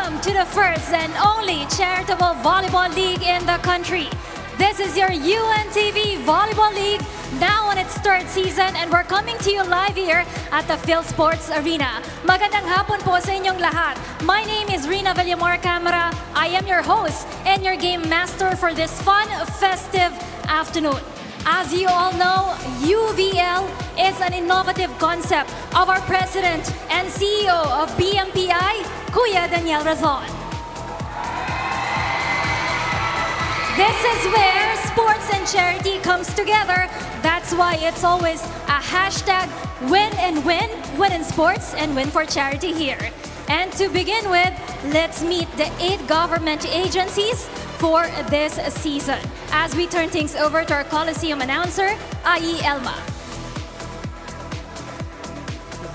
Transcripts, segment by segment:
Welcome to the first and only charitable volleyball league in the country. This is your UNTV Volleyball League, now on its third season, and we're coming to you live here at the PhilSports Arena. Magandang hapon po sa inyong lahat. My name is Rina Villamor Camara. I am your host and your game master for this fun, festive afternoon. As you all know, UVL is an innovative concept of our President and CEO of BMPI, Kuya Daniel Razon. This is where sports and charity comes together. That's why it's always a hashtag win and win, win in sports and win for charity here. And to begin with, let's meet the 8 government agencies for this season. As we turn things over to our Coliseum announcer, Ai Elma.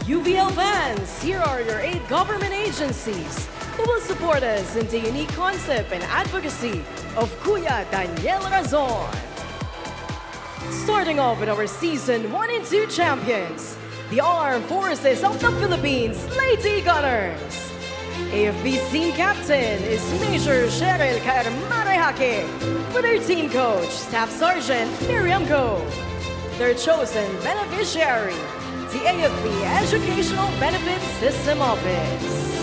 UVL fans, here are your 8 government agencies who will support us in the unique concept and advocacy of Kuya Daniel Razon. Starting off with our Season 1 and 2 champions, the Armed Forces of the Philippines Lady Gunners. AFB team captain is Major Cheryl Marehake, with her team coach, Staff Sergeant Miriam Go. Their chosen beneficiary, the AFB Educational Benefits System Office.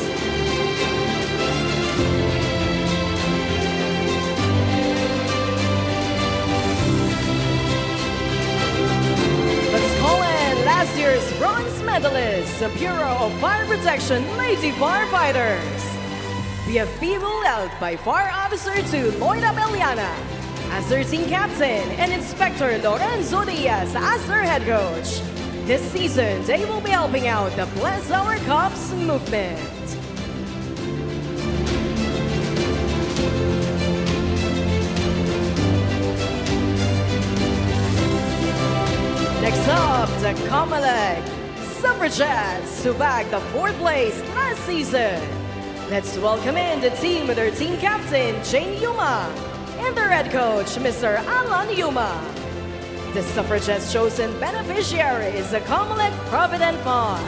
Let's call in last year's bronze medalist, the Bureau of Fire Protection Lady Firefighters. BFP will led by Fire Officer 2 Lloyd Abeliana as their team captain and Inspector Lorenzo Diaz as their head coach. This season, they will be helping out the Bless Our Cups movement. Next up, the COMELEC Suffragettes, who bagged the 4th place last season. Let's welcome in the team with their team captain, Jane Yuma, and their head coach, Mr. Alan Yuma. The Suffragettes' chosen beneficiary is the COMELEC Provident Fund.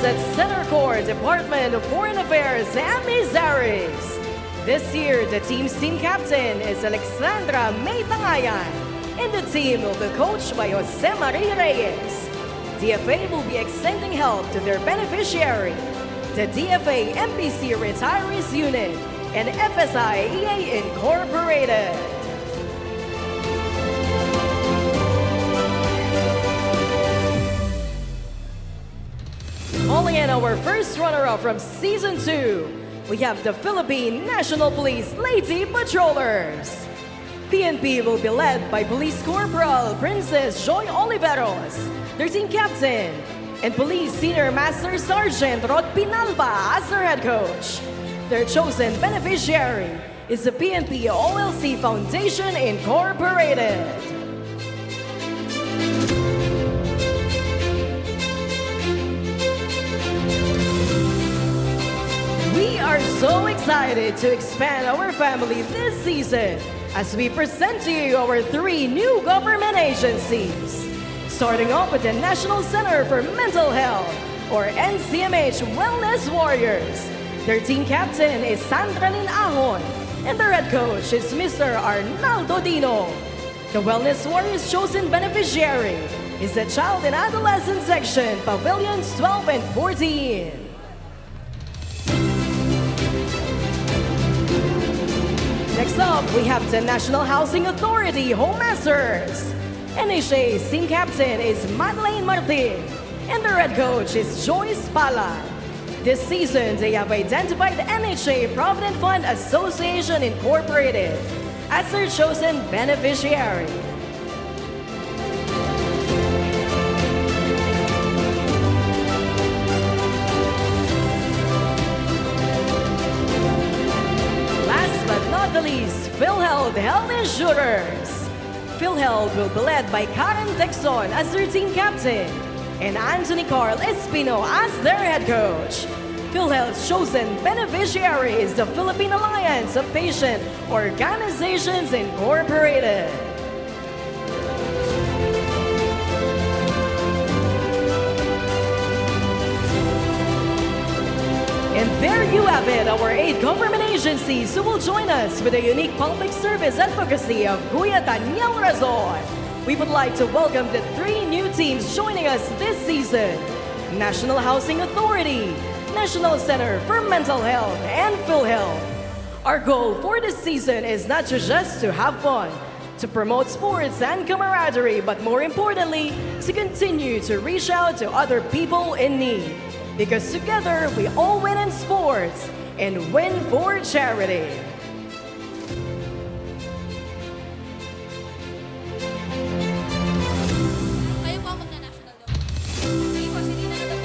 At Center Court, Department of Foreign Affairs, and Misaris. This year, the team's team captain is Alexandra May Tangayan, and the team will be coached by Jose Marie Reyes. DFA will be extending help to their beneficiary, the DFA MPC Retirees Unit, and FSI EA Incorporated. Calling in our first runner-up from Season 2, we have the Philippine National Police Lady Patrollers. PNP will be led by Police Corporal Princess Joy Oliveros, their team captain, and Police Senior Master Sergeant Rod Pinalba as their head coach. Their chosen beneficiary is the PNP OLC Foundation Incorporated. We are so excited to expand our family this season as we present to you our 3 new government agencies. Starting off with the National Center for Mental Health, or NCMH Wellness Warriors. Their team captain is Sandra Lynn Ahon, and their head coach is Mr. Arnaldo Dino. The Wellness Warriors' chosen beneficiary is the Child and Adolescent Section, Pavilions 12 and 14. Next up, we have the National Housing Authority Home Masters. NHA's team captain is Madeleine Martin, and their head coach is Joyce Pala. This season, they have identified NHA Provident Fund Association Incorporated as their chosen beneficiary. The least, PhilHealth Health Insurers. PhilHealth will be led by Karen Dexon as their team captain and Anthony Carl Espino as their head coach. PhilHealth's chosen beneficiary is the Philippine Alliance of Patient Organizations Incorporated. And there you have it, our 8 government agencies who will join us with the unique public service advocacy of Kuya Daniel Razon. We would like to welcome the 3 new teams joining us this season: National Housing Authority, National Center for Mental Health, and PhilHealth. Our goal for this season is not just to have fun, to promote sports and camaraderie, but more importantly, to continue to reach out to other people in need. Because together, we all win in sports and win for charity. Kayo po ang magna-national daw. Kayo po, hindi na daw po.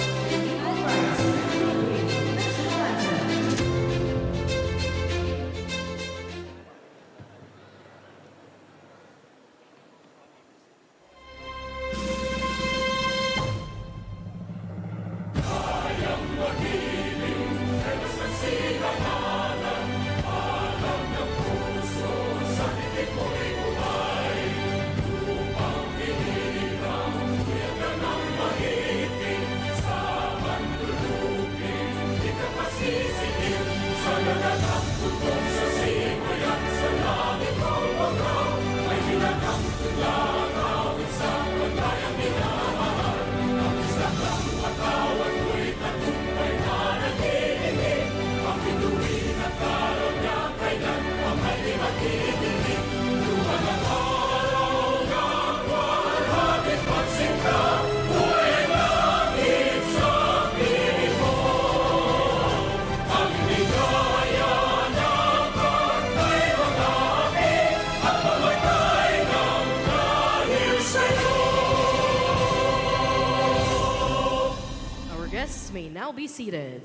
Guests may now be seated.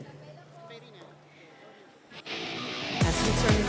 As we turn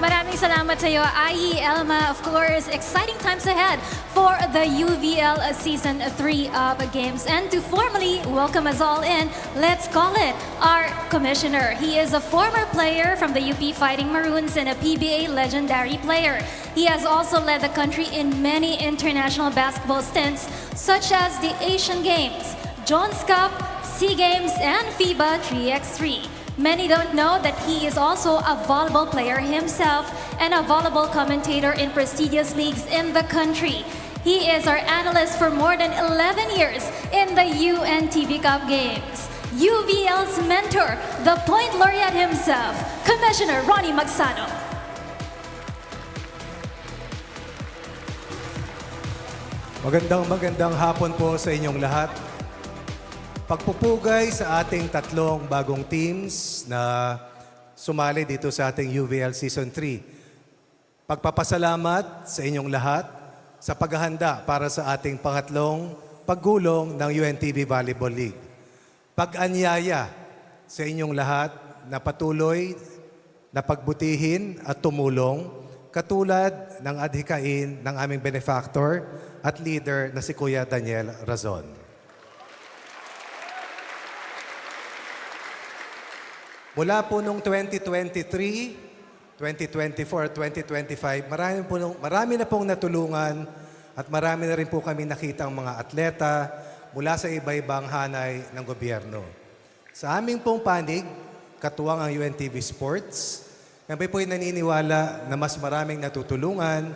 Maraming salamat sa iyo, IE Elma. Of course, exciting times ahead for the UVL Season 3 of Games. And to formally welcome us all in, let's call it our commissioner. He is a former player from the UP Fighting Maroons and a PBA legendary player. He has also led the country in many international basketball stints, such as the Asian Games, Jones Cup, SEA Games, and FIBA 3x3. Many don't know that he is also a volleyball player himself and a volleyball commentator in prestigious leagues in the country. He is our analyst for more than 11 years in the UNTV Cup Games. UVL's mentor, the point laureate himself, Commissioner Ronnie Magsano. Magandang hapon po sa inyong lahat. Pagpupugay sa ating 3 bagong teams na sumali dito sa ating UVL Season 3. Pagpapasalamat sa inyong lahat sa paghahanda para sa ating pangatlong paggulong ng UNTV Volleyball League. Pag-anyaya sa inyong lahat na patuloy na pagbutihin at tumulong katulad ng adhikain ng aming benefactor at leader na si Kuya Daniel Razon. Mula po noong 2023, 2024, 2025, marami na pong natulungan at marami na rin po kami nakitang mga atleta mula sa iba-ibang hanay ng gobyerno. Sa aming pong panig, katuwang ang UNTV Sports, kami po'y naniniwala na mas maraming natutulungan,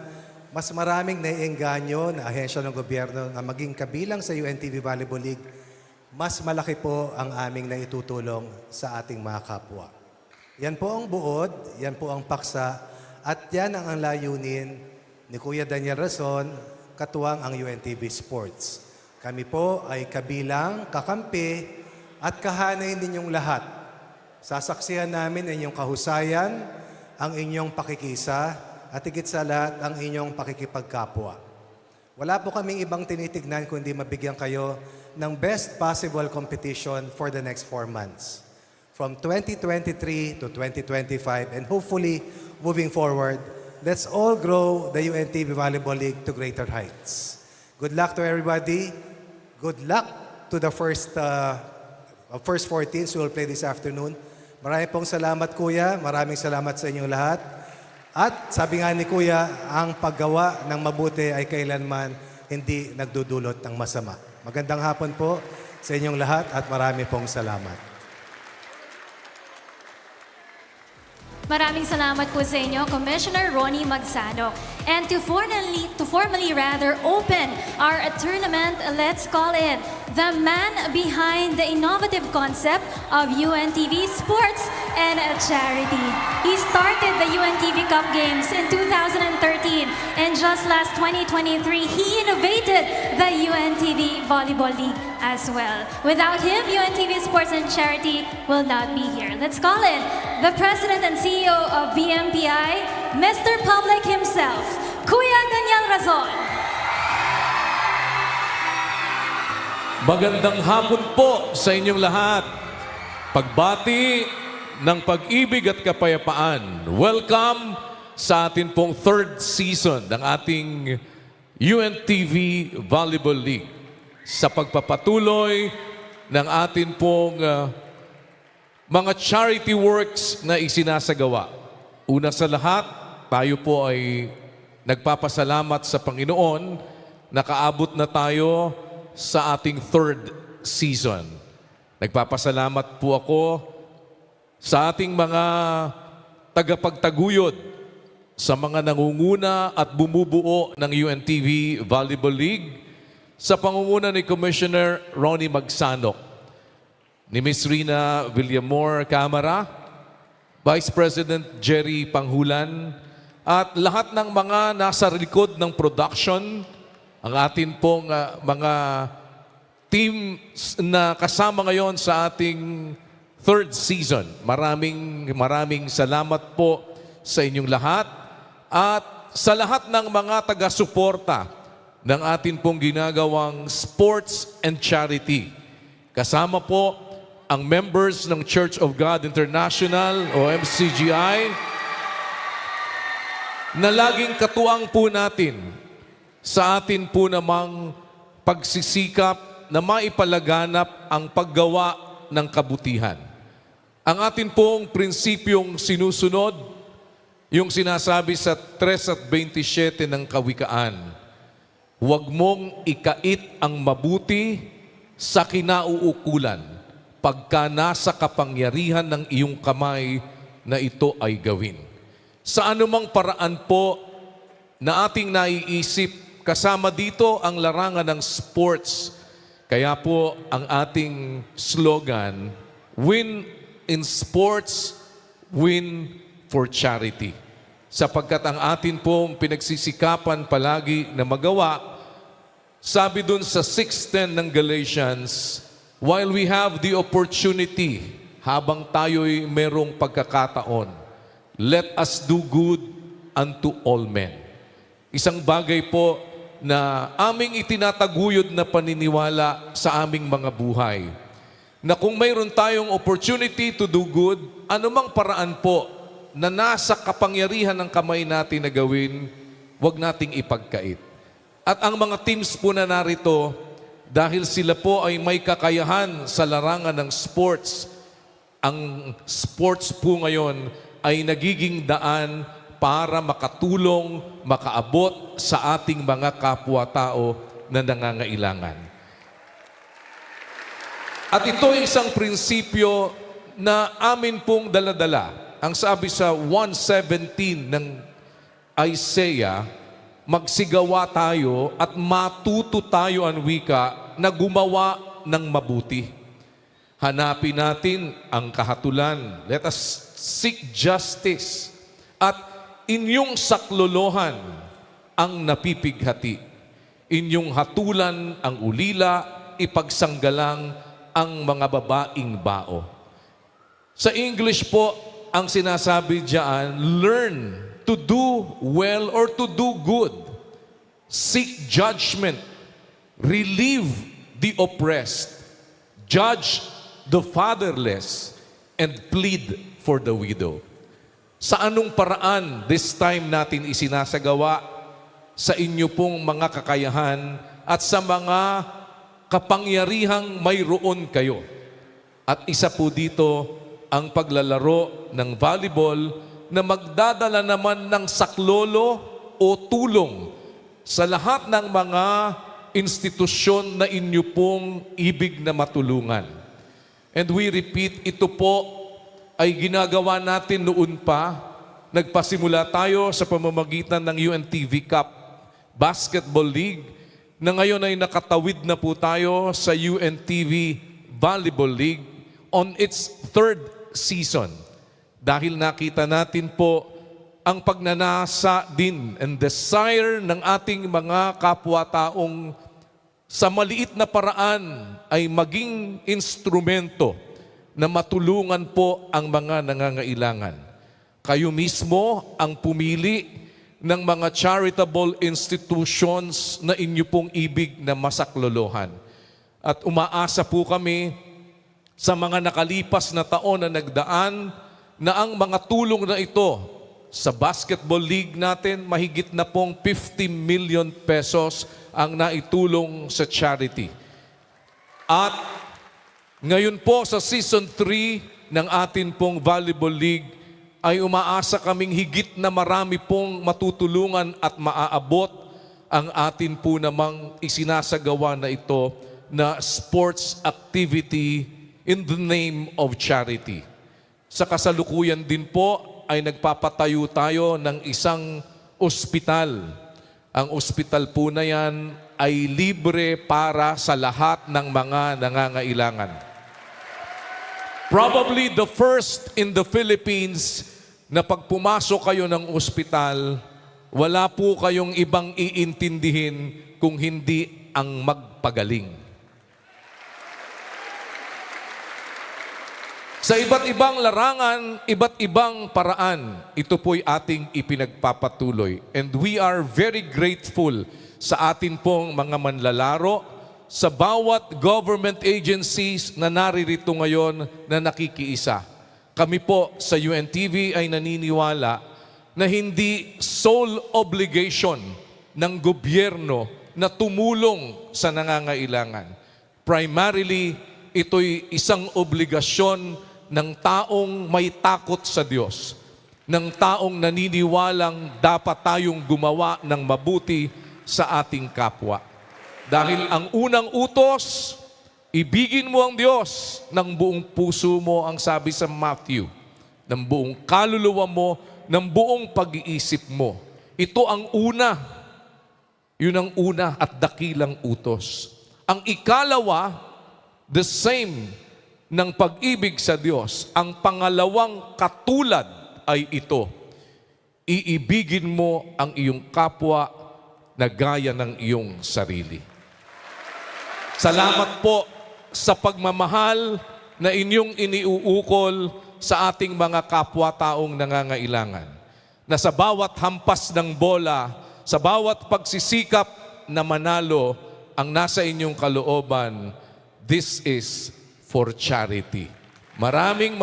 mas maraming naiengganyo na ahensya ng gobyerno na maging kabilang sa UNTV Volleyball League, mas malaki po ang aming naitutulong sa ating mga kapwa. Yan po ang buod, yan po ang paksa, at yan ang layunin ni Kuya Daniel Razon, katuwang ang UNTV Sports. Kami po ay kabilang, kakampi, at kahanay ninyong lahat. Sasaksihan namin ang inyong kahusayan, ang inyong pakikisa, at higit sa lahat ang inyong pakikipagkapwa. Wala po kaming ibang tinitignan kundi mabigyan kayo ng best possible competition for the next 4 months. From 2023 to 2025 and hopefully moving forward, let's all grow the UNTV Volleyball League to greater heights. Good luck to everybody. Good luck to the first first 14s who will play this afternoon. Maraming pong salamat, Kuya. Maraming salamat sa inyong lahat. At sabi nga ni Kuya, ang paggawa ng mabuti ay kailanman hindi nagdudulot ng masama. Magandang hapon po sa inyong lahat at marami pong salamat. Maraming salamat po sa inyo, Commissioner Ronnie Magsano. And to formally open our tournament, let's call in the man behind the innovative concept of UNTV Sports and Charity. He started the UNTV Cup Games in 2013, and just last 2023, he innovated the UNTV Volleyball League as well. Without him, UNTV Sports and Charity will not be here. Let's call in the President and CEO of BMPI, Mr. Public himself, Kuya Daniel Razon. Magandang hapon po sa inyong lahat. Pagbati ng pag-ibig at kapayapaan. Welcome sa atin pong third season ng ating UNTV Volleyball League. Sa pagpapatuloy ng atin pong mga charity works na isinasagawa. Una sa lahat, tayo po ay nagpapasalamat sa Panginoon na kaabot na tayo sa ating third season. Nagpapasalamat po ako sa ating mga tagapagtaguyod, sa mga nangunguna at bumubuo ng UNTV Volleyball League, sa pangunguna ni Commissioner Ronnie Magsano, ni Ms. Rina Villamor Camara, Vice President Jerry Panghulan, at lahat ng mga nasa likod ng production, ang atin pong mga team na kasama ngayon sa ating third season. Maraming salamat po sa inyong lahat at sa lahat ng mga taga-suporta ng atin pong ginagawang sports and charity. Kasama po ang members ng Church of God International o MCGI na laging katuwang po natin sa atin po namang pagsisikap na maipalaganap ang paggawa ng kabutihan. Ang atin pong prinsipyong sinusunod, yung sinasabi sa 3:27 ng Kawikaan, huwag mong ikait ang mabuti sa kinauukulan pagka nasa kapangyarihan ng iyong kamay na ito ay gawin. Sa anumang paraan po na ating naiisip, kasama dito ang larangan ng sports. Kaya po ang ating slogan, win in sports, win for charity. Sapagkat ang atin pong pinagsisikapan palagi na magawa, sabi dun sa 6:10 ng Galatians, while we have the opportunity, habang tayo'y merong pagkakataon, let us do good unto all men. Isang bagay po na aming itinataguyod na paniniwala sa aming mga buhay, na kung mayroon tayong opportunity to do good, anumang paraan po na nasa kapangyarihan ng kamay natin na gawin, huwag nating ipagkait. At ang mga teams po na narito, dahil sila po ay may kakayahan sa larangan ng sports, ang sports po ngayon ay nagiging daan para makatulong, makaabot sa ating mga kapwa-tao na nangangailangan. At ito ay isang prinsipyo na amin pong daladala. Ang sabi sa 1:17 ng Isaiah, magsigawa tayo at matuto tayo ang wika na gumawa ng mabuti. Hanapin natin ang kahatulan. Let us seek justice. At inyong saklolohan ang napipighati. Inyong hatulan ang ulila, ipagsanggalang ang mga babaing bao. Sa English po, ang sinasabi diyan, learn to do well or to do good. Seek judgment. Relieve the oppressed. Judge the fatherless. And plead for the widow. Sa anong paraan this time natin isinasagawa sa inyo pong mga kakayahan at sa mga kapangyarihang mayroon kayo. At isa po dito ang paglalaro ng volleyball na magdadala naman ng saklolo o tulong sa lahat ng mga institusyon na inyo pong ibig na matulungan. And we repeat, ito po ay ginagawa natin noon pa. Nagpasimula tayo sa pamamagitan ng UNTV Cup Basketball League na ngayon ay nakatawid na po tayo sa UNTV Volleyball League on its third season. Dahil nakita natin po ang pagnanasa din and desire ng ating mga kapwa-taong sa maliit na paraan ay maging instrumento na matulungan po ang mga nangangailangan. Kayo mismo ang pumili ng mga charitable institutions na inyo pong ibig na masaklolohan. At umaasa po kami sa mga nakalipas na taon na nagdaan na ang mga tulong na ito sa basketball league natin, mahigit na pong 50 million pesos ang naitulong sa charity. At ngayon po sa Season 3 ng atin pong volleyball league, ay umaasa kaming higit na marami pong matutulungan at maaabot ang atin po namang isinasagawa na ito na sports activity in the name of charity. Sa kasalukuyan din po ay nagpapatayo tayo ng isang ospital. Ang ospital po na yan ay libre para sa lahat ng mga nangangailangan. Probably the first in the Philippines na pag pumasok kayo ng ospital, wala po kayong ibang iintindihin kung hindi ang magpagaling. Sa iba't ibang larangan, iba't ibang paraan, ito po'y ating ipinagpapatuloy. And we are very grateful sa atin pong mga manlalaro, sa bawat government agencies na naririto ngayon na nakikiisa. Kami po sa UNTV ay naniniwala na hindi sole obligation ng gobyerno na tumulong sa nangangailangan. Primarily, ito'y isang obligasyon ng taong may takot sa Diyos, ng taong naniniwalang dapat tayong gumawa ng mabuti sa ating kapwa. Dahil ang unang utos, ibigin mo ang Diyos ng buong puso mo, ang sabi sa Matthew, ng buong kaluluwa mo, ng buong pag-iisip mo. Ito ang una. Yun ang una at dakilang utos. Ang ikalawa, the same ng pag-ibig sa Diyos. Ang pangalawang katulad ay ito. Iibigin mo ang iyong kapwa na gaya ng iyong sarili. Salamat po sa pagmamahal na inyong iniuukol sa ating mga kapwa-taong nangangailangan. Na sa bawat hampas ng bola, sa bawat pagsisikap na manalo, ang nasa inyong kalooban, this is for charity. Maraming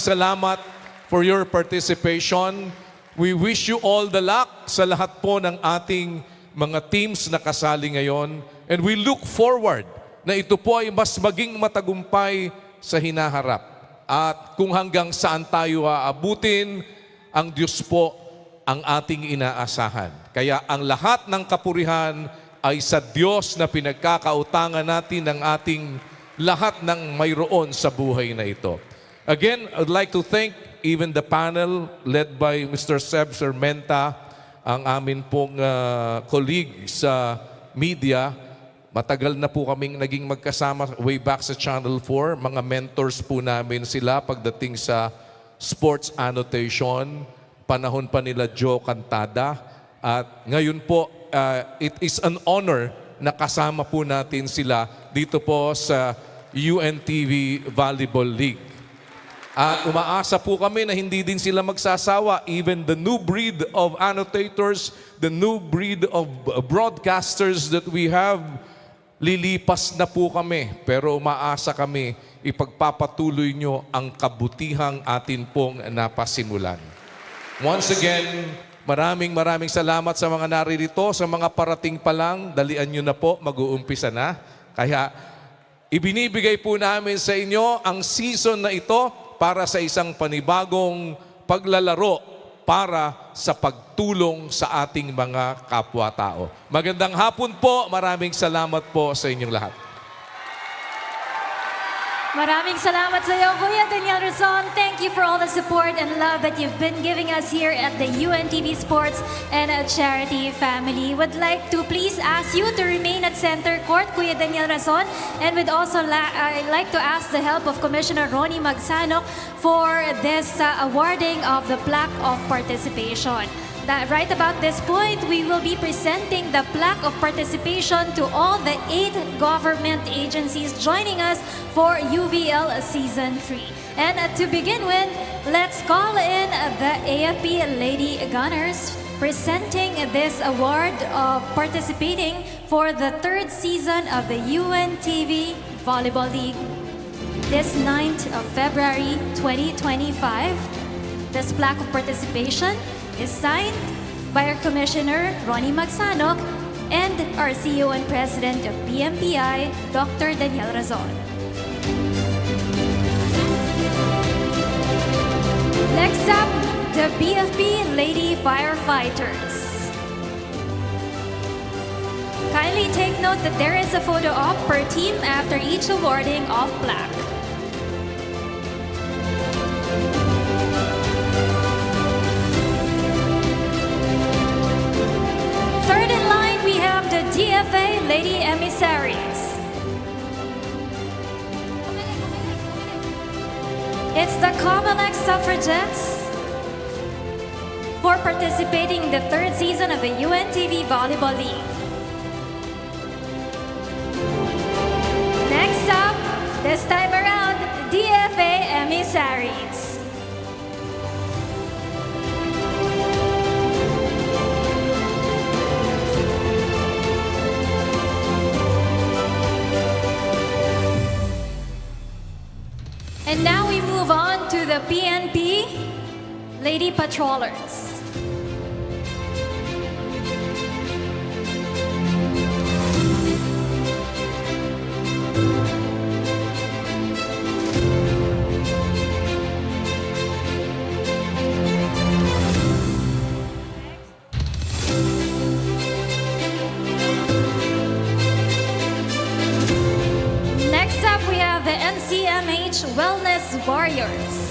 salamat for your participation. We wish you all the luck sa lahat po ng ating mga teams na kasali ngayon. And we look forward na ito po ay mas maging matagumpay sa hinaharap. At kung hanggang saan tayo aabutin, ang Diyos po ang ating inaasahan. Kaya ang lahat ng kapurihan ay sa Diyos na pinagkakautangan natin ng ating lahat ng mayroon sa buhay na ito. Again, I'd like to thank even the panel led by Mr. Seb Sermenta, ang amin pong colleague sa media. Matagal na po kaming naging magkasama way back sa Channel 4. Mga mentors po namin sila pagdating sa sports annotation. Panahon pa nila Joe Cantada. At ngayon po, it is an honor na kasama po natin sila dito po sa UNTV Volleyball League. At umaasa po kami na hindi din sila magsasawa. Even the new breed of annotators, the new breed of broadcasters that we have, lilipas na po kami, pero umaasa kami, ipagpapatuloy nyo ang kabutihang atin pong napasimulan. Once again, maraming salamat sa mga naririto, sa mga parating pa lang, dalian nyo na po, mag-uumpisa na. Kaya Ibinibigay po namin sa inyo ang season na ito para sa isang panibagong paglalaro para sa pagtulong sa ating mga kapwa-tao. Magandang hapon po. Maraming salamat po sa inyong lahat. Maraming salamat sa iyo, Kuya Daniel Razon. Thank you for all the support and love that you've been giving us here at the UNTV Sports and Charity family. Would like to please ask you to remain at center court, Kuya Daniel Razon, and would also I'd like to ask the help of Commissioner Ronnie Magsanok for this awarding of the plaque of participation. Right about this point, we will be presenting the plaque of participation to all the 8 government agencies joining us for UVL Season 3. And to begin with, let's call in the AFP Lady Gunners presenting this award of participating for the 3rd season of the UNTV Volleyball League this 9th of February 2025. This plaque of participation is signed by our Commissioner Ronnie Magsanok and our CEO and President of PMPI, Dr. Daniel Razon. Next up, the BFP Lady Firefighters. Kindly take note that there is a photo op per team after each awarding of plaque. Third in line, we have the DFA Lady Emissaries. It's the COMELEC suffragettes for participating in the 3rd season of the UNTV Volleyball League. Next up, this time around, DFA Emissaries. And now we move on to the PNP Lady Patrollers. Next up, we have the NCMH Wellness Warriors.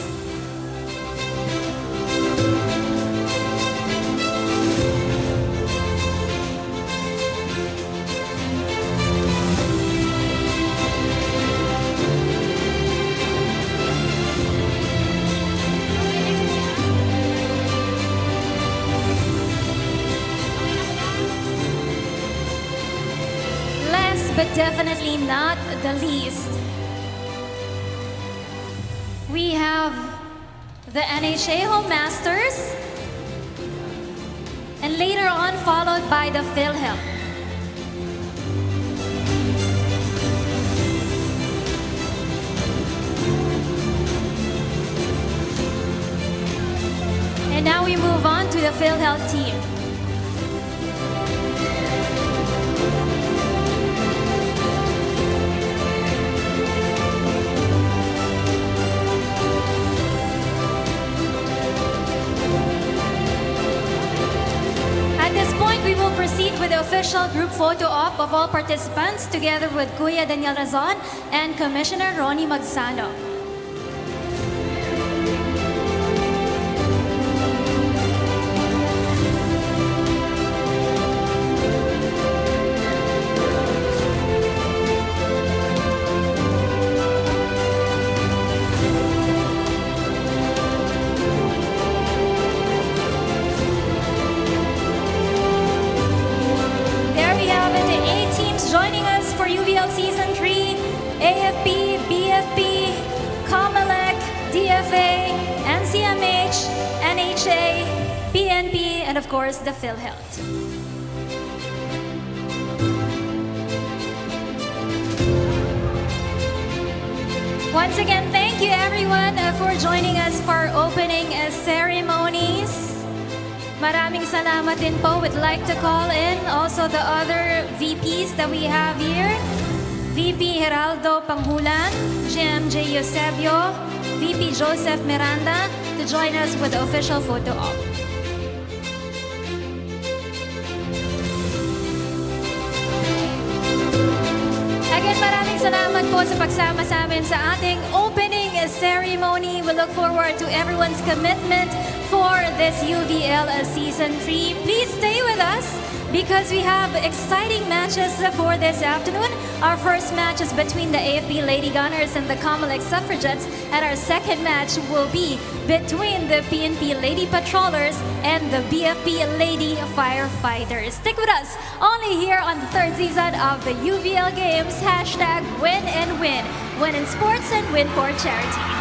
Last but definitely not the least, we have the NHA Home Masters, and later on followed by the PhilHealth. And now we move on to the PhilHealth team. At this point, we will proceed with the official group photo op of all participants together with Kuya Daniel Razon and Commissioner Ronnie Magsanok. Joining us for UVL Season 3, AFP, BFP, COMELEC, DFA, NCMH, NHA, PNP, and of course, the PhilHealth. Once again, thank you everyone for joining us for opening ceremonies. Maraming salamat din po. Would like to call in also the other VPs that we have here. VP Geraldo Panghulan, GMJ Eusebio, VP Joseph Miranda to join us with the official photo op. Again, maraming salamat po sa pagsama sa amin sa ating opening ceremony. We look forward to everyone's commitment for this UVL Season 3. Please stay with us because we have exciting matches for this afternoon. Our first match is between the AFP Lady Gunners and the COMELEC Suffragettes, and our second match will be between the PNP Lady Patrollers and the BFP Lady Firefighters. Stick with us only here on the third season of the UVL Games. Hashtag WinAndWin. Win in sports and win for charity.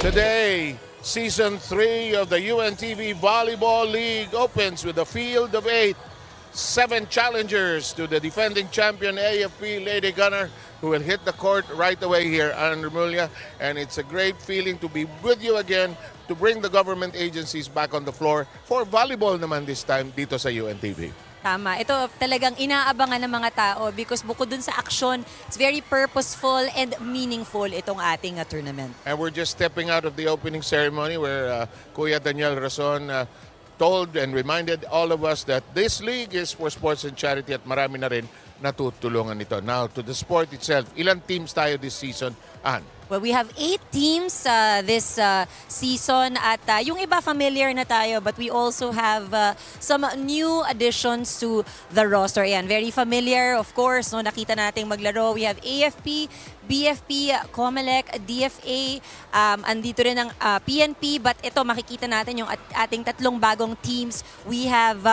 Today, Season 3 of the UNTV Volleyball League opens with a field of 8. 7 challengers to the defending champion AFP Lady Gunner, who will hit the court right away here, Ann Remulla. And it's a great feeling to be with you again to bring the government agencies back on the floor for volleyball naman this time dito sa UNTV. Tama. Ito talagang inaabangan ng mga tao because bukod dun sa aksyon, it's very purposeful and meaningful itong ating tournament. And we're just stepping out of the opening ceremony where Kuya Daniel Rason told and reminded all of us that this league is for sports and charity at marami na rin natutulungan nito. Now, to the sport itself, ilang teams tayo this season, Ann? Well, we have 8 teams this season at yung iba familiar na tayo, but we also have some new additions to the roster. Ayan, very familiar, of course, no, nakita nating maglaro. We have AFP, BFP, COMELEC, DFA, andito rin ang PNP, but ito makikita natin yung ating tatlong bagong teams. We have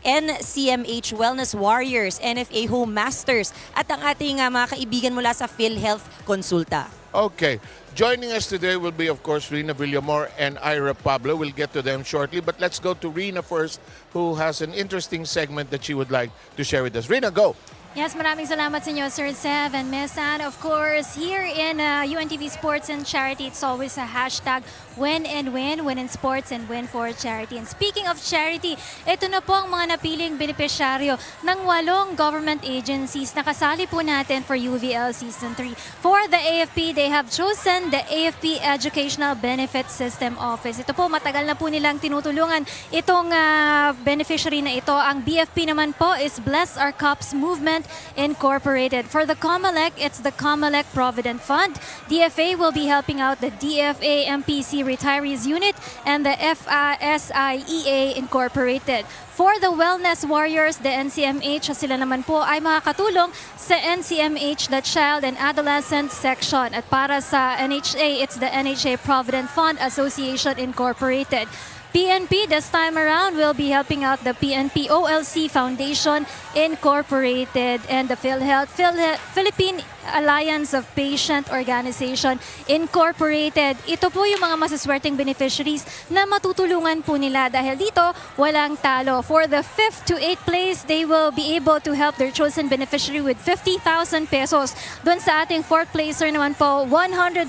NCMH Wellness Warriors, NFA Home Masters, at ang ating mga kaibigan mula sa PhilHealth Consulta. Okay. Joining us today will be, of course, Rina Villamor and Ira Pablo. We'll get to them shortly, but let's go to Rina first, who has an interesting segment that she would like to share with us. Rina, go! Yes, maraming salamat sa inyo, Sir Sev and Miss Ann. Of course, here in UNTV Sports and Charity, it's always a hashtag WinAndWin, win in sports and win for charity. And speaking of charity, ito na po ang mga napiling benepisyaryo ng 8 government agencies na kasali po natin for UVL Season 3. For the AFP, they have chosen the AFP Educational Benefit System Office. Ito po, matagal na po nilang tinutulungan itong beneficiary na ito. Ang BFP naman po is Bless Our Cups Movement Incorporated. For the COMELEC, it's the COMELEC Provident Fund. DFA will be helping out the DFA MPC Retirees Unit and the FSIEA Incorporated. For the Wellness Warriors, the NCMH, sila naman po ay makakatulong sa NCMH, the Child and Adolescent Section. At para sa NHA, it's the NHA Provident Fund Association Incorporated. PNP this time around will be helping out the PNP OLC Foundation Incorporated and the Philippine Alliance of Patient Organization Incorporated. Ito po yung mga masaswerteng beneficiaries na matutulungan po nila dahil dito walang talo. For the 5th to 8th place, they will be able to help their chosen beneficiary with 50,000 pesos. Doon sa ating 4th placer naman po, 150,000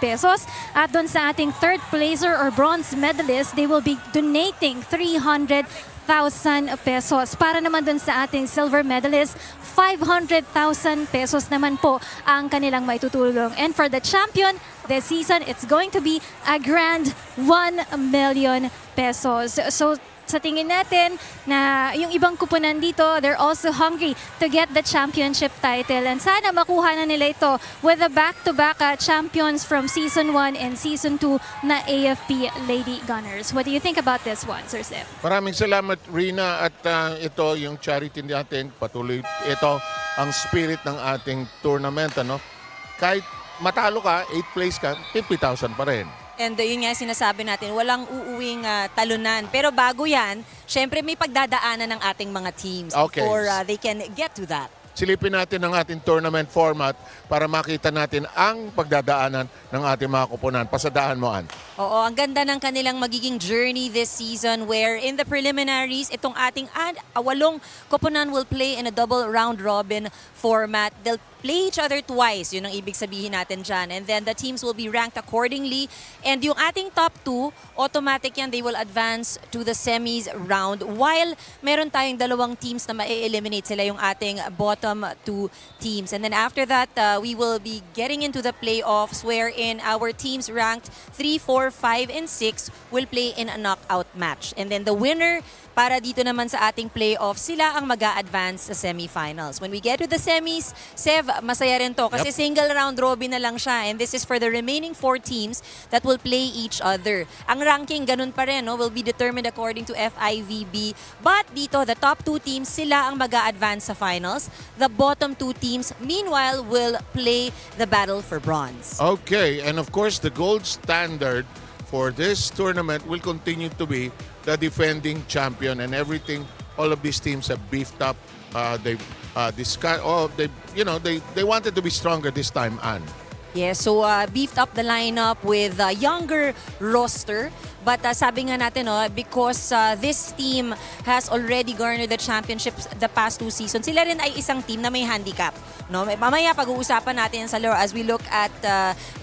pesos. At doon sa ating 3rd placer or bronze medalist, they will be donating 300,000 pesos. Para naman dun sa ating silver medalist, 500,000 pesos naman po ang kanilang maitutulong. And for the champion this season, it's going to be a grand 1 million pesos. So sa tingin natin na yung ibang kupunan dito, they're also hungry to get the championship title. And sana makuha na nila ito with the back-to-back champions from Season 1 and Season 2 na AFP Lady Gunners. What do you think about this one, Sir Sef? Maraming salamat, Rina. At ito yung charity natin. Patuloy. Ito ang spirit ng ating tournament. Ano? Kahit matalo ka, 8th place ka, 50,000 pa rin. And yun nga sinasabi natin, walang uuwing talunan. Pero bago yan, syempre may pagdadaanan ng ating mga teams before they can get to that. Silipin natin ang ating tournament format para makita natin ang pagdadaanan ng ating mga kupunan. Pasadahan mo, Ann. Oo, ang ganda ng kanilang magiging journey this season where in the preliminaries, itong ating 8 kupunan will play in a double round robin format. They'll play each other twice. Yun ang ibig sabihin natin dyan. And then the teams will be ranked accordingly. And yung ating top 2, automatic yan, they will advance to the semis round. While meron tayong 2 teams na ma-eliminate sila yung ating bottom 2 teams. And then after that, we will be getting into the playoffs wherein our teams ranked 3, 4, 5, and 6 will play in a knockout match. And then the winner para dito naman sa ating playoffs, sila ang mag-a-advance sa semifinals. When we get to the semis, Sev, masaya rin to kasi single round robin na lang siya and this is for the remaining 4 teams that will play each other. Ang ranking ganun pa rin, no, will be determined according to FIVB. But dito, the top 2 teams, sila ang mag-a-advance sa finals. The bottom 2 teams, meanwhile, will play the battle for bronze. Okay, and of course, the gold standard for this tournament will continue to be the defending champion, and everything. All of these teams have beefed up. They wanted to be stronger this time, Ann. Yes, so beefed up the lineup with a younger roster. But sabi nga natin, because this team has already garnered the championships the past 2 seasons, sila rin ay isang team na may handicap. No? Mamaya pag-uusapan natin sa laro as we look at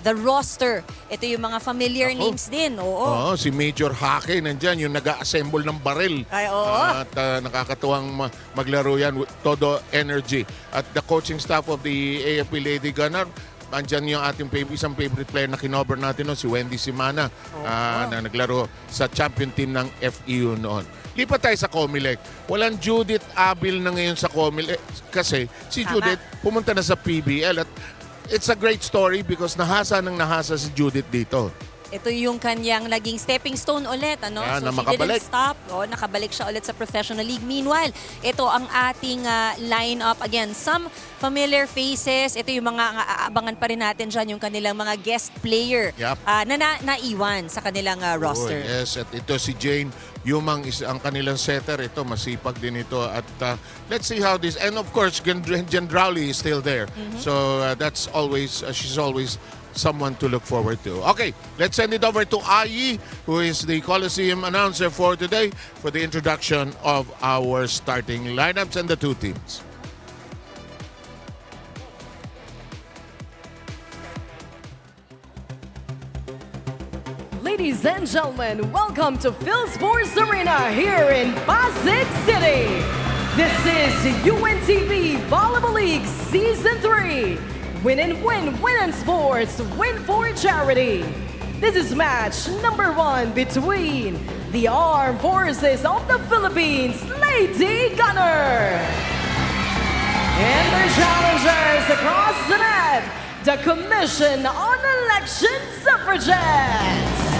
the roster. Ito yung mga familiar names din. Oo. Si Major Hake nandyan, yung nag-assemble ng baril. Ay, oo. At nakakatuwang maglaro yan with todo energy. At the coaching staff of the AFP Lady Gunner, andyan yung ating isang favorite player na kinover natin noon, si Wendy Simana, na naglaro sa champion team ng FEU noon. Lipat tayo sa COMELEC. Walang Judith Abil na ngayon sa COMELEC kasi si Judith pumunta na sa PBL at it's a great story because nahasa si Judith dito. Ito yung kanyang naging stepping stone ulit. Ano? Yeah, so na she makabalik. didn't stop. Nakabalik siya ulit sa professional league. Meanwhile, ito ang ating lineup. Again, some familiar faces. Ito yung mga aabangan pa rin natin dyan, yung kanilang mga guest player na naiwan sa kanilang roster. Yes, at ito si Jane Yumang is ang kanilang setter. Ito, masipag din ito. At let's see how this... And of course, Gendrauli is still there. So that's always... she's always someone to look forward to. Okay, let's send it over to Ayi, who is the Coliseum announcer for today, for the introduction of our starting lineups and the 2 teams. Ladies and gentlemen, welcome to PhilSports Arena here in Pasig City. This is UNTV Volleyball League Season 3. Win and win, win and sports, win for charity. This is match number 1 between the Armed Forces of the Philippines, Lady Gunner, and their challengers across the net, the Commission on Election Suffragettes.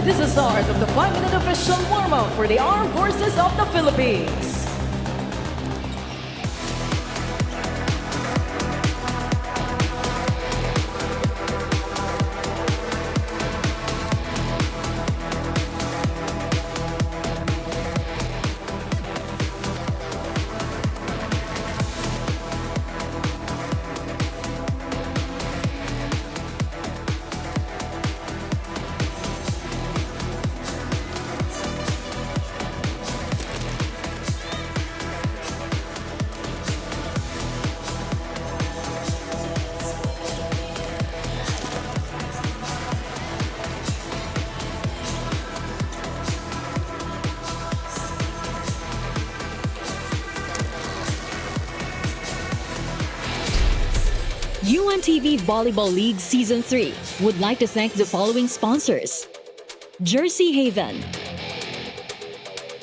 This is the start of the 5-minute official warm-up for the Armed Forces of the Philippines. UNTV Volleyball League Season 3 would like to thank the following sponsors: Jersey Haven,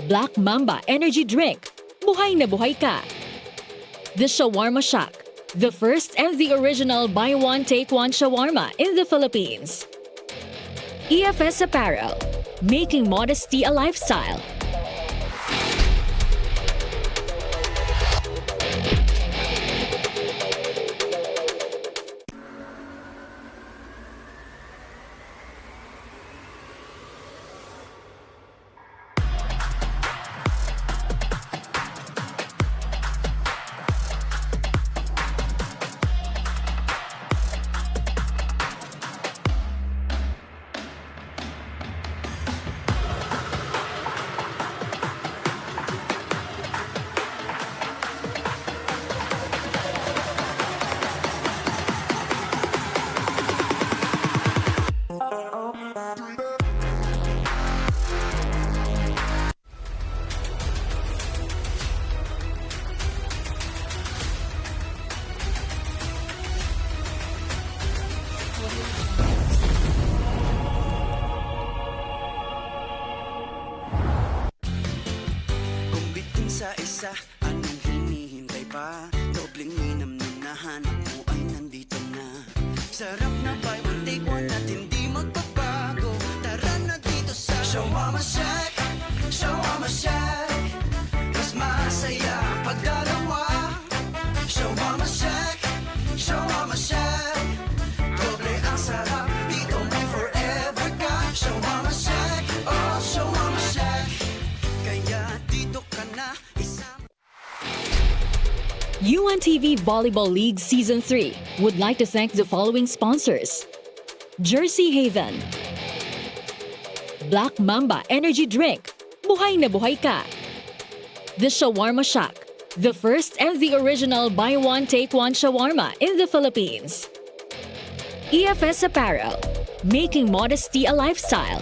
Black Mamba Energy Drink, buhay na buhay ka; The Shawarma Shack, the first and the original buy one take one shawarma in the Philippines; EFS Apparel, making modesty a lifestyle; pa, dobling minam nung nahanap mo ay nandito na. Sarap na buy one take one at hindi magbabago. Tara na dito sa Shawarma Shack, Shawarma Shack. Mas masaya pag dalawa. Shawarma Shack, Shawarma Shack. Doble ang sarap, dito may forever ka. Shawarma Shack, oh Shawarma Shack. Kaya dito ka na isama. UNTV Volleyball League Season 3 would like to thank the following sponsors: Jersey Haven, Black Mamba Energy Drink, buhay na buhay ka. The Shawarma Shack, the first and the original buy one take one shawarma in the Philippines. EFS Apparel, making modesty a lifestyle.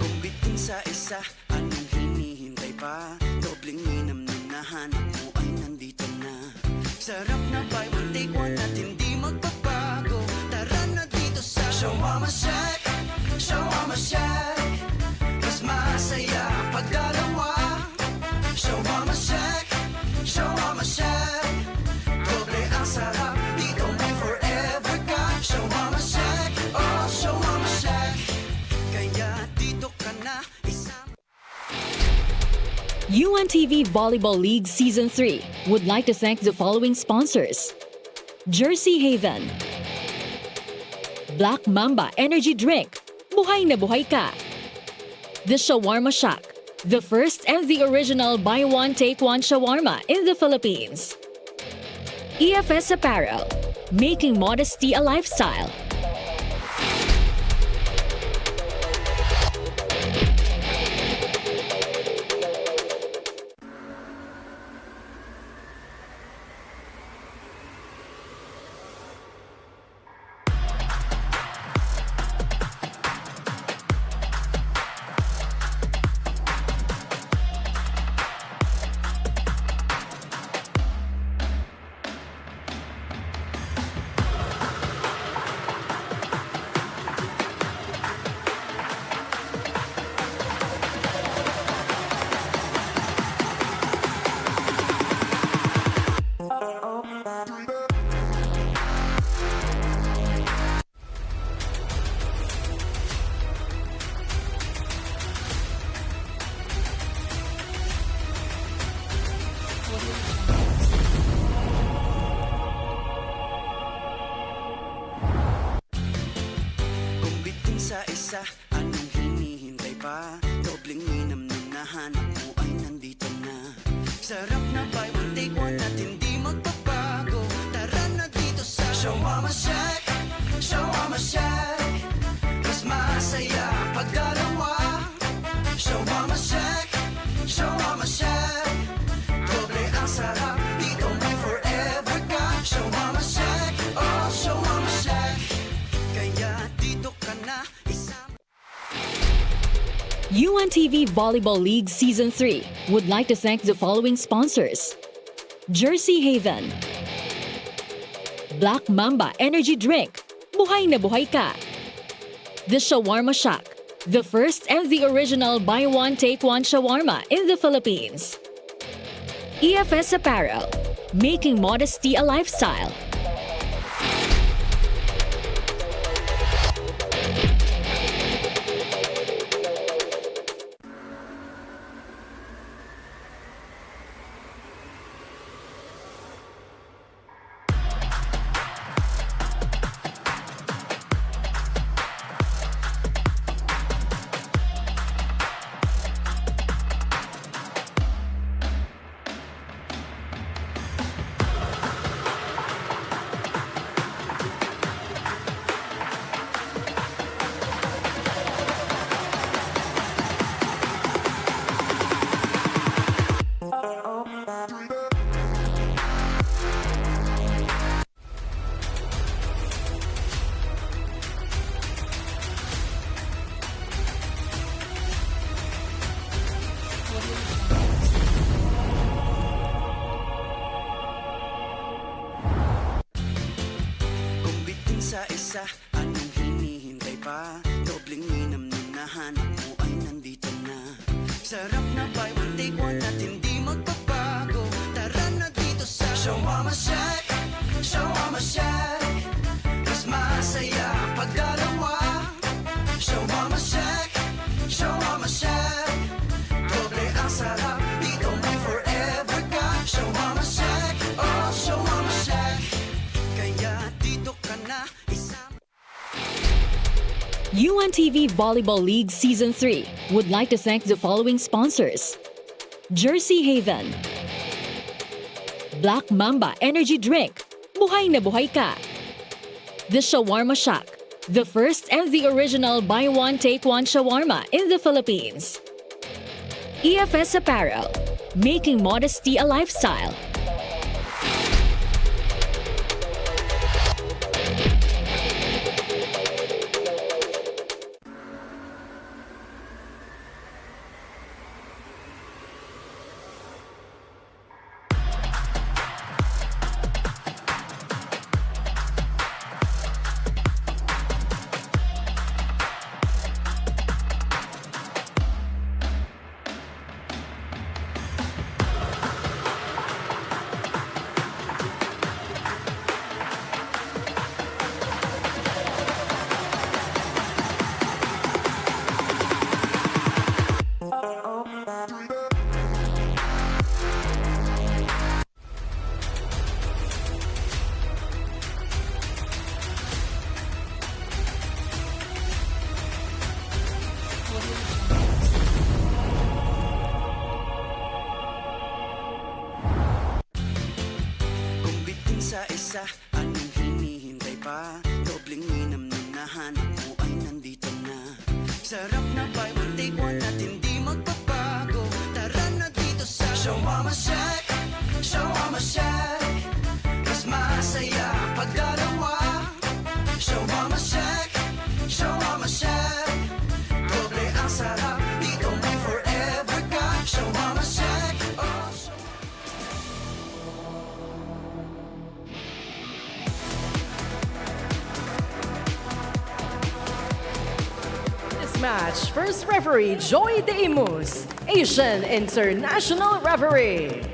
Kumbitin sa isa, anong hinihintay pa? Dobling minam nung nahanap mo ay nandito na. Sarap na buy one take one at hindi magbabago. Tara na dito sa Shawarma Shack, Shawarma Shack. Mas masaya pag dalawa. Shawarma Shack, Shawarma Shack. Doble ang sarap, dito may forever ka. Shawarma Shack, oh Shawarma Shack. Kaya dito ka na isama. UNTV Volleyball League Season 3 would like to thank the following sponsors: Jersey Haven, Black Mamba Energy Drink, buhay na buhay ka. The Shawarma Shack, the first and the original buy one take one shawarma in the Philippines. EFS Apparel, making modesty a lifestyle. Kumbitin sa isa, anong hinihintay pa? Dobling minam nung nahanap mo ay nandito na. Sarap na buy one take one at hindi magbabago. Tara na dito sa Shawarma Shack, Shawarma Shack. Mas masaya pag dalawa. Shawarma Shack, Shawarma Shack. Doble ang sarap, dito may forever ka. Shawarma Shack, oh Shawarma Shack. Kaya dito ka na isama. UNTV Volleyball League Season 3 would like to thank the following sponsors: Jersey Haven, Black Mamba Energy Drink, buhay na buhay ka. The Shawarma Shack, the first and the original buy one take one shawarma in the Philippines. EFS Apparel, making modesty a lifestyle. isa, anong hinihintay pa? Dobleng minam nung nahanap mo ay nandito na. Sarap na buy one take one at hindi magbabago. Tara na dito sa Show Mama Shack, Show Mama Shack. Mas masaya ang pagdalawa. Show Mama Shack, Show Mama Shack. Doble ang sarap, dito may forever ka. Show Mama Shack, oh Show Mama Shack. Kaya dito ka na isama. UNTV Volleyball League Season 3 would like to thank the following sponsors: Jersey Haven, Black Mamba Energy Drink, buhay na buhay ka; The Shawarma Shack, the first and the original buy one take one shawarma in the Philippines; EFS Apparel, making modesty a lifestyle; Kumbitin sa isa, anong hinihintay pa? Dobleng minam nung nahanap mo ay nandito na. Sarap na buy one take one at hindi magbabago. Tara na dito sa Show Mama Shack, Show Mama Shack. Mas masaya ang pagdalawa. Show Mama Shack, Show Mama Shack. Doble ang sarap, dito may forever ka. Show Mama Shack, oh Show. This match, first referee Joy De Imus, Asian International Referee.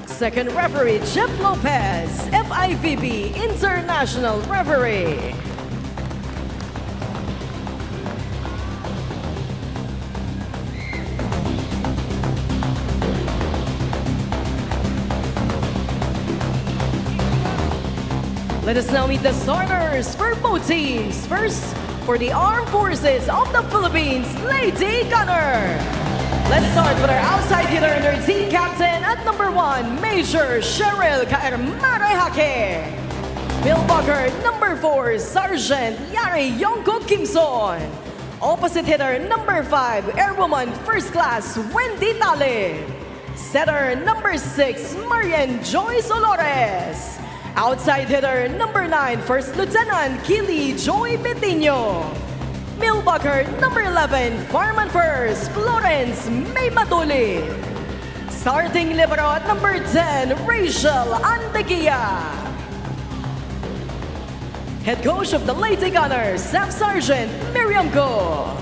Second referee Jeff Lopez, FIVB International Referee. Let us now meet the starters for both teams. First, for the Armed Forces of the Philippines, Lady Gunner. Let's start with our outside hitter and our team captain at number 1, Major Cheryl Kaermarehake. Bill Bugger, number 4, Sergeant Yari Yongko Kimson. Opposite hitter, number 5, Airwoman First Class Wendy Talib. Setter, number 6, Marian Joyce Olores. Outside hitter, number 9, First Lieutenant Kili Joy Betino. Millbucker, number 11, Fireman First, Florence May Matuli. Starting libero at number 10, Rachel Antequia. Head coach of the Lady Gunners, Staff Sergeant Miriam Go.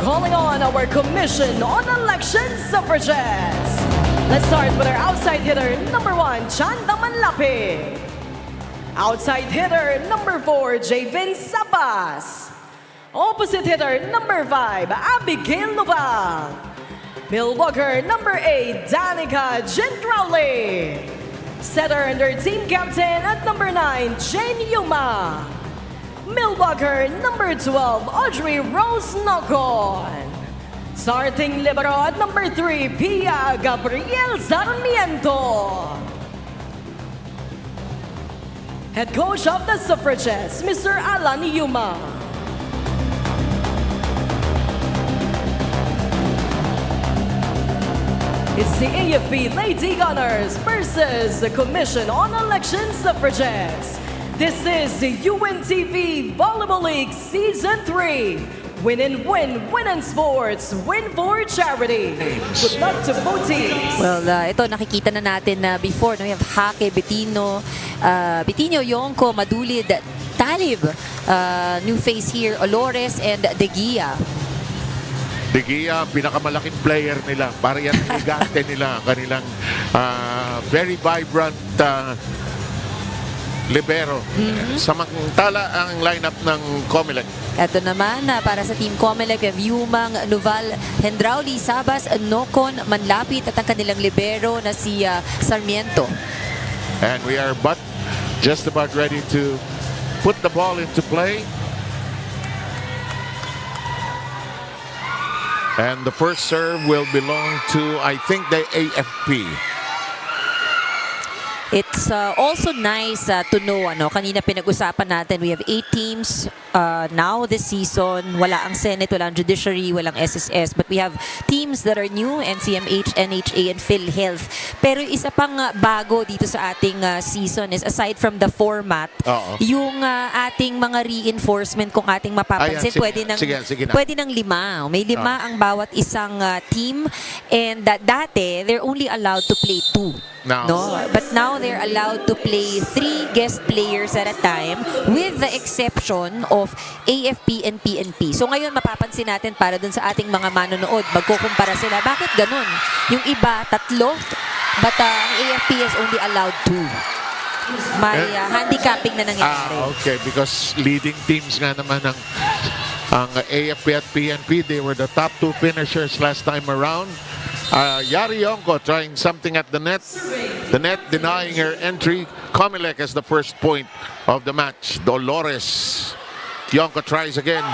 Calling on our Commission on Election Suffragettes. Let's start with our outside hitter, number 1, Chanda Manlapi. Outside hitter, number 4, Javin Sabas. Opposite hitter, number 5, Abigail Noval. Millwalker, number 8, Danica Gendrauli. Setter and their team captain at number 9, Jane Yuma. Millwalker, number 12, Audrey Rose Nocon. Starting libero at number 3, Pia Gabriel Sarmiento. Head coach of the Suffragettes, Mr. Alan Yuma. It's the AFP Lady Gunners versus the Commission on Election Suffragettes. This is the UNTV Volleyball League Season 3 Win and win, win and sports, win for charity. Good luck to both teams. Well, ito nakikita na natin na before, no, we have Hake, Betino, Yonko, Madulid, Talib, new face here, Olores, and De Gia. De Gia, pinakamalaking player nila. Para yan gigante nila. Kanilang very vibrant libero. Samantala ang lineup ng COMELEC. Ito naman, para sa Team COMELEC, we have Yumang, Nuval, Hendrauli, Sabas, Nocon, Manlapit at ang kanilang libero na si Sarmiento. And we are just about ready to put the ball into play. And the first serve will belong to, I think, the AFP. It's also nice to know, kanina pinag-usapan natin, we have 8 teams now this season. Wala ang Senate, wala ang Judiciary, walang SSS. But we have teams that are new, NCMH, NHA, and PhilHealth. Pero isa pang bago dito sa ating season is, aside from the format, yung ating mga reinforcement, kung ating mapapansin, pwede ng 5. May 5 ang bawat isang team. And dati, they're only allowed to play 2. No, but now they're allowed to play 3 guest players at a time, with the exception of AFP and PNP. So ngayon mapapansin natin, para dun sa ating mga manonood, magkukumpara sila. Bakit ganun? Yung iba 3, but ang AFP is only allowed 2. May handicapping na nangyayari. Okay, because leading teams nga naman ang AFP at PNP, they were the top 2 finishers last time around. Yari Yonko trying something at the net. The net denying her entry. COMELEC has the first point of the match. Dolores. Yonko tries again.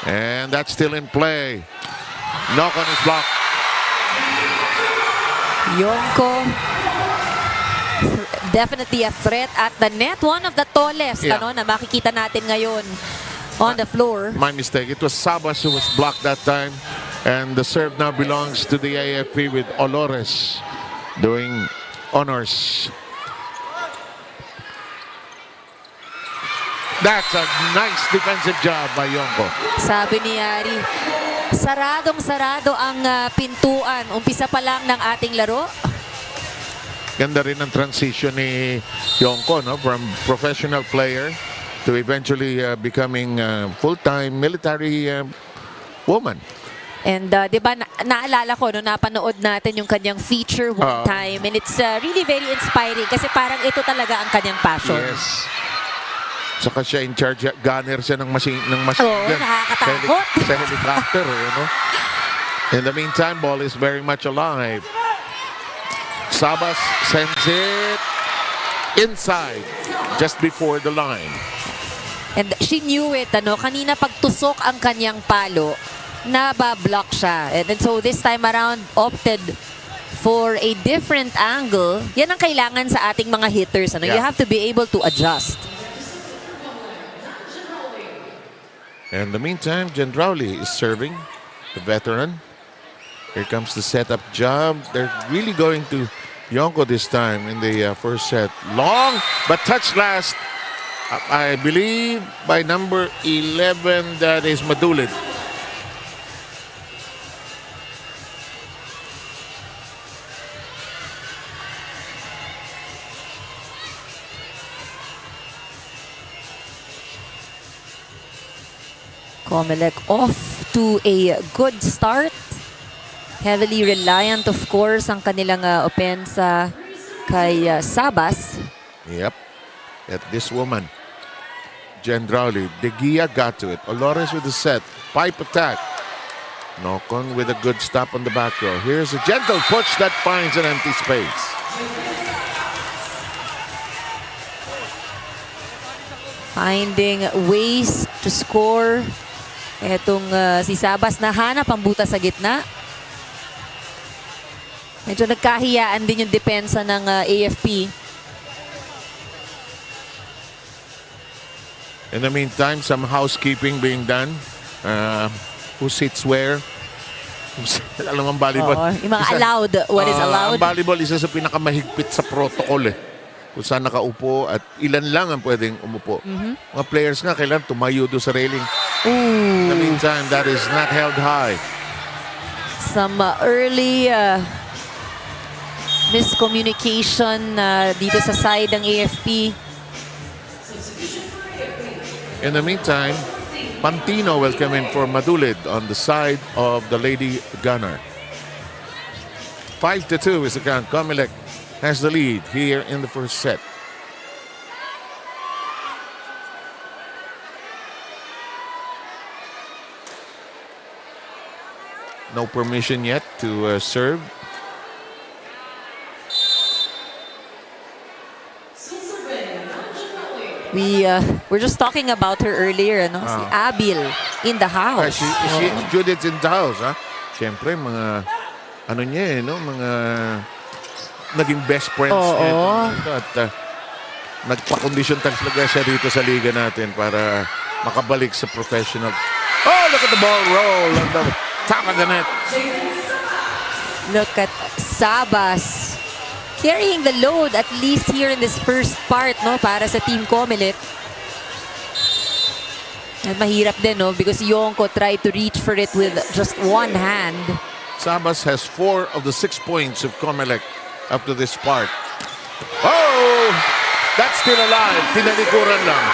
And that's still in play. Knock on his block. Yonko, definitely a threat at the net. One of the tallest na makikita natin ngayon on the floor. My mistake. It was Sabas who was blocked that time. And the serve now belongs to the AFP with Olores doing honors. That's a nice defensive job by Yonko. Sabi ni Yari, saradong-sarado ang pintuan. Umpisa pa lang ng ating laro. Ganda rin ang transition ni Yonko, no? From professional player to eventually becoming full-time military woman. And di ba, naalala ko, napanood natin yung kanyang feature one time, and it's really very inspiring kasi parang ito talaga ang kanyang passion. Yes. Saka siya in charge, gunner siya ng machine gun. Nakakatakot. Sa helicopter, In the meantime, ball is very much alive. Sabas sends it inside, just before the line. And she knew it, kanina pagtusok ang kanyang palo, nabablock siya. And so this time around, opted for a different angle. Yan ang kailangan sa ating mga hitters. You have to be able to adjust. In the meantime, Gendrauli is serving, the veteran. Here comes the setup job. They're really going to Yonko this time in the first set. Long, but touch last. I believe by number 11, that is Madulid. COMELEC off to a good start. Heavily reliant, of course, ang kanilang opensa kay Sabas. Yep. At this woman, Gendrauli. De Gia got to it. Olores with the set. Pipe attack. Nocon with a good stop on the back row. Here's a gentle push that finds an empty space. Finding ways to score. Etong si Sabas na hanap ang buta sa gitna. Medyo nagkahiyaan din yung depensa ng AFP. In the meantime, some housekeeping being done. Who sits where? Alam ang volleyball. Yung mga allowed. What is allowed? Ang volleyball, isa sa pinakamahigpit sa protocol Kung saan nakaupo at ilan lang ang pwedeng umupo. Mga players nga, kailangan tumayo doon sa railing. In the meantime, that is not held high. Some early miscommunication dito sa side ng AFP. In the meantime, Pantino will come in for Madulid on the side of the Lady Gunner. 5-2 is the count. COMELEC has the lead here in the first set. No permission yet to serve. We're just talking about her earlier, no? Si Abil in the house. Judith's in the house, ha? Siyempre, mga ano niya no? Mga naging best friends niya. At nagpa-condition talaga siya dito sa liga natin para makabalik sa professional. Oh, look at the ball roll on the top of the net. Look at Sabas carrying the load at least here in this first part, no, para sa Team COMELEC. At mahirap din, no, because Yonko tried to reach for it with just one hand. Sabas has 4 of the 6 points of COMELEC up to this part. Oh, that's still alive. Pinalikuran lang.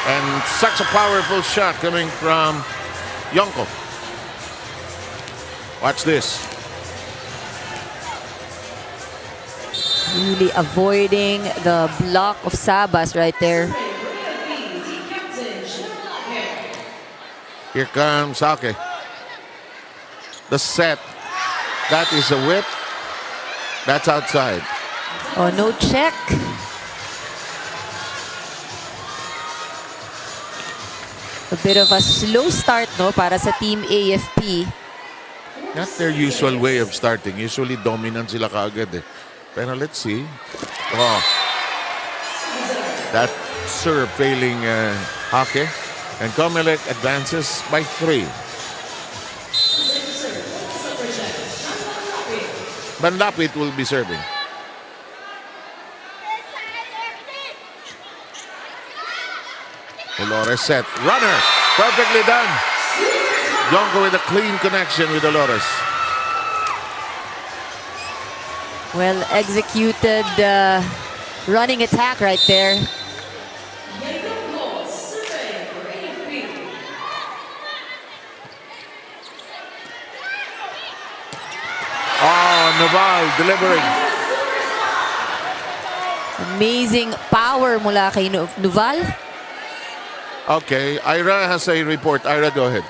And such a powerful shot coming from Yonko. Watch this. Really avoiding the block of Sabas right there. Here comes Sake. The set. That is a whip. That's outside. Oh, no check. A bit of a slow start, no, para sa Team AFP. Not their usual way of starting. Usually dominant sila kaagad eh. Pero let's see. Oh. That serve failing Hake. And COMELEC advances by 3. Banlapit will be serving. Dolores set. Runner. Perfectly done. Yonko with a clean connection with Dolores. Well executed running attack right there. Oh, Noval delivering. Amazing power mula kay Noval. Okay, Ira has a report. Ira, go ahead.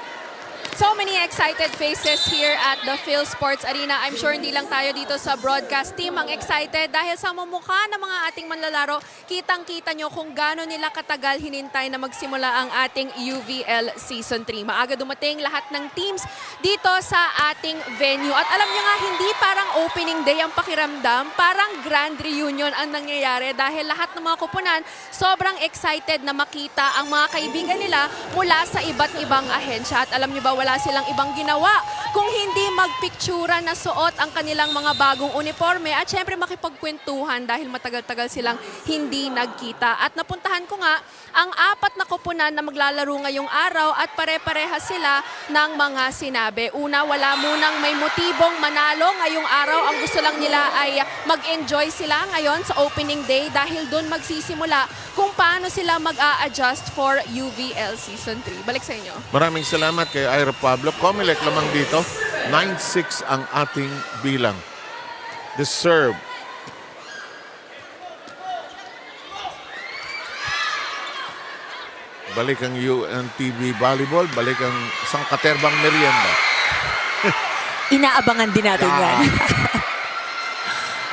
So many excited faces here at the PhilSports Arena. I'm sure hindi lang tayo dito sa broadcast team ang excited dahil sa mumukha ng mga ating manlalaro, kitang-kita nyo kung gaano nila katagal hinintay na magsimula ang ating UVL Season 3. Maaga dumating lahat ng teams dito sa ating venue. At alam nyo nga, hindi parang opening day ang pakiramdam, parang grand reunion ang nangyayari dahil lahat ng mga kupunan sobrang excited na makita ang mga kaibigan nila mula sa iba't ibang ahensya. At alam nyo ba, wala silang ibang ginawa kung hindi magpictura na suot ang kanilang mga bagong uniforme at syempre makipagkwentuhan dahil matagal-tagal silang hindi nagkita. At napuntahan ko nga ang 4 na koponan na maglalaro ngayong araw at pare-parehas sila ng mga sinabi. Una, wala munang may motibong manalo ngayong araw. Ang gusto lang nila ay mag-enjoy sila ngayon sa opening day dahil doon magsisimula kung paano sila mag-a-adjust for UVL Season 3. Balik sa inyo. Maraming salamat kay Ira Pablo. COMELEC lamang dito. 9-6 ang ating bilang. The serve. Balik ang UNTV Volleyball. Balik ang isang katerbang merienda. Inaabangan din natin yan.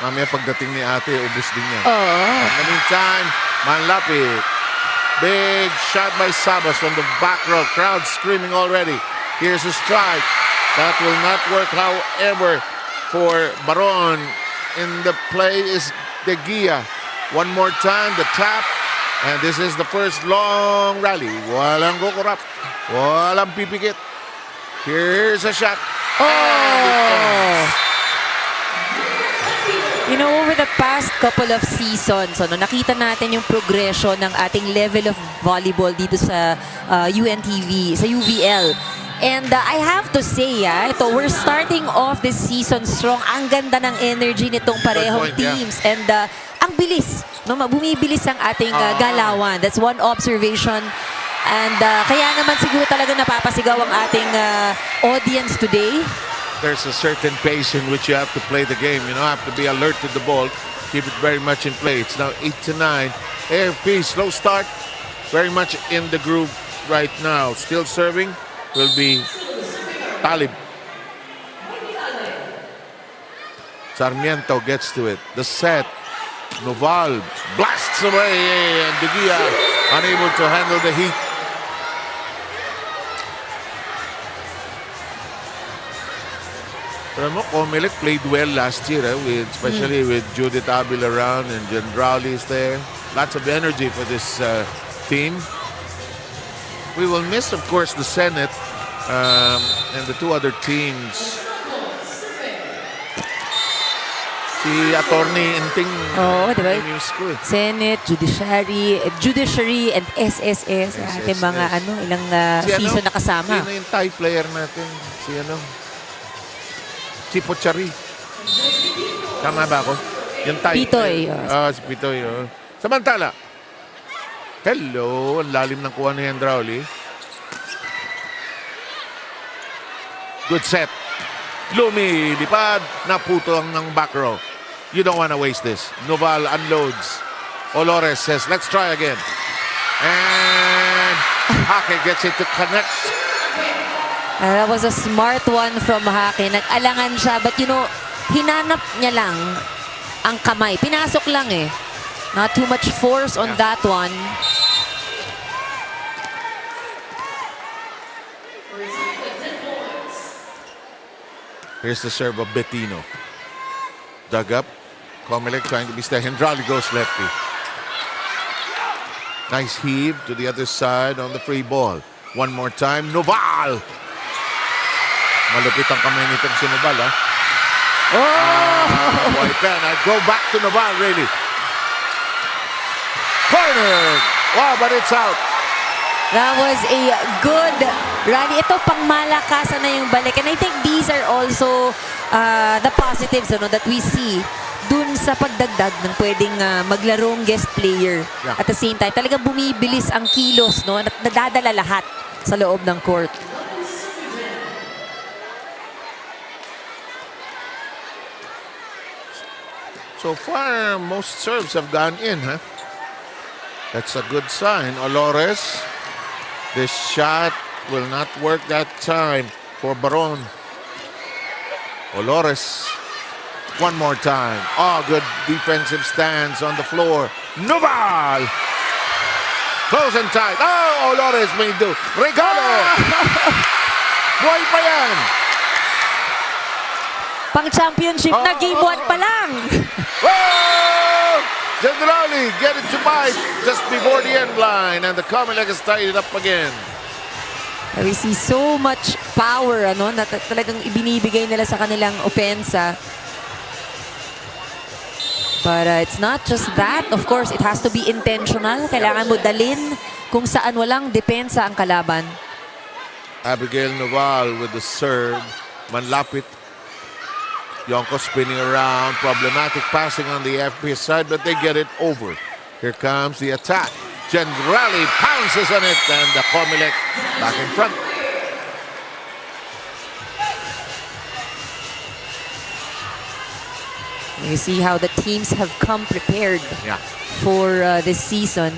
Mamaya pagdating ni ate, ubus din yan. Oh. In the meantime, Manlapit. Big shot by Sabas from the back row. Crowd screaming already. Here's a strike. That will not work, however, for Baron. In the play is De Gia. One more time, the tap. And this is the first long rally. Walang kukurap. Walang pipikit. Here's a shot. Oh! You know, over the past couple of seasons, nakita natin yung progression ng ating level of volleyball dito sa UNTV, sa UVL. And I have to say, we're starting off this season strong. Ang ganda ng energy nitong parehong teams. And ang bilis, bumibilis ang ating galawan. That's one observation. And kaya naman siguro talaga napapasigaw ang ating audience today. There's a certain pace in which you have to play the game. You know, have to be alert to the ball. Keep it very much in play. It's now 8-9. AFP, slow start. Very much in the groove right now. Still serving will be Talib. Sarmiento gets to it. The set. Noval blasts away. And Duguia unable to handle the heat. Pero COMELEC played well last year, especially with Judith Abil around and Gendrali is there. Lots of energy for this team. We will miss, of course, the Senate and the two other teams. Si Attorney Inting. Oo, di ba? News ko eh. Senate, Judiciary, and SSS. Ating mga ilang season na kasama. Sino yung tie player natin? Si Pochari. Tama ba ako? Yung tie. Pitoy. Si Pitoy. Samantala. Hello. Ang lalim ng kuha ni Hendrauli. Good set. Lumilipad. Naputo ang ng back row. You don't want to waste this. Noval unloads. Olores says, let's try again. And Hake gets it to connect. That was a smart one from Hake. Nag-alangan siya. But hinanap niya lang ang kamay. Pinasok lang eh. Not too much force on that one. Here's the serve of Bettino. Dug up. COMELEC trying to be steady. Hendrali goes lefty. Nice heave to the other side on the free ball. One more time. Noval! Malupit ang kamay nitong si Noval, Boy, pen. I'd go back to Noval, really. Corner! Wow, but it's out. That was a good rally. Ito, pang malakasan na yung balik. And I think these are also the positives that we see dun sa pagdagdag ng pwedeng maglarong guest player. Yeah. At the same time, talagang bumibilis ang kilos, at nadadala lahat sa loob ng court. So far, most serves have gone in, That's a good sign. Olores, this shot will not work that time for Baron. Olores, one more time. Oh, good defensive stance on the floor. Noval! Close and tight. Oh, Olores may do. Regalo! Buhay pa yan! Pang-championship na game 1 pa lang. Oh! Generali get it to Mike just before the end line, and the COMELEC has tied it up again. We see so much power na talagang ibinibigay nila sa kanilang opensa. But it's not just that. Of course, it has to be intentional. Kailangan mo dalin kung saan walang depensa ang kalaban. Abigail Noval with the serve. Manlapit. Yonko spinning around. Problematic passing on the FP side, but they get it over. Here comes the attack. Gendrali pounces on it, and the COMELEC back in front. You see how the teams have come prepared for this season.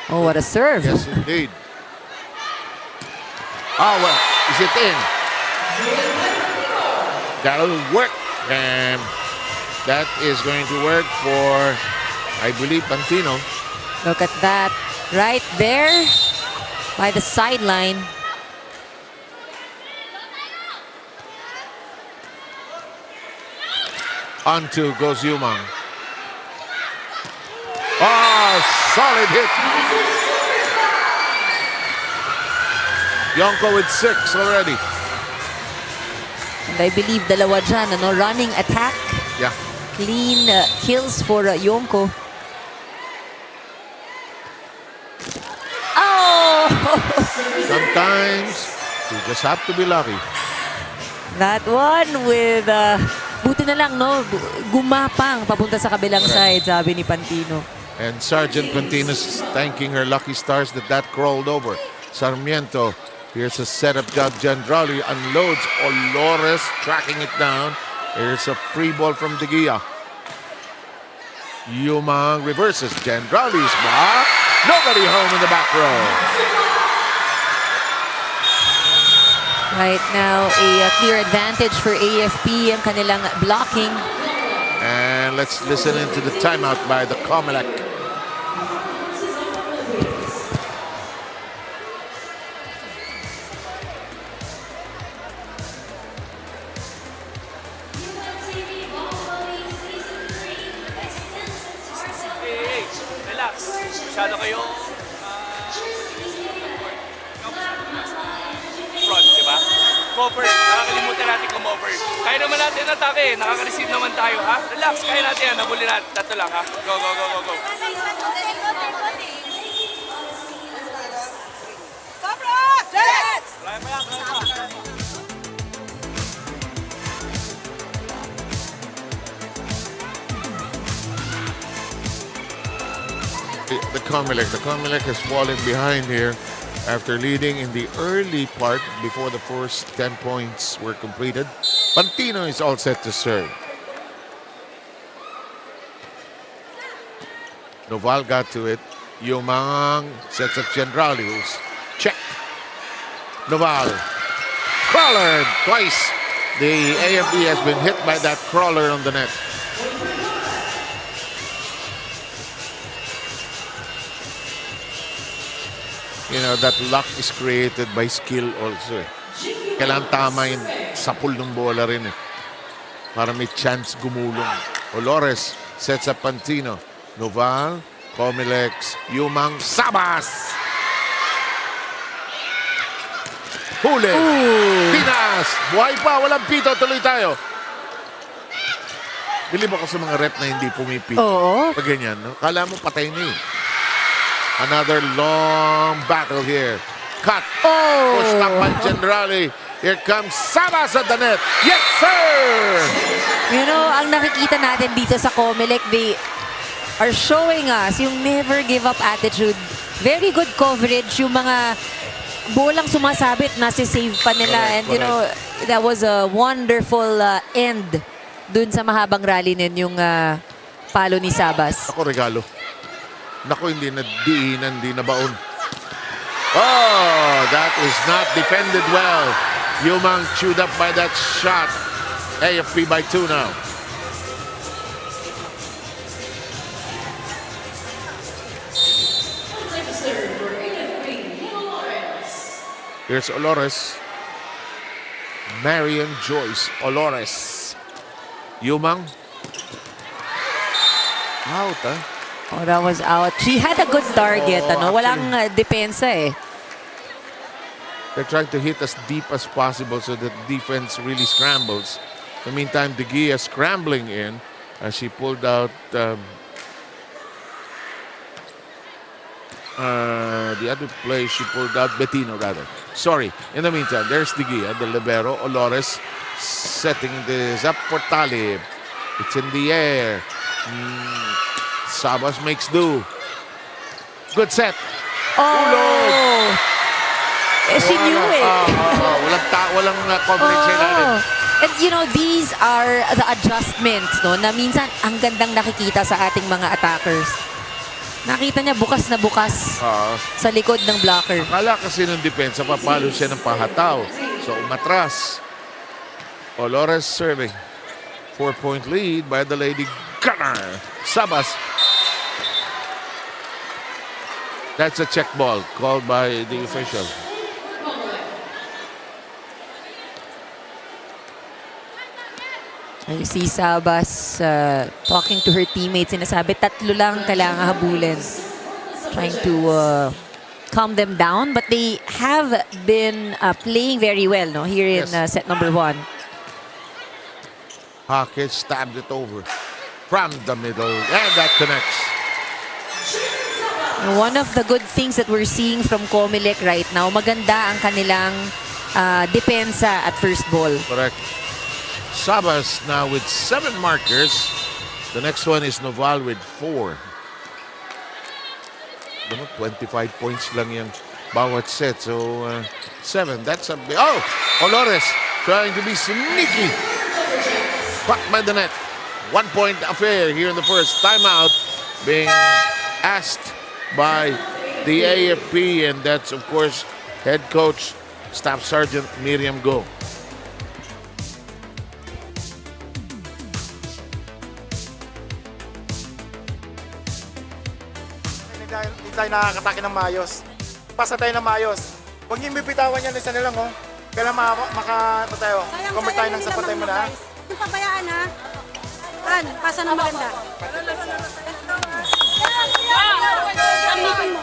Oh, what a serve. Yes, indeed. Oh, well, is it in? That'll work. And that is going to work for, I believe, Pantino. Look at that. Right there by the sideline. On to goes Yumang. Oh, solid hit. Yonko with 6 already. And I believe dalawa dyan, ano, running attack. Yeah. Clean kills for Yonko. Oh! Sometimes you just have to be lucky. That one with... buti na lang, no? Gumapang papunta sa kabilang side, sabi ni Pantino. And Sergeant Pantino's thanking her lucky stars that crawled over. Sarmiento, here's a setup job. Jandrali unloads. Olores tracking it down. Here's a free ball from De Gia. Yumang reverses. Jandrali's back. Nobody home in the back row. Right now, a clear advantage for AFP ang kanilang blocking. And let's listen into the timeout by the COMELEC. Relax. Masyado kayo front, di ba? Cover. Nakakalimutan natin kumover. Kaya naman natin atake. Nakaka-receive naman tayo, ha? Relax. Kaya natin yan. Nabuli natin. Tatlo lang, ha? Go, go, go, go, go. The COMELEC has fallen behind here after leading in the early part before the first 10 points were completed. Pantino is all set to serve. Noval got to it. Yumang sets up Gendrali, who's checked. Noval. Crawler twice. The AFB has been hit by that crawler on the net. You know, that luck is created by skill also. Kailangan tama yung sapul ng bola rin para may chance gumulong. Olores sets up Pantino. Noval, COMELEC, Yumang, Sabas! Huli! Pinas! Buhay pa! Walang pito! Tuloy tayo! Bilib ako sa mga rep na hindi pumipit. Oo. Pag ganyan, no? Kala mo patay na eh. Another long battle here. Cut. Oh! Pushed up by Gendrali. Here comes Sabas at the net. Yes, sir! You know, ang nakikita natin dito sa COMELEC, they are showing us yung never give up attitude. Very good coverage. Yung mga bolang sumasabit, nasi-save pa nila. Correct, And you know, that was a wonderful end dun sa mahabang rally nin yung palo ni Sabas. Ako regalo. Naku, hindi na diinan, hindi na baon. Oh, that is not defended well. Yumang chewed up by that shot. AFP by 2 now. Here's Olores. Marion Joyce Olores. Yumang. Out, huh? Oh, that was out. She had a good target. Oh, Walang depensa eh. They're trying to hit as deep as possible so that defense really scrambles. In the meantime, De Gia scrambling in as she pulled out the other play. She pulled out Bettino, rather. Sorry. In the meantime, there's De Gia, the libero. Olores setting this up for Talib. It's in the air. Sabas makes do. Good set. Oh! Eh, she knew it. Walang coverage sa ilalim. And you know, these are the adjustments, no? Na minsan, ang gandang nakikita sa ating mga attackers. Nakita niya bukas na bukas sa likod ng blocker. Akala kasi ng depensa, papalo siya ng pahataw. So, umatras. Olores serving. 4-point lead by the Lady Gunner. Sabas. That's a check ball called by the official. You see Sabas talking to her teammates. Sinasabi, tatlo lang kailangan habulin. Trying to calm them down, but they have been playing very well, no, here in Yes. set number 1. Hockey stabs it over from the middle, and that connects. One of the good things that we're seeing from COMELEC right now, maganda ang kanilang depensa at first ball. Correct. Sabas now with 7 markers. The next one is Noval with 4. 25 points lang yung bawat set. So, 7. That's a... Oh! Olores trying to be sneaky. Back by the net. 1-point affair here in the first. Timeout being asked by the AFP. And that's, of course, head coach, Staff Sergeant Miriam Go. Hindi tayo nakakatake ng maayos. Pasa tayo ng maayos. Huwag niyo bibitawan yan, isa na lang, oh. Kailan ano tayo, convert tayo ng sapat tayo muna, ha? Yung pabayaan, ha? An, pasa ng maganda. Pilitin mo, pilitin mo.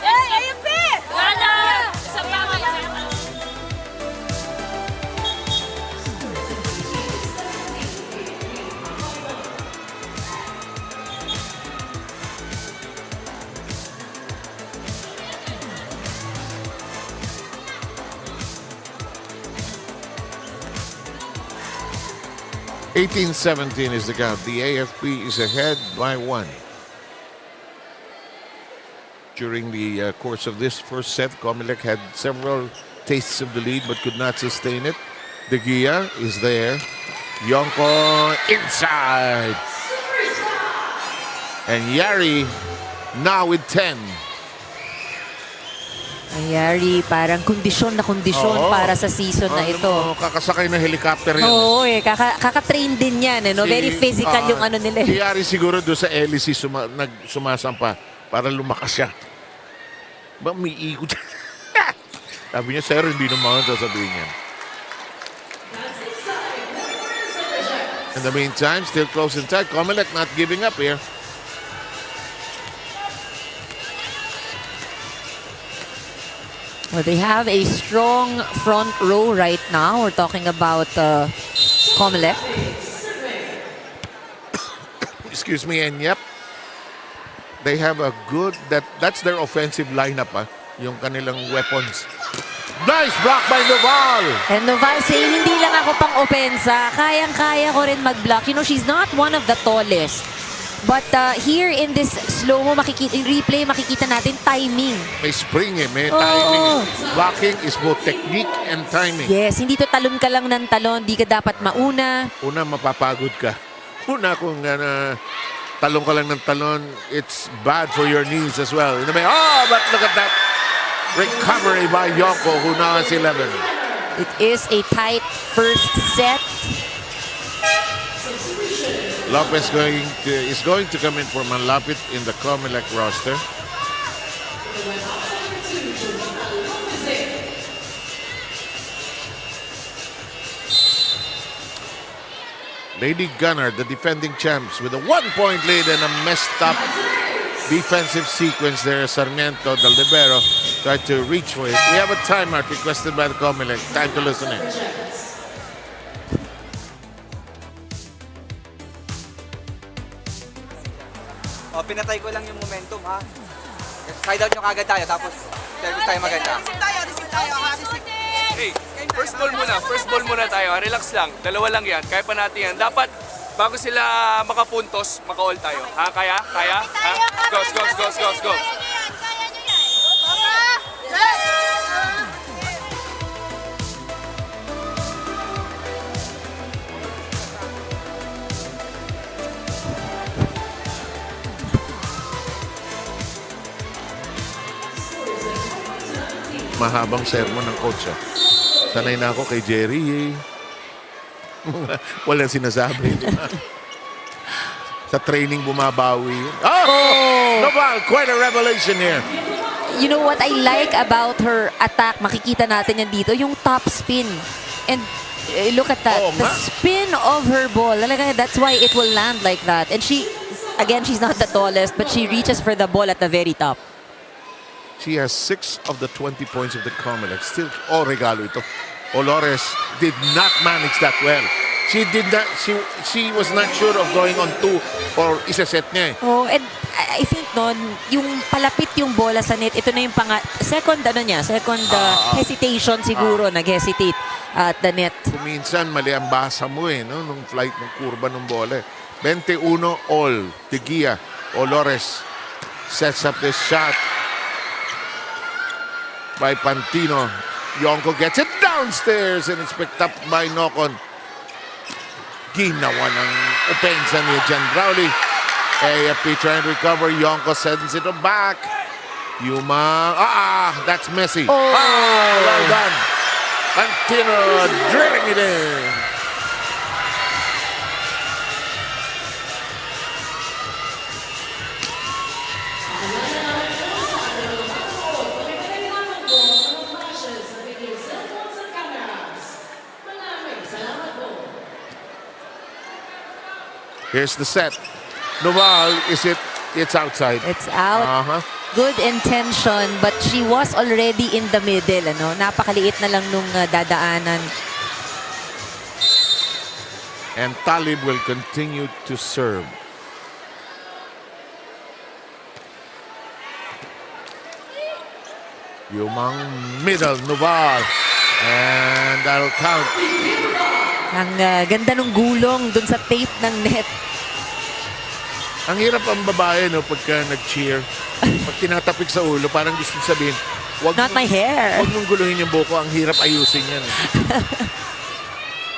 AFP! Gana! Sa pamilya! 18-17 is the count. The AFP is ahead by 1. During the course of this first set, COMELEC had several tastes of the lead but could not sustain it. De Gia is there. Yonko inside. And Yari now with 10. Ayari, parang kondisyon na kondisyon Oo. para sa season na ito. Kakasakay ng helicopter yun. Oo, kaka-train din yan. No? Very physical yung ano nila. Si Yari siguro doon sa LEC sumasampa para lumakas siya. Ba, may ikot. Sabi niya, sir, hindi naman sasabihin niya. In the meantime, still close in tight. COMELEC not giving up here. Well, they have a strong front row right now. We're talking about COMELEC. Excuse me, and yep, they have a good, that's their offensive lineup, yung kanilang weapons. Nice block by Noval! And Noval saying, hindi lang ako pang opensa. Kayang-kaya ko rin mag-block. You know, she's not one of the tallest. But here in this slow-mo, in replay, makikita natin timing. May spring may timing. Blocking is both technique and timing. Yes, hindi to talon ka lang ng talon. Di ka dapat mauna. Una, mapapagod ka. Una, kung talon ka lang ng talon, it's bad for your knees as well. Oh, but look at that recovery by Yonko, who now has 11. It is a tight first set. Lopez is going to come in for Manlapit in the COMELEC roster. Lady Gunner, the defending champs, with a 1-point lead and a messed up defensive sequence there. Sarmiento, the libero, tried to reach for it. We have a timeout requested by the COMELEC. Time to listen in. O, pinatay ko lang yung momentum, ha? Side out nyo kagad tayo, tapos service tayo maganda. Receive tayo. Hey, first ball muna tayo. Relax lang. Dalawa lang yan. Kaya pa natin yan. Dapat, bago sila makapuntos, maka-all tayo. Ha? Kaya? Kaya? Ha? Go. Mahabang sermon ng coach. Sanay na ako kay Jerry. Walang sinasabi. Sa training bumabawi. Noval, quite a revelation here. You know what I like about her attack, makikita natin yan dito, yung top spin. And look at that, the spin of her ball. Talaga, that's why it will land like that. And she, again, she's not the tallest, but she reaches for the ball at the very top. She has 6 of the 20 points of the COMELEC. Still, regalo ito. Olores did not manage that well. She did not. She was not sure of going on 2 or isa-set niya. Oh, and I think yung palapit yung bola sa net, ito na yung second hesitation siguro, nag-hesitate at the net. Minsan mali ang basa mo no, nung flight ng kurba ng bola. 21 all. Tigia. Olores sets up this shot by Pantino. Yonko gets it downstairs and it's picked up by Nocon. Ginawa ng opensa ni Jan Rowley. AFP trying to recover. Yonko sends it back. Yuma. That's messy. Well done. Pantino drilling it in. Here's the set. Noval, it's outside. It's out. Good intention, but she was already in the middle. Napakaliit na lang nung dadaanan. And Talib will continue to serve. Yumang middle, Noval. And that'll count. Ang ganda ng gulong dun sa tape ng net. Ang hirap ang babae, pagka nag-cheer. Pag tinatapik sa ulo, parang gusto sabihin, Not my hair. Huwag mong guluhin yung buko. Ang hirap ayusin yan.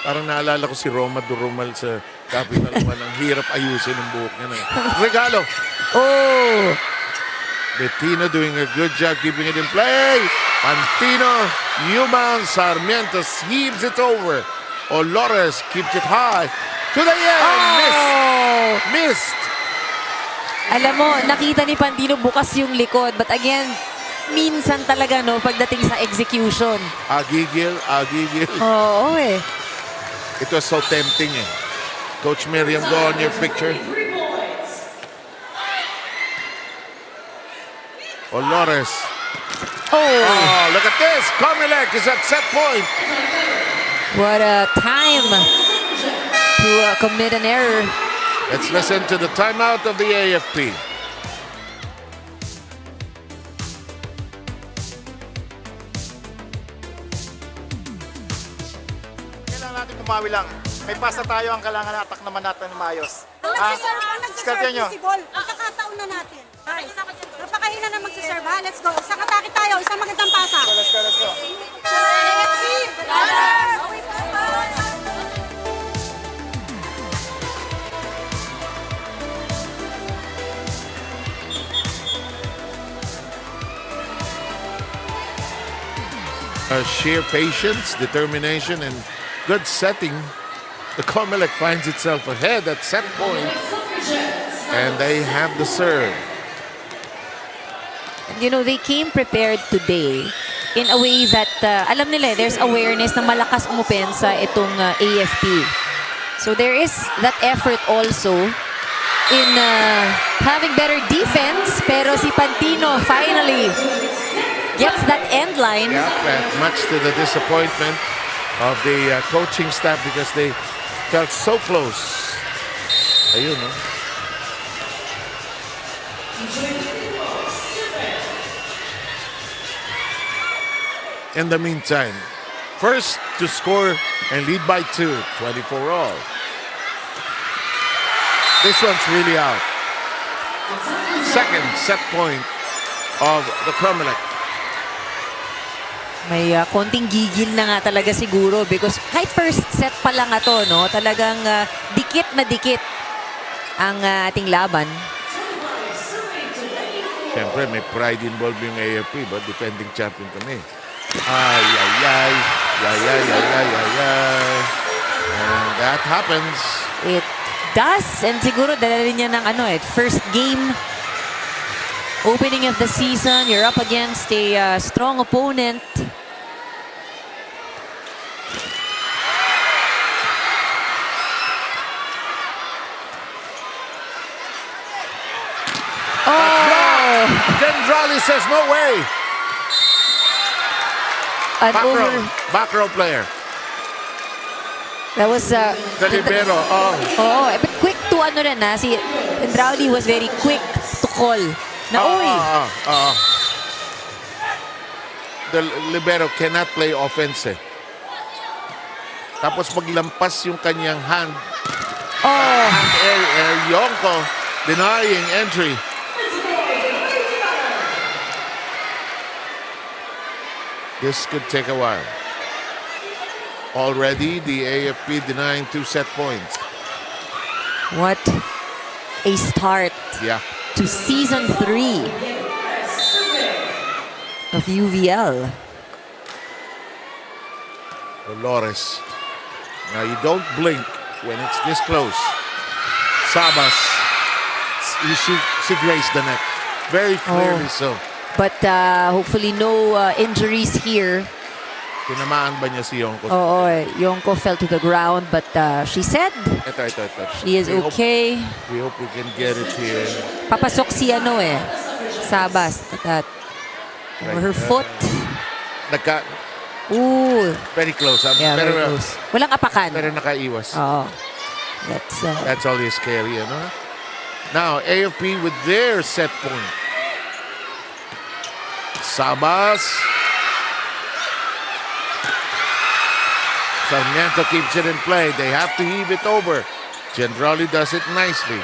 Parang naalala ko si Roma Durumal sa Capital One. Ang hirap ayusin ang buhok niya. Regalo. Oh! Bettino doing a good job keeping it in play. Pantino, Yuma, Sarmiento heaves it over. Olores keeps it high. To the end! Missed! Alam mo, nakita ni Pantino bukas yung likod. But again, minsan talaga, pagdating sa execution. Agigil. Oo, eh. It was so tempting, eh. Coach Miriam, go on your picture. Olores. Oh, look at this. COMELEC is at set point. What a time to commit an error. Let's listen to the timeout of the AFP. Kailangan natin kumawi lang. May pasta tayo, ang kailangan attack naman natin maayos. Diskarte nyo. Pagkakataon na natin. Napakahina na magsiserve ha. Let's go. Isang atake tayo. Isang magandang pasa. Let's go. Sheer patience, determination, and good setting. The COMELEC finds itself ahead at set point, and they have the serve. They came prepared today in a way that, alam nila, there's awareness na malakas umupensa itong AFP. So there is that effort also in having better defense, pero si Pantino finally gets that end line. Yeah, much to the disappointment of the coaching staff because they felt so close. Ayun, no? In the meantime, first to score and lead by 2, 24 all. This one's really out. Second set point of the COMELEC. May konting gigil na nga talaga siguro because kahit first set pa lang ito, talagang dikit na dikit ang ating laban. Siyempre, may pride involved yung AFP, but defending champion kami. Ay. And that happens. It does. And siguro dala rin niya ng first game. Opening of the season, you're up against a strong opponent. Gendrali says no way. An over. Back row player. That was The libero. Oh. oh, but quick to ano rin na si Andrauli was very quick to call. Na uy. The libero cannot play offense. Tapos paglampas yung kanyang hand. Hand air, Yonko denying entry. This could take a while. Already, the AFP denying 2 set points. What a start Yeah. to season 3 of UVL. Dolores. Now you don't blink when it's this close. Sabas. She grazed the net. Very clearly so. But hopefully no injuries here. Tinamaan ba niya si Yonko? Oo, Yonko fell to the ground but she said Ito. she is okay. We hope we can get it here. Papasok si Sabas. That over her foot. Ooh. Very close. Yeah, very close. Walang apakan. Pero nakaiwas. Oo. That's always scary, ano? Now, AFP with their set point. Sabas. Sarmiento keeps it in play. They have to heave it over. Gendrali does it nicely.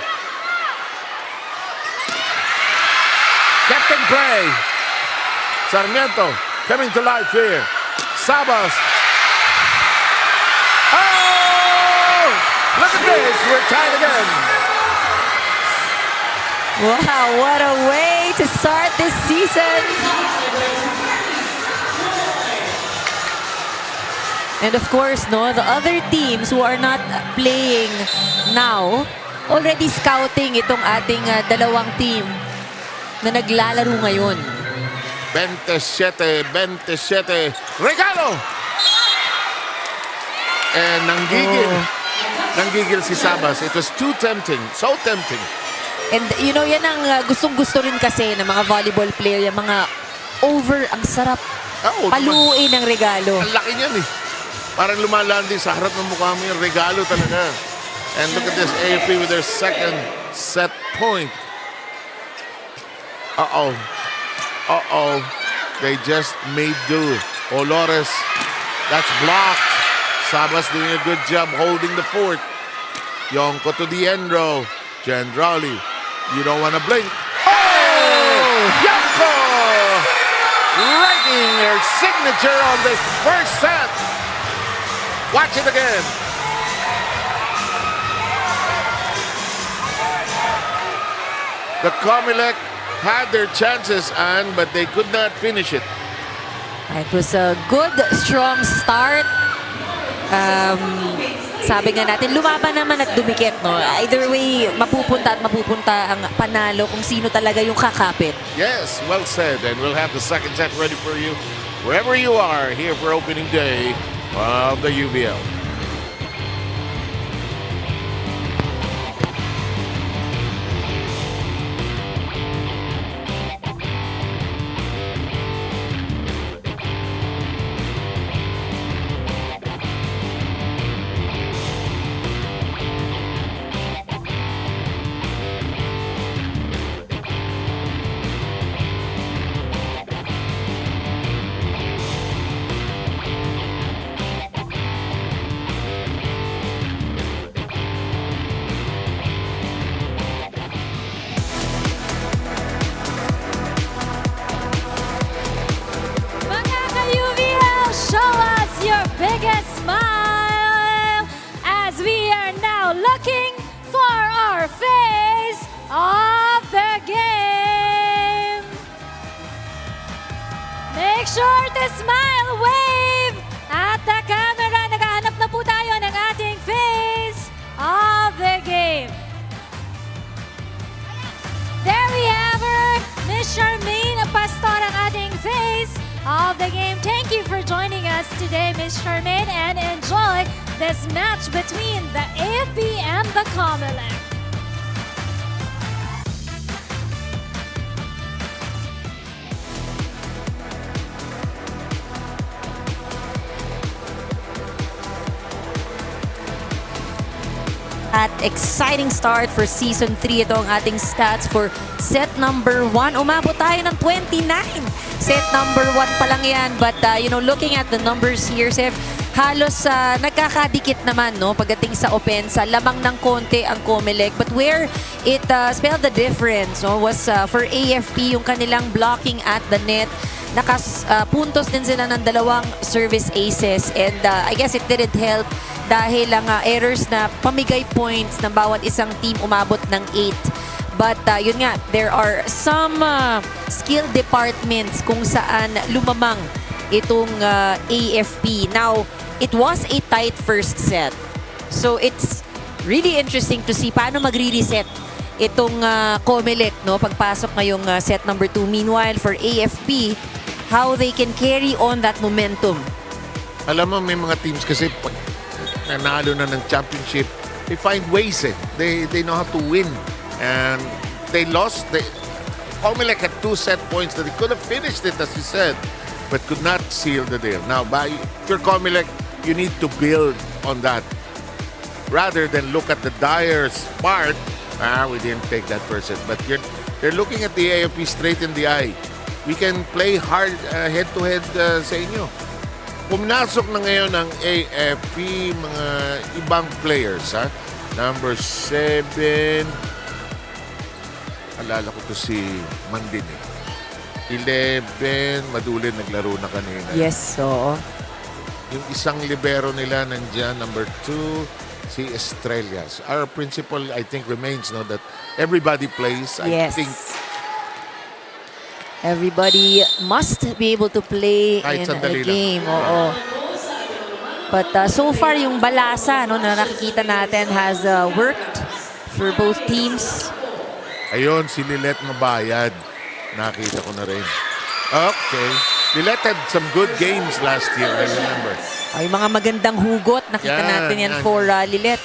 Kept in play. Sarmiento coming to life here. Sabas. Oh! Look at this. We're tied again. Wow, what a way to start this season. And of course, no, the other teams who are not playing now, already scouting itong ating dalawang team na naglalaro ngayon. 27. Regalo! And nanggigil si Sabas. It was too tempting. So tempting. And you know, yan ang gustong-gusto rin kasi ng mga volleyball player, yung mga over, ang sarap paluin ng regalo. Ang laki niyan eh. Parang lumalandi sa harap ng mukha mo yung regalo talaga. And look at this, AFP with their second set point. They just made do. Olores, that's blocked. Sabas doing a good job holding the fort. Yonko to the end row. Gendrali, you don't want to blink. Oh! Yonko! Writing her signature on this first set. Watch it again. The COMELEC had their chances, but they could not finish it. It was a good, strong start. Sabi nga natin, lumaban naman at dumikit, no? Either way, mapupunta ang panalo kung sino talaga yung kakapit. Yes, well said. And we'll have the second set ready for you wherever you are here for opening day of the UVL. biggest smile as we are now looking for our face of the game. Make sure to smile, wave at the camera. Naghahanap na po tayo ng ating face of the game. There we have her, Miss Charmaine Pastor, ang ating face of the game. Thank you for joining us today, Miss Charmaine, and enjoy this match between the AFP and the COMELEC. that exciting start for Season 3. Ito ang ating stats for set number 1. Umabot tayo ng 29. Set number 1 pa lang yan. But, looking at the numbers here, Sef, halos nagkakadikit naman, no? Pagdating sa opensa, lamang ng konti ang COMELEC. But where it spelled the difference, no, was for AFP, yung kanilang blocking at the net. Puntos din sila ng 2 service aces. And I guess it didn't help dahil ang errors na pamigay points ng bawat isang team umabot ng 8. But yun nga, there are some skill departments kung saan lumamang itong AFP. Now, it was a tight first set. So it's really interesting to see paano magre-reset itong COMELEC, no, pagpasok ngayong set number 2. Meanwhile, for AFP, how they can carry on that momentum. Alam mo, may mga teams kasi pag nanalo na ng championship, they find ways eh. They know how to win. And they lost. COMELEC had 2 set points that they could have finished it, as you said, but could not seal the deal. Now, if you're COMELEC, you need to build on that. Rather than look at the Dyer's part, we didn't take that first set. But they're looking at the AFP straight in the eye. We can play hard head-to-head sa inyo. Pumasok na ngayon ng AFP, mga ibang players. Number 7, alala ko to si Mandin eh. 11, Madulin naglaro na kanina. Yes, so Yung isang libero nila nandyan, number 2, si Estrellas. Our principle, I think, remains that everybody plays. I think everybody must be able to play kahit in a sandali game. Oo. But so far, yung balasa na nakikita natin has worked for both teams. Ayun, si Lilet Mabayad. Nakita ko na rin. Okay. Lilet had some good games last year, I remember. Ay, mga magandang hugot. Nakita natin yan for Lilet.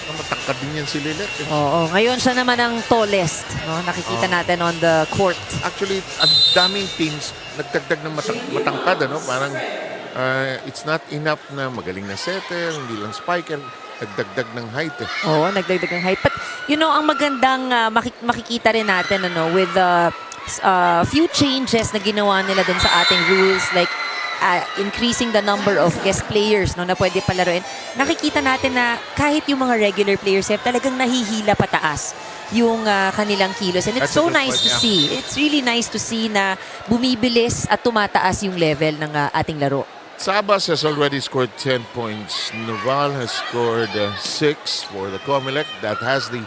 Matangkad din yan si Lilet. Oo. Ngayon siya naman ang tallest. No? Nakikita natin on the court. Actually, ang daming teams nagdagdag ng matangkad. Parang it's not enough na magaling na setter, hindi lang spiker. Nagdagdag ng height eh. Oo, nagdagdag ng height. But, ang magandang makikita rin natin with few changes na ginawa nila dun sa ating rules, like increasing the number of guest players na pwede palaruin. Nakikita natin na kahit yung mga regular players talagang nahihila pataas yung kanilang kilos. And it's so nice to see. It's really nice to see na bumibilis at tumataas yung level ng ating laro. Sabas has already scored 10 points. Noval has scored 6 for the COMELEC. That has the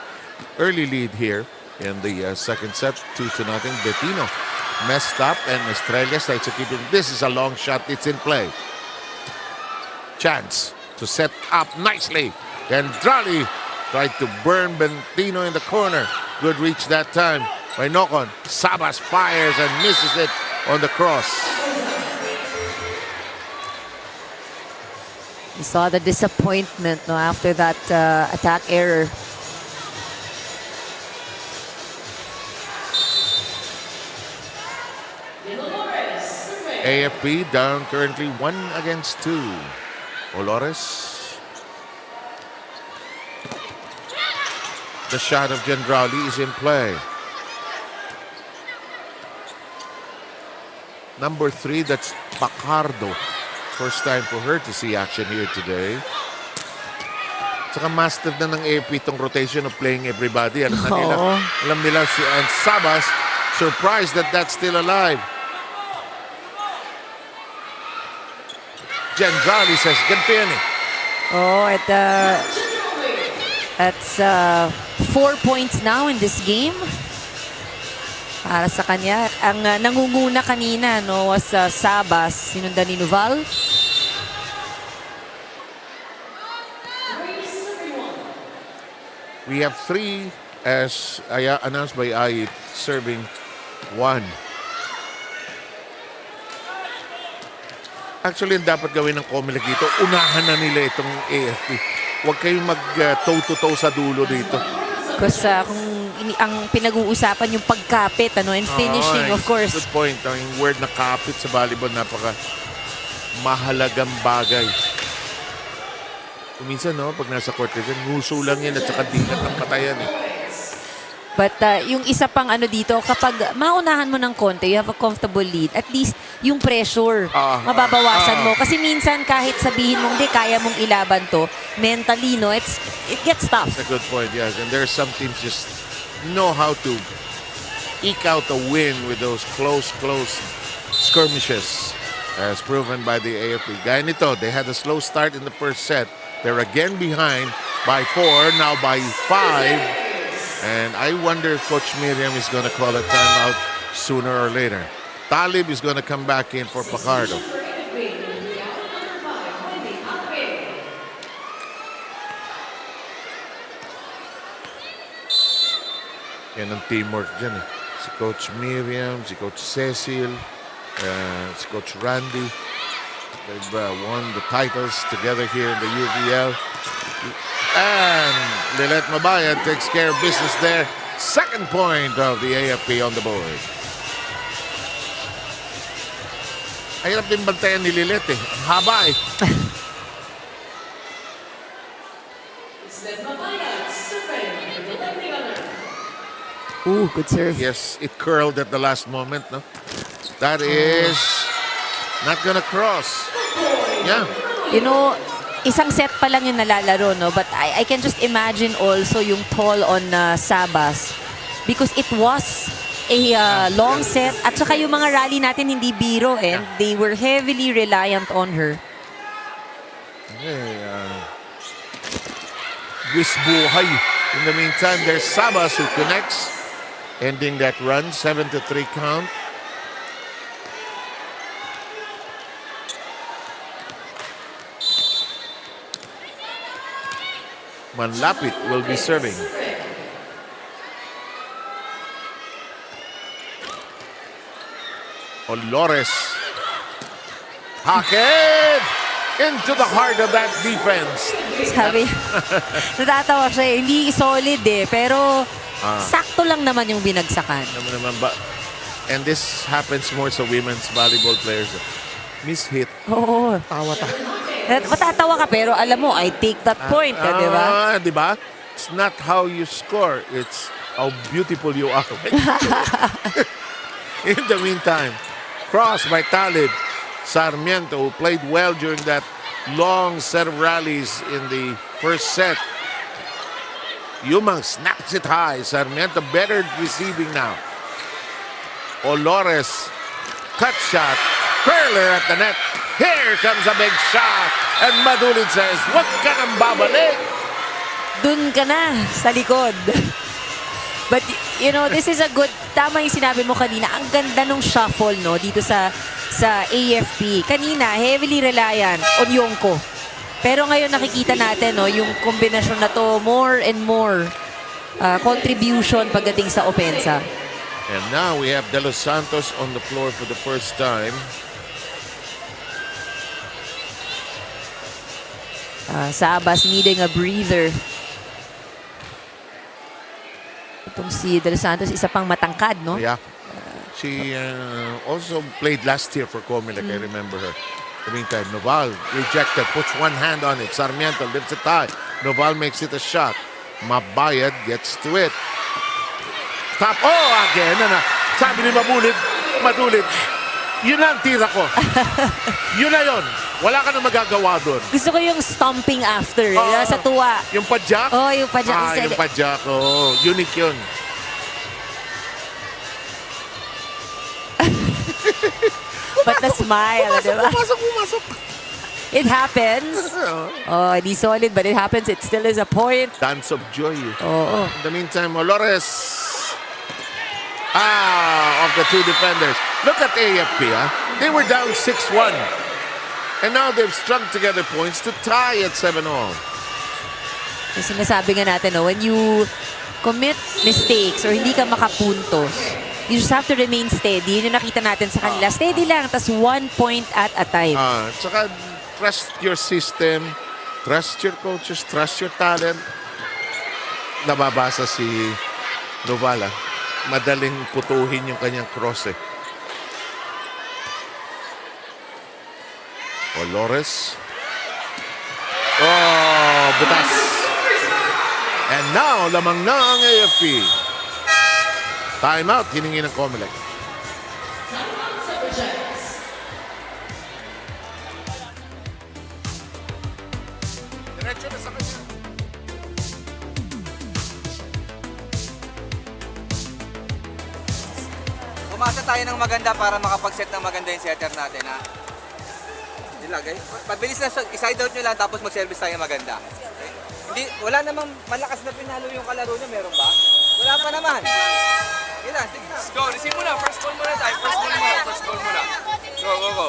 early lead here in the second set, 2-0. Bettino messed up and Estrellas tries to keep it. This is a long shot. It's in play. Chance to set up nicely. And Drali tried to burn Bettino in the corner. Good reach that time by Nocon. Sabas fires and misses it on the cross. You saw the disappointment after that attack error. AFP down currently 1-2. Olores. The shot of Gendrali is in play. Number 3, that's Pacardo. First time for her to see action here today. Saka master na ng AFP itong rotation of playing everybody. Alam nila si Sabas, surprised that that's still alive. Gendrali says, ganito yan eh. That's 4 points now in this game. Para sa kanya. Ang nangunguna kanina was Sabas, sinundan ni Noval. We have 3 as announced by I serving 1. Actually, ang dapat gawin ng COMELEC dito, unahan na nila itong AFP. Huwag kayong mag-toe-to-toe sa dulo dito. Because kung ang pinag-uusapan yung pagkapit and finishing, of course. Good point. Ang word na kapit sa volleyball, napaka mahalagang bagay. Minsan, no, pag nasa court ka dyan, nguso lang yan at saka dilat ang patayan eh. But yung isa pang ano dito, kapag maunahan mo ng konti, you have a comfortable lead, at least yung pressure, mababawasan mo. Kasi minsan kahit sabihin mong, di, kaya mong ilaban to, mentally, no, it gets tough. That's a good point, yes. And there are some teams just know how to eke out a win with those close skirmishes, as proven by the AFP. Gaya nito, they had a slow start in the first set. They're again behind by 4, now by 5. And I wonder if Coach Miriam is going to call a timeout sooner or later. Talib is going to come back in for Picardo. Yan ang teamwork dyan eh. Si Coach Miriam, si Coach Cecil, si Coach Randy. They've won the titles together here in the UVL. And Lilet Mabayan takes care of business there. Second point of the AFP on the board. Ay, hirap din bantayan ni Lilet eh. Haba eh. Ooh, good serve. Yes, it curled at the last moment, no? That is not gonna cross. Yeah. You know, isang set pa lang yung nalalaro, no? But I can just imagine also yung toll on Sabas, because it was a long set, at saka yung mga rally natin hindi biro, and they were heavily reliant on her. Okay, buhay. In the meantime, there's Sabas who connects, ending that run, 7-3 count. Manlapit will be serving. Olores. Hackett into the heart of that defense. Sabi, natatawa siya eh. Hindi solid eh, pero sakto lang naman yung binagsakan. And this happens more sa women's volleyball players. Miss-hit. Oo. Tawa-tawa. Matatawa ka, pero alam mo, I take that point, di ba? Di ba? It's not how you score, it's how beautiful you are. In the meantime, cross by Talib. Sarmiento, who played well during that long set of rallies in the first set. Yumang snaps it high. Sarmiento better receiving now. Olores, cut shot, curler at the net. Here comes a big shot. And Madulid says, "Wag ka nang babalik." Dun ka na, sa likod. But, you know, this is a good, tama yung sinabi mo kanina, ang ganda nung shuffle, no, dito sa AFP. Kanina, heavily reliant on Yongko. Pero ngayon nakikita natin, no, yung kombinasyon na to, more and more contribution pagdating sa opensa. And now we have De Los Santos on the floor for the first time. Sabas needing a breather. Itong si De Los Santos, isa pang matangkad, no? Yeah. She also played last year for COMELEC, I remember her. In the meantime, Noval rejected, puts one hand on it. Sarmiento lifts it high. Noval makes it a shot. Mabayad gets to it. Top, again. Sabi ni Madulid, yun ang tira ko. Yun na yun. Wala ka na magagawa doon. Gusto ko yung stomping after, sa tuwa. Yung padjak? Yung padjak. Yung padjak. Unique yun. But the smile, diba? Pumasok. It happens. Di solid, but it happens. It still is a point. Dance of joy. Oo. In the meantime, Olores. Of the two defenders. Look at AFP, They were down 6-1. And now they've strung together points to tie at 7-all. Kasi sinasabi nga natin, when you commit mistakes or hindi ka makapuntos, you just have to remain steady. Yun yung nakita natin sa kanila. Steady lang, tas 1 point at a time. Tsaka trust your system, trust your coaches, trust your talent. Nababasa si Novala. Madaling putuhin yung kanyang cross eh. Olores. butas. And now, lamang na ang AFP. Timeout, hiningi ng COMELEC. Diretso na sa kanya. Umasa tayo ng maganda para makapag-set ng maganda yung setter natin, ha? Nilagay. Pabilis na, i-side out nyo lang tapos mag-service tayo ng maganda. Okay? Hindi, wala namang malakas na pinalo yung kalaro nyo, meron ba? Wala pa naman. Sige na, sige na. Let's go. Receive muna. First ball muna tayo. First ball muna. First ball muna. Go, go, go.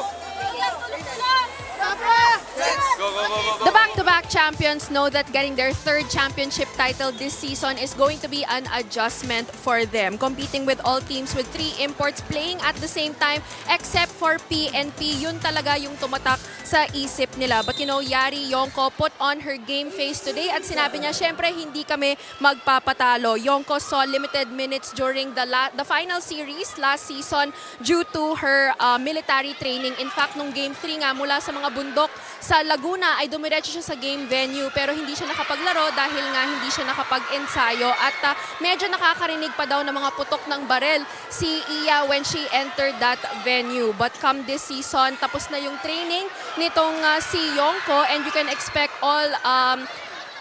Go, go, go, go, go. The back-to-back champions know that getting their third championship title this season is going to be an adjustment for them. Competing with all teams with 3 imports playing at the same time except for PNP. Yun talaga yung tumatak sa isip nila. But you know, Yari Yonko put on her game face today at sinabi niya, syempre hindi kami magpapatalo. Yonko saw limited minutes during the final series last season due to her military training. In fact, nung game 3 nga mula sa mga bundok sa Laguna ay dumiretso siya sa game venue pero hindi siya nakapaglaro dahil nga hindi siya nakapag-ensayo at medyo nakakarinig pa daw ng mga putok ng barel si Iya when she entered that venue. But come this season, tapos na yung training nitong si Yonko and you can expect all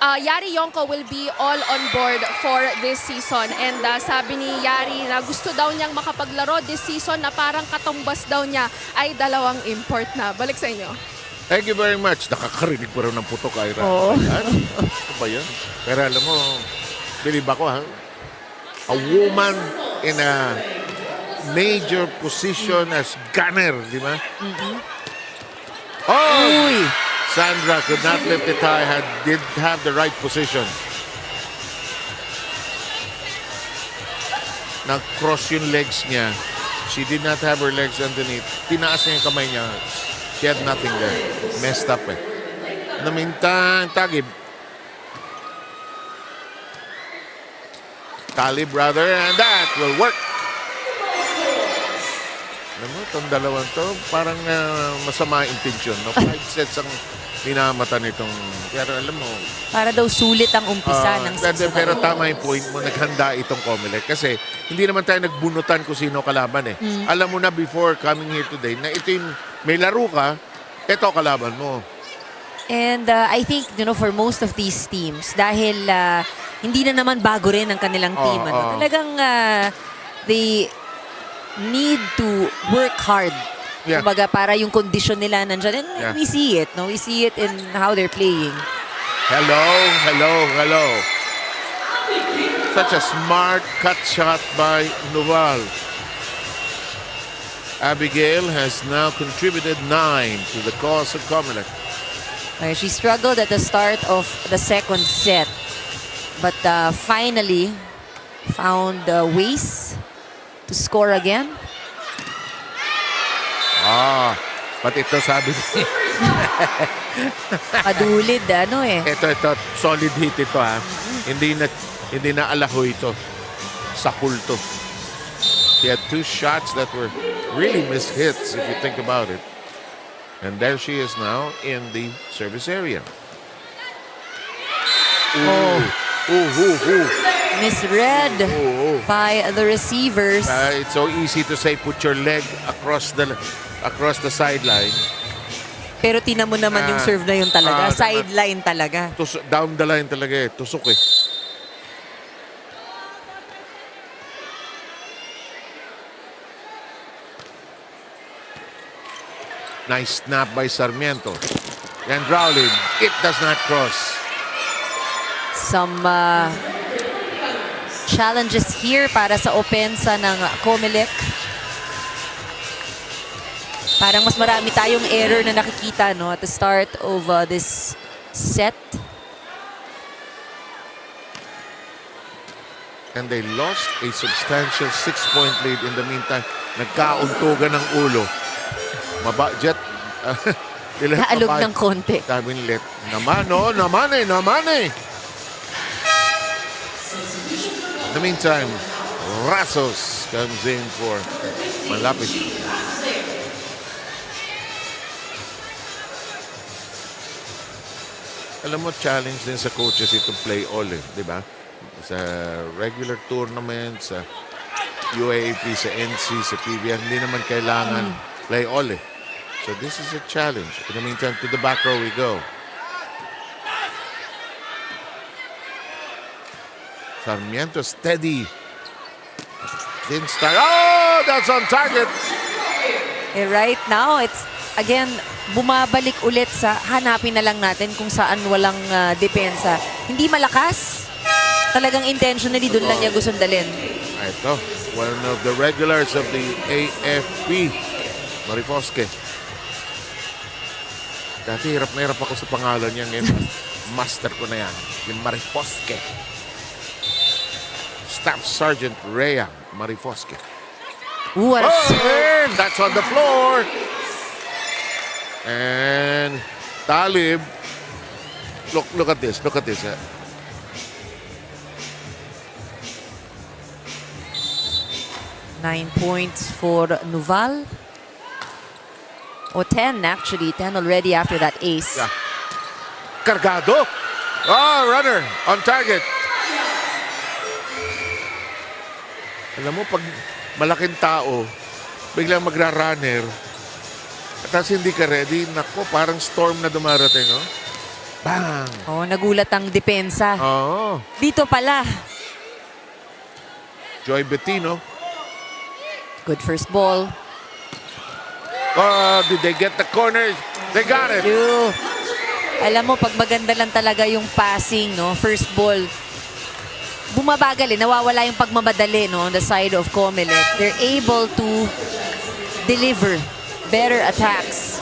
Yari Yonko will be all on board for this season. And sabi ni Yari na gusto daw niyang makapaglaro this season na parang katumbas daw niya ay 2 import na. Balik sa inyo. Thank you very much. Nakakarinig pa rin ng putok, Ira. Oo. Ano ba yan? Pero alam mo, bilib ako, ha? A woman in a major position as gunner, di ba? Oh! Uy! Sandra could not lift it high, did have the right position. Nag-cross yung legs niya. She did not have her legs underneath. Tinaas niya yung kamay niya. She had nothing there. Messed up, eh. Namintang Tagib. Talib, rather, and that will work. Alam mo, itong dalawang to, parang masama intensyon. No? 5 sets ang minamata nitong... Pero alam mo... Para daw sulit ang umpisa ng Pero tama yung point mo, naghanda itong COMELEC. Kasi hindi naman tayo nagbunutan kung sino kalaban, eh. Alam mo na before coming here today, na ito yung may laro ka, ito kalaban mo. And I think, you know, for most of these teams, dahil hindi na naman bago rin ang kanilang team. Talagang they need to work hard. Yeah. Kumbaga, para yung kondisyon nila nandyan. And we see it, no? We see it in how they're playing. Hello, hello, hello. Such a smart cut shot by Noval. Abigail has now contributed 9 to the cause of COMELEC. She struggled at the start of the second set, but finally found ways to score again. But ito sabi niya. Padulid, ano eh. Ito, solid hit ito, ha. Hindi na alahoy ito. Sakul to. He had 2 shots that were really missed hits if you think about it. And there she is now in the service area. Misread by the receivers. It's so easy to say put your leg across the sideline. Pero tinan mo naman yung serve na yun talaga. Sideline talaga. Down the line talaga, eh. Tusok, eh. Nice snap by Sarmiento. And Rowling, it does not cross. Some challenges here para sa opensa ng COMELEC. Parang mas marami tayong error na nakikita, no, at the start of this set. And they lost a substantial 6-point lead in the meantime. Nagkauntugan ng ulo. Jet. Naalog ng konti. Sabi ni Let. Naman eh. In the meantime, Rasos comes in for malapit. Alam mo, challenge din sa coaches ito play all di ba? Sa regular tournament, sa UAAP, sa NC, sa PBA, hindi naman kailangan play all So this is a challenge. In the meantime, to the back row we go. Sarmiento steady. Didn't start. Oh, that's on target. Right now, it's, again, bumabalik ulit sa hanapin na lang natin kung saan walang depensa. Hindi malakas. Talagang intentionally, doon lang niya gustong dalhin. Ito, one of the regulars of the AFP, Marifosque. Dati hirap na hirap ako sa pangalan niya. Ngayon, master ko na yan. Yung Marifosque. Staff Sergeant Rhea Marifosque. Ooh, what a serve! That's on the floor. And Talib, look at this. Look at this. 9 points for Nuval. O 10 actually. 10 already after that ace. Yeah. Cargado. Oh, runner on target. Alam mo, pag malaking tao, biglang magra-runner, at tapos hindi ka ready, nako, parang storm na dumarating, oh. Bang! Oh, nagulat ang depensa. Oo. Dito pala. Joy Bettino. Good first ball. Oh, did they get the corner? They got it. Alam mo, pag maganda lang talaga yung passing, no? First ball, bumabagal nawawala yung pagmamadali, no? On the side of COMELEC. They're able to deliver better attacks.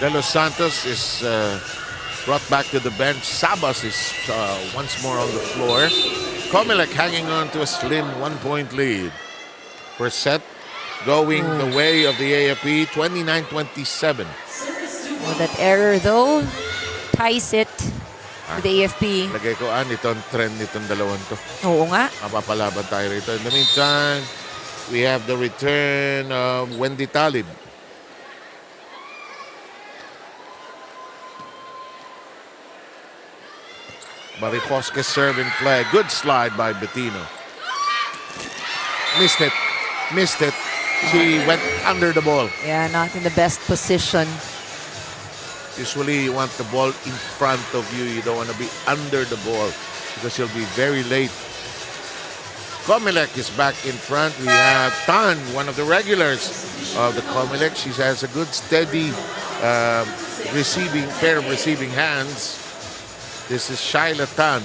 De Los Santos is brought back to the bench. Sabas is once more on the floor. COMELEC hanging on to a slim 1-point lead. First set going the way of the AFP, 29-27. Oh, that error though ties it to the AFP. Lagay ko, itong trend nitong dalawang to. Oo nga. Mapapalaban tayo rito. In the meantime, we have the return of Wendy Talib. Marifosque serve and play. Good slide by Bettino. Missed it. Missed it. She went under the ball. Yeah, not in the best position. Usually you want the ball in front of you. You don't want to be under the ball because you'll be very late. COMELEC is back in front. We have Tan, one of the regulars of the COMELEC. She has a good steady pair of receiving hands. This is Shaila Tan.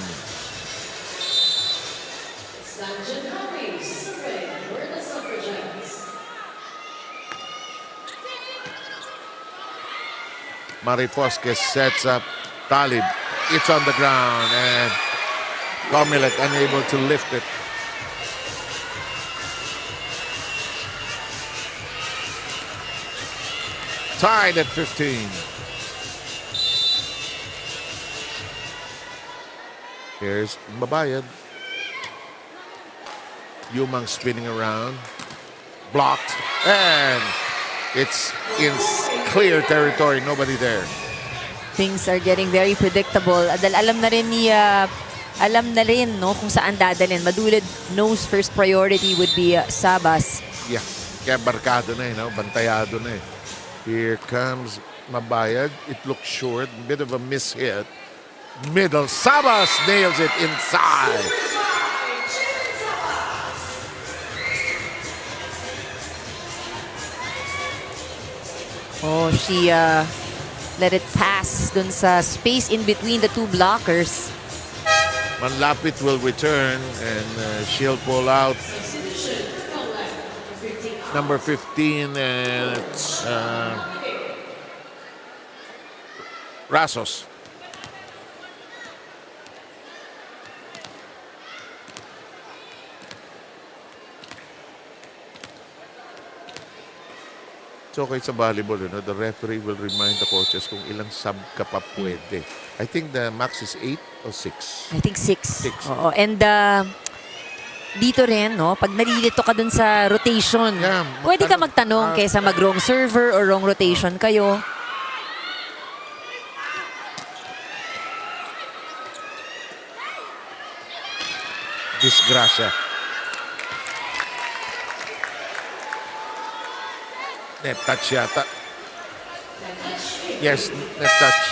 Marifosque sets up Talib. It's on the ground and COMELEC unable to lift it. Tied at 15. Here's Babayad. Yumang spinning around. Blocked. And it's in clear territory. Nobody there. Things are getting very predictable. Alam na rin no, kung saan dadalhin. Madulid knows first priority would be Sabas. Yeah. Kaya barkado na no? Bantayado na Here comes Mabayad. It looks short. A bit of a miss hit. Middle. Sabas nails it inside. Oh, she let it pass dun sa space in between the two blockers. Manlapit will return and she'll pull out number 15 and it's Rasos. It's okay sa volleyball, the referee will remind the coaches kung ilang sub ka pa pwede. I think the max is 8 or 6. I think 6. Oo. And dito rin, no, pag nalilito ka dun sa rotation, pwede ka magtanong kaysa mag-wrong server or wrong rotation kayo. disgrasya. Net touch yata. Yes, net touch.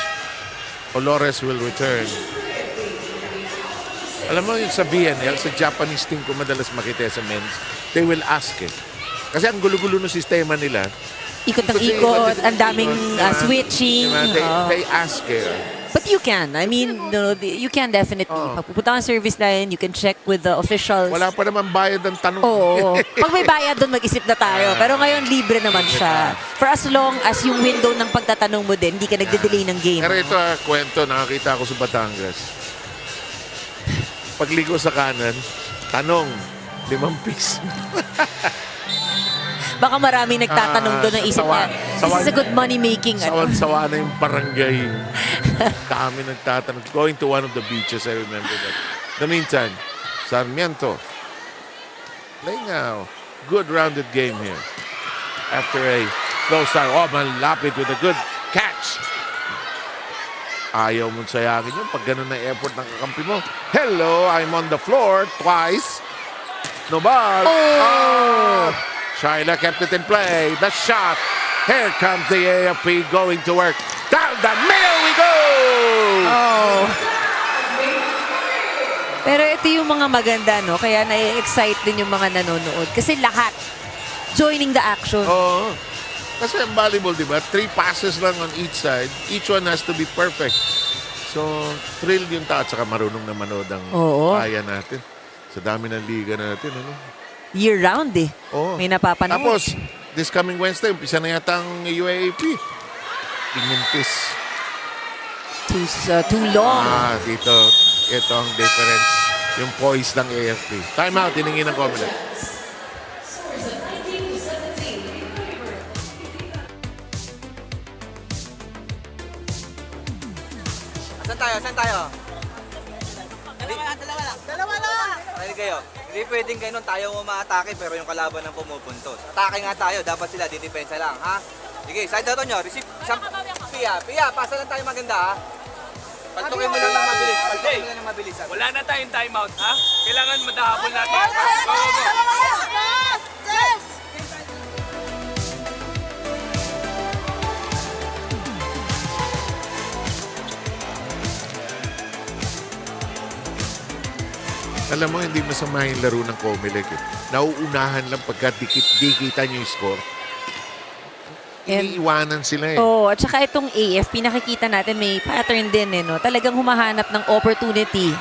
Olores will return. Alam mo yung sa BNL, sa Japanese team ko madalas makita sa men's, they will ask it. Kasi ang gulo-gulo ng sistema nila. Ikot ng ikot, ang daming switching. They ask it. But you can. I mean, you can definitely. Pupunta ka ng service line, you can check with the officials. Wala pa naman bayad ng tanong. Oo. Pag may bayad doon, mag-isip na tayo. Pero ngayon, libre naman siya. For as long as yung window ng pagtatanong mo din, hindi ka nagde-delay ng game. Pero ito kwento, nakakita ko sa Batangas. Pagligo sa kanan, tanong, 5 piso. Baka maraming nagtatanong doon ng isip niya, this is a good money-making. Sawan-sawa na yung barangay. Dami nagtatanong. Going to one of the beaches, I remember that. In the meantime, Sarmiento playing a good rounded game here. After a slow start, malapit with a good catch. Ayaw mong sayangin yun pag ganun na effort ng kakampi mo. Hello, I'm on the floor twice. No ball. Oh! Shaila kept it in play. The shot. Here comes the AFP going to work. Down the middle we go! Oh. Pero ito yung mga maganda, no? Kaya na-excite din yung mga nanonood. Kasi lahat joining the action. Oo. Kasi ang volleyball, di ba? 3 passes lang on each side. Each one has to be perfect. So, thrilled yung tao. At saka marunong na manood ang kaya natin. Sa dami ng liga natin, ano? Year-round eh. Oo. May napapanood. Tapos, this coming Wednesday, umpisa na yata ang UAAP. Inimpis. Too long. Dito. Ito ang difference. Yung poise ng AFP. Time out. Tiningin ng COMELEC. Saan tayo? Dalawa lang. Ay kayo. Hindi pwedeng ganun. Tayo umaatake pero yung kalaban ang pumupuntos. Atake nga tayo. Dapat sila didepensa lang, ha? Sige, side out nyo. Receive. Pia, pasa lang tayo maganda, ha? Pagtukin mo lang ng mabilis. Pagtukin mo lang ng mabilis. Wala na tayong timeout, ha? Kailangan madahabol natin. Go. Alam mo, hindi masama yung laro ng COMELEC. Nauunahan lang pagka dikita nyo yung score. Iniiwanan sila eh. At saka itong AFP, nakikita natin may pattern din eh, no? Talagang humahanap ng opportunity.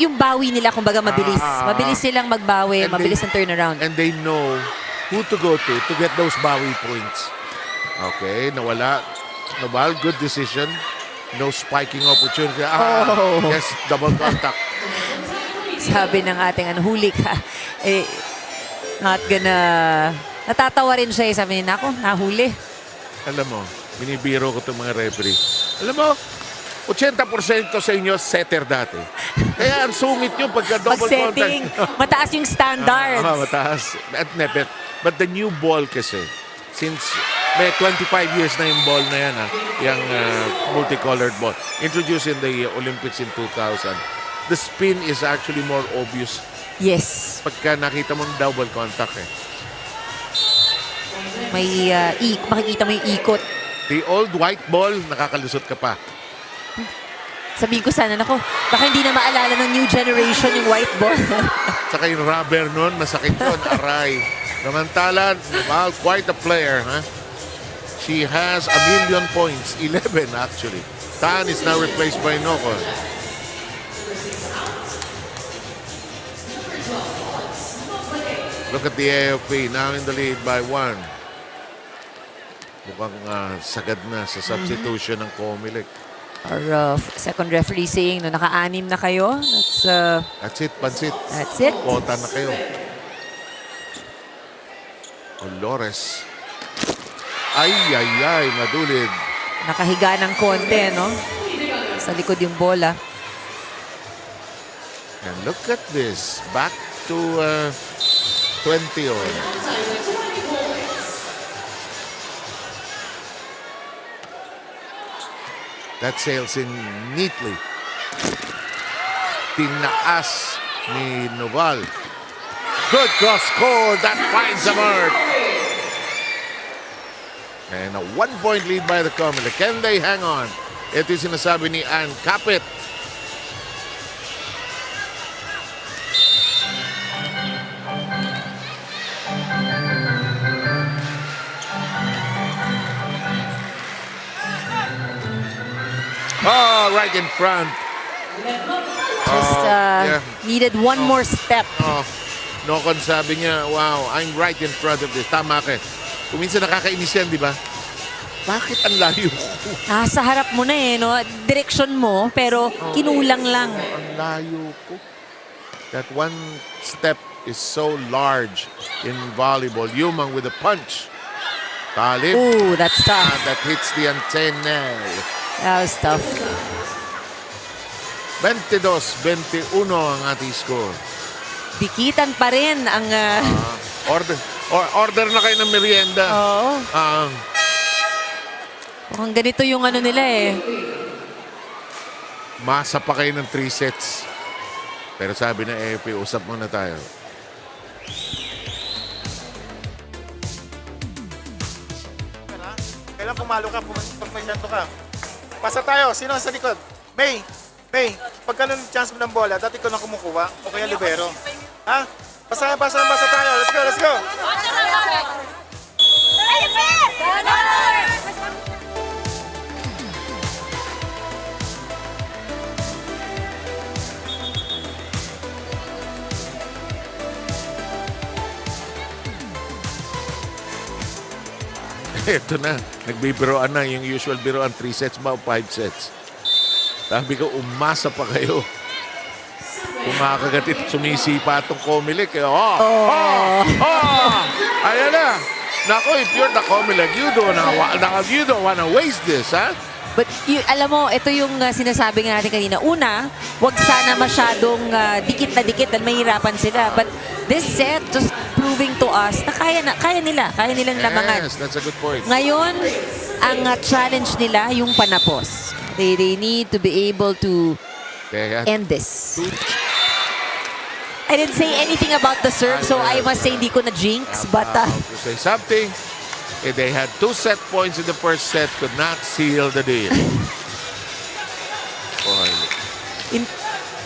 Yung bawi nila, kumbaga mabilis. Mabilis silang magbawi, mabilis ang turnaround. And they know who to go to get those bawi points. Okay, nawala. Nabal, good decision. No spiking opportunity. Yes, double contact. Sabi ng ating huli ka, not gonna... Natatawa rin siya sabi niya, ako, nahuli. Alam mo, binibiro ko itong mga referee. Alam mo, 80% sa inyo, setter dati. Kaya ang sungit nyo pagka double setting, contact. mataas yung standards. Mataas. But the new ball kasi, since may 25 years na yung ball na yan, yung multicolored ball, introduced in the Olympics in 2000, the spin is actually more obvious. Yes. Pagka nakita mo ng double contact eh. May makikita mo yung ikot. The old white ball, nakakalusot ka pa. Sabihin ko sana, nako, baka hindi na maalala ng new generation yung white ball. Saka yung rubber nun, masakit yun, aray. Samantala, well, quite a player, huh? She has 1 million points, 11 actually. Tan is now replaced by Noko. Look at the AFP, now in the lead by 1. Mukhang sagad na sa substitution ng COMELEC. Our second referee saying, no, naka-anim na kayo. That's it, pansit. That's it. Kota na kayo. Olores. Ay, madulid. Nakahiga ng konti, no? Sa likod yung bola. And look at this. Back to 20 on. That sails in neatly. Tinaas ni Noval. Good cross score. That finds the mark. And a 1-point lead by the COMELEC. Can they hang on? Ito yung sinasabi ni Ann Capit. Oh, right in front. Just needed one more step. Oh, Nokon sabi niya, wow, I'm right in front of this. Tama ka. Kung minsan nakakainis yan, di ba? Bakit ang layo ko? Sa harap mo na no? Direksyon mo, pero kinulang lang. Ang layo ko. That one step is so large in volleyball. Yumang with a punch. Talib. Ooh, that's tough. That hits the antenna. That was tough. 22-21 ang ating score. Dikitan pa rin ang... Order na kayo ng merienda. Oo. Mukhang ganito yung ano nila Masa pa kayo ng 3 sets. Pero sabi na AFP, usap muna tayo. Kailan pumalo ka, pag may sento ka. Pasa tayo, sino sa likod? May, pagka nung chance mo ng bola, dati ko na kumukuha, o kaya libero. Ha? Basa tayo. Let's go. Ito na, nagbibiroan na yung usual biroan, 3 sets ba o 5 sets. Sabi ko, umasa pa kayo. Kumakagat sumisipa itong COMELEC. Ayan na. Nako, if you're the COMELEC, you don't wanna waste this, ha? But alam mo, ito yung sinasabi nga natin kanina. Una, wag sana masyadong dikit na dikit at mahirapan sila. But this set just proving to us na kaya nilang lamangan. Yes, that's a good point. Ngayon, ang challenge nila yung panapos. They need to be able to end this. I didn't say anything about the serve, so I must say hindi ko na jinx. But to say something, they had 2 set points in the first set, could not seal the deal.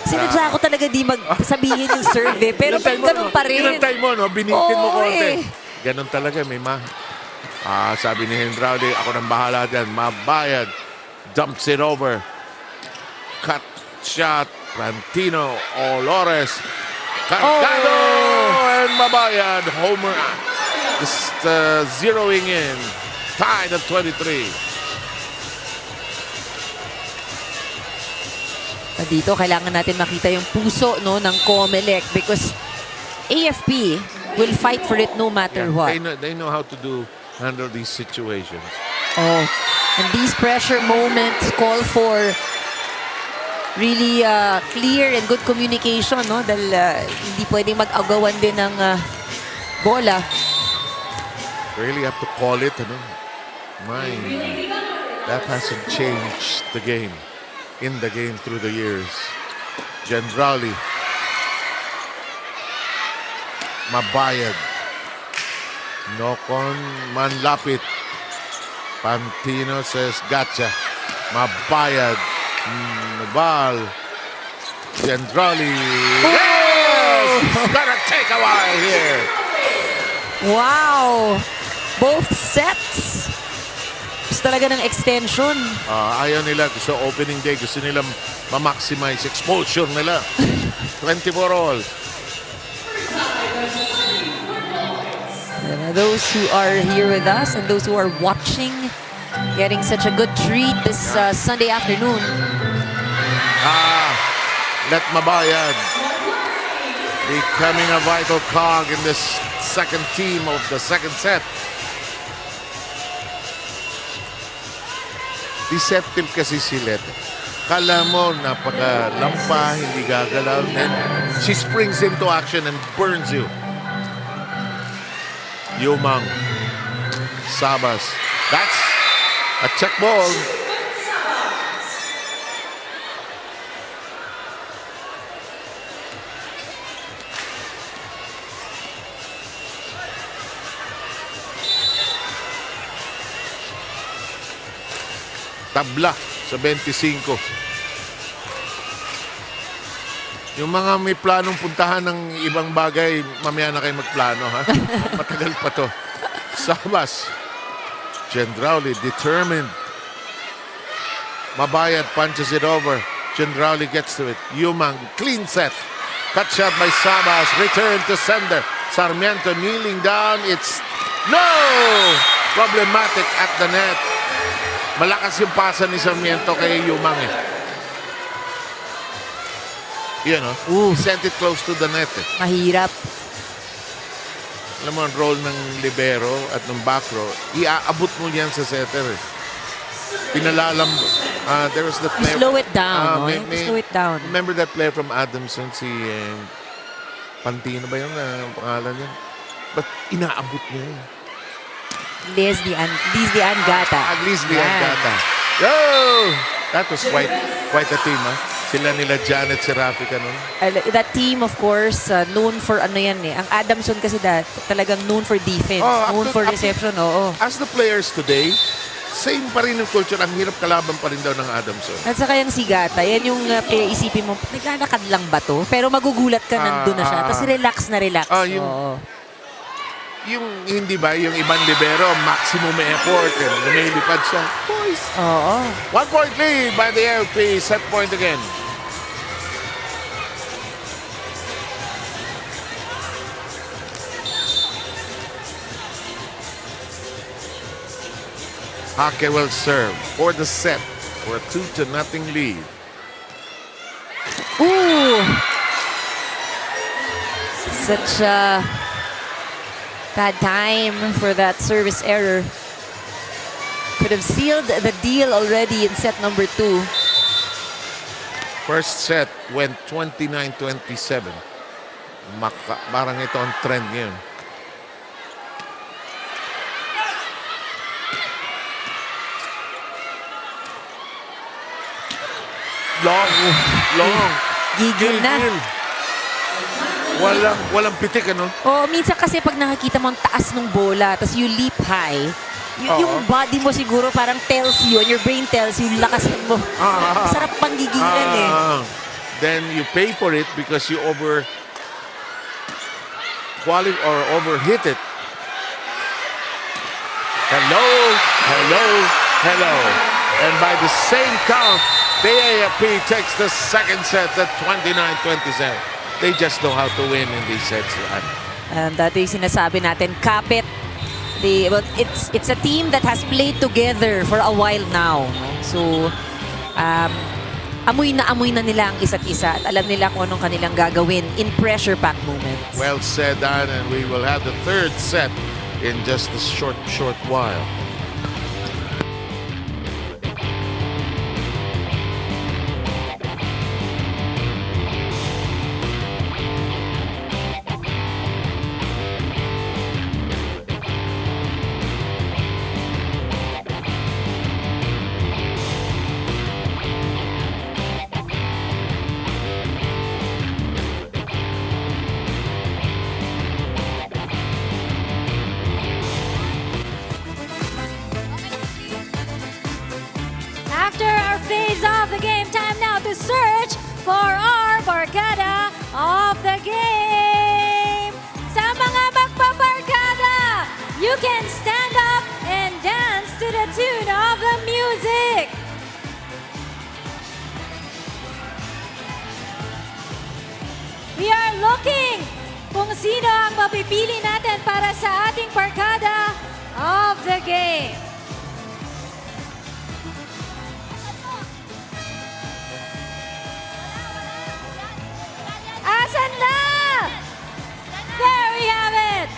Sinadya ko talaga di magsabihin yung serve pero ganun pa rin. Inantay mo, no? Binitin mo konti. Ganun talaga, may sabi ni Hendraude, ako nang bahala dyan, mabayad. Dumps it over. Cut shot. Rantino. Olores. Cargado. And mabayad. Homer. Just zeroing in. Tied at 23. Dito, kailangan natin makita yung puso ng COMELEC because AFP will fight for it no matter what. They know how to handle these situations. And these pressure moments call for really clear and good communication, no? Dahil hindi pwedeng mag-agawan din ng bola. Really have to call it, that hasn't changed the game. In the game through the years. Gendrali. Mabayad. Nokon manlapit. Pantino says gotcha. Mabayad. Nabal. Gendrali. Yes! Gonna take a while here. Wow! Both sets. Gusto talaga ng extension. Ayaw nila. Gusto opening day. Gusto nila ma-maximize exposure nila. 24 all. Those who are here with us and those who are watching, getting such a good treat this Sunday afternoon. Let Mabayad becoming a vital cog in this second team of the second set. Deceptive kasi si Let. Kala mo, napaka-lampa, hindi gagalaw. Then she springs into action and burns you. Yumang. Sabas. That's a check ball. tabla sa 25. Yung mga may planong puntahan ng ibang bagay, mamaya na kayo magplano, ha? Matagal pa to. Sabas. Gendrauli, determined. Mabayad punches it over. Gendrauli gets to it. Yumang, clean set. Cut shot by Sabas. Return to sender. Sarmiento kneeling down. It's no! Problematic at the net. Malakas yung pasa ni Sarmiento kay Yumang eh. Yun, no? Sent it close to the net eh. Mahirap. Alam mo, ang role ng libero at ng back row, iaabot mo yan sa setter eh. Pinalalam. There was the player. Slow it down. Slow it down. Remember that player from Adamson, si Pantino ba yun? Ang pangalan niya? But inaabot niya yun. Leslie Angata. Leslie Angata. Yo! That was quite a team, ha? Sila nila Janet Serafica nun. That team, of course, known for ano yan eh. Ang Adamson kasi talagang known for defense. Known for reception, oo. As the players today, same pa rin yung culture. Ang hirap kalaban pa rin daw ng Adamson. At saka yung Sigata, yan yung isipin mo, naglalakad lang ba to? Pero magugulat ka nandun na siya. Tapos relax na relax. Yung hindi ba, yung ibang libero, maximum effort. Lumilipad siya. Boys. Oo. 1 point lead by the AFP. Set point again. Hake will serve for the set for a 2-0 lead. Ooh! Such a bad time for that service error. Could have sealed the deal already in set number 2. First set went 29-27. Parang ito ang trend ngayon. Long. Gigil na. Walang pitik, ano? Minsan kasi pag nakakita mo ang taas ng bola, tapos you leap high, yung body mo siguro parang tells you, and your brain tells you, lakas mo. Sarap pang gigilan eh. Then you pay for it because you overhit it. Hello. And by the same count, the AFP takes the second set at 29-27. They just know how to win in these sets. Dati yung sinasabi natin, kapit. It's a team that has played together for a while now. So, amoy na nila ang isa't isa at alam nila kung anong kanilang gagawin in pressure-packed moments. Well said, Dan, and we will have the third set in just a short while. After our phase of the game, time now to search for our barkada of the game. Sa mga magpabarkada, you can stand up and dance to the tune of the music. We are looking kung sino ang mapipili natin para sa ating barkada of the game. Asan na? There we have it!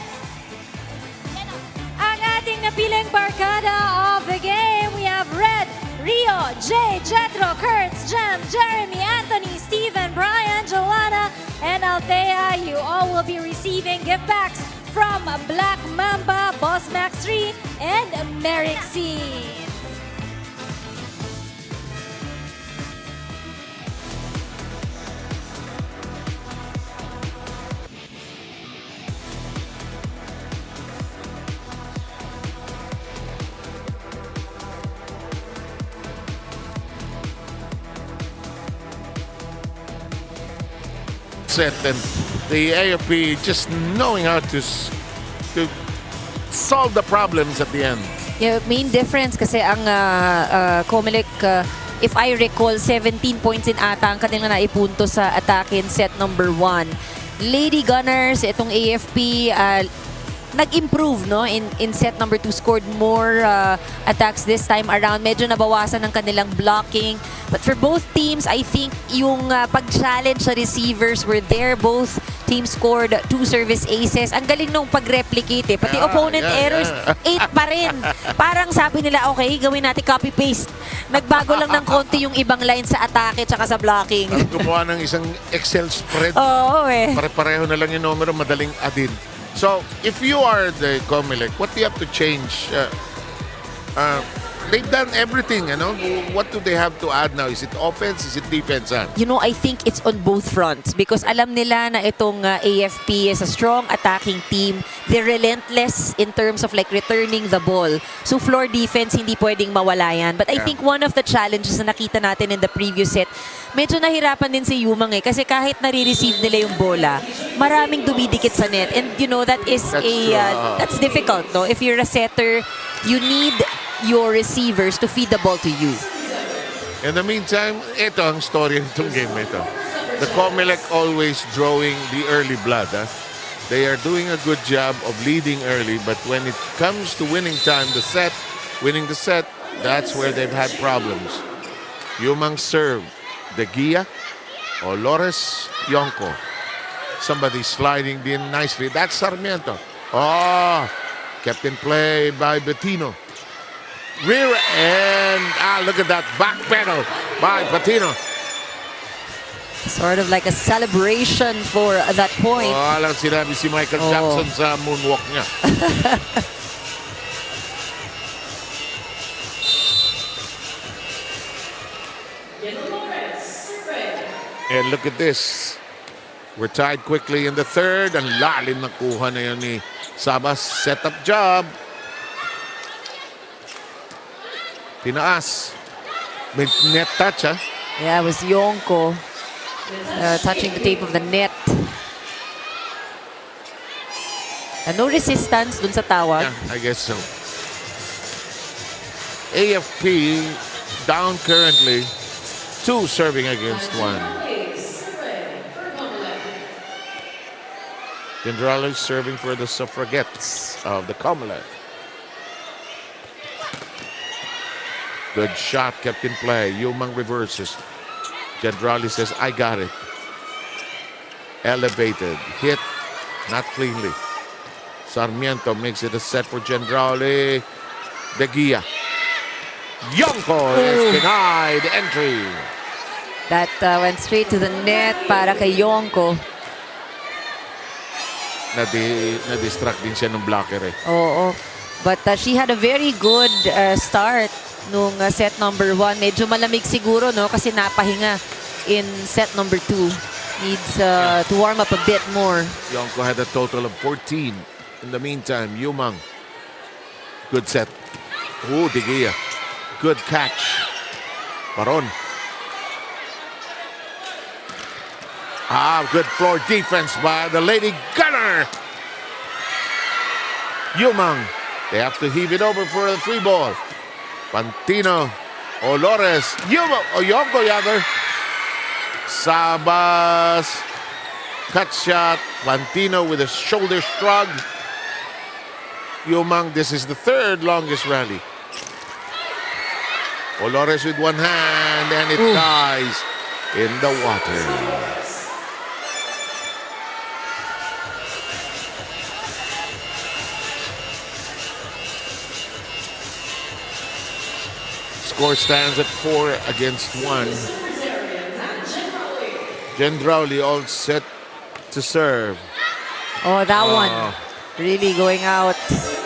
Ang ating napiling barkada of the game, we have Red, Rio, Jay, Jetro, Kurtz, Jem, Jeremy, Anthony, Steven, Brian, Joanna, and Althea. You all will be receiving gift packs from Black Mamba, Boss Max 3, and Merrick C. set, and the AFP just knowing how to solve the problems at the end. Yeah, main difference kasi ang COMELEC, if I recall, 17 points in ata ang kanilang naipunto sa attack in set number 1. Lady Gunners, itong AFP, nag-improve no in set number 2, scored more attacks this time around. Medyo nabawasan ng kanilang blocking. But for both teams, I think yung pag-challenge sa receivers were there. Both teams scored 2 service aces. Ang galing nung pag-replicate eh. Pati opponent errors, 8 pa rin. Parang sabi nila, okay, gawin natin copy-paste. Nagbago lang ng konti yung ibang lines sa atake tsaka sa blocking. Gumawa ng isang Excel spread. Oo eh. Pare-pareho na lang yung numero, madaling adin. So, if you are the COMELEC, what do you have to change? They've done everything, you know? What do they have to add now? Is it offense? Is it defense? You know, I think it's on both fronts because alam nila na itong AFP is a strong attacking team. They're relentless in terms of like returning the ball. So floor defense, hindi pwedeng mawala yan. But I think one of the challenges na nakita natin in the previous set, medyo nahirapan din si Yumang eh. Kasi kahit nare-receive nila yung bola, maraming dumidikit sa net. And you know, that is that's difficult, no? If you're a setter, you need your receivers to feed the ball to you. In the meantime, ito ang story nitong game ito. The COMELEC always drawing the early blood. They are doing a good job of leading early, but when it comes to winning time, winning the set, that's where they've had problems. Yumang serve, De Gia, Olores, Yonko. Somebody sliding in nicely. That's Sarmiento. Oh, kept in play by Bettino. Rear end. Look at that back pedal by Patino. Sort of like a celebration for that point. Alam sinabi si Michael Jackson sa moonwalk niya. And look at this. We're tied quickly in the third. Ang lalim na kuha na yun ni Sabas. Set-up job. Tinaas. May net touch, ha? Yeah, it was Yonko touching the tape of the net. And no resistance dun sa tawag. Yeah, I guess so. AFP down currently. 2 serving against 1. Generali serving for the suffragettes of the COMELEC. Good shot kept in play. Yumang reverses. Generali says, I got it. Elevated. Hit. Not cleanly. Sarmiento makes it a set for Generali. De Gia. Yonko is denied entry. That went straight to the net para kay Yonko. Na-distract din siya ng blocker eh. Oo. But she had a very good start nung set number 1. Medyo malamig siguro, no? Kasi napahinga in set number 2. Needs to warm up a bit more. Yonko had a total of 14. In the meantime, Yumang. Good set. Oh, De Gia. Good catch. Paron. Good floor defense by the Lady Gunner. Yumang. They have to heave it over for a 3 ball. Pantino. Olores. Yonko Yager. Sabas. Cut shot. Pantino with a shoulder shrug. Yumang, this is the 3rd longest rally. Olores with one hand and it dies in the water. Score stands at 4 against 1. Gendrauli all set to serve. Oh, that one. Really going out.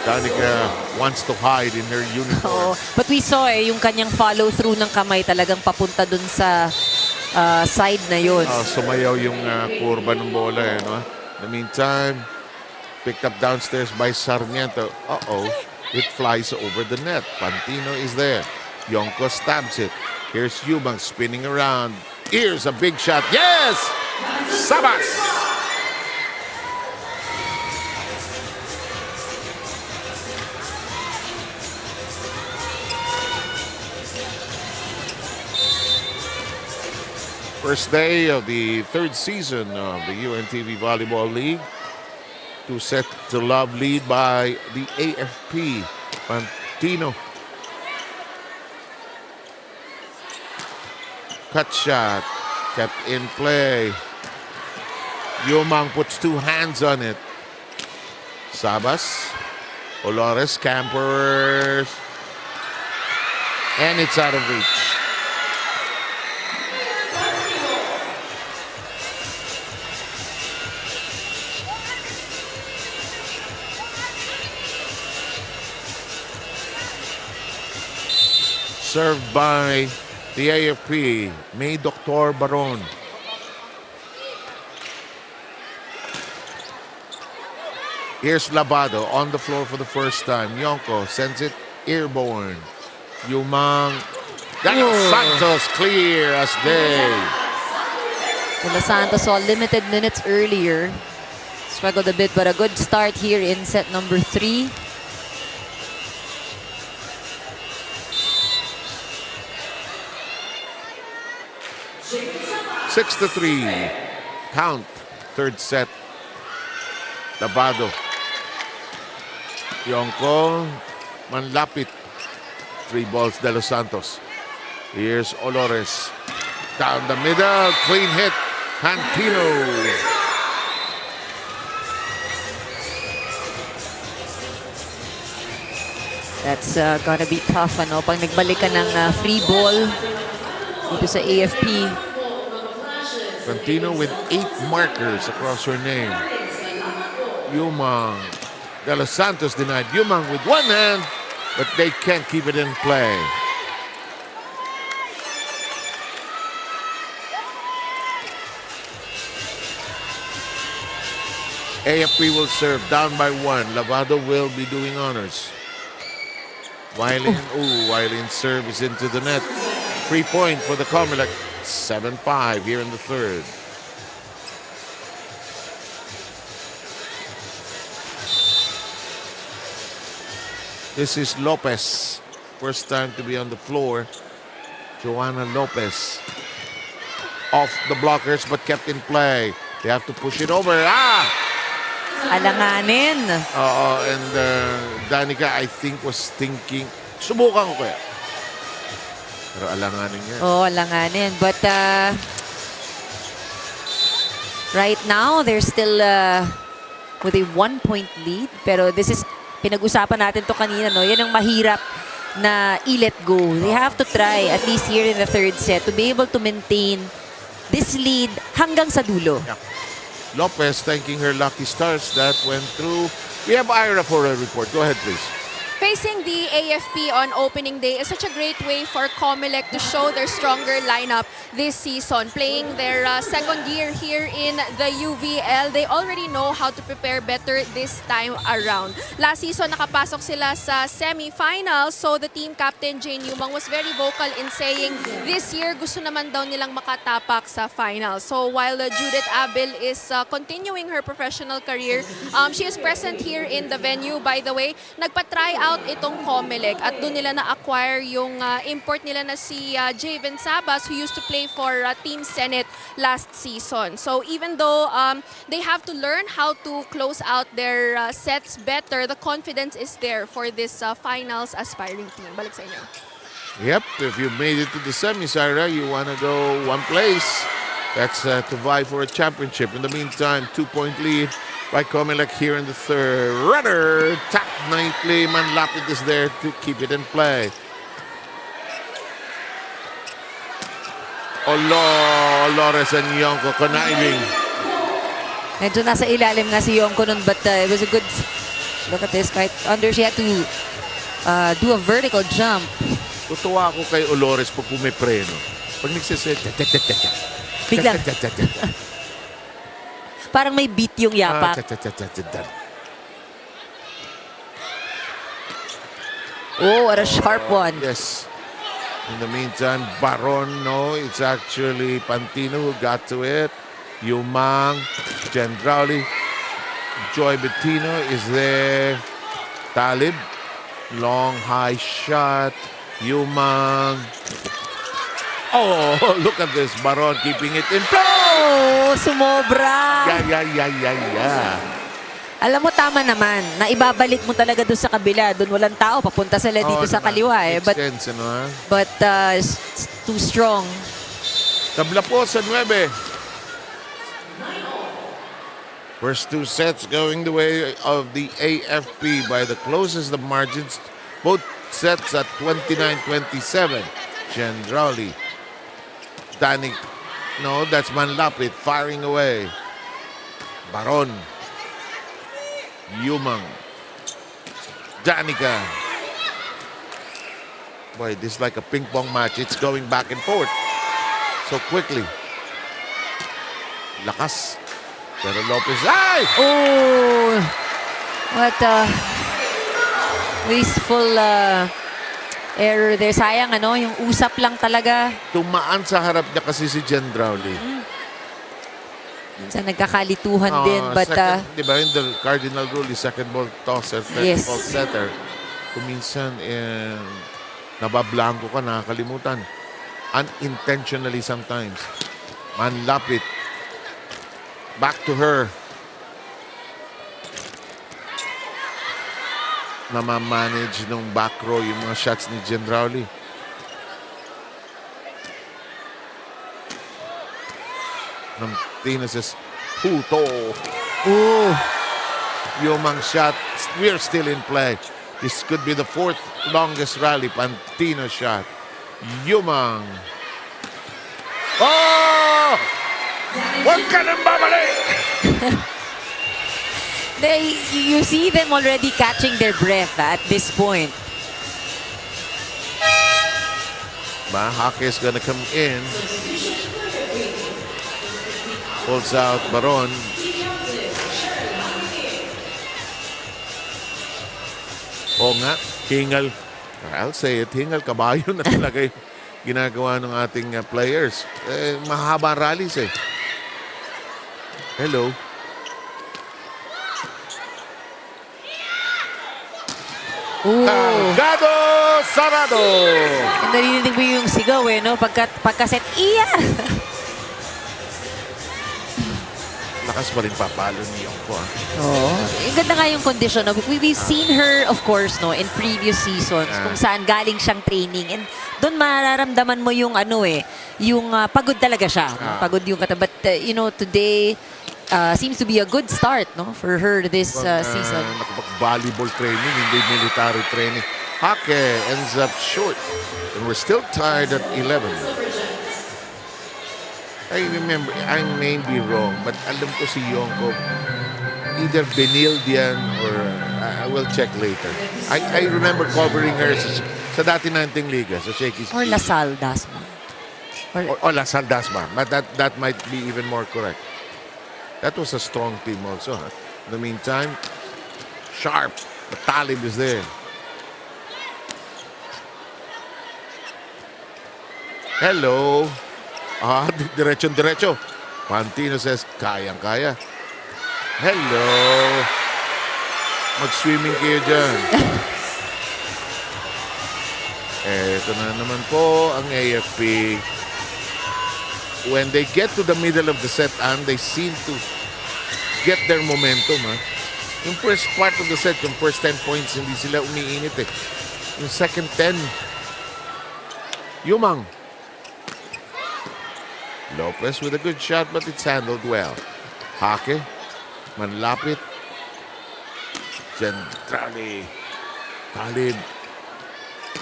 Danica wants to hide in her uniform. But we saw yung kanyang follow through ng kamay talagang papunta dun sa side na yun. Sumayaw yung kurba ng bola. No? In the meantime, picked up downstairs by Sarmiento. It flies over the net. Pantino is there. Yonko stabs it. Here's Yumang spinning around. Here's a big shot. Yes! Sabas. First day of the third season of the UNTV Volleyball League. 2-0 lead by the AFP. Pantino. Cut shot. Kept in play. Yumang puts two hands on it. Sabas. Olores campers. And it's out of reach. Served by the AFP, May Dr. Baron. Here's Labado on the floor for the first time. Yonko sends it airborne. Yumang. Santos clear as day. Well, Santos saw limited minutes earlier. Struggled a bit, but a good start here in set number 3. Six to 3. Count. Third set. Labado. Yonko. Manlapit. 3 balls de Los Santos. Here's Olores. Down the middle. Clean hit. Cantino. That's gonna be tough, ano? Pag nagbalik ka ng free ball dito sa AFP. Cantino with 8 markers across her name. Yumang. De Los Santos denied Yumang with one hand, but they can't keep it in play. AFP will serve down by 1. Lavado will be doing honors. Wiley, Wiley's serve is into the net. 3 point for the COMELEC. 7-5 here in the third. This is Lopez. First time to be on the floor. Joanna Lopez. Off the blockers but kept in play. They have to push it over. Alanganin. And Danica, I think, was thinking, subukan ko kaya. Pero alanganin yan. Alanganin. But right now, they're still with a 1-point lead. Pero this is, pinag-usapan natin to kanina, no? Yan ang mahirap na i-let go. They have to try, at least here in the third set, to be able to maintain this lead hanggang sa dulo. Yeah. Lopez thanking her lucky stars that went through. We have Ira for a report. Go ahead, please. Facing the AFP on opening day is such a great way for COMELEC to show their stronger lineup this season. Playing their second year here in the UVL, they already know how to prepare better this time around. Last season, nakapasok sila sa semifinals, so the team captain Jane Yumang was very vocal in saying this year gusto naman daw nilang makatapak sa finals. So while Judith Abel is continuing her professional career, she is present here in the venue. By the way, nagpa-try out itong COMELEC at doon nila na-acquire yung import nila na si Javen Sabas, who used to play for Team Senate last season. So even though they have to learn how to close out their sets better, the confidence is there for this finals aspiring team. Balik sa inyo. Yep, if you made it to the semis, Ira, you want to go one place. That's to vie for a championship. In the meantime, 2-point lead by COMELEC here in the third. Runner tap nicely. Manlapit is there to keep it in play. Olores and Yonko conniving. Medyo nasa ilalim nga si Yonko nun, but it was a good look at this. Kahit under, she had to do a vertical jump. Tutuwa ako kay Olores pag pumipreno. Pag nagsiset, biglang. Parang may beat yung yapak. Oh, what a sharp one. Yes. In the meantime, Baron, no, it's actually Pantino who got to it. Yumang, Gendrauli, Joy Bettino is there. Talib, long high shot. Yumang. Oh, look at this. Baron keeping it in play. Oh, sumobra. Yeah. Alam mo, tama naman. Naibabalik mo talaga doon sa kabila. Doon walang tao. Papunta sila dito sa kaliwa. Makes sense, ano, ha? But it's too strong. Tabla po sa 9. First 2 sets going the way of the AFP by the closest of margins. Both sets at 29-27. Gendrauli. Danik. No, that's Manlapit firing away. Baron. Yumang. Danica. Boy, this is like a ping pong match. It's going back and forth so quickly. Lakas. Pero Lopez, ay! Oh, what a wasteful error there. Sayang, ano, yung usap lang talaga. Tumaan sa harap niya kasi si Gendrauli. Minsan nagkakalituhan din. But, Di ba, yung the cardinal rule is second ball tosser, third Yes. ball setter. Kung minsan, nabablanko ka, nakakalimutan. Unintentionally sometimes. Manlapit. Back to her. Namamanage ng back row yung mga shots ni Gendrauli. Martinez puto. oh, Yumang shot. We're still in play. This could be the 4th longest rally. Pantino shot. Yumang. Oh! Huwag ka nang babalik! you see them already catching their breath at this point. Hake is gonna come in. Pulls out Baron. Oo nga, hingal. I'll say it, hingal kabayo na talaga yung ginagawa ng ating players. Mahaba rallies eh. Hello. Cargado Sarado. Narinig mo yung sigaw no? Pagka-set, iya! Lakas pa rin papalo ni Yongko. Oo. Ganda nga yung condition. No? We've seen her, of course, no, in previous seasons kung saan galing siyang training. And doon mararamdaman mo yung yung pagod talaga siya. No? Pagod yung kata. But, today seems to be a good start for her this season. Nakapag-volleyball training, hindi military training. Hake ends up short. And we're still tied at 11. I remember, I may be wrong, but alam ko si Yongko, either Benilde yan or I will check later. I remember covering her sa dati nating liga, sa Shakey's. Or Lasal Dasma. Or Lasal Dasma. But that might be even more correct. That was a strong team also. Huh? In the meantime, Sharp, the Talib is there. Hello. Diretso. Pantino says, kayang-kaya. Hello. Mag-swimming kayo dyan. Ito na naman po ang AFP. When they get to the middle of the set, they seem to get their momentum. Yung first part of the set, yung first 10 points, hindi sila umiinit eh. Yung second 10, Yumang. Lopez with a good shot, but it's handled well. Hake, Manlapit, Gendrauli, Talib,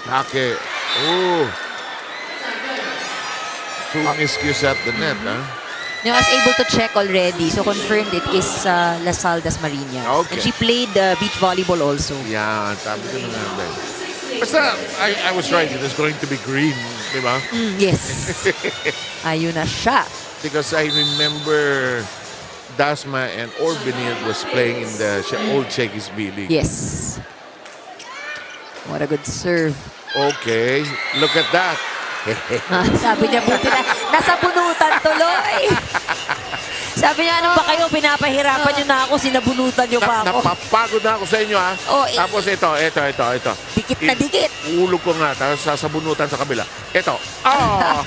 Hake. Oh, 2 miscues at the net, I was able to check already, so confirmed it is Lasal Dasmariñas. Okay. And she played beach volleyball also. Yeah, sabi ko na nga ba. Basta, I was right. It is going to be green, di ba? Yes. Ayun na siya. Because I remember Dasma and Orbenil was playing in the old Shakey's B League. Yes. What a good serve. Okay, look at that. Sabi niya, buti na, nasa bunutan tuloy. Sabi niya, ano ba kayo? Pinapahirapan niyo na ako, sinabunutan niyo pa ako. Napapagod na ako sa inyo, ha? Oh, Tapos ito. Dikit na dikit. Ulog ko nga, tapos sasabunutan sa kabila. Ito. Ah!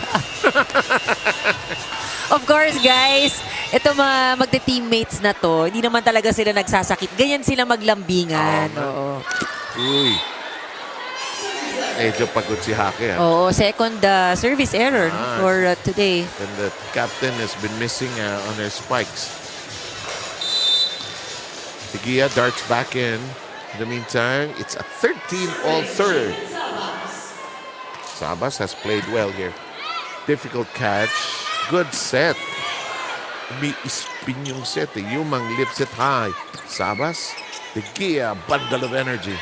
Of course, guys, ito magte-teammates na to, hindi naman talaga sila nagsasakit. Ganyan sila maglambingan. Oo. Uy. Medyo pagod si Hake, ha? Oo, second service error for today. And the captain has been missing on her spikes. Tigia darts back in. In the meantime, it's a 13-all third. Sabas has played well here. Difficult catch. Good set. Umiispin yung set. Yumang lifts it high. Sabas, Tigia, bundle of energy.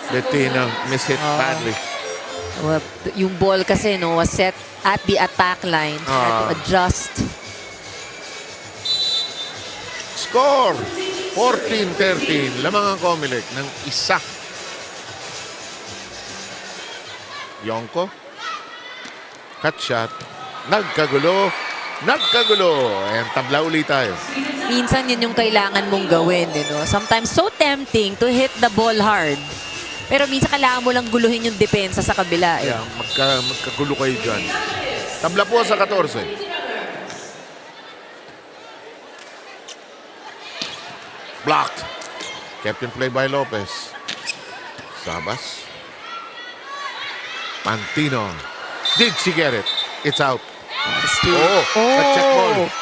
Bettino mishit badly. Well, yung ball kasi was set at the attack line. Had to adjust. Score! 14-13. Lamang ang COMELEC ng isa. Yonko. Cut shot. Nagkagulo. And tabla ulit tayo. Minsan yun yung kailangan mong gawin. Sometimes so tempting to hit the ball hard. Pero minsan kailangan mo lang guluhin yung depensa sa kabila. Yeah, magkagulo kayo dyan. Tabla po sa 14. Blocked. Kept in play by Lopez. Sabas. Pantino. Did she get it? It's out. Check ball.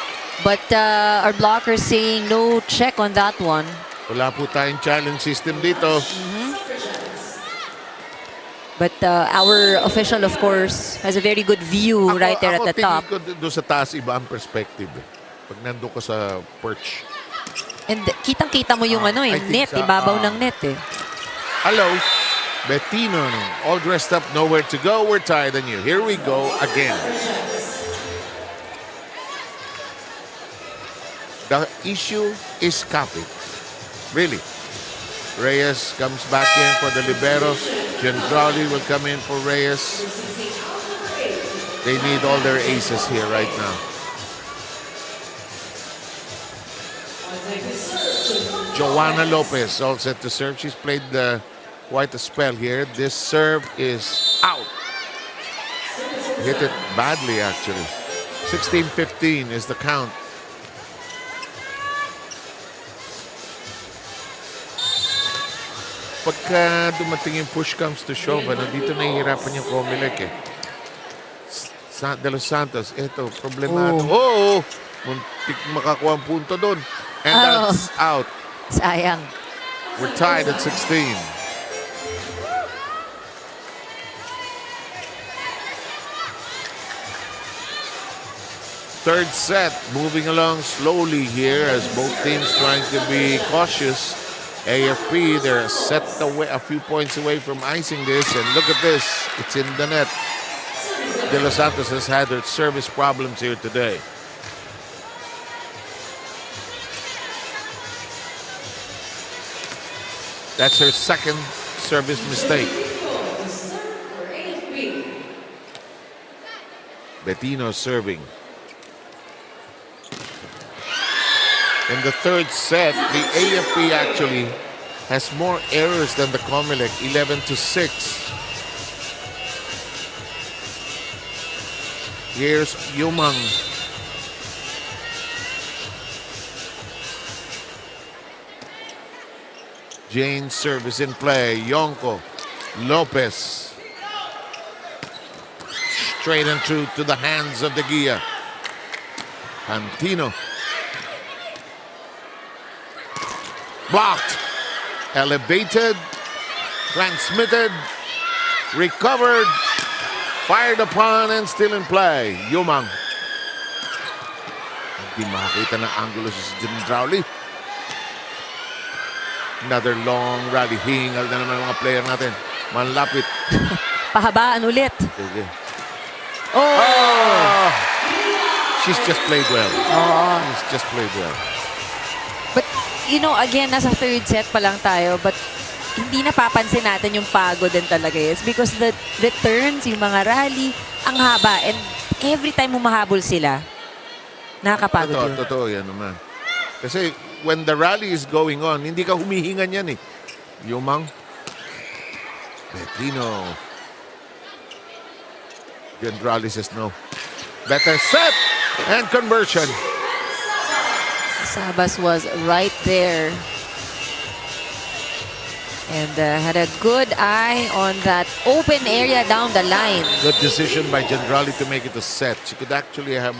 But our blocker saying no check on that one. Wala po tayong challenge system dito. But our official, of course, has a very good view right there at the top. Ako tingin ko doon sa taas, iba ang perspective. Pag nandun ka sa perch. And kitang-kita mo yung net, ibabaw ng net eh. Hello, Bettino, all dressed up, nowhere to go. We're tired on you. Here we go again. The issue is copy. Really. Reyes comes back in for the libero. Gendrali will come in for Reyes. They need all their aces here right now. Joanna Lopez all set to serve. She's played quite a spell here. This serve is out. Hit it badly, actually. 16-15 is the count. Pagka dumating yung push comes to shove, dito nahihirapan yung COMELEC eh. De Los Santos, ito, problemado. Muntik makakuha ang punto doon. And that's out. Sayang. We're tied at 16. Third set, moving along slowly here as both teams trying to be cautious. AFP, they're set away, a few points away from icing this, and look at this, it's in the net. De Los Santos has had their service problems here today. That's her second service mistake. Bettino serving. In the third set, the AFP actually has more errors than the COMELEC, 11-6. Here's Yumang. Jane's service in play. Yonko. Lopez. Straight and true to the hands of the Gia. Pantino. Blocked. Elevated. Transmitted. Recovered. Fired upon and still in play. Yumang. Hindi makakita ng angulo si Gendrali. Another long rally. Hingal na naman mga player natin. Manlapit. Pahabaan ulit. Okay. Oh! She's just played well. She's just played well. But, you know, again, nasa third set pa lang tayo, but hindi napapansin natin yung pagod din talaga. It's because the returns, yung mga rally, ang haba. And every time humahabol sila, Nakakapagod yun. Totoo yan naman. Kasi when the rally is going on, hindi ka humihingan yan eh. Yumang. Bettino. Gendrali says no. Better set and conversion. Sabas was right there. And had a good eye on that open area down the line. Good decision by Gendrali to make it a set. She could actually have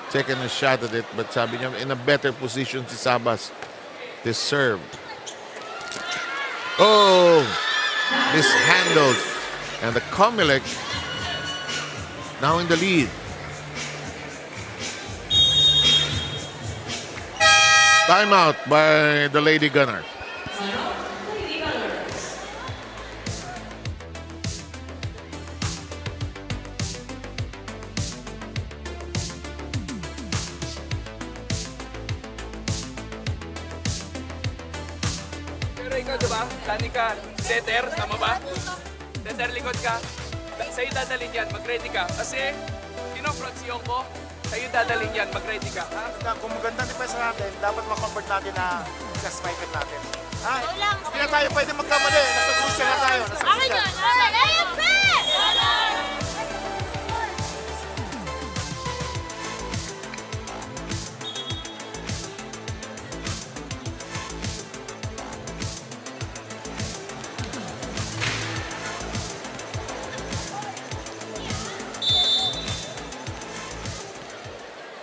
taken a shot at it, but sabi niya, in a better position si Sabas. This serve. Oh! Mishandled. And the COMELEC now in the lead. Timeout by the Lady Gunner. Pero ikaw, diba? Sani ka, setter, tama ba? Setter, likod ka. Sa'yo dadalhin yan, mag-ready ka. Kasi, front si Yongko, sa'yo dadalhin yan, mag-ready ka. Kung maganda ni Pes natin, dapat ma-convert natin na gas maker natin. Ha? Hindi na tayo pwede magkamali. Nasa crucial na tayo. Nasa crucial.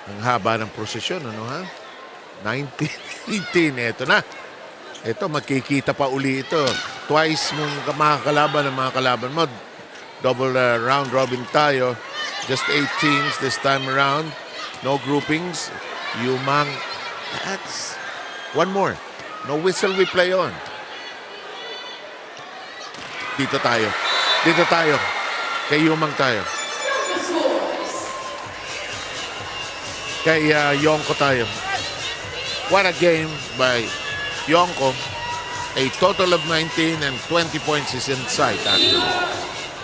Ang haba ng prosesyon, ano ha? 19-18, eto na. Ito, makikita pa uli ito. Twice mong makakalaban ng mga kalaban mo. Double round robin tayo. Just 8 teams this time around. No groupings. Yumang. That's one more. No whistle, we play on. Dito tayo. Dito tayo. Kay Yumang tayo. Kay Yongko tayo. What a game by Yongko. A total of 19 and 20 points is in sight actually.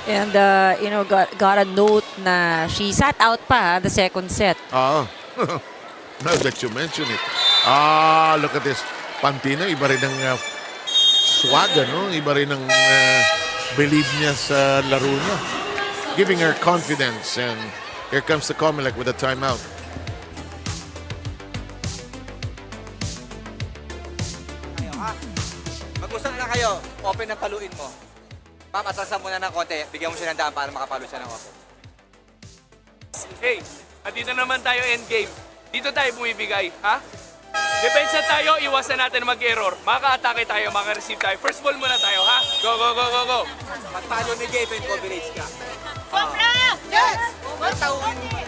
And, got a note na she sat out pa the second set. Oh. Now that you mention it. Look at this. Pantino, iba rin ang swag, no? Iba rin ang believe niya sa laro niya. Giving her confidence. And here comes the COMELEC with a timeout. Mag-usap na kayo. Open ang paluin mo. Ma'am, atrasan mo na ng konti. Bigyan mo siya ng daan para makapalo siya ng open. Hey, andito naman tayo endgame. Dito tayo bumibigay, ha? Depensa tayo, iwasan natin mag-error. Maka-atake tayo, maka-receive tayo. First ball muna tayo, ha? Go, go, go, go, go. Pagpalo ni Gaben, coverage ka. Yes! Matawin mo.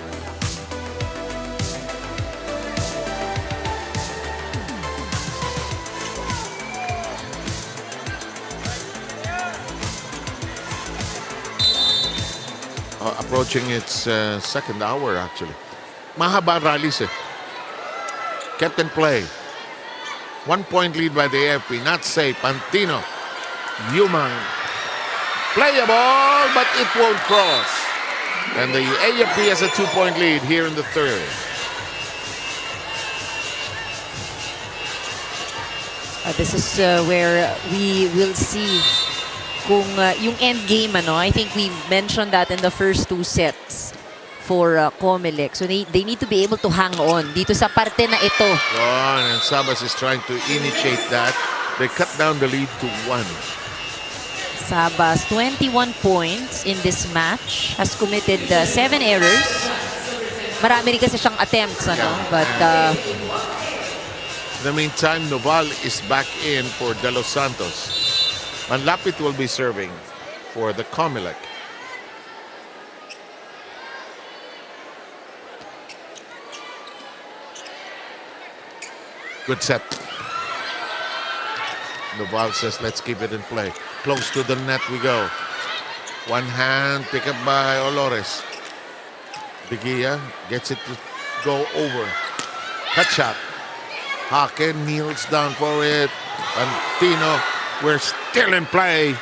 Approaching its second hour actually. Mahaba rallies eh. Kept in play. 1 point lead by the AFP. Not safe. Pantino. Yumang. Playable, but it won't cross. And the AFP has a 2-point lead here in the third. This is where we will see kung yung end game, I think we mentioned that in the first 2 sets for COMELEC. So they need to be able to hang on dito sa parte na ito. And Sabas is trying to initiate that. They cut down the lead to 1. Sabas, 21 points in this match. Has committed 7 errors. Marami rin kasi siyang attempts, But in the meantime, Noval is back in for De Los Santos. Manlapit will be serving for the COMELEC. Good set. Noval says, let's keep it in play. Close to the net we go. One hand, pick up by Olores. Bigia gets it to go over. Cut shot. Hake kneels down for it. Pantino, we're still in play.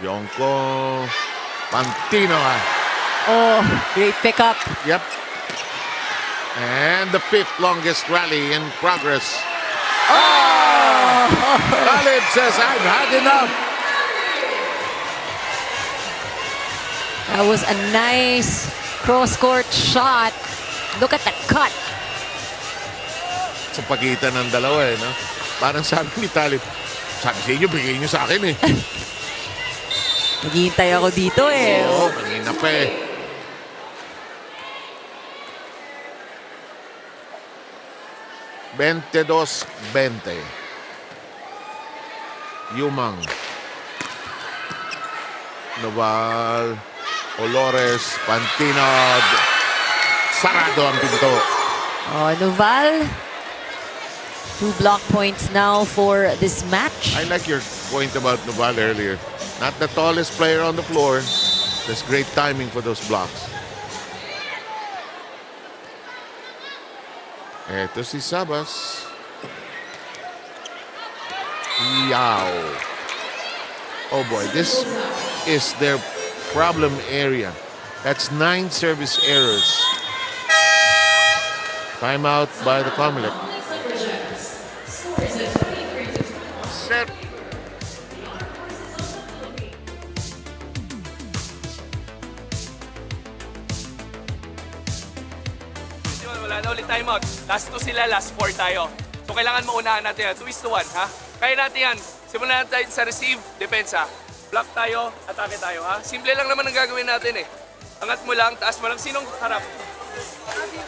Yongko. Pantino. Oh, great pickup. Yep. And the 5th longest rally in progress. Talib says, I've had enough. That was a nice cross-court shot. Look at the cut. Sa pagitan ng dalawa eh, no? Parang sabi ni Talib, sabi sa inyo, bigay nyo sa akin eh. Naghihintay ako dito eh. Oo, kanina pa eh. $22-20. Yumang. Noval. Olores. Pantinod. Sarado ang pinto. Oh, Noval. 2 block points now for this match. I like your point about Noval earlier. Not the tallest player on the floor. There's great timing for those blocks. Eto si Sabas. Yow. Oh boy, this is their problem area. That's 9 service errors. Timeout by the COMELEC. Set. Wala na ulit timeout. Last 2 sila, last 4 tayo. So kailangan maunahan natin yan. 2-1, ha? Kaya natin yan. Simulan natin sa receive, depensa. Block tayo, atake tayo, ha? Simple lang naman ang gagawin natin, eh. Angat mo lang, taas mo lang. Sinong harap?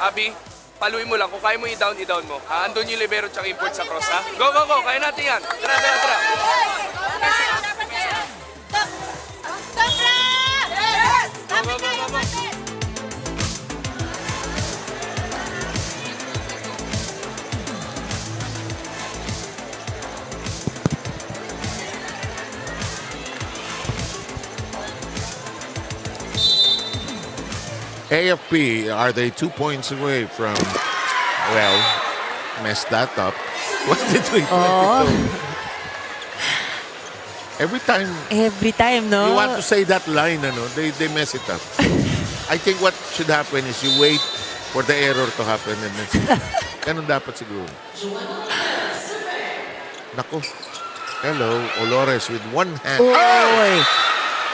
Abi, paluin mo lang. Kung kaya mo i-down mo. Ha? Andun yung libero tsaka import sa cross, ha? Go, go, go! Kaya natin yan. Tara, tara, tara. Go, go, go, go, go. AFP, are they 2 points away from, well, messed that up. What did we do? Every time, no? you want to say that line, ano, they mess it up. I think what should happen is you wait for the error to happen and then ganun dapat siguro. Naku. Hello, Olores with one hand. Oy!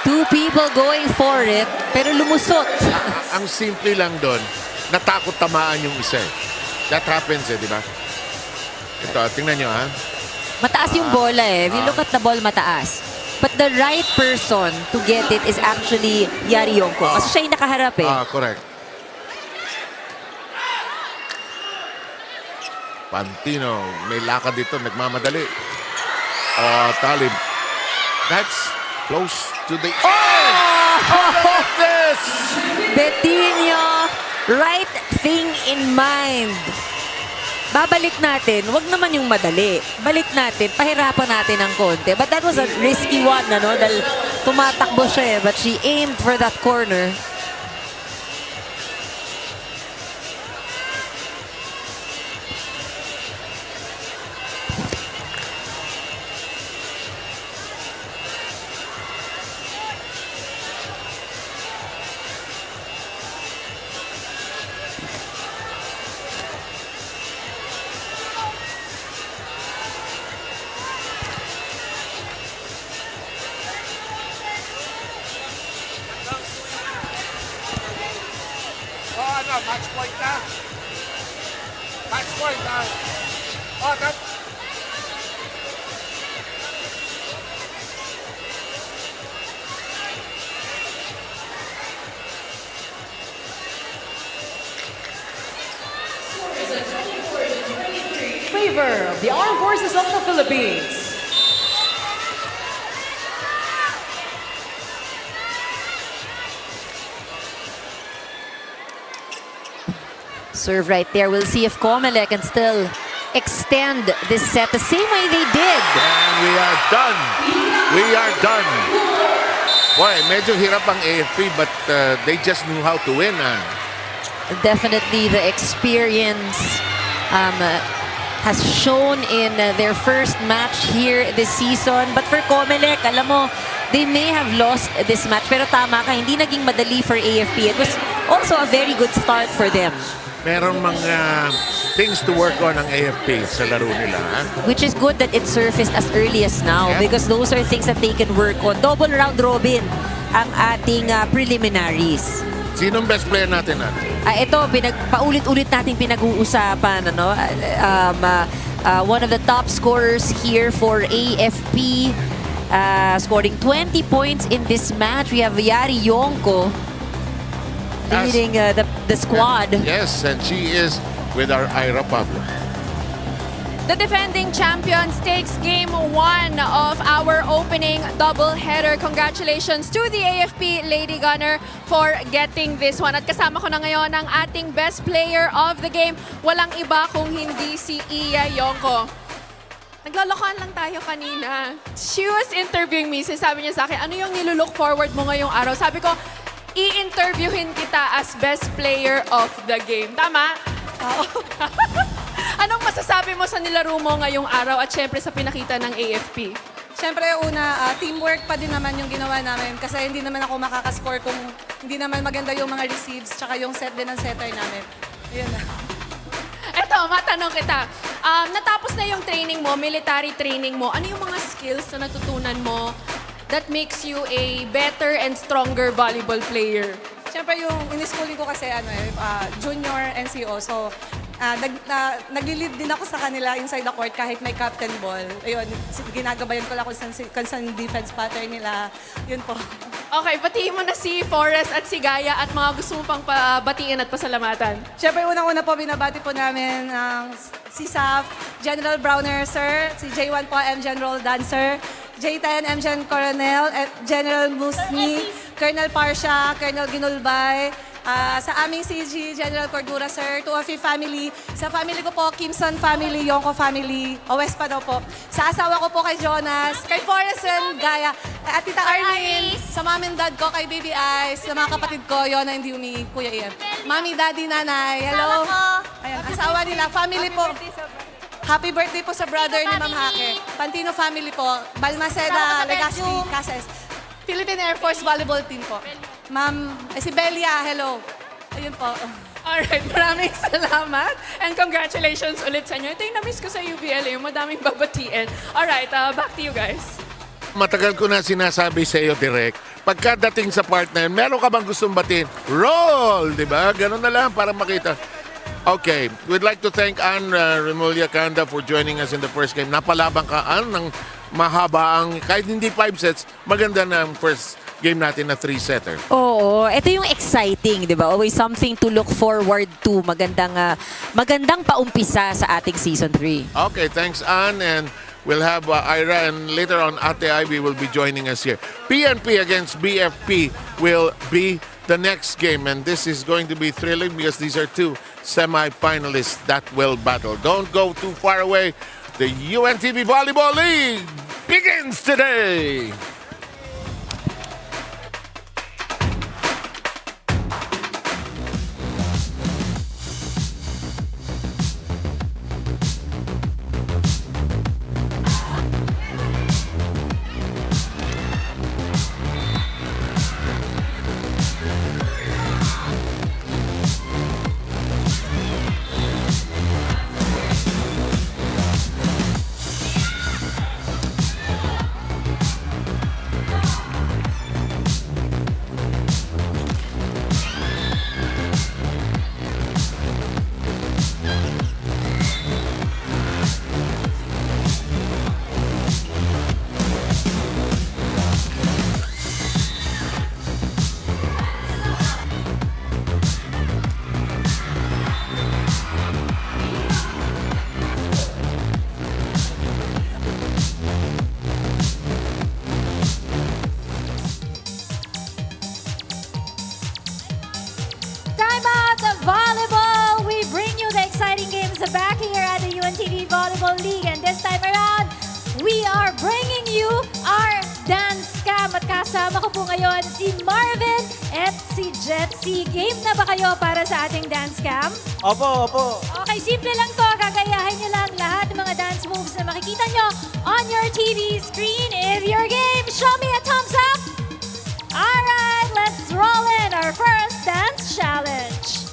2 people going for it, pero lumusot. Ang simple lang doon, natakot tamaan yung isa eh. That happens eh, di ba? Ito, tingnan nyo ha. Mataas yung bola eh. If you look at the ball, mataas. But the right person to get it is actually Yari Yongko. Kasi siya yung nakaharap eh. Correct. Pantino, may lakad dito, nagmamadali. Talib. That's close to the... How about this? Betinho, right thing in mind. Babalik natin, wag naman yung madali. Balik natin, pahirapan natin ng konti. But that was a risky one, ano? Dahil tumatakbo siya eh. But she aimed for that corner. Match point na. Match point na. That... Favor of the Armed Forces of the Philippines. Serve right there. We'll see if COMELEC can still extend this set the same way they did. And we are done. We are done. Boy, medyo hirap ang AFP but they just knew how to win. Definitely the experience has shown in their first match here this season. But for COMELEC, alam mo, they may have lost this match. Pero tama ka, hindi naging madali for AFP. It was also a very good start for them. Merong mga things to work on ang AFP sa laro nila. Ha? Which is good that it surfaced as early as now Yeah. because those are things that they can work on. Double round robin ang ating preliminaries. Sinong best player natin? Ito, paulit-ulit nating pinag-uusapan. Ano? One of the top scorers here for AFP, scoring 20 points in this match. We have Yari Yonko leading the squad. Yes, and she is with our Ira Pablo. The defending champions takes game 1 of our opening doubleheader. Congratulations to the AFP Lady Gunner for getting this one. At kasama ko na ngayon ang ating best player of the game. Walang iba kung hindi si Iya Yonko. Naglalokohan lang tayo kanina. She was interviewing me. Sabi niya sa akin, ano yung nilulook forward mo ngayong araw? Sabi ko, i-interviewin kita as best player of the game. Tama? Oo. Anong masasabi mo sa nilaro mo ngayong araw at syempre sa pinakita ng AFP? Siyempre, una, teamwork pa din naman yung ginawa namin kasi hindi naman ako makakascore kung hindi naman maganda yung mga receives tsaka yung set din ng setter namin. Ayun na. Eto, matanong kita. Natapos na yung training mo, military training mo. Ano yung mga skills na natutunan mo that makes you a better and stronger volleyball player? Siyempre, yung in-schooling ko kasi junior NCO. So, nagli-lead din ako sa kanila inside the court kahit may captain ball. Ayun, ginagabayan ko lang kung saan defense pattern nila. Yun po. Okay, batiin mo na si Forrest at si Gaya at mga gusto mo pang batiin at pasalamatan. Siyempre, unang-una po, binabati po namin si Saf, General Browner, sir, si J1 po, M. General Dancer, J10, M. Gen Coronel, General Musni, Colonel Parsha, Colonel Ginulbay, sa aming CG, General Cordura, sir, to Afi family, sa family ko po, Kimson family, Yonko family, West pa daw po. Sa asawa ko po kay Jonas, kay Forrest and Gaya, at Tita Arlene, sa mami and dad ko, kay Baby Ice, sa mga kapatid ko, Yona, hindi umi, Kuya Ian. Mami, Daddy, Nanay, hello. Ayan, asawa nila, family po. Happy birthday po sa brother ni Ma'am Hake. Pantino family po, Balmaceda, Legazpi, Cases. Philippine Air Force Volleyball Team po. Ma'am, si Belia, hello. Ayun po. Alright, maraming salamat and congratulations ulit sa inyo. Ito yung na-miss ko sa UVLA, yung madaming babatiin. Alright, back to you guys. Matagal ko na sinasabi sa iyo, Direk, pagkadating sa partner, meron ka bang gustong batiin? Roll! Di ba? Ganun na lang para makita. Okay, we'd like to thank Ann Remulia Canda for joining us in the first game. Napalabang ka, Ann, ng mahaba ang, kahit hindi 5 sets, maganda na ang first game natin na 3-setter. Oo, ito yung exciting, di ba? Always something to look forward to. Magandang paumpisa sa ating Season 3. Okay, thanks, Ann, and we'll have Ira, and later on, Ate Ivy will be joining us here. PNP against BFP will be the next game, and this is going to be thrilling because these are two semi-finalists that will battle. Don't go too far away. The UNTV Volleyball League begins today. Back here at the UNTV Volleyball League, and this time around, we are bringing you our dance cam. At kasama ko po ngayon si Marvin at si Jetsi. Game na ba kayo para sa ating dance cam? Opo, opo. Okay, simple lang to. Gagayahin nyo lang lahat ng mga dance moves na makikita nyo on your TV screen. If you're game, show me a thumbs up. Alright, let's roll in our first dance challenge.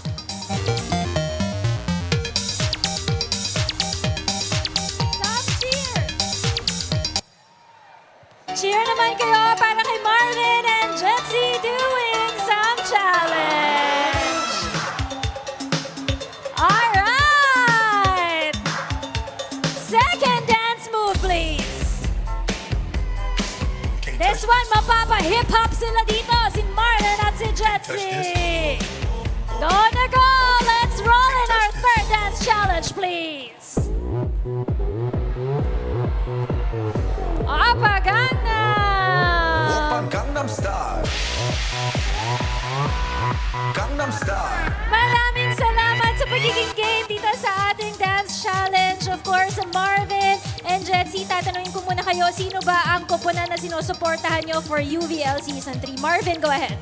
Cheer naman kayo para kay Marvin and Jetsi doing some challenge. All right. Second dance move, please. This one, mapapa-hip-hop sila dito, si Marvin at si Jetsi. Go na go! Let's roll in our third dance challenge, please. Oppa Gangnam! Gangnam Style. Gangnam Style. Maraming salamat sa pagiging game dito sa ating dance challenge. Of course, Marvin and Jetsi, tatanungin ko muna kayo, sino ba ang koponan na sinusuportahan nyo for UVL Season 3? Marvin, go ahead.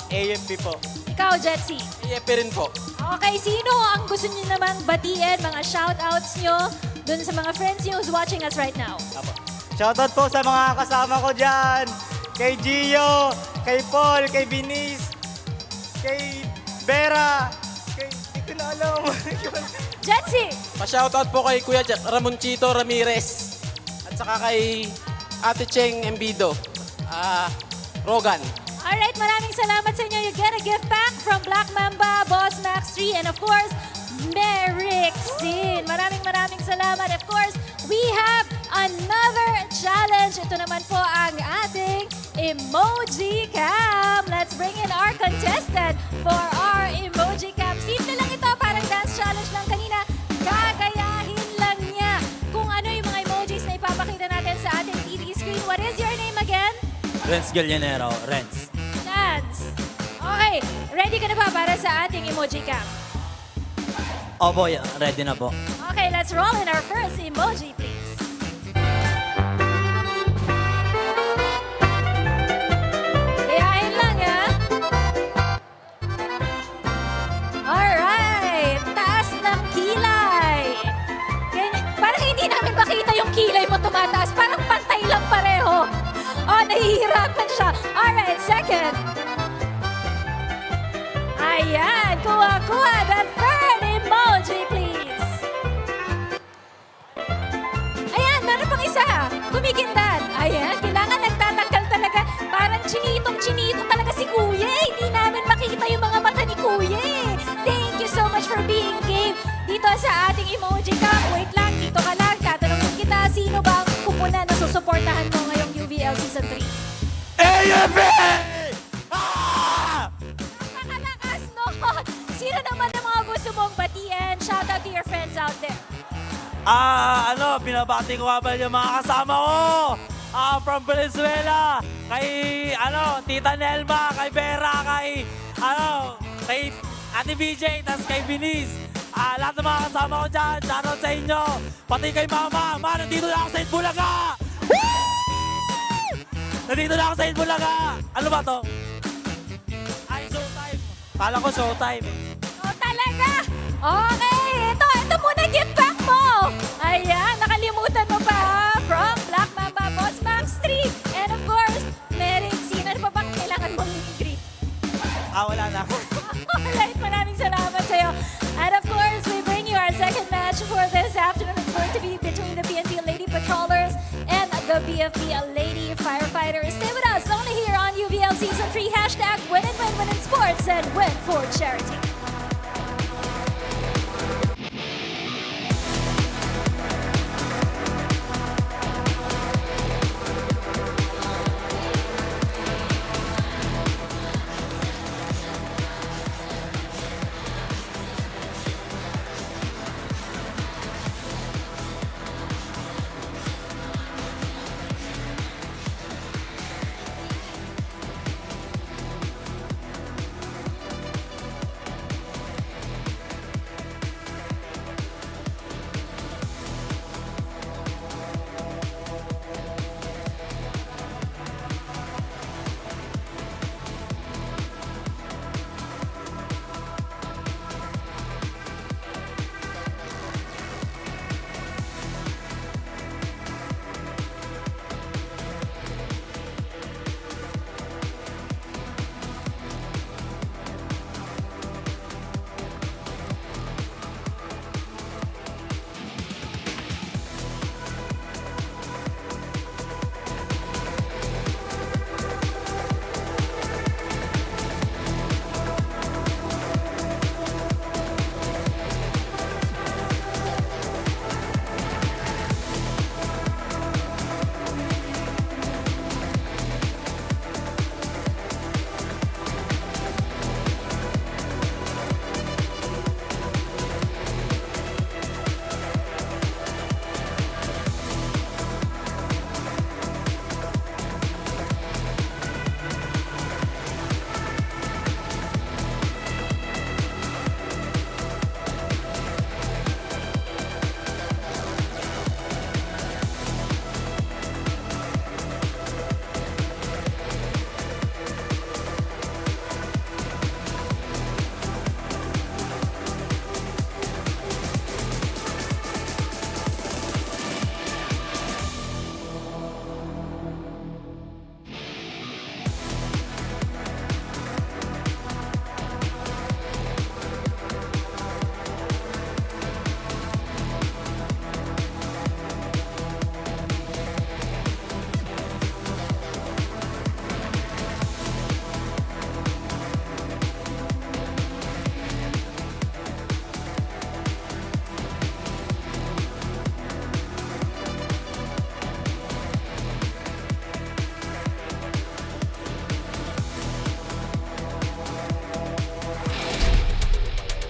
AFP po. Ikaw, Jetsi. AFP rin po. Okay, sino ang gusto nyo namang batiin, mga shoutouts nyo dun sa mga friends nyo who's watching us right now? Shoutout po sa mga kasama ko dyan. Kay Gio, kay Paul, kay Vinice, kay Vera, kay... Hindi ko na alam. Jetsi! Pa-shoutout po kay Kuya Ramonchito Ramirez. At saka kay Ate Cheng Embido. Rogan. Alright, maraming salamat sa inyo. You get a gift pack from Black Mamba, Boss Max 3, and of course, Merixin. Maraming salamat. Of course, we have another challenge. Ito naman po ang ating Emoji Cam. Let's bring in our contestant for our Emoji Cam. Simple lang ito, parang dance challenge lang kanina. Gagayahin lang niya kung ano yung mga emojis na ipapakita natin sa ating TV screen. What is your name again? Renz Gallinero. Renz. Lance. Okay, ready ka na ba para sa ating Emoji Cam? Opo, ready na po. Okay, let's roll in our first emoji, please. Gayahin lang, ha? Alright, taas ng kilay. Parang hindi namin makita yung kilay mo tumataas. Parang pantay lang pareho. Oh, nahihirapan siya. Alright, second. Ayan, kuha-kuha. The third emoji, please. Ayan, meron pang isa. Kumikindan. Ayan, kailangan nagtatanggal talaga. Parang chinitong-chinito talaga si Kuya. Hindi namin makita yung mga mata ni Kuya. Thank you so much for being game dito sa ating emoji cam. Wait lang, dito ka lang. Tatanungin kita, sino ba ang kupunan na susuportahan mo ngayong UVL Season 3? AFP! Napakalakas nun! Sino naman ang mga gusto mong batiin? Shout out to your friends out there. Binabati ko nga pala yung mga kasama ko. From Venezuela, kay, Tita Nelma, kay Vera, kay Ate BJ, tas kay Vinice. Lahat ng mga kasama ko dyan, shoutout sa inyo. Pati kay Mama. Nandito na ako sa Itbulaga! Nandito na ako sa Itbulaga! Ano ba to? Ay, showtime. Kala ko showtime. Oh, talaga? Okay, ito muna gift pack mo. Ayan, nakalimutan mo pa from Black Mamba, Boss Max 3. And of course, Merixin. Ano pa bang kailangan mong i-greet? Wala na. Alright, maraming salamat sa'yo. And of course, we bring you our second match for this afternoon. It's going to be between the PNP Lady Patrollers and the BFP Lady Firefighters. Stay with us only here on UVL Season 3. Hashtag WinAndWin, win in sports and win for charity.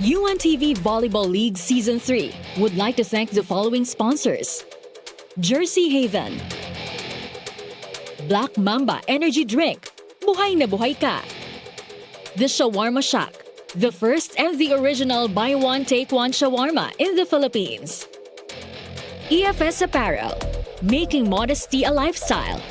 UNTV Volleyball League Season 3 would like to thank the following sponsors: Jersey Haven, Black Mamba Energy Drink, buhay na buhay ka. The Shawarma Shack, the first and the original buy one take one shawarma in the Philippines. EFS Apparel, making modesty a lifestyle.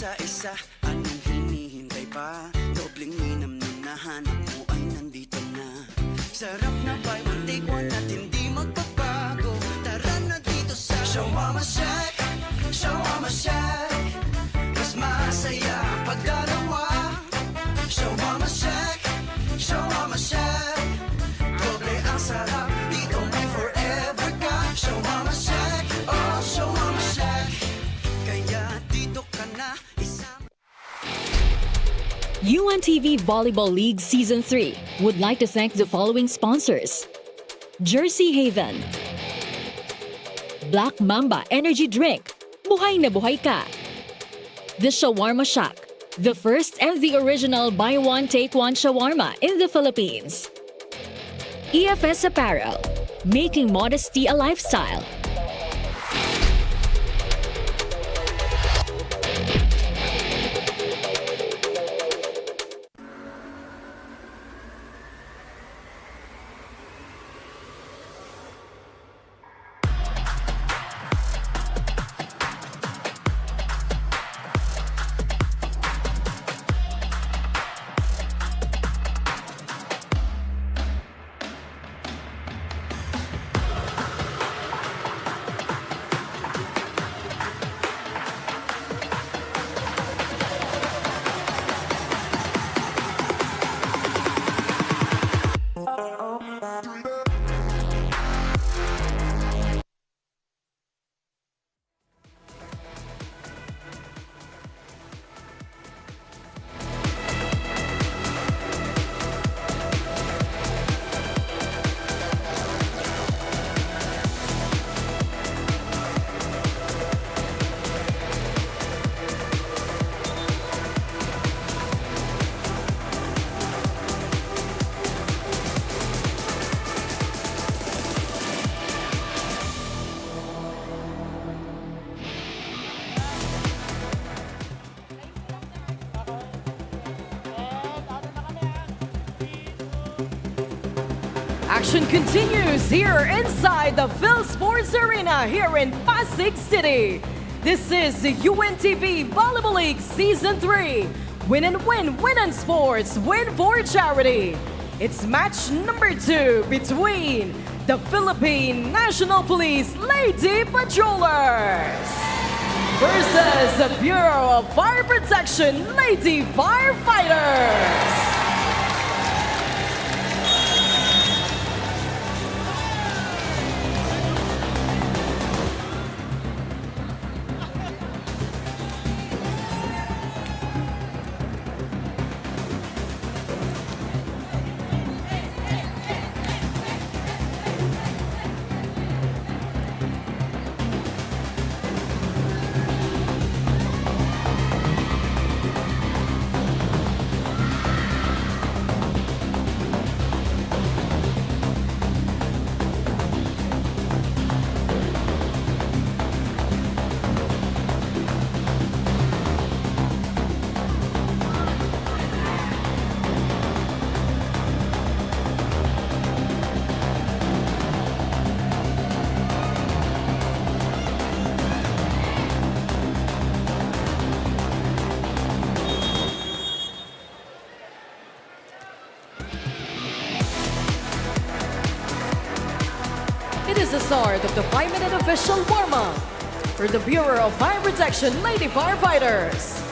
Sa isa, anong hinihintay pa? Dobleng minam na nahanap mo ay nandito na. Sarap na buy one take one at hindi magbabago. Tara na dito sa Shawarma Shack, Shawarma Shack. Mas masaya ang pagdalawa. Shawarma Shack, Shawarma Shack. Doble ang sarap, dito may forever ka. Shawarma Shack, oh Shawarma Shack. Kaya dito ka na. UNTV Volleyball League Season 3 would like to thank the following sponsors: Jersey Haven, Black Mamba Energy Drink, buhay na buhay ka. The Shawarma Shack, the first and the original buy one take one shawarma in the Philippines. EFS Apparel, making modesty a lifestyle. Action continues here inside the PhilSports Arena here in Pasig City. This is the UNTV Volleyball League Season 3. Win and win, win and sports, win for charity. It's match number 2 between the Philippine National Police Lady Patrollers versus the Bureau of Fire Protection Lady Firefighters. start of the 5-minute official warm-up for the Bureau of Fire Protection Lady Firefighters.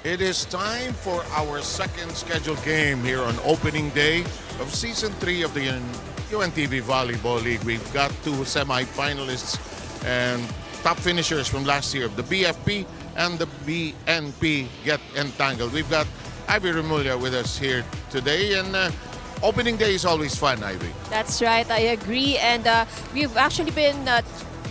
It is time for our second scheduled game here on opening day of Season 3 of the UNTV Volleyball League. We've got two semi-finalists and top finishers from last year of the BFP and the BNP get entangled. We've got Ivy Remulla with us here today, and opening day is always fun, Ivy. That's right, I agree. And we've actually been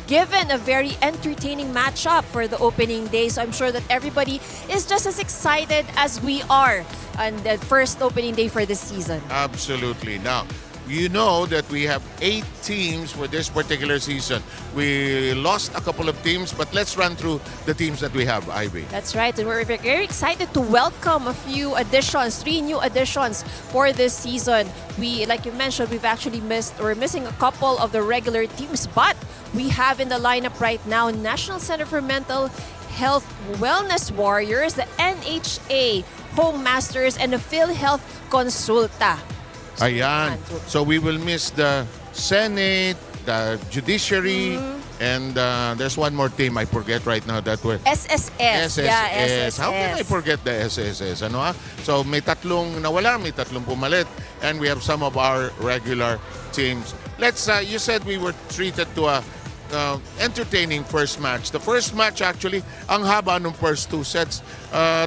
given a very entertaining matchup for the opening day. So I'm sure that everybody is just as excited as we are on the first opening day for this season. Absolutely. Now, you know that we have 8 teams for this particular season. We lost a couple of teams, but let's run through the teams that we have, Ivy. That's right, and we're very excited to welcome a few additions, 3 new additions for this season. We, like you mentioned, we're missing a couple of the regular teams, but we have in the lineup right now National Center for Mental Health Wellness Warriors, the NHA Home Masters, and the PhilHealth Consulta. Ayan. So we will miss the Senate, the Judiciary, and there's one more team I forget right now that we're... SSS. SSS. Yeah, SSS. How can I forget the SSS? Ano, ha? So may tatlong nawala, may tatlong pumalit, and we have some of our regular teams. Let's, you said we were treated to a entertaining first match. The first match actually, ang haba ng first 2 sets.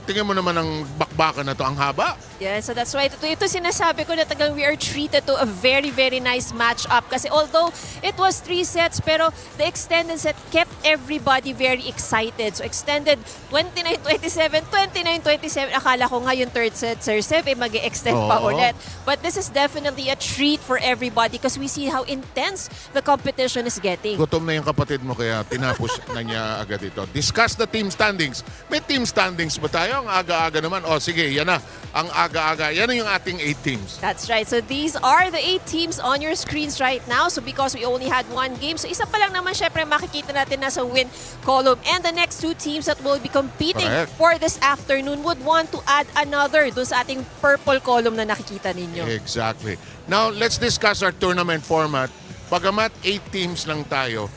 Tingnan mo naman ang bakbakan na to, ang haba. Yeah, so that's why ito sinasabi ko na tagang we are treated to a very, very nice match-up. Kasi although it was 3 sets, pero the extended set kept everybody very excited. So extended 29-27, 29-27. Akala ko nga yung third set, Sir Sev, mag-extend pa ulit. But this is definitely a treat for everybody because we see how intense the competition is getting. Gutom na yung kapatid mo kaya tinapos na niya agad ito. Discuss the team standings. May team standings ba tayo? Ang aga-aga naman. O sige, yan na. Ang aga-aga. Yan na yung ating 8 teams. That's right. So these are the 8 teams on your screens right now. So because we only had 1 game, so isa pa lang naman syempre makikita natin nasa win column. And the next 2 teams that will be competing for this afternoon would want to add another dun sa ating purple column na nakikita ninyo. Exactly. Now, let's discuss our tournament format. Pagamat 8 teams lang tayo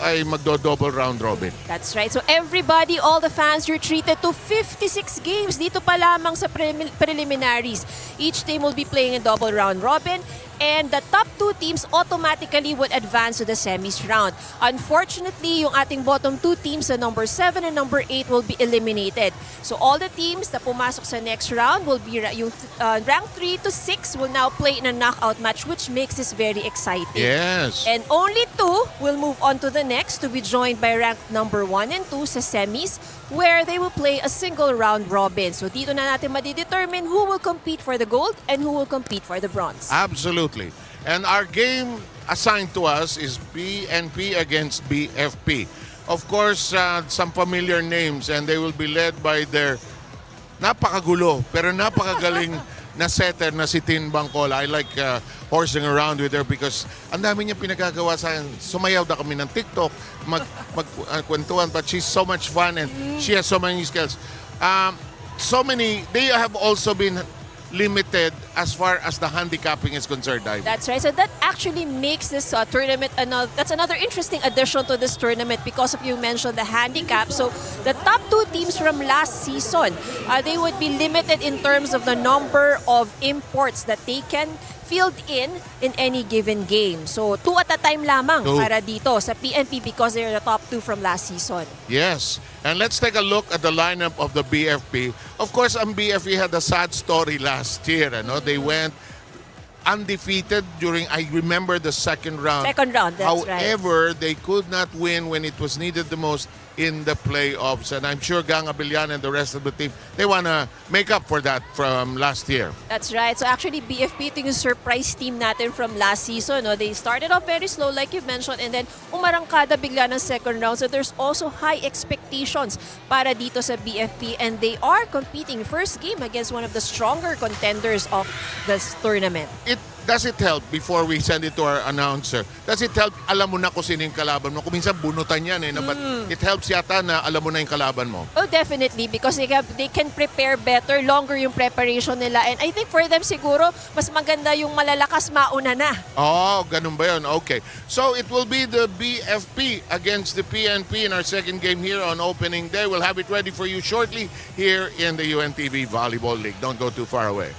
ay magdo-double round robin. That's right. So everybody, all the fans, you're treated to 56 games dito pa lamang sa preliminaries. Each team will be playing a double round robin, and the top 2 teams automatically would advance to the semis round. Unfortunately, yung ating bottom 2 teams, the number 7 and number 8, will be eliminated. So all the teams na pumasok sa next round will be yung rank 3 to 6 will now play in a knockout match, which makes this very exciting. Yes. And only 2 will move on to the next to be joined by ranked number 1 and 2 sa semis, where they will play a single round robin. So dito na natin madidetermine who will compete for the gold and who will compete for the bronze. Absolutely. And our game assigned to us is BNP against BFP. of course, some familiar names, and they will be led by their napakagulo pero napakagaling na setter na si Tin Bangkola. I like horsing around with her because ang dami niya pinagagawa sa akin. Sumayaw na kami ng TikTok, magkwentuhan, but she's so much fun and she has so many skills. They have also been limited as far as the handicapping is concerned, Ivy. That's right. So that actually makes this tournament that's another interesting addition to this tournament because of you mentioned the handicap. So the top 2 teams from last season, they would be limited in terms of the number of imports that they can field in any given game. So 2 at a time lamang para dito sa PNP because they're the top 2 from last season. Yes. And let's take a look at the lineup of the BFP. Of course, ang BFP had a sad story last year. They went undefeated during, I remember, the second round. Second round, that's right. However, they could not win when it was needed the most in the playoffs. And I'm sure Gang Abelian and the rest of the team, they want to make up for that from last year. That's right. So actually, BFP, ito yung surprise team natin from last season. They started off very slow, like you mentioned, and then umarangkada bigla ng second round. So there's also high expectations para dito sa BFP, and they are competing first game against one of the stronger contenders of this tournament. Does it help, before we send it to our announcer, does it help, alam mo na kung sino yung kalaban mo? Kung minsan bunutan yan but it helps yata na alam mo na yung kalaban mo. Oh, definitely, because they can prepare better, longer yung preparation nila. And I think for them siguro, mas maganda yung malalakas mauna na. Oh, ganun ba yun? Okay. So it will be the BFP against the PNP in our second game here on opening day. We'll have it ready for you shortly here in the UNTV Volleyball League. Don't go too far away.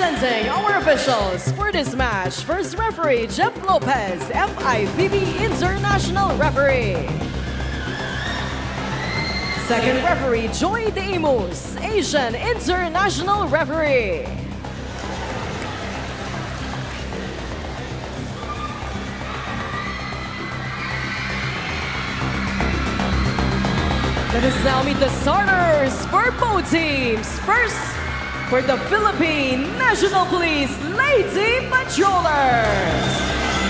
Presenting our officials for this match. First referee, Jeff Lopez, FIVB International Referee. Second referee, Joy Demus, Asian International Referee. Let us now meet the starters for both teams. First, for the Philippine National Police Lady Patrollers.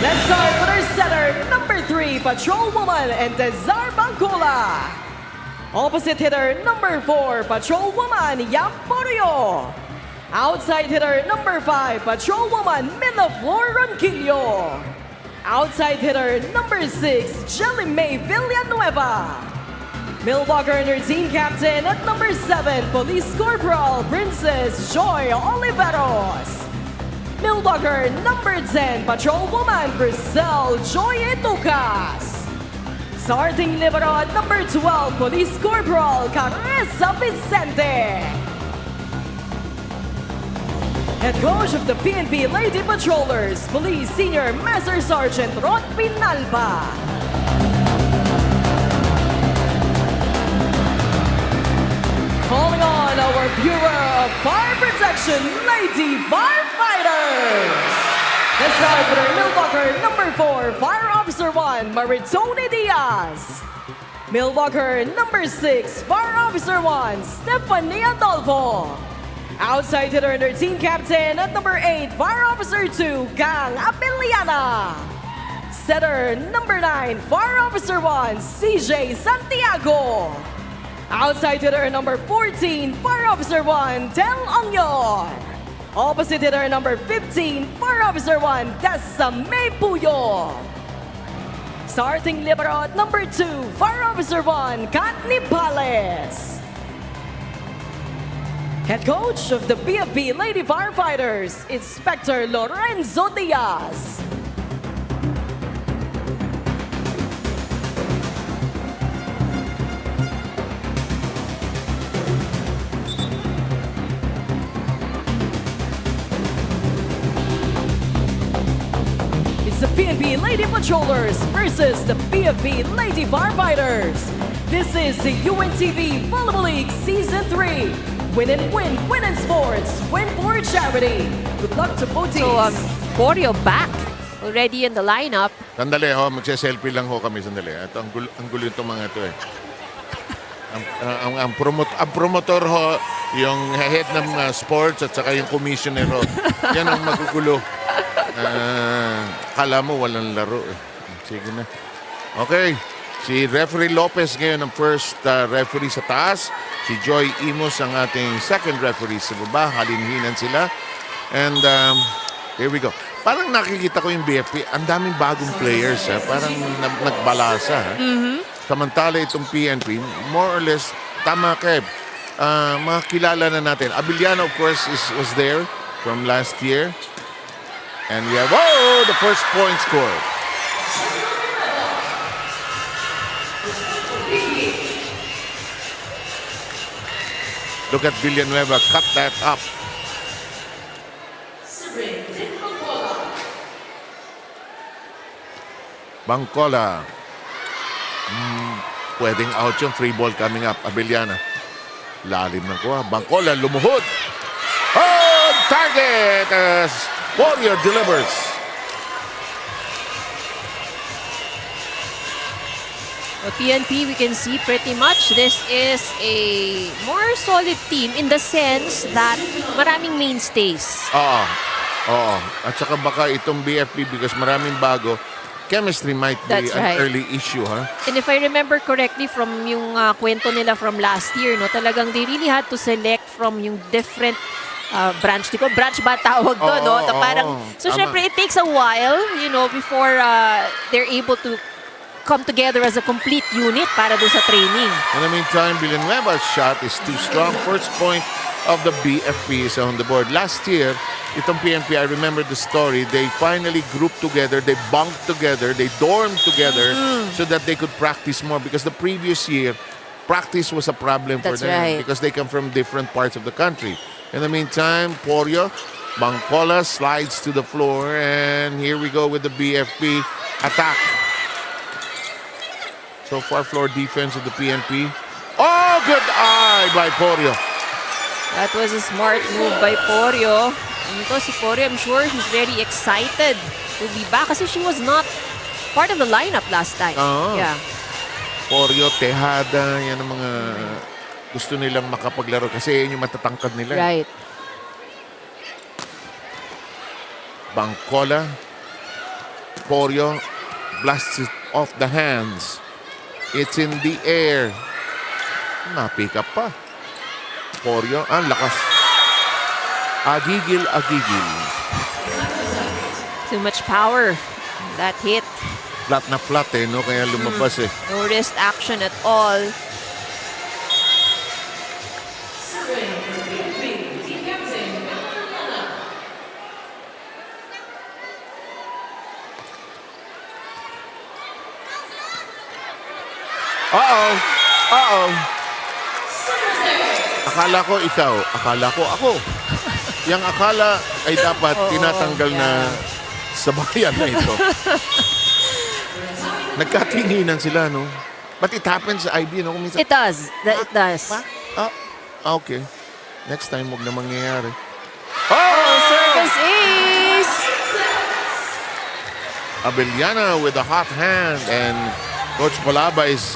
Let's start with our setter, number 3, Patrolwoman Entezar Bangcola. Opposite hitter, number 4, Patrolwoman Yamporio. Outside hitter, number 5, Patrolwoman Milaflor Ronquillo. Outside hitter, number 6, Jelly May Villanueva. Milwaukee and her team captain at number 7, Police Corporal Princess Joy Oliveros. Milwaukee number 10, Patrolwoman Grisel Joy Etucas. Starting libero at number 12, Police Corporal Caressa Vicente. Head coach of the PNP Lady Patrollers, Police Senior Master Sergeant Rod Pinalba. Calling on our Bureau of Fire Protection Lady Firefighters. Let's start with our Milwaukee number 4, Fire Officer 1, Maritone Diaz. Milwaukee number 6, Fire Officer 1, Stephanie Adolfo. Outside hitter and their team captain at number 8, Fire Officer 2, Gang Apeliana. Setter number 9, Fire Officer 1, CJ Santiago. Outside hitter number 14, Fire Officer 1, Del Ongyon. Opposite hitter number 15, Fire Officer 1, Tessa May Puyo. Starting libero at number 2, Fire Officer 1, Katni Pales. Head coach of the BFP Lady Firefighters, Inspector Lorenzo Diaz. The PNP Lady Patrollers versus the PFP Lady Firefighters. This is the UNTV Volleyball League Season 3. Win and win, win in sports, win for charity. Good luck to both teams. So, Boreo back already in the lineup. Sandali ho, magse-selfie lang ho kami sandali. Ito, ang gulo itong mga ito eh. Ang promotor ho, yung head ng sports at saka yung commissioner ho. Yan ang magugulo. Kala mo walang laro eh. Sige na. Okay. Si Referee Lopez ngayon ang first referee sa taas. Si Joy Imos ang ating second referee sa baba. Halinhinan sila. And here we go. Parang nakikita ko yung BFP. Ang daming bagong players. Parang nagbalasa. Samantala itong PNP, more or less, tama Kev. Makilala na natin. Abiliano, of course, was there from last year. And we have, the first point scored. Look at Villanueva, cut that up. Bangcola. Pwedeng out yung free ball coming up. Abellana. Lalim ng kuha. Bangcola, lumuhod. Oh, target! Warrior delivers. Well, PNP, we can see pretty much this is a more solid team in the sense that maraming mainstays. Oo. At saka baka itong BFP because maraming bago, chemistry might be an early issue, ha? And if I remember correctly from yung kwento nila from last year, no, talagang they really had to select from yung different branch. Di ba? Branch ba tawag doon, no? Parang, so, syempre, it takes a while, before they're able to come together as a complete unit para doon sa training. In the meantime, Villanueva's shot is too strong. First point of the BFP is on the board. Last year, itong PNP, I remember the story, they finally grouped together, they bunked together, they dormed together so that they could practice more because the previous year, practice was a problem for them because they come from different parts of the country. In the meantime, Porio Bangkola slides to the floor, and here we go with the BFP attack. So far, floor defense of the PNP. Oh, good eye by Porio. That was a smart move by Porio. And ito si Porio, I'm sure she's very excited to be back kasi she was not part of the lineup last time. Yeah. Porio, Tejada, yan ang mga gusto nilang makapaglaro kasi yun yung matatangkad nila. Right. Bangkola. Porio blasts it off the hands. It's in the air. Na-pick up pa. Porio, ang lakas. Agigil. Too much power. That hit. Flat na flat no? Kaya lumabas No wrist action at all. Uh-oh. Akala ko ikaw. Akala ko ako. Yang akala ay dapat tinatanggal na sa bayan na ito. Nagkatinginan sila, no? But it happens sa IB, no? Minsan, It does. It does. okay. Next time, huwag na mangyayari. Service ace! Abellana with a hot hand, and Coach Palaba is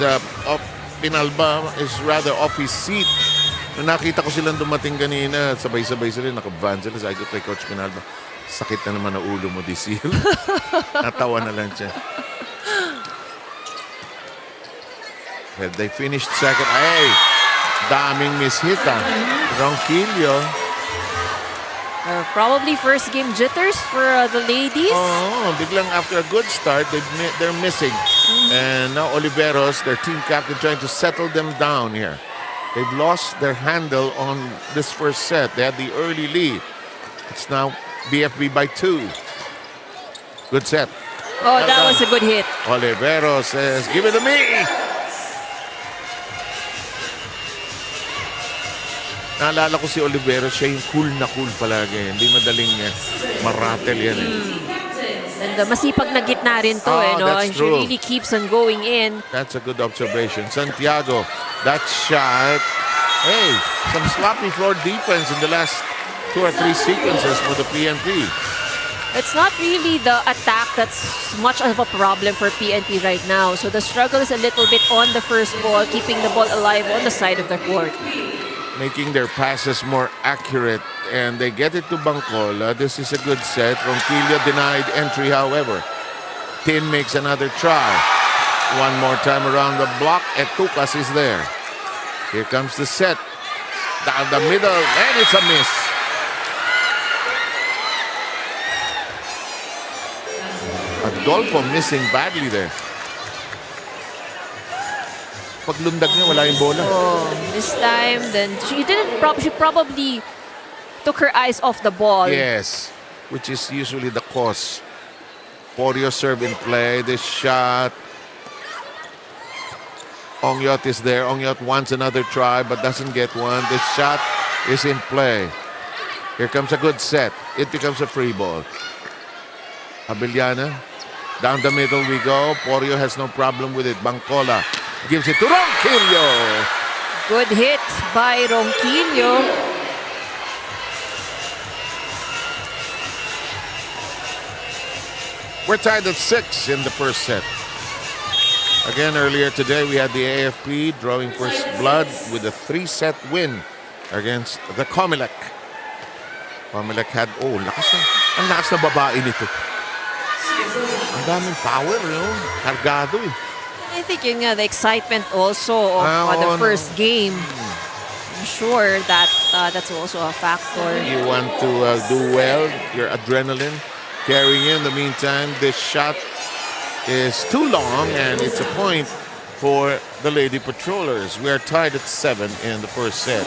Pinalba is rather off his seat. Nung nakita ko silang dumating kanina, sabay-sabay sila, nakaban sila. Sabi ko kay Coach Pinalba, sakit na naman ang ulo mo this year. Natawa na lang siya. Well, they finished second. Ay, daming mishita. Ronquillo. Probably first game jitters for the ladies. Biglang after a good start, they're missing. And now Oliveros, their team captain, trying to settle them down here. They've lost their handle on this first set. They had the early lead. It's now BFB by 2. Good set. That was a good hit. Oliveros says, give it to me. Naalala ko si Oliveros, siya yung cool na cool palagi. Hindi madaling maratel yan And masipag na gitna rin to no? That's She true. really keeps on going in. That's a good observation. Santiago, that shot. Hey, some sloppy floor defense in the last 2 or 3 sequences for the PNP. It's not really the attack that's much of a problem for PNP right now. So the struggle is a little bit on the first ball, keeping the ball alive on the side of the court. Making their passes more accurate, and they get it to Bangkola. This is a good set. Ronquillo denied entry, however. Tin makes another try. One more time around the block, and Tucas is there. Here comes the set. Down the middle, and it's a miss. Adolfo missing badly there. Paglundag niya, wala yung bola. This time, then she probably took her eyes off the ball. Yes, which is usually the cause. Porio serve in play. This shot. Ongyot is there. Ongyot wants another try but doesn't get one. This shot is in play. Here comes a good set. It becomes a free ball. Abellana. Down the middle we go. Porio has no problem with it. Bangkola gives it to Ronquillo. Good hit by Ronquillo. We're tied at 6 in the first set. Again, earlier today, we had the AFP drawing first blood with a 3-set win against the COMELEC. COMELEC had, ang lakas na babae nito. Ang daming power, Kargado I think yun nga, the excitement also of the first game. I'm sure that that's also a factor. You want to do well, your adrenaline carrying in. The meantime, this shot is too long, and it's a point for the Lady Patrollers. We are tied at 7 in the first set.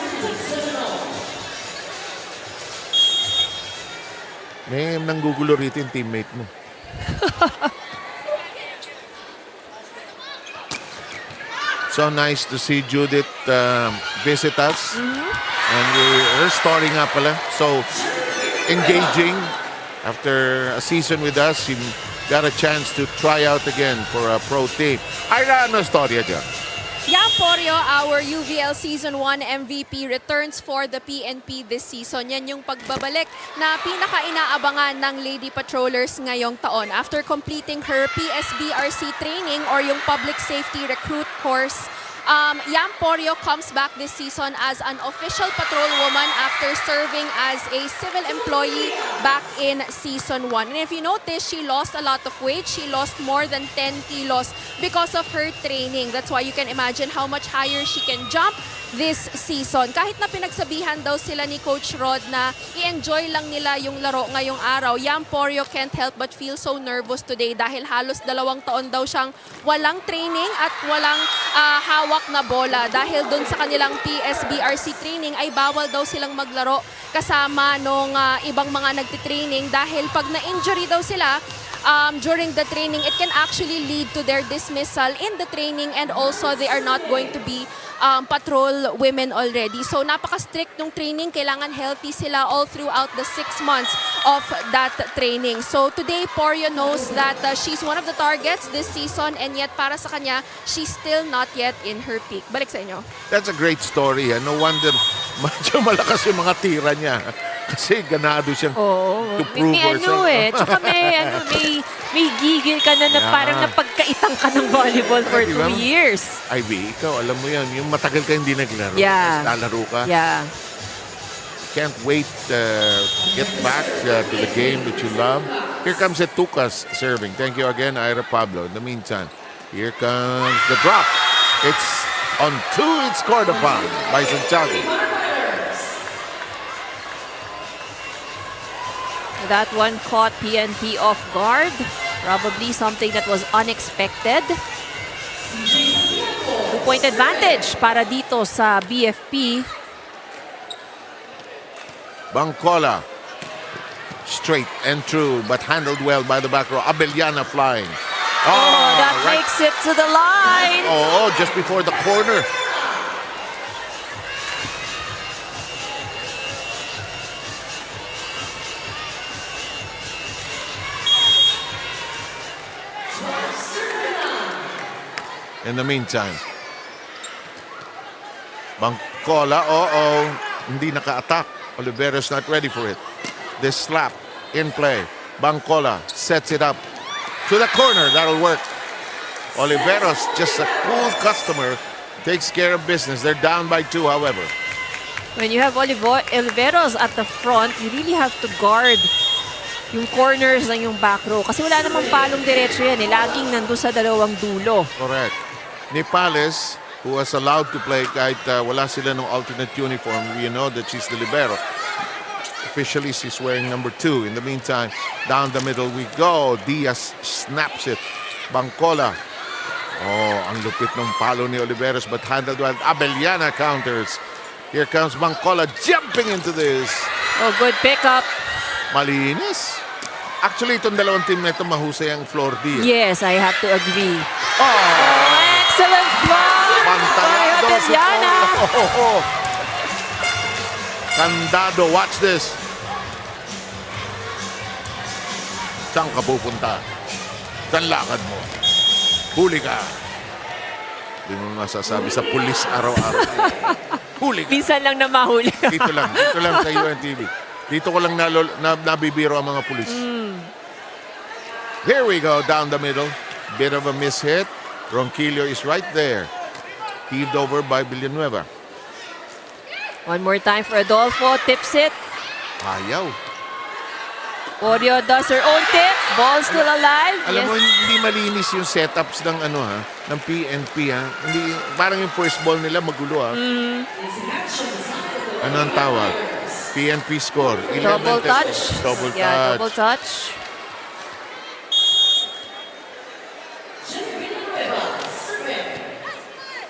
May nanggugulo rito yung teammate mo. So nice to see Judith visit us. And we're starting up pala. So engaging. After a season with us, she got a chance to try out again for a pro team. Ira, ano storya dyan? Yan Poryo, our UVL Season 1 MVP returns for the PNP this season. Yan yung pagbabalik na pinaka-inaabangan ng Lady Patrollers ngayong taon. After completing her PSBRC training or yung Public Safety Recruit course, Yan Poryo comes back this season as an official patrol woman after serving as a civil employee back in Season 1. And if you notice, she lost a lot of weight. She lost more than 10 kilos because of her training. That's why you can imagine how much higher she can jump this season. Kahit na pinagsabihan daw sila ni Coach Rod na i-enjoy lang nila yung laro ngayong araw, Yan Poryo can't help but feel so nervous today dahil halos 2 taon daw siyang walang training at walang hawak na bola. Dahil dun sa kanilang PSBRC training ay bawal daw silang maglaro kasama nung ibang mga nagtitraining dahil pag na-injury daw sila, during the training, it can actually lead to their dismissal in the training and also they are not going to be patrol women already. So napaka-strict ng training. Kailangan healthy sila all throughout the 6 months of that training. So today, Poryo knows that she's one of the targets this season and yet para sa kanya, she's still not yet in her peak. Balik sa inyo. That's a great story. No wonder medyo malakas yung mga tira niya. Kasi ganado siyang to prove herself. Tsaka may gigil ka na parang napagkaitang ka ng volleyball for 2 years. Ivy, ikaw, alam mo yan, yung matagal ka hindi naglaro. Yeah. Lalaro ka. Yeah. Can't wait to get back to the game that you love. Here comes Etukas serving. Thank you again, Ira Pablo. In the meantime, here comes the drop. It's on 2. It's scored upon by Santiago. That one caught PNP off guard. Probably something that was unexpected. 2-point advantage para dito sa BFP. Bangkola. Straight and true, but handled well by the back row. Abellana flying. That makes it to the line. Oh, just before the corner. In the meantime, Bangkola, hindi naka-attack. Oliveros not ready for it. This slap in play. Bangkola sets it up to the corner. That'll work. Oliveros, just a cool customer, takes care of business. They're down by 2, however. When you have Oliveros at the front, you really have to guard yung corners ng yung back row. Kasi wala namang palong diretso yan. Laging nandun sa dalawang dulo. Correct. Nipales, who was allowed to play kahit wala sila ng alternate uniform, you know that she's the libero. Officially, she's wearing number 2. In the meantime, down the middle we go. Diaz snaps it. Bangkola. Ang lupit ng palo ni Oliveros but handled well. Abellana counters. Here comes Bangkola jumping into this. Good pickup. Malinis. Actually, itong dalawang team na ito mahusay ang floor D. Yes, I have to agree. Excellent block by Abellana. Candado, watch this. Saan ka pupunta? Saan lakad mo? Huli ka. Hindi mo masasabi sa pulis araw-araw. Huli ka. Minsan lang na mahuli. Dito lang sa UNTV. Dito ko lang nabibiro ang mga pulis. Here we go, down the middle. Bit of a mishit. Ronquillo is right there. Heaved over by Villanueva. One more time for Adolfo. Tips it. Ayaw. Poryo does her own tip. Ball still alive. Alam mo, hindi malinis yung setups ng ng PNP Hindi, parang yung first ball nila magulo Ano ang tawag? PNP score. Double touch. Double touch. Yeah, double touch.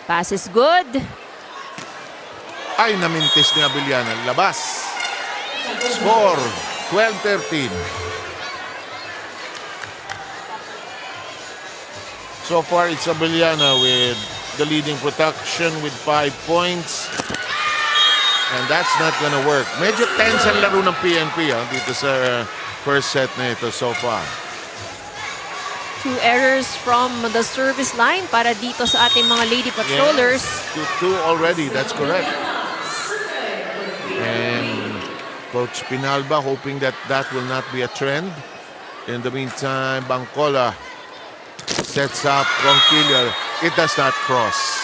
Pass is good. Ay, namintis ni Abellana. Labas. Score, 12-13. So far, it's Abellana with the leading production with 5 points. And that's not gonna work. Medyo tense ang laro ng PNP dito sa first set na ito so far. 2 errors from the service line para dito sa ating mga Lady Patrollers. Yes, two already, that's correct. And Coach Pinalba hoping that that will not be a trend. In the meantime, Bangkola sets up Ronquillo. It does not cross.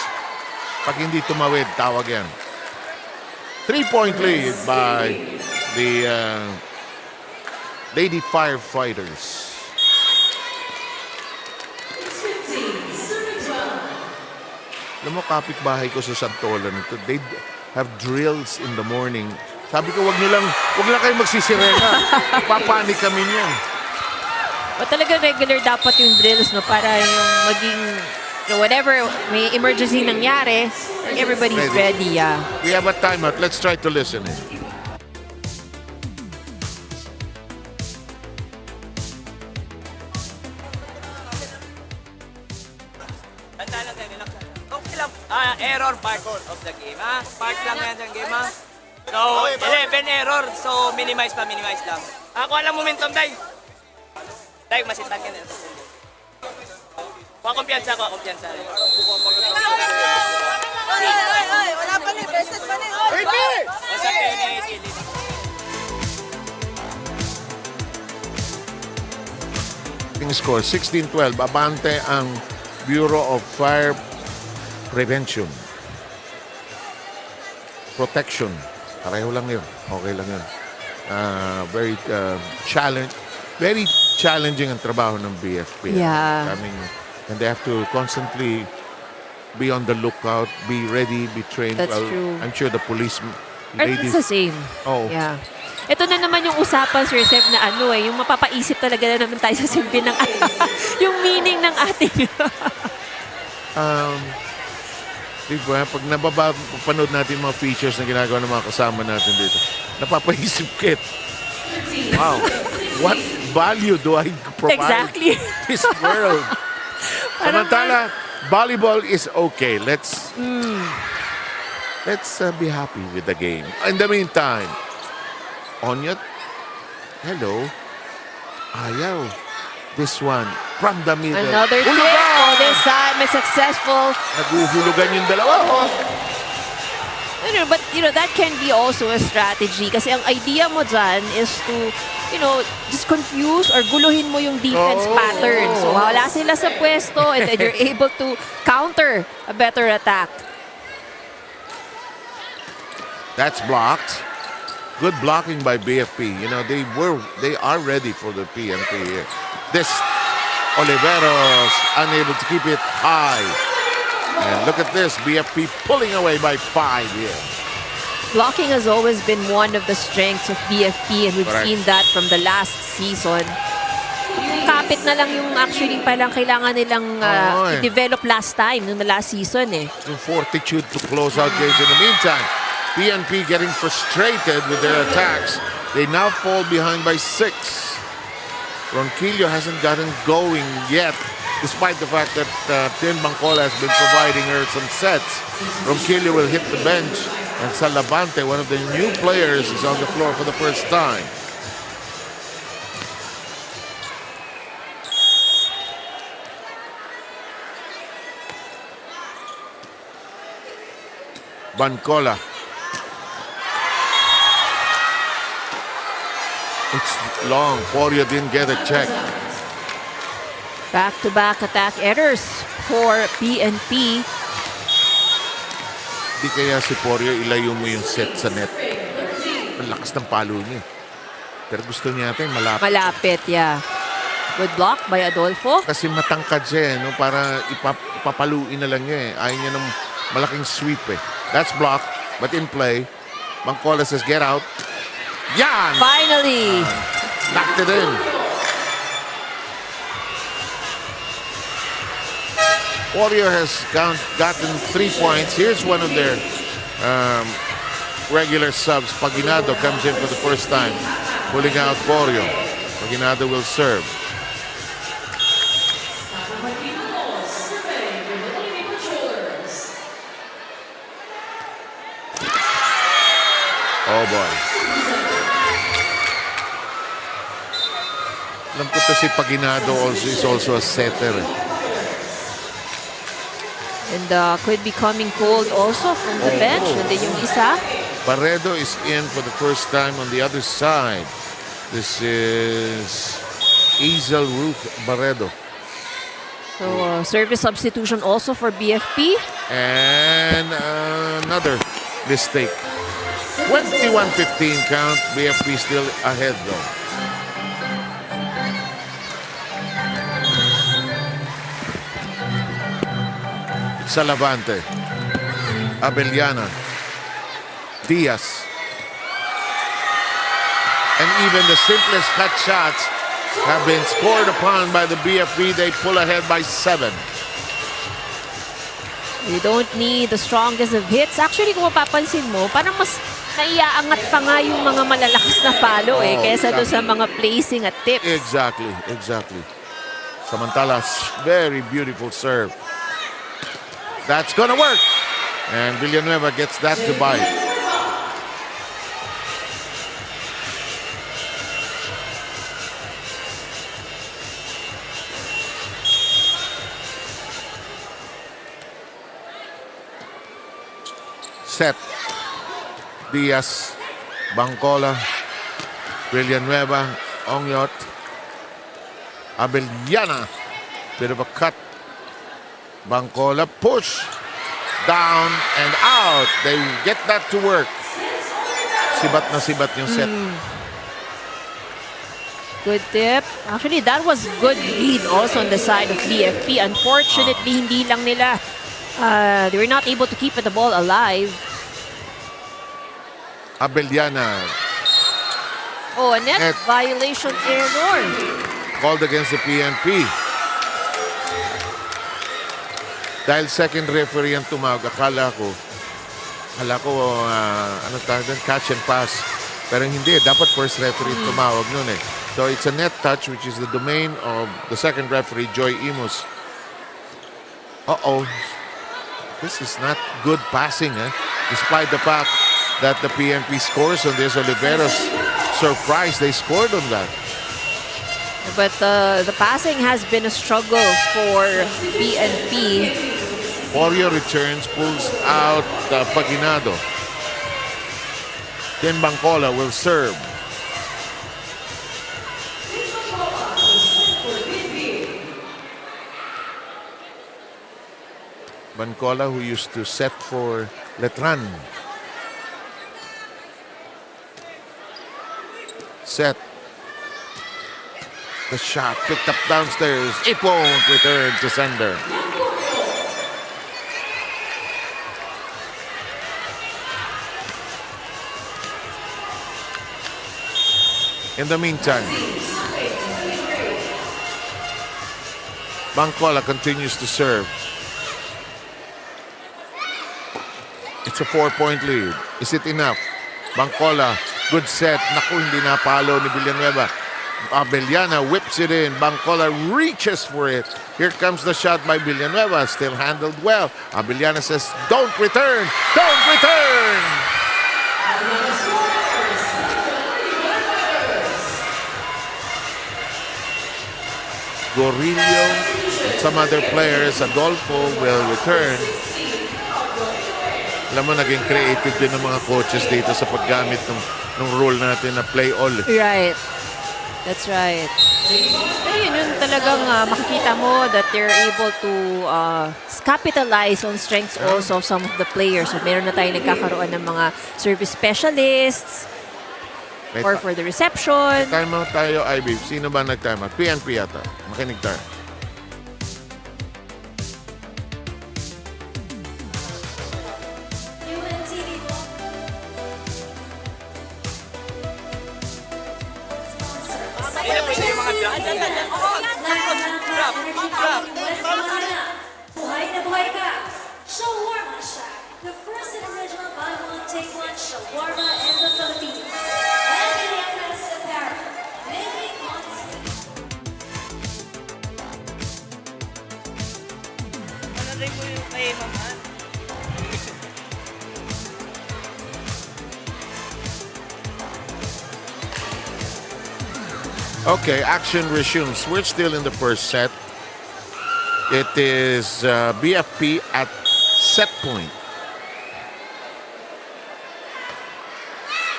Pag hindi tumawid, tawag yan. 3-point lead by the Lady Firefighters. Alam mo, kapitbahay ko sa Santolan, they have drills in the morning. Sabi ko, wag lang kayo magsisirena. Papanik kami niyan. O talaga regular dapat yung drills, no? Para yung maging, whatever may emergency nangyari, everybody's ready, yeah. We have a timeout. Let's try to listen in. Error part of the game, ha? Part lang yan ng game, ha? So, 11 error. So, minimize lang. Ako lang momentum, Day. Day, masitag ka na. Kuha kumpiyansa. Wala pa ni, bested pa ni. Score 16-12. Abante ang Bureau of Fire Prevention. Protection. Pareho lang yun. Okay lang yun. Very challenging ang trabaho ng BFP. Yeah. I mean, and they have to constantly be on the lookout, be ready, be trained. That's true. I'm sure the police It's the same. Oh. Yeah. Ito na naman yung usapan, Sir Seb, na yung mapapaisip talaga na naman tayo sa silbi ng yung meaning ng ating diba, pag napapanood natin mga features na ginagawa ng mga kasama natin dito, napapaisip kit. Wow. What value do I provide this world? Samantala, volleyball is okay. Let's be happy with the game. In the meantime, Onyat, hello. Ayaw. This one from the middle. Another kick. Oh, this time is successful. Naguhulugan yung dalawa. But that can be also a strategy kasi ang idea mo dyan is to just confuse or guluhin mo yung defense pattern. So wala sila sa pwesto and then you're able to counter a better attack. That's blocked. Good blocking by BFP. They are ready for the PNP here. This Oliveros unable to keep it high. And look at this, BFP pulling away by 5 here. Blocking has always been one of the strengths of BFP and we've Correct. seen that from the last season. Yung kapit na lang yung actually palang kailangan nilang i-develop last time, nung the last season Yung fortitude to close out games. In the meantime, PNP getting frustrated with their attacks. They now fall behind by 6. Ronquillo hasn't gotten going yet, despite the fact that Tin Bangkola has been providing her some sets. Ronquillo will hit the bench, and Salavante, one of the new players, is on the floor for the first time. Bangkola. It's long. Porio didn't get a check. Back-to-back attack errors for PNP. Di kaya si Porio ilayo mo yung set sa net. Ang lakas ng palo niya. Pero gusto niya natin malapit. Malapit, yeah. Good block by Adolfo. Kasi matangkad siya, para ipapaluin na lang niya. Ayaw niya ng malaking sweep That's blocked, but in play. Bangkola says, get out. Yan! Finally! Knocked it in. Warrior has gotten 3 points. Here's one of their regular subs. Paginado comes in for the first time, pulling out Warrior. Paginado will serve. boys. Alam ko to si Paginado is also a setter. And could be coming cold also from the bench. Nandun yung isa. Barredo is in for the first time on the other side. This is Hazel Ruth Barredo. So service substitution also for BFP. And another mistake. 21-15 count. BFP still ahead though. Salavante, Abellana, Diaz. And even the simplest cut shots have been scored upon by the BFP. They pull ahead by 7. You don't need the strongest of hits. Actually, kung mapapansin mo, parang mas naiaangat pa nga yung mga malalakas na palo kesa doon sa mga placing at tips. Exactly. Samantala, very beautiful serve. That's gonna work. And Villanueva gets that to bite. Set. Diaz, Bangcola, Villanueva, Ongyot, Abellana. Bit of a cut. Bangcola push down and out. They get that to work. Sibat na sibat yung set. Good tip. Actually, that was good lead also on the side of BFP. Unfortunately, hindi lang nila. They were not able to keep the ball alive. Abellana. Oh, a net violation error. Called against the PNP. Dahil second referee ang tumawag, akala ko ano tawag doon, catch and pass. Pero hindi, dapat first referee tumawag nun eh. So it's a net touch which is the domain of the second referee, Joy Imus. This is not good passing despite the fact that the PNP scores on this. Oliveros surprised they scored on that. But the passing has been a struggle for PNP. Warrior returns, pulls out Paginado. Then Bangcola will serve. Bangcola, who used to set for Letran. Set. The shot picked up downstairs. It won't return to sender. In the meantime, Bangcola continues to serve. It's a 4-point lead. Is it enough? Bangcola, good set. Naku, hindi napalo ni Villanueva. Abellana whips it in. Bangcola reaches for it. Here comes the shot by Villanueva. Still handled well. Abellana says, don't return! Don't return! Gorillo and some other players, Adolfo, will return. Alam mo, naging creative din ng mga coaches dito sa paggamit ng rule natin na play all. Right. That's right. Pero yun talagang makikita mo that they're able to capitalize on strengths also of some of the players. So meron na tayo nagkakaroon ng mga service specialists or for the reception. Time out tayo, IB. Sino ba nag-time out? PNP yata. Makinig tayo. Buhay na buhay ka! Shawarma Shack, the first and original buy one, take one shawarma in the Philippines. And BFS Apparel, making honesty. Panorin mo yung kay Mama. Okay, action resumes. We're still in the first set. It is BFP at set point.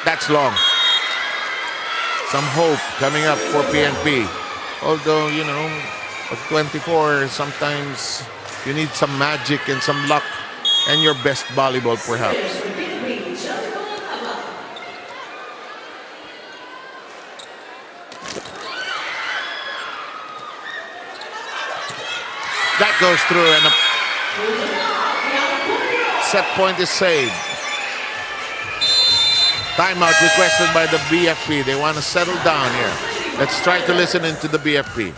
That's long. Some hope coming up for PNP. Although, you know, at 24, sometimes you need some magic and some luck and your best volleyball, perhaps. That goes through and a set point is saved. Timeout requested by the BFP. They want to settle down here. Let's try to listen into the BFP.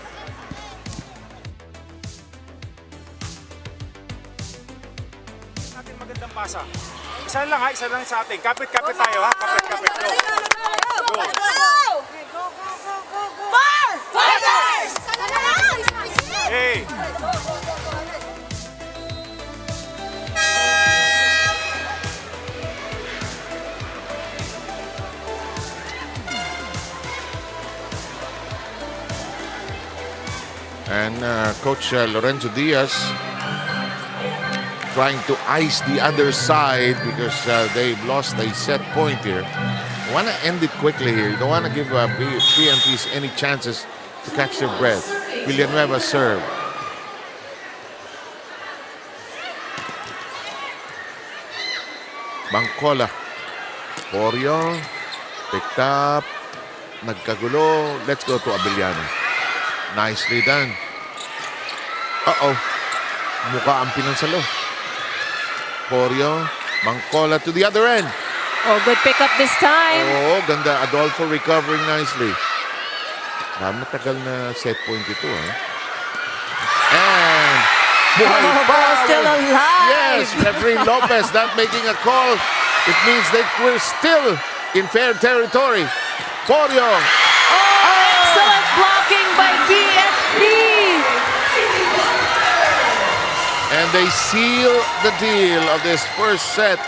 Natin magandang pasa. Isa lang ha, isa lang sa atin. Kapit-kapit tayo ha. Kapit-kapit. Go. Go. Hey. And Coach Lorenzo Diaz trying to ice the other side because they've lost a set point here. You want to end it quickly here. You don't want to give PNPs any chances to catch their breath. Villanueva serve. Bangkola. Oreo. Picked up. Nagkagulo. Let's go to Abellano. Nicely done. Uh-oh. Mukha ang pinansalo. Oreo. Bangkola to the other end. Oh, good pickup this time. Oh, ganda. Adolfo recovering nicely. Matagal na set point ito, And buhay pa. Still alive. Yes, referee Lopez not making a call. It means that we're still in fair territory. Porio. Excellent blocking by BFP. And they seal the deal of this first set,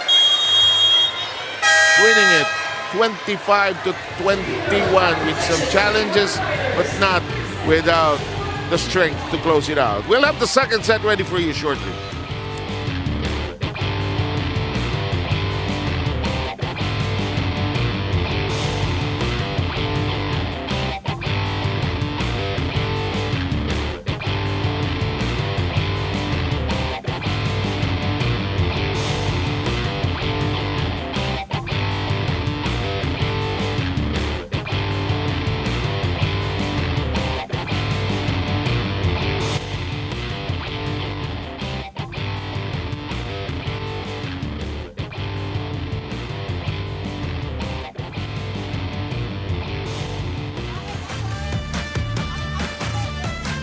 winning it 25-21 with some challenges, but not without the strength to close it out. We'll have the second set ready for you shortly.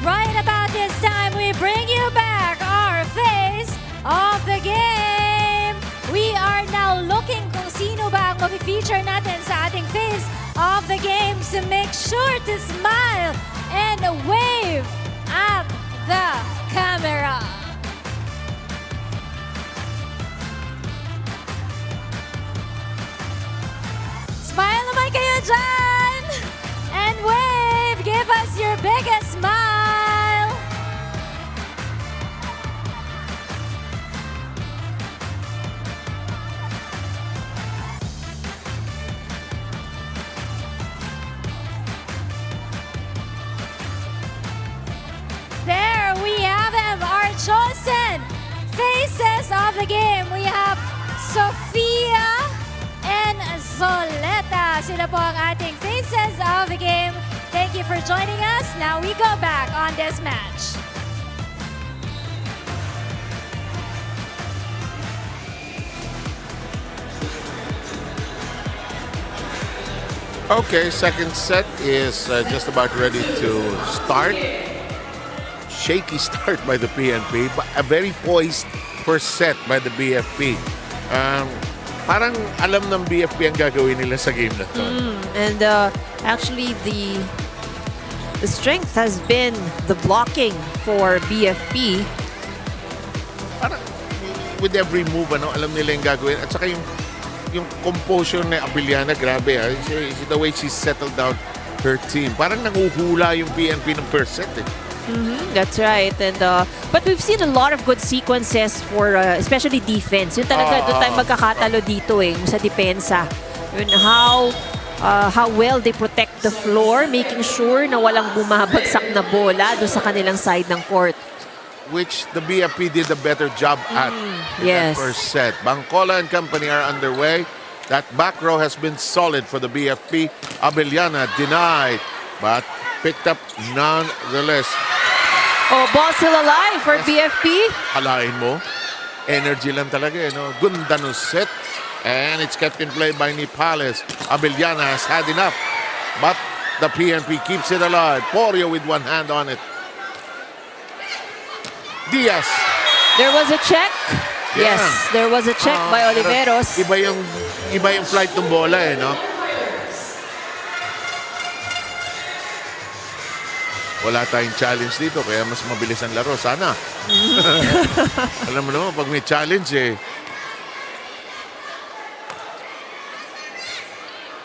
Right about this time, we bring you back our face of the game. We are now looking kung sino ba ang mag-feature natin sa ating face of the game. So make sure to smile and wave at the camera. Smile naman kayo dyan! And wave! Give us your biggest smile! There we have them, our chosen faces of the game. We have Sofia and Zoleta. Sila po ang ating faces of the game. Thank you for joining us. Now we go back on this match. Okay, second set is just about ready to start. Shaky start by the PNP, but a very poised first set by the BFP. Parang alam ng BFP ang gagawin nila sa game na to. And actually, the strength has been the blocking for BFP. Parang with every move, alam nila yung gagawin. At saka yung composure na Abellana, grabe. The way she settled down her team. Parang nanguhula yung PNP ng first set eh. That's right. And but we've seen a lot of good sequences for especially defense. Yun talaga doon tayo magkakatalo dito eh sa depensa. Yun how well they protect the floor, making sure na walang bumabagsak na bola doon sa kanilang side ng court. Which the BFP did a better job at in that first set. Bangkola and company are underway. That back row has been solid for the BFP. Abellana denied, but picked up nonetheless. Oh, ball still alive for BFP. Halain mo. Energy lang talaga, no? Gunda ng set. And it's kept in play by Nipales. Abellana has had enough. But the PNP keeps it alive. Porio with one hand on it. Diaz. There was a check. Yeah. Yes, there was a check by Oliveros. Iba yung flight ng bola, eh, no? Wala tayong challenge dito, kaya mas mabilis ang laro. Sana. Alam mo naman, pag may challenge,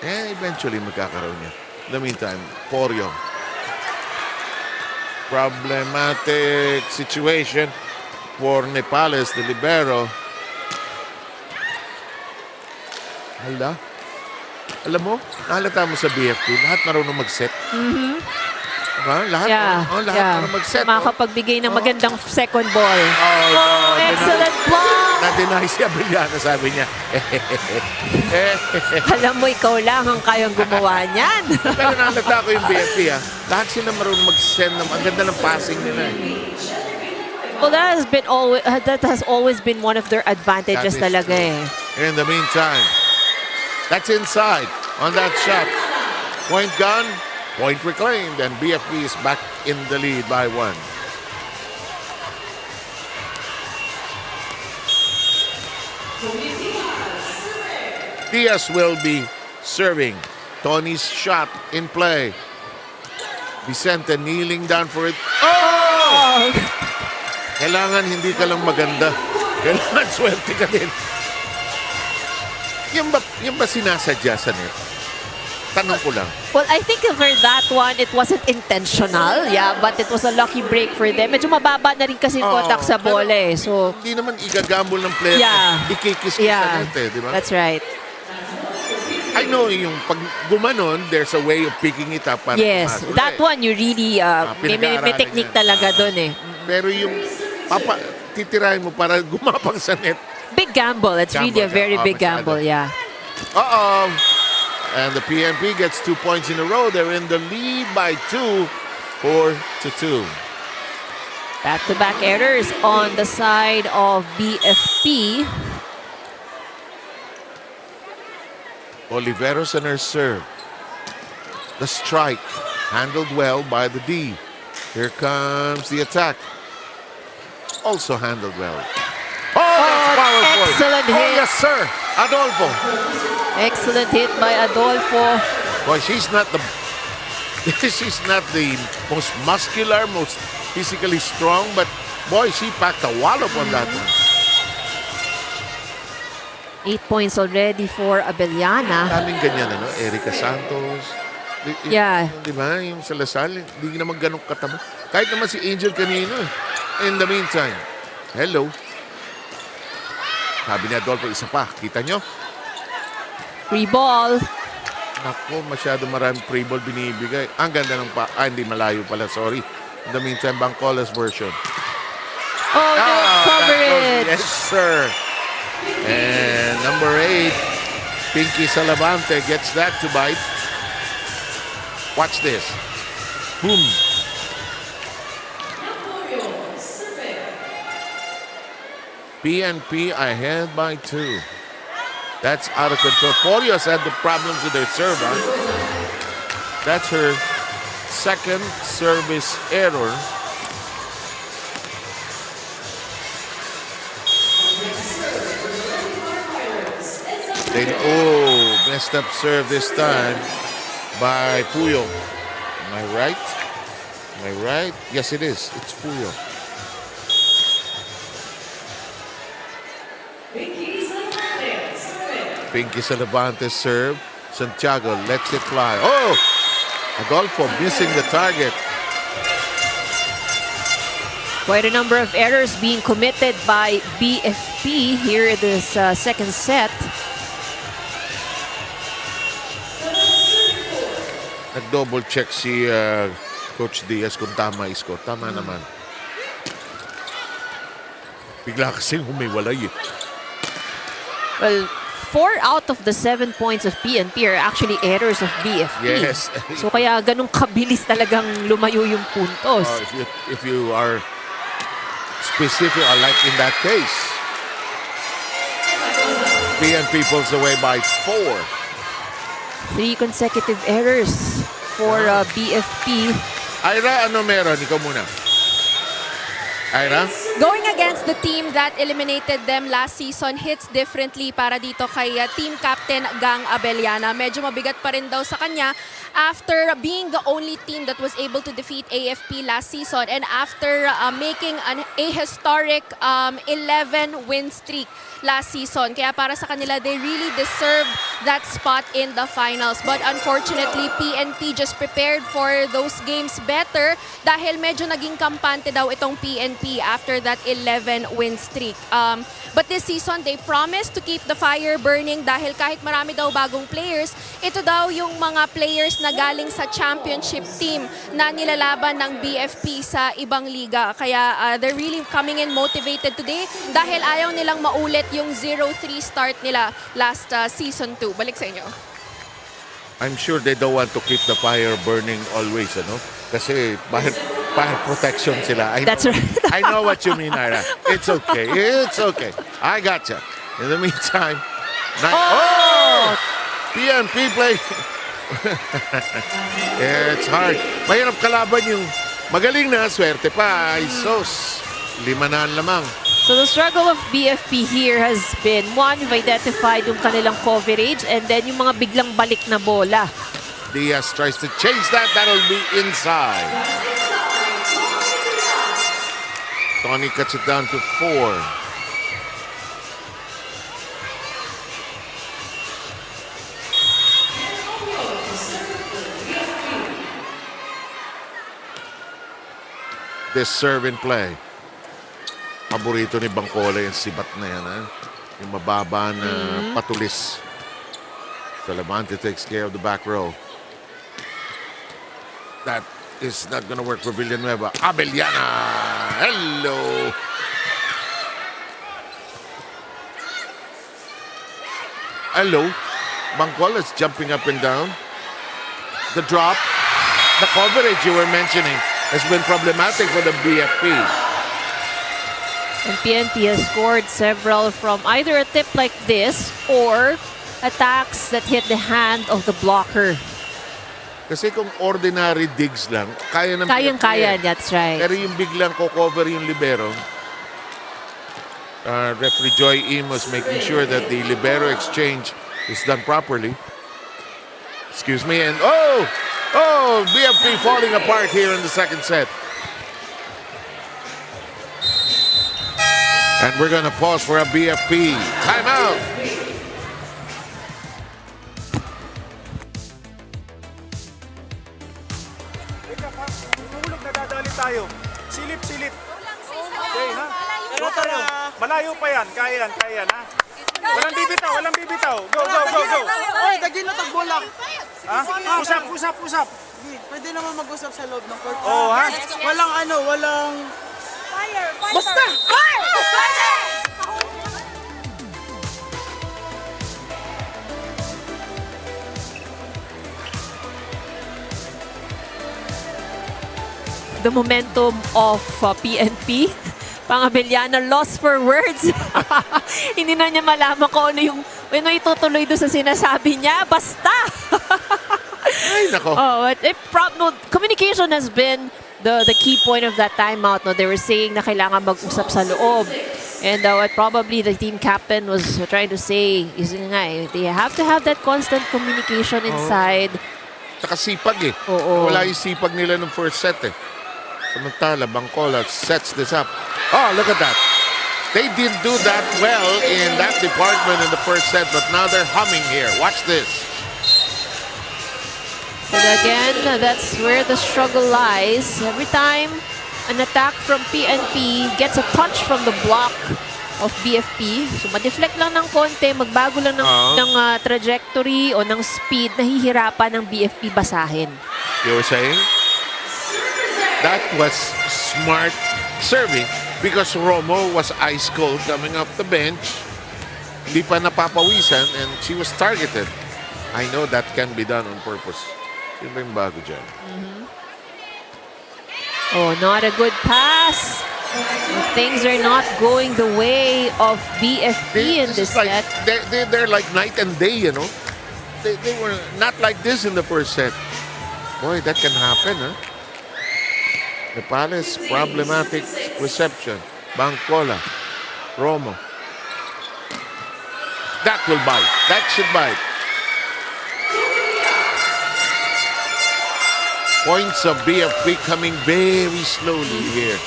eventually magkakaroon niya. In the meantime, Porio. Problematic situation for Nepales, the libero. Hala. Alam mo, nahalata mo sa BFP, lahat marunong mag-set. Diba? Lahat marunong mag-set. Makapagbigay ng magandang second ball. Excellent block! Na-deny si Abellana, sabi niya. Alam mo, ikaw lang ang kayang gumawa niyan. Pero nahalata ko yung BFP, lahat sila marunong mag-send. Ang ganda ng passing nila. Well, that has always been one of their advantages talaga eh. In the meantime, that's inside on that shot. Point gone, point reclaimed, and BFP is back in the lead by 1. Diaz will be serving. Tony's shot in play. Vicente kneeling down for it. Oh! Kailangan hindi ka lang maganda. Kailangan swerte ka din. Yung ba sinasadya sa net? Tanong ko lang. Well, I think for that one, it wasn't intentional. Yeah, but it was a lucky break for them. Medyo mababa na rin kasi contact sa bola eh. So, hindi naman igagambol ng player. Ikikis sa net eh, di ba? That's right. I know yung pag gumanon, there's a way of picking it up. Para yes, that one you really, may technique talaga doon eh. Pero yung titirahin mo para gumapang sa net. Big gamble. It's really a very big gamble, yeah. And the PNP gets 2 points in a row. They're in the lead by 2, 4-2. Back-to-back errors on the side of BFP. Oliveros and her serve. The strike handled well by the D. Here comes the attack. Also handled well. Oh, that's powerful. Excellent hit. Oh, yes, sir. Adolfo. Excellent hit by Adolfo. Boy, she's not the most muscular, most physically strong, but boy, she packed a wallop on that one. 8 points already for Abellana. Daming ganyan, ano? Erica Santos. Yeah. Di ba? Yung sa Lasal, hindi naman ganun katama. Kahit naman si Angel kanino. In the meantime, hello. Sabi ni Adolfo, isa pa. Kita nyo? Free ball. Naku, masyado maraming free ball binibigay. Ang ganda ng hindi malayo pala, sorry. In the meantime, Bangkola's version. Oh, no coverage. Yes, sir. And number 8, Pinky Salavante gets that to bite. Watch this. Boom. PNP ahead by 2. That's out of control. Polios had the problems with her serve. That's her second service error. Messed up serve this time by Puyo. Am I right? Am I right? Yes, it is. It's Puyo. Pinky Salavantes serve. Santiago lets it fly. Oh! Adolfo missing the target. Quite a number of errors being committed by BFP here in this second set. Nag-double check si Coach Diaz kung tama isko. Tama naman. Bigla kasing humiwalay eh. Well, 4 out of the 7 points of PNP are actually errors of BFP. Yes. So kaya ganun kabilis talagang lumayo yung puntos. If you are specific, like in that case, PNP pulls away by 4. 3 consecutive errors for BFP. Ira, ano meron? Ikaw muna. Ira? Going against the team that eliminated them last season hits differently para dito kay team captain Gang Abellana. Medyo mabigat pa rin daw sa kanya after being the only team that was able to defeat AFP last season and after making a historic 11 win streak last season. Kaya para sa kanila, they really deserve that spot in the finals. But unfortunately, PNP just prepared for those games better dahil medyo naging kampante daw itong PNP after that 11 win streak. But this season, they promised to keep the fire burning dahil kahit marami daw bagong players, ito daw yung mga players na galing sa championship team na nilalaban ng BFP sa ibang liga. Kaya they're really coming in motivated today dahil ayaw nilang maulit yung 0-3 start nila last season 2. Balik sa inyo. I'm sure they don't want to keep the fire burning always, ano? Kasi fire protection sila. That's right. I know what you mean, Ira. It's okay. It's okay. I gotcha. In the meantime, PNP play. It's hard. Mahirap kalaban yung magaling na, swerte pa. Ay, sos. 5 lamang. So the struggle of BFP here has been, one, you've identified yung kanilang coverage and then yung mga biglang balik na bola. Diaz tries to change that. That'll be inside. Tony cuts it down to 4. This serve in play. Paborito ni Bangkola yung sibat na yan. Yung mababa na patulis. Talavante takes care of the back row. That is not going to work for Villanueva. Abellana! Hello! Hello. Bangkola is jumping up and down. The drop. The coverage you were mentioning has been problematic for the BFP. And PNP has scored several from either a tip like this or attacks that hit the hand of the blocker. Kasi kung ordinary digs lang, kaya ng Kayang-kaya, that's right. Pero yung biglang ko-cover yung libero, referee Joy Imos making sure that the libero exchange is done properly. Excuse me, and BFP falling apart here in the second set. And we're gonna pause for a BFP timeout. Nadadali tayo. Silip-silip. Okay, ha? Go tayo. Malayo pa yan. Kaya yan, ha? Walang bibitaw. Go. Oy, dagin na tagbolak. Ha? Usap. Pwede naman mag-usap sa loob ng court. Oo, ha? Walang... Fire! Basta! The momentum of PNP. Pang-Abellana lost for words. Hindi na niya malaman kung ano itutuloy doon sa sinasabi niya. Basta! Ay, nako. Communication has been the key point of that timeout. No? They were saying na kailangan mag-usap sa loob. And what probably the team captain was trying to say is they have to have that constant communication inside. Saka sipag eh. Oo. Wala yung sipag nila ng first set eh. Samantala, Bangkola sets this up. Oh, look at that. They didn't do that well in that department in the first set, but now they're humming here. Watch this. But again, that's where the struggle lies. Every time an attack from PNP gets a touch from the block of BFP, so ma-deflect lang ng konti, magbago lang ng trajectory o ng speed, nahihirapan ng BFP basahin. You were saying? That was smart serving because Romo was ice cold coming off the bench. Hindi pa napapawisan and she was targeted. I know that can be done on purpose. Sino ba yung bago dyan? Oh, not a good pass. Things are not going the way of BFP in this set. They're like night and day, you know. They were not like this in the first set. Boy, that can happen, huh? Nepales, problematic reception. Bangkola, Romo. That will bite. That should bite. Points of BFP coming very slowly here.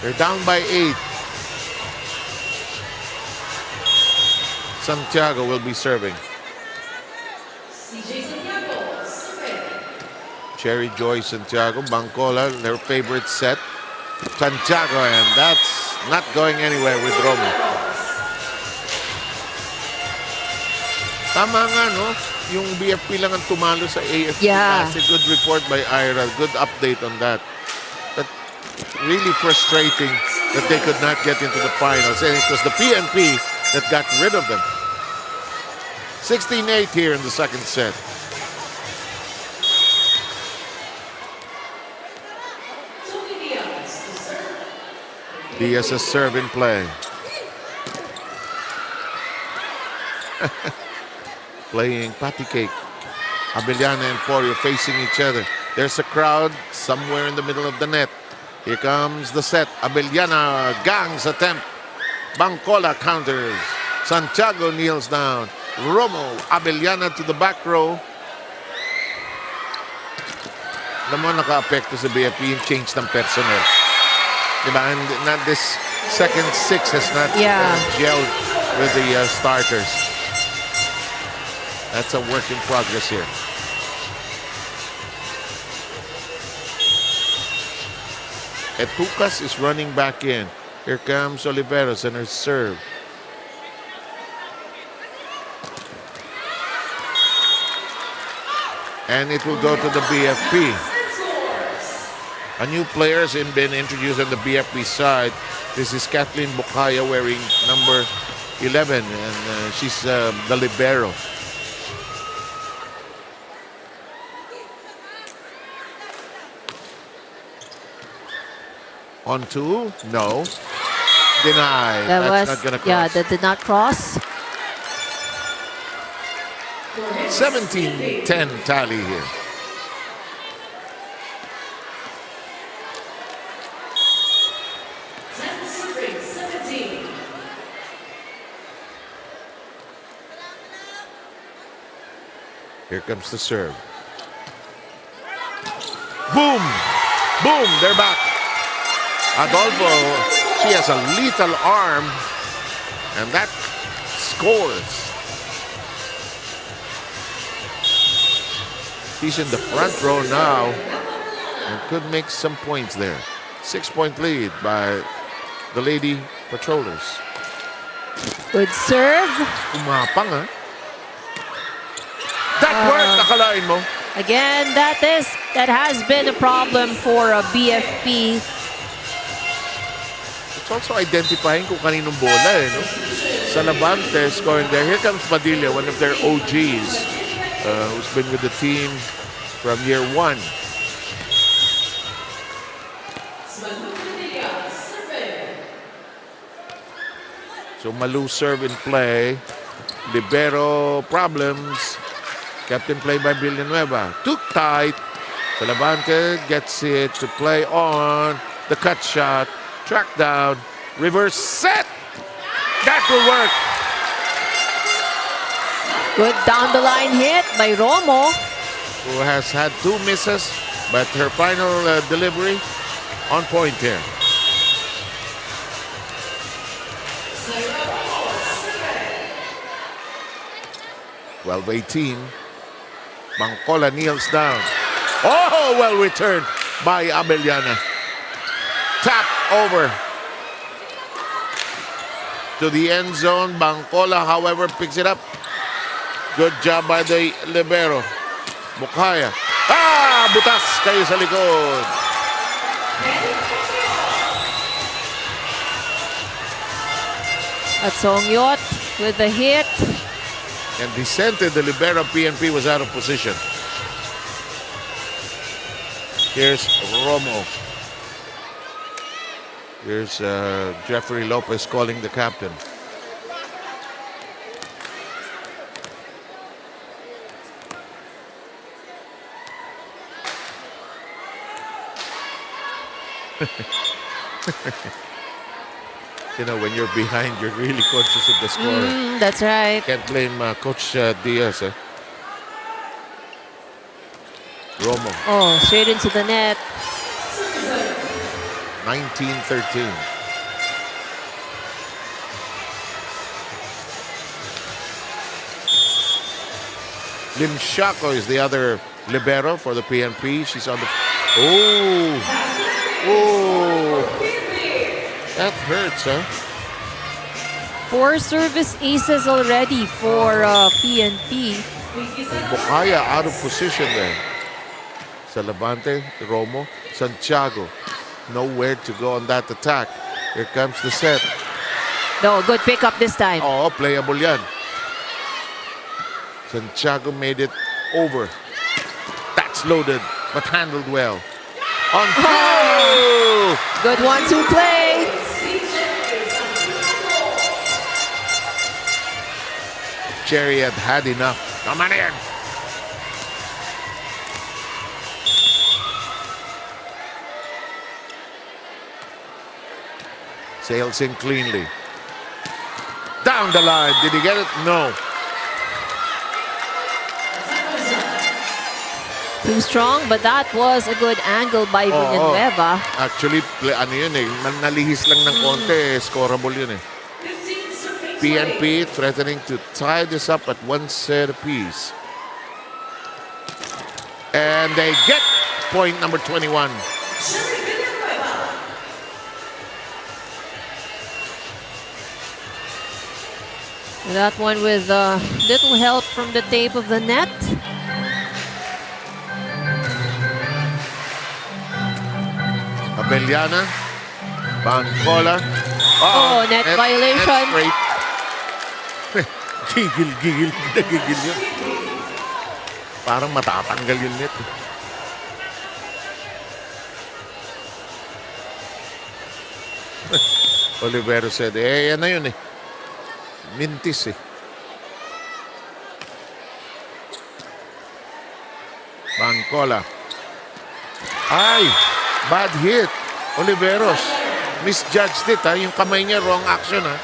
They're down by 8. Santiago will be serving. Cherry Joy Santiago, Bangkola, their favorite set. Santiago, and that's not going anywhere with Romo. Tama nga, no? Yung BFP lang ang tumalo sa AFP. Yeah. That's a good report by Ira. Good update on that. But really frustrating that they could not get into the finals. And it was the PNP that got rid of them. 16-8 here in the second set. Diaz's serve in play. Playing patty cake. Abellana and Porio facing each other. There's a crowd somewhere in the middle of the net. Here comes the set. Abellana gangs attempt. Bangkola counters. Santiago kneels down. Romo, Abellana to the back row. Alam mo, naka-apekto sa BFP yung change ng personnel. Diba? And not this second six has not gelled with the starters. That's a work in progress here. Etucas is running back in. Here comes Oliveros and her serve. And it will go to the BFP. A new player has been introduced on the BFP side. This is Kathleen Bukaya wearing number 11, and she's the libero. On two? No. Denied. That's not going to cross. Yeah, that did not cross. 17-10 tally here. Here comes the serve. Boom! Boom! They're back. Adolfo, she has a lethal arm, and that scores. He's in the front row now and could make some points there. 6-point lead by the Lady Patrollers. Good serve. Umapang, ha? That worked, nakalain mo. Again, that has been a problem for BFP. It's also identifying kung kaninong bola, eh, no? Salavante scoring there. Here comes Padilla, one of their OGs, who's been with the team from year 1. So Malu serve in play. Libero problems. Captain play by Villanueva. Took tight. Salavante gets it to play on. The cut shot. Track down. Reverse set. That will work. Good down the line hit by Romo. Who has had 2 misses, but her final delivery on point here. Well, 18. Bangkola kneels down. Oh, well returned by Abellana. Tap over to the end zone. Bangkola, however, picks it up. Good job by the libero. Bukaya. Butas kayo sa likod. At Songyot with the hit. And Vicente, the libero PNP, was out of position. Here's Romo. Here's Jeffrey Lopez calling the captain. You know, when you're behind, you're really conscious of the score. That's right. Can't blame Coach Diaz. Romo. Oh, straight into the net. 19-13. Lim Shaco is the other libero for the PNP. She's on the... Oh! That hurts, huh? 4 service aces already for PNP. Bukaya out of position there. Salavante, Romo, Santiago. Nowhere to go on that attack. Here comes the set. No, good pickup this time. Oh, playable yan. Santiago made it over. That's loaded, but handled well. On two! Good 1-2 play. Cherry had enough. Come on in. Sails in cleanly. Down the line. Did he get it? No. Too strong, but that was a good angle by Villanueva. Actually, ano yun eh. Nalihis lang ng konti. Scoreable yun eh. PNP threatening to tie this up at 1 set apiece. And they get point number 21. That one with little help from the tape of the net. Abellana, Bangkola. Oh, net violation. Net Gigil. Nagigil yun. Parang matatanggal yung net. Olivero said, yan na yun eh. Mintis eh. Bangkola. Ay! Bad hit. Oliveros. Misjudged it ha. Yung kamay niya, wrong action ha.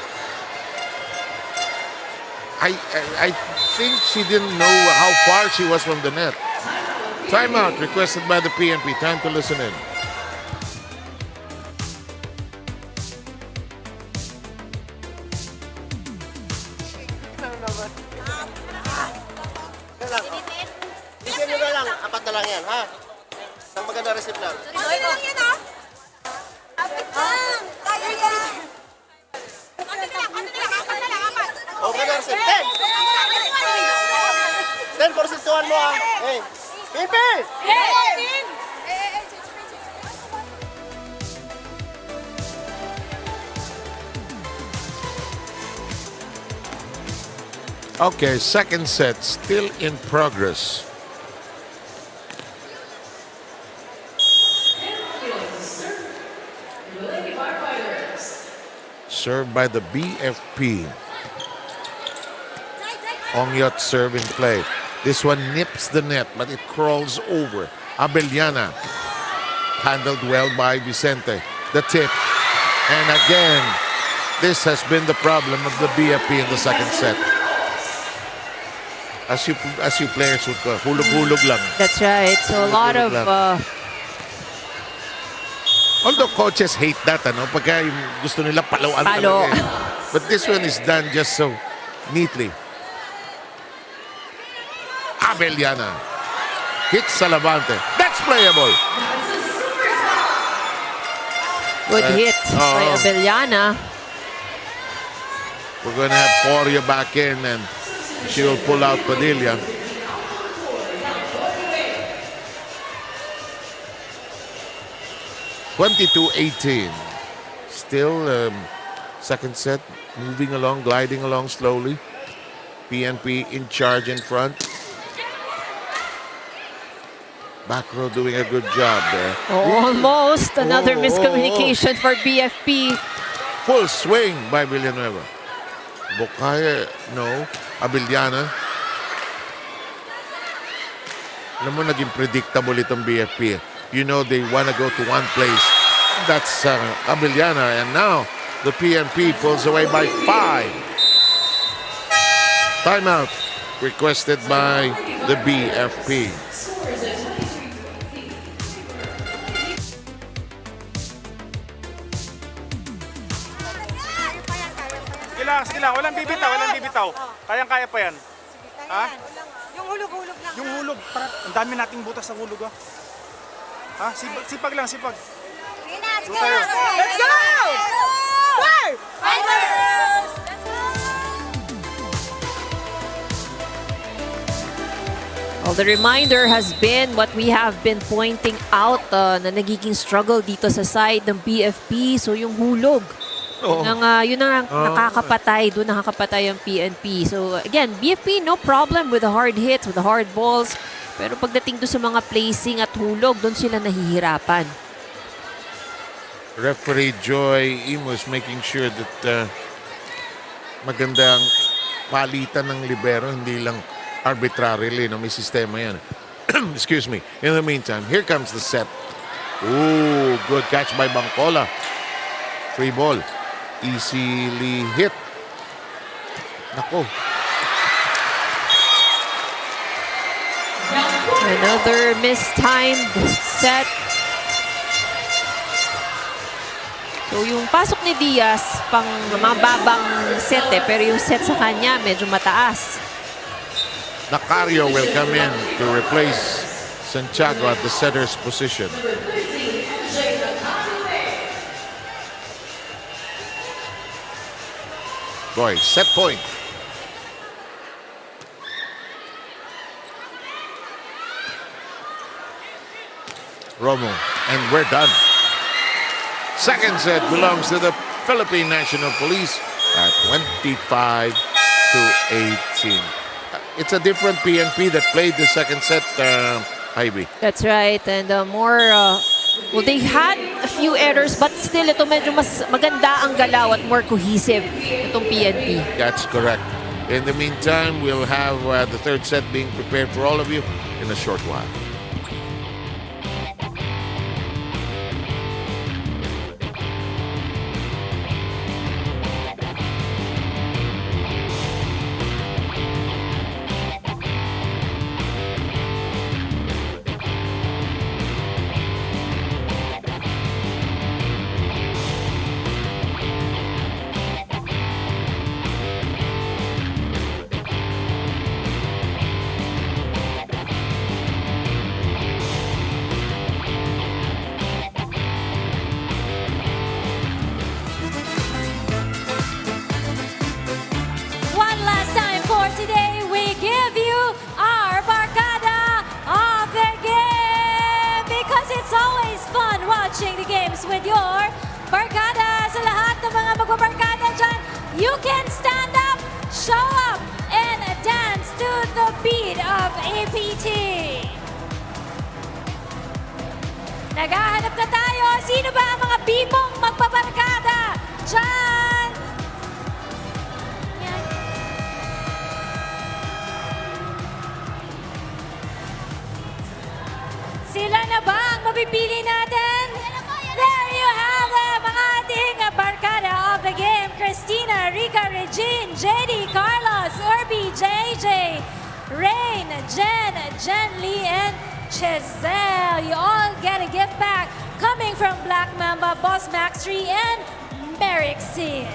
I think she didn't know how far she was from the net. Timeout requested by the PNP. Time to listen in. Isip nyo na lang, 4 na lang yan, ha? Nang maganda receipt lang. Ano lang yan, ha? Kapit lang! Kaya yan! Okay na receipt. 10! 10 porsentuhan mo, ha? Hey! Pipi! Okay, second set still in progress. Served by the BFP. Ongyot serve in play. This one nips the net, but it crawls over. Abellana. Handled well by Vicente. The tip. And again, this has been the problem of the BFP in the second set. As you players would go, hulog-hulog lang. That's right. So a lot of... Although coaches hate that, ano? Pagka yung gusto nila palawan talaga eh. But this one is done just so neatly. Abellana. hits Salavante. That's playable. Good hit by Oh. Abellana. We're going to have Coria back in and she will pull out Padilla. (22-18). Still second set, moving along, gliding along slowly. PNP in charge in front. Back row doing a good job there. Almost another miscommunication for BFP. Full swing by Villanueva. Bocaya, no. Abellana. Alam mo, naging predictable itong BFP. You know they want to go to one place. That's Abellana. And now the PNP pulls away by 5. Timeout requested by the BFP. Sige lang. Walang bibitaw. Kayang-kaya pa yan. Ha? Yung hulog-hulog lang. Yung hulog. Ang dami nating butas sa hulog, ah. Ha? Sipag lang. Sige na, sige na. Let's go! Fighters! Well, the reminder has been what we have been pointing out na nagiging struggle dito sa side ng BFP. So yung hulog. Yun ang nakakapatay. Doon nakakapatay ang PNP. So again, BFP, no problem with the hard hits, with the hard balls. Pero pagdating doon sa mga placing at hulog, doon sila nahihirapan. Referee Joy Imus making sure that magandang palitan ng libero, hindi lang arbitrarily, no? May sistema yan. Excuse me. In the meantime, here comes the set. Ooh, good catch by Bangcola. Free ball. Easily hit. Nako. Another mistimed set. So yung pasok ni Diaz, pang mababang set pero yung set sa kanya medyo mataas. Nacario will come in to replace Santiago at the setter's position. Boy, set point. Romo, and we're done. Second set belongs to the Philippine National Police at 25-18. It's a different PNP that played the second set, Ivy. That's right. And well, they had a few errors, but still, ito medyo mas maganda ang galaw at more cohesive itong PNP. That's correct. In the meantime, we'll have the third set being prepared for all of you in a short while. with your barkada. Sa lahat ng mga magbabarkada dyan, you can stand up, show up, and dance to the beat of APT. Naghahanap na tayo. Sino ba ang mga bibong magbabarkada dyan? Yan. Sila na ba ang mapipili natin? There you have them, mga ating barkada of the game. Christina, Rica, Regine, JD, Carlos, Urbi, JJ, Rain, Jen, Jen Lee, and Chazelle. You all get a gift pack coming from Black Mamba, Boss Max 3, and Merrick Sin.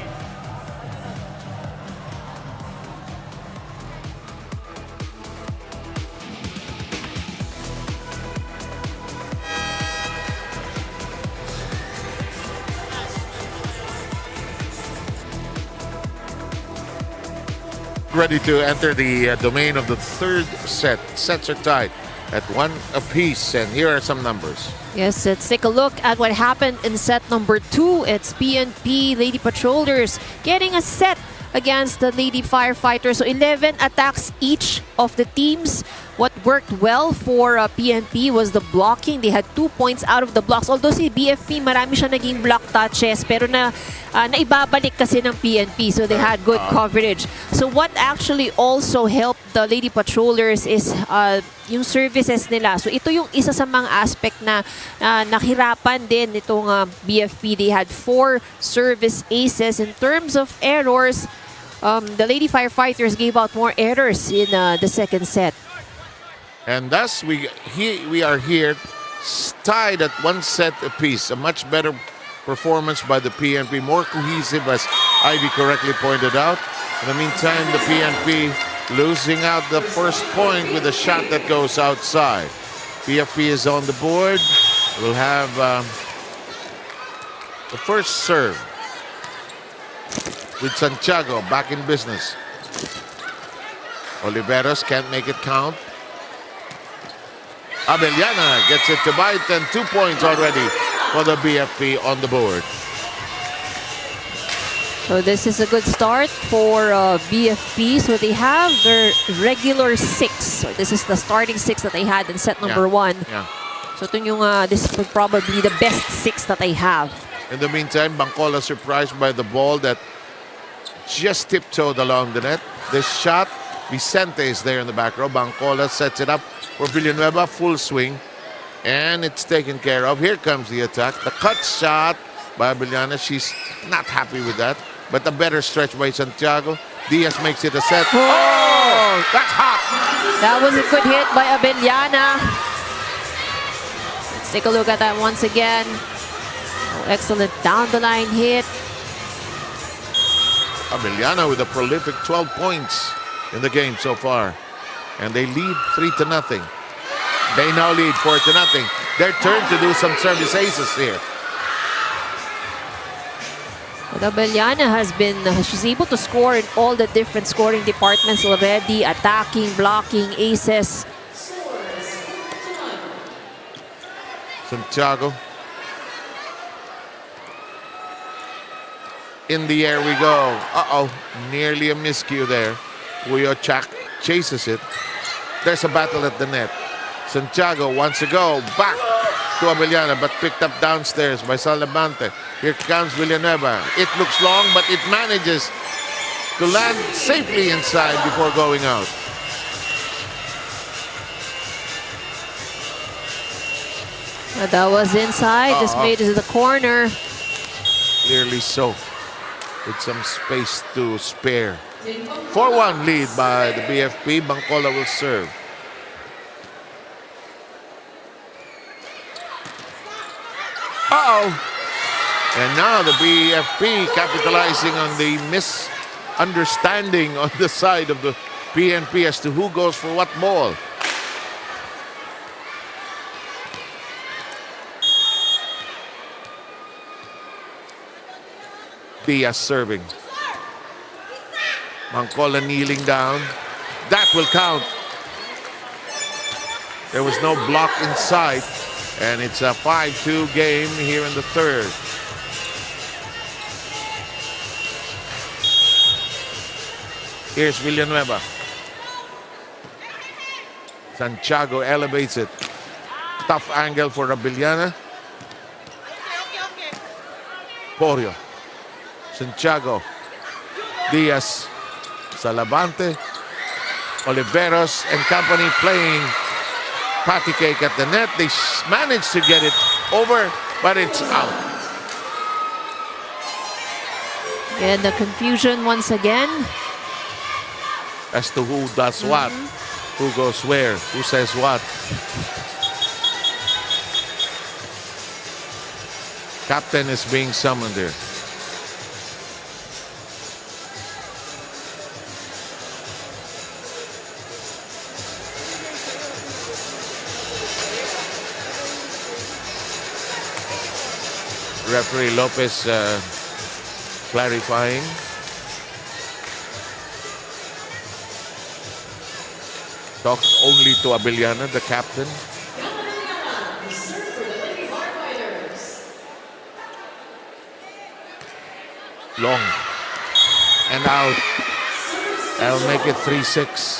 ready to enter the domain of the third set. Sets are tied at 1 apiece, and here are some numbers. Yes, let's take a look at what happened in set number 2. It's PNP Lady Patrollers getting a set against the Lady Firefighters. So 11 attacks each of the teams. What worked well for PNP was the blocking. They had 2 points out of the blocks. Although si BFP, marami siya naging block touches. Pero naibabalik kasi ng PNP. So they had good coverage. So what actually also helped the Lady Patrollers is yung services nila. So ito yung isa sa mga aspect na nahirapan din itong BFP. They had 4 service aces. In terms of errors, the Lady Firefighters gave out more errors in the second set. And thus, we are here tied at 1 set apiece. A much better performance by the PNP, more cohesive, as Ivy correctly pointed out. In the meantime, the PNP losing out the first point with a shot that goes outside. PFP is on the board. We'll have the first serve with Santiago back in business. Oliveros can't make it count. Abellana gets it to bite, and 2 points already for the BFP on the board. So this is a good start for BFP. So they have their regular 6. So this is the starting 6 that they had in set number 1. Yeah. So ito yung, this is probably the best 6 that they have. In the meantime, Bancola surprised by the ball that just tiptoed along the net. This shot, Vicente is there in the back row. Bancola sets it up for Villanueva, full swing, and it's taken care of. Here comes the attack. The cut shot by Abellana. She's not happy with that, but a better stretch by Santiago. Diaz makes it a set. Oh, that's hot. That was a good hit by Abellana. Let's take a look at that once again. Oh, excellent down the line hit. Abellana with a prolific 12 points in the game so far. And they lead 3-0. They now lead 4-0. Their turn to do some service aces here. But Abellana she's able to score in all the different scoring departments already. Attacking, blocking, aces. Santiago. In the air we go. Uh-oh, nearly a miscue there. Puyo Chak chases it. There's a battle at the net. Santiago wants to go back to Abellana, but picked up downstairs by Salamante. Here comes Villanueva. It looks long, but it manages to land safely inside before going out. That was inside, just made it to the corner. Clearly so, with some space to spare. 4-1 lead by the BFP. Bancola will serve. Uh-oh. And now the BFP capitalizing on the misunderstanding on the side of the PNP as to who goes for what ball. Diaz serving. Bancola kneeling down. That will count. There was no block inside. And it's a 5-2 game here in the third. Here's Villanueva. Santiago elevates it. Tough angle for Abellana. Porio. Santiago. Diaz. Salavante. Oliveros and company playing patty cake at the net. They managed to get it over, but it's out. And the confusion once again. As to who does what, who goes where, who says what. Captain is being summoned here. Referee Lopez clarifying. Talks only to Abellana, the captain. Long. And out. That'll make it 3-6.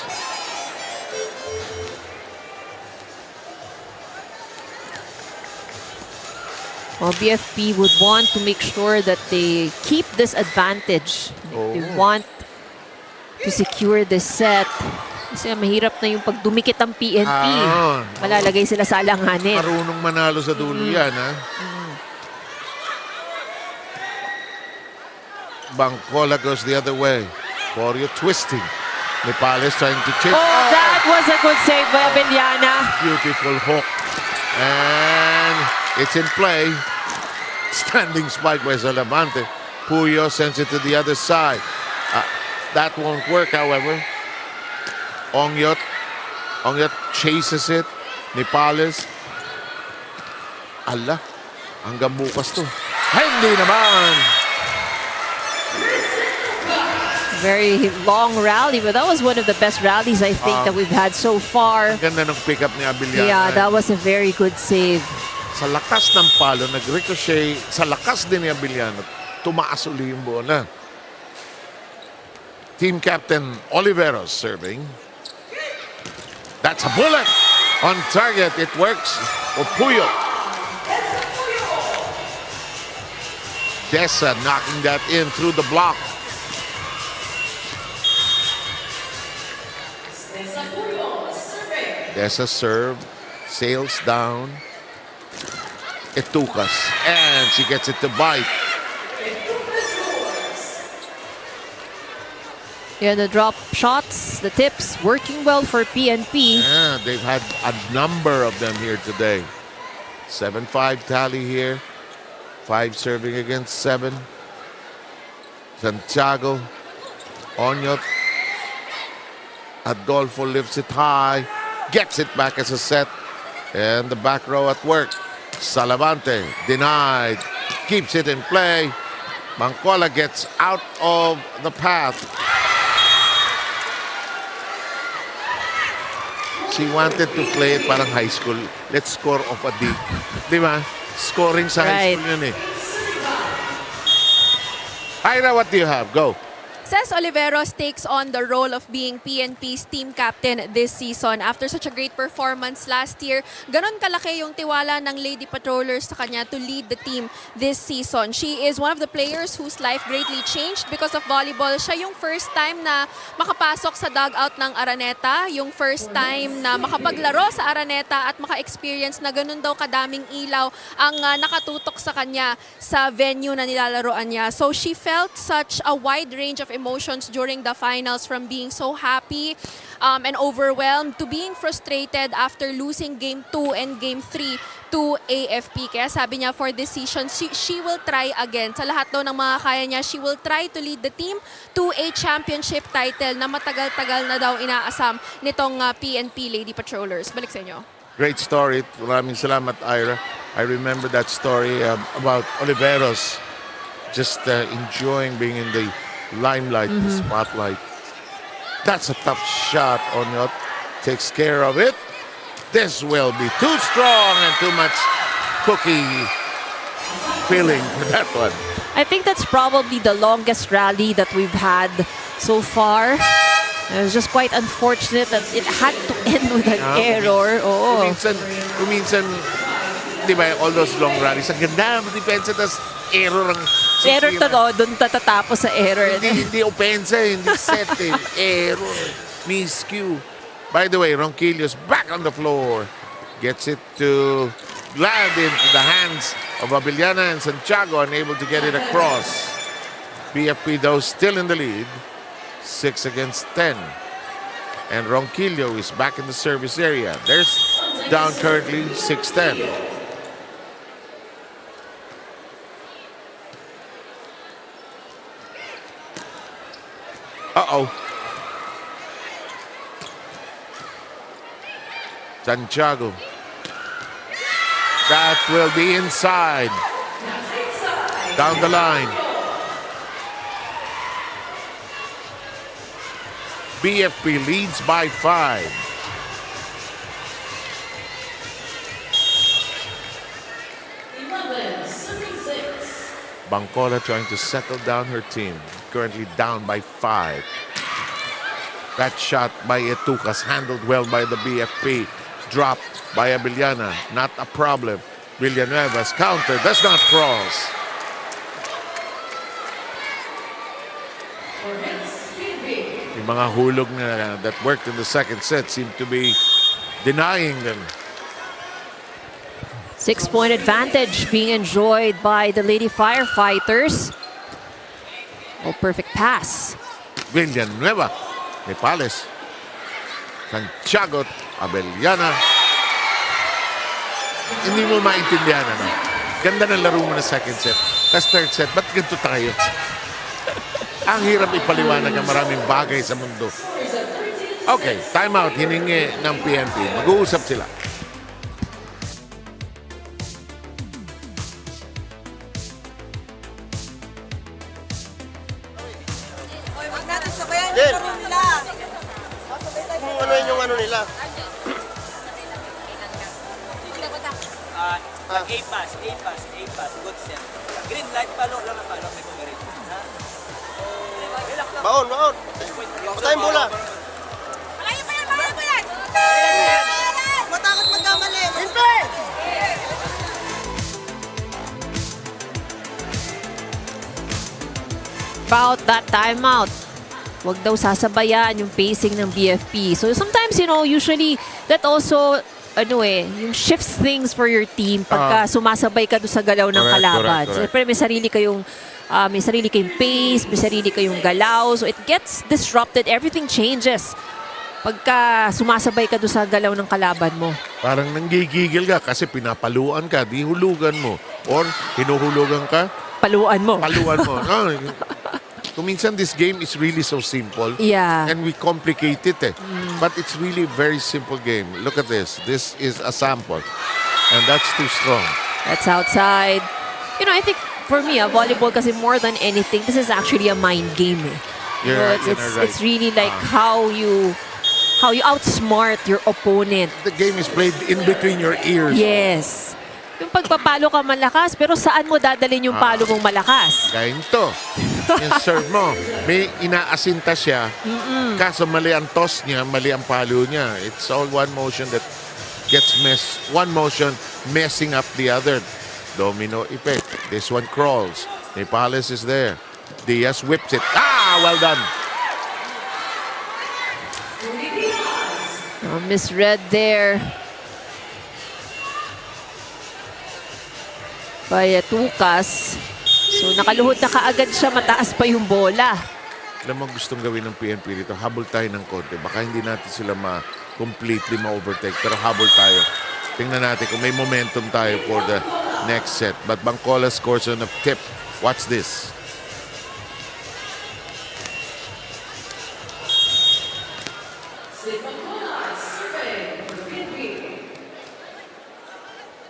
Well, BFP would want to make sure that they keep this advantage. They want to secure this set. Kasi mahirap na yung pag dumikit ang PNP. Malalagay sila sa alanganin. Marunong manalo sa dulo yan, ha? Bangkola goes the other way. Corio twisting. Nepales trying to chip. Oh, that was a good save by Abellana. Beautiful hook. And it's in play. Standing spike by Salamante. Puyo sends it to the other side. That won't work, however. Ongyot chases it. Nepales. Ala, hanggang bukas to. Hindi naman. Very long rally, but that was one of the best rallies I think that we've had so far. Ang ganda ng pick-up ni Abellana. Yeah, that was a very good save. Sa lakas ng palo, nag-ricochet. Sa lakas din ni Abellana, tumaas uli yung bola. Team captain Oliveros serving. That's a bullet on target. It works for Puyo. Dessa knocking that in through the block. Dessa serve, sails down. Etukas, and she gets it to bite. Yeah, the drop shots, the tips, working well for PNP. Yeah, they've had a number of them here today. 7-5 tally here. 5 serving against 7. Santiago, Onyot. Adolfo lifts it high, gets it back as a set. And the back row at work. Salavante denied, keeps it in play. Bangkola gets out of the path. She wanted to play it parang high school. Let's score off a D. Di ba? Scoring sa high school yun eh. Ira, what do you have? Go. Cés Oliveros takes on the role of being PNP's team captain this season. After such a great performance last year, ganon kalaki yung tiwala ng Lady Patrollers sa kanya to lead the team this season. She is one of the players whose life greatly changed because of volleyball. Siya yung first time na makapasok sa dugout ng Araneta, yung first time na makapaglaro sa Araneta at maka-experience na ganon daw kadaming ilaw ang nakatutok sa kanya sa venue na nilalaroan niya. So she felt such a wide range of emotions during the finals, from being so happy and overwhelmed to being frustrated after losing Game 2 and Game 3 to AFP. Kaya sabi niya for this season, she will try again. Sa lahat daw ng mga kaya niya, she will try to lead the team to a championship title na matagal-tagal na daw inaasam nitong PNP Lady Patrollers. Balik sa inyo. Great story. Maraming salamat, Ira. I remember that story about Oliveros just enjoying being in the limelight, the spotlight. That's a tough shot. Onyot takes care of it. This will be too strong and too much cookie filling for that one. I think that's probably the longest rally that we've had so far. It was just quite unfortunate that it had to end with an error. Oo. Kuminsan, di ba, all those long rallies, ang ganda ng depensa, tas error ang Error to, doon tatatapos sa error. Hindi opensa, hindi set eh. Error. Miscue. By the way, Ronquillo's back on the floor. Gets it to land into the hands of Abellana and Santiago, unable to get it across. BFP, though, still in the lead. 6 against 10. And Ronquillo is back in the service area. There's down currently 6-10. Uh-oh. Santiago. That will be inside. Down the line. BFP leads by 5. Bangkola trying to settle down her team. Currently down by 5. That shot by Etucas handled well by the BFP. Dropped by Abiliana. Not a problem. Villanueva's counter does not cross. Yung mga hulog na that worked in the second set seem to be denying them. 6-point advantage being enjoyed by the Lady Firefighters. Oh, perfect pass. Villanueva, Nepales, Santiago, Abellana. Hindi mo maintindihan, ano? Ganda ng laro mo na second set. Tapos third set, ba't ganito tayo? Ang hirap ipaliwanag ang maraming bagay sa mundo. Okay, timeout, hiningi ng PNP. Mag-uusap sila. Huwag natin sabayan yung laro nila. Kung ano yun yung ano nila. A-pass, A-pass, A-pass. Good set. Green light, palo lang ang palo. May kumarin. Baon, baon. Patayin bola. Malayo pa yan, malayo pa yan! Matakot magkamali. Hindi! About that timeout. Huwag daw sasabayan yung pacing ng BFP. So sometimes, usually that also yung shifts things for your team pagka sumasabay ka doon sa galaw ng kalaban. Correct. Siyempre may sarili kayong pace, may sarili kayong galaw. So it gets disrupted. Everything changes pagka sumasabay ka doon sa galaw ng kalaban mo. Parang nanggigigil ka kasi pinapaluan ka, di hulugan mo. Or hinuhulugan ka, Paluan mo. paluan mo. Kung minsan this game is really so simple. Yeah. And we complicate it But it's really a very simple game. Look at this. This is a sample. And that's too strong. That's outside. I think for me, volleyball kasi more than anything, this is actually a mind game. It's really like how you outsmart your opponent. The game is played in between your ears. Yes. Yung pagpapalo ka malakas, pero saan mo dadalhin yung palo mong malakas? Ganito. Yung serve mo, may inaasinta siya. Kaso mali ang toss niya, mali ang palo niya. It's all one motion that gets one motion messing up the other. Domino effect. This one crawls. Nepales is there. Diaz whips it. Well done. Misread there by Tucas. So nakaluhod na kaagad siya, mataas pa yung bola. Alam mo gustong gawin ng PNP dito, habol tayo ng konti. Baka hindi natin sila completely ma-overtake, pero habol tayo. Tingnan natin kung may momentum tayo for the next set. But Bangkola scores on a tip. Watch this.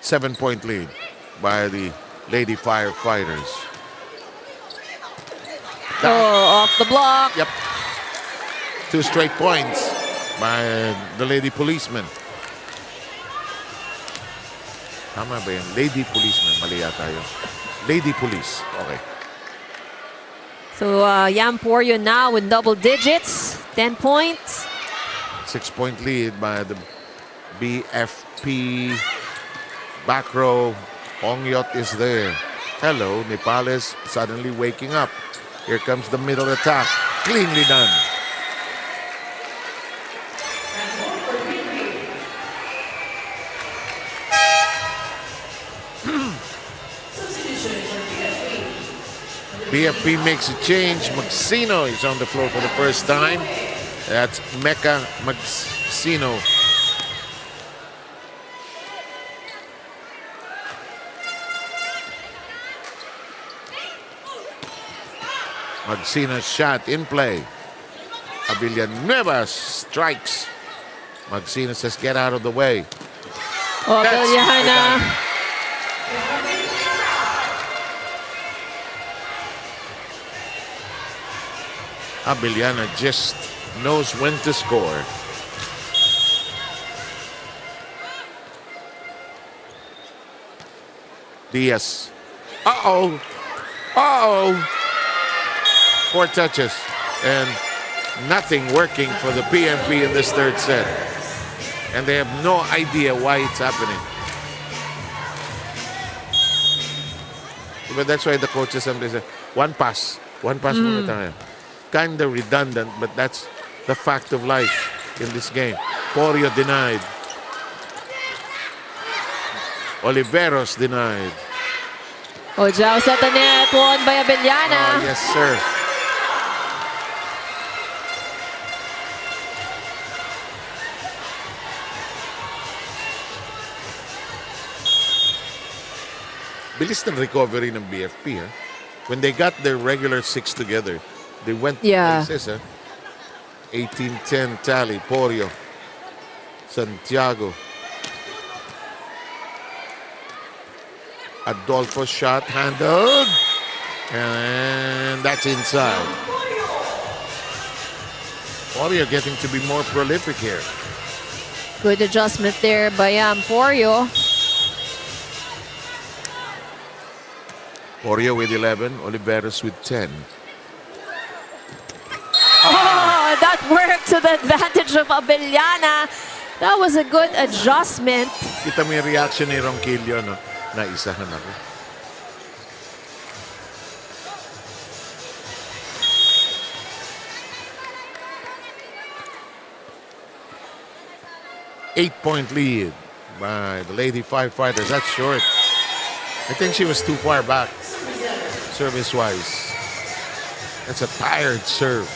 Seven-point lead by the Lady Firefighters. Off the block. Yep. 2 straight points by the Lady Policeman. Tama ba yun? Lady Policeman. Mali yata yun. Lady Police. Okay. So Yamporio now in double digits. 10 points. 6-point lead by the BFP. Back row. Ongyot is there. Hello, Nepales suddenly waking up. Here comes the middle attack. Cleanly done. BFP makes a change. Magsino is on the floor for the first time. That's Mecca Magsino. Magsino's shot in play. Villanueva strikes. Magsino says, get out of the way. Abiliana. Abiliana just knows when to score. Diaz. Uh-oh. Uh-oh. 4 touches. And nothing working for the PNP in this third set. And they have no idea why it's happening. But that's why the coaches sometimes say, one pass muna tayo. Kind of redundant, but that's the fact of life in this game. Porio denied. Oliveros denied. Ojaos at the net, won by Abellana. Oh, yes, sir. Bilis ng recovery ng BFP. Huh? When they got their regular 6 together, they went places. Huh? 18-10 tally, Porio, Santiago. Adolfo shot handled. And that's inside. Porio getting to be more prolific here. Good adjustment there by Porio. Porio with 11, Oliveros with 10. Oh, that worked to the advantage of Abellana. That was a good adjustment. Kita mo yung reaction ni Ronquillo, no? Naisahan ako. Eight-point lead by the Lady Firefighters. That's short. I think she was too far back, service-wise. That's a tired serve.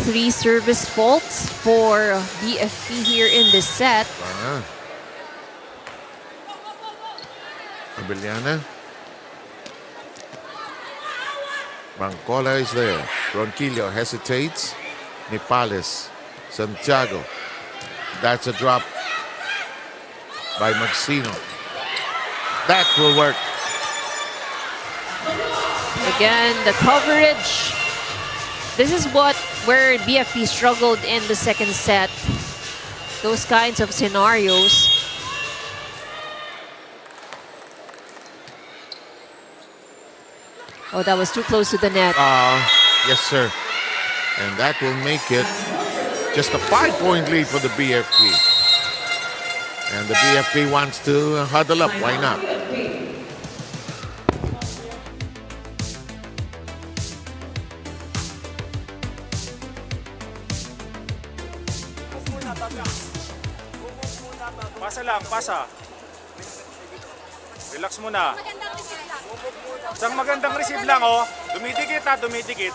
3 service faults for BFP here in this set. Abellana. Bancola is there. Ronquillo hesitates. Nepales. Santiago. That's a drop by Maxino. That will work. Again, the coverage. This is where BFP struggled in the second set. Those kinds of scenarios. Oh, that was too close to the net. Yes, sir. And that will make it just a 5-point lead for the BFP. And the BFP wants to huddle up. Why not? Pasa lang, pasa. Relax muna. Isang magandang receive lang, oh. Dumidikit ha, dumidikit.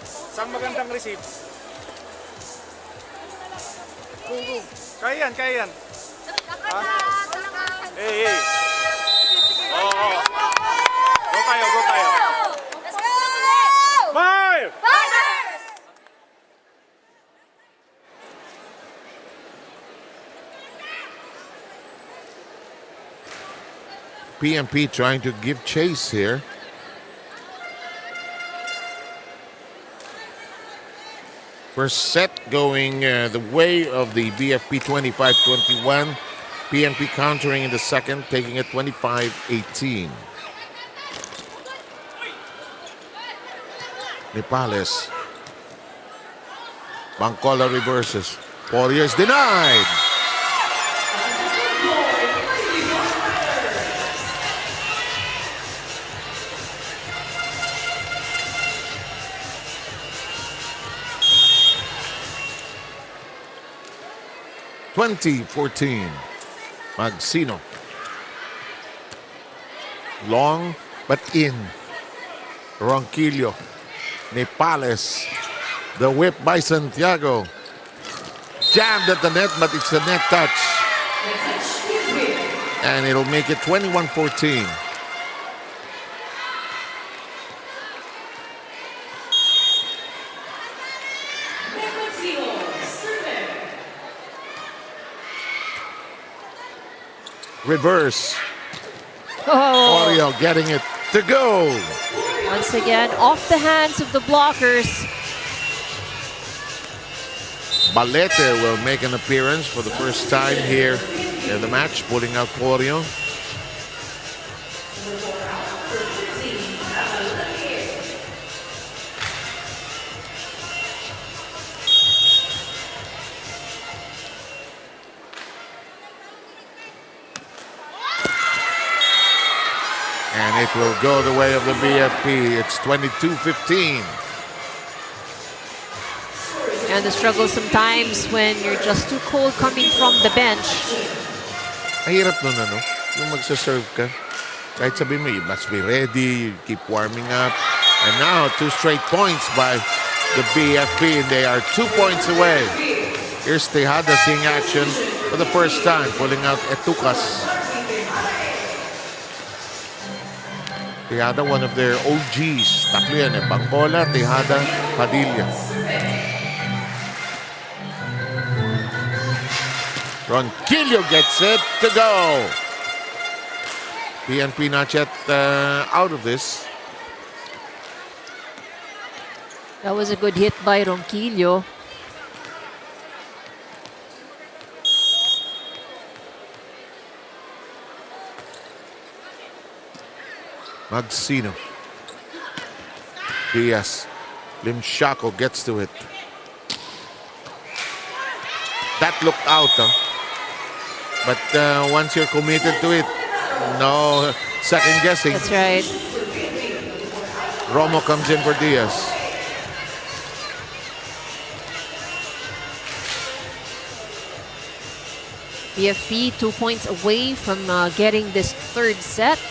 Isang magandang receive. Kaya yan, kaya yan. Ha? Hey, hey. Oo. Go tayo, go tayo. Let's go! Five! Fighters! PNP trying to give chase here. First set going the way of the BFP 25-21. PNP countering in the second, taking it 25-18. Nepales. Bancola reverses. Warriors denied. (2014) Maxino. Long but in. Ronquillo. Nepales. The whip by Santiago. Jammed at the net, but it's a net touch. And it'll make it 21-14. Reverse. Oh. Oriel getting it to go. Once again, off the hands of the blockers. Balete will make an appearance for the first time here in the match, pulling out Porio. And it will go the way of the BFP. It's 22-15. And the struggle sometimes when you're just too cold coming from the bench. Mahirap nun, ano? Yung magsaserve ka. Kahit sabi mo, you must be ready, you keep warming up. And now, 2 straight points by the BFP, and they are 2 points away. Here's Tejada seeing action for the first time, pulling out Etucas. Tejada, one of their OGs. Tatlo yan eh. Bangbola, Tejada, Padilla. Ronquillo gets it to go. PNP not yet out of this. That was a good hit by Ronquillo. Magsino. Diaz. Limshako gets to it. That looked out, huh? But once you're committed to it, no second guessing. That's right. Romo comes in for Diaz. BFP 2 points away from getting this third set.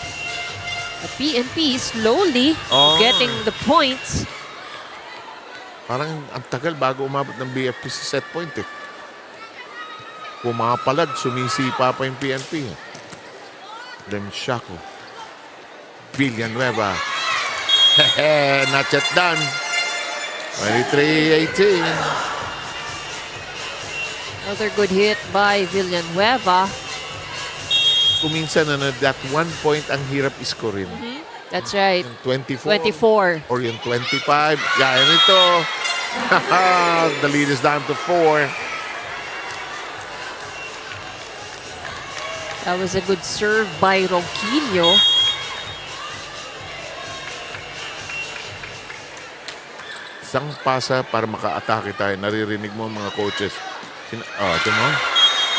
The PNP slowly getting the points. Parang ang tagal bago umabot ng BFP sa set point eh. Pumapalag, sumisipa pa yung PNP. Lemshako. Villanueva. Not yet done. 23-18. Another good hit by Villanueva. Kuminsan na that 1 point ang hirap iskorin. That's right. Yung 24. 24. Or yung 25. Gaya nito. The lead is down to 4. That was a good serve by Ronquillo. Isang pasa para maka-atake tayo. Naririnig mo mga coaches. Ito mo.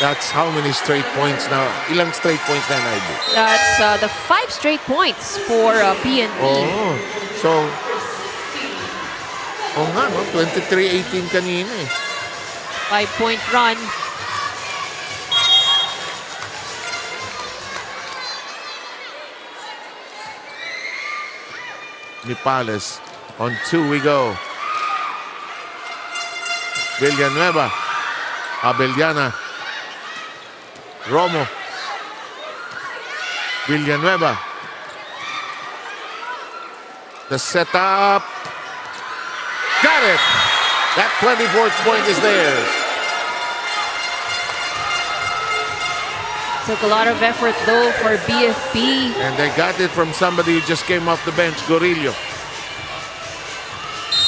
That's how many straight points now. Ilang straight points na naibo? That's the 5 straight points for PNP. Oh, so, nga, no? 23-18 kanina eh. 5-point run. Nipales. On 2 we go. Villanueva. Abeliana. Romo. Villanueva. The setup. Got it. That 24th point is theirs. Took a lot of effort though for BFP. And they got it from somebody who just came off the bench, Gorillo.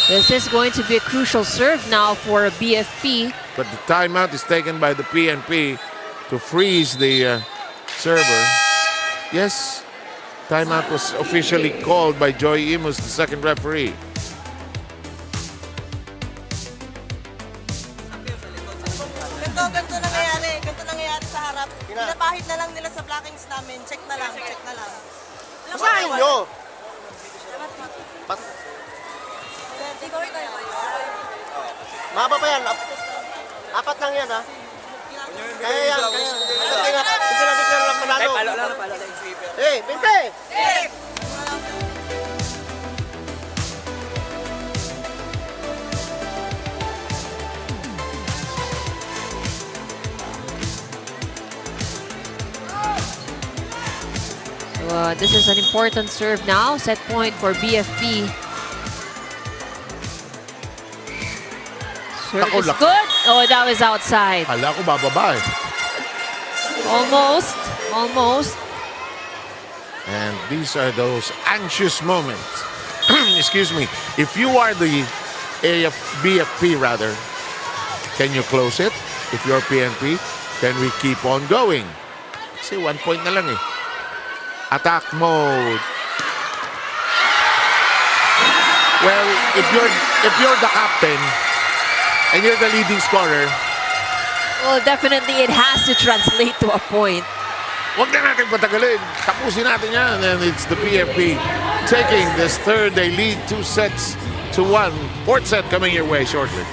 This is going to be a crucial serve now for BFP. But the timeout is taken by the PNP to freeze the server. Yes, timeout was officially called by Joy Imus, the second referee. Ganito nangyayari. Ganito nangyayari sa harap. Pinapahid na lang nila sa blockings namin. Check na lang, check na lang. Basahin nyo! Mahaba pa yan. 4 lang yan, ha? Kaya yan, kaya. Hindi na declare lang panalo. Palo lang, palo lang. Eh, 20! This is an important serve now. Set point for BFP. Serve is good. Oh, that was outside. Hala ko bababa eh. Almost. Almost. And these are those anxious moments. Excuse me. If you are the BFP rather, can you close it? If you're PNP, can we keep on going? Kasi 1 point na lang eh. Attack mode. Well, if you're the captain and you're the leading scorer, Well, definitely it has to translate to a point. Huwag na natin patagalin. Tapusin natin yan. And it's the PFP taking this third. They lead 2-1. Fourth set coming your way shortly.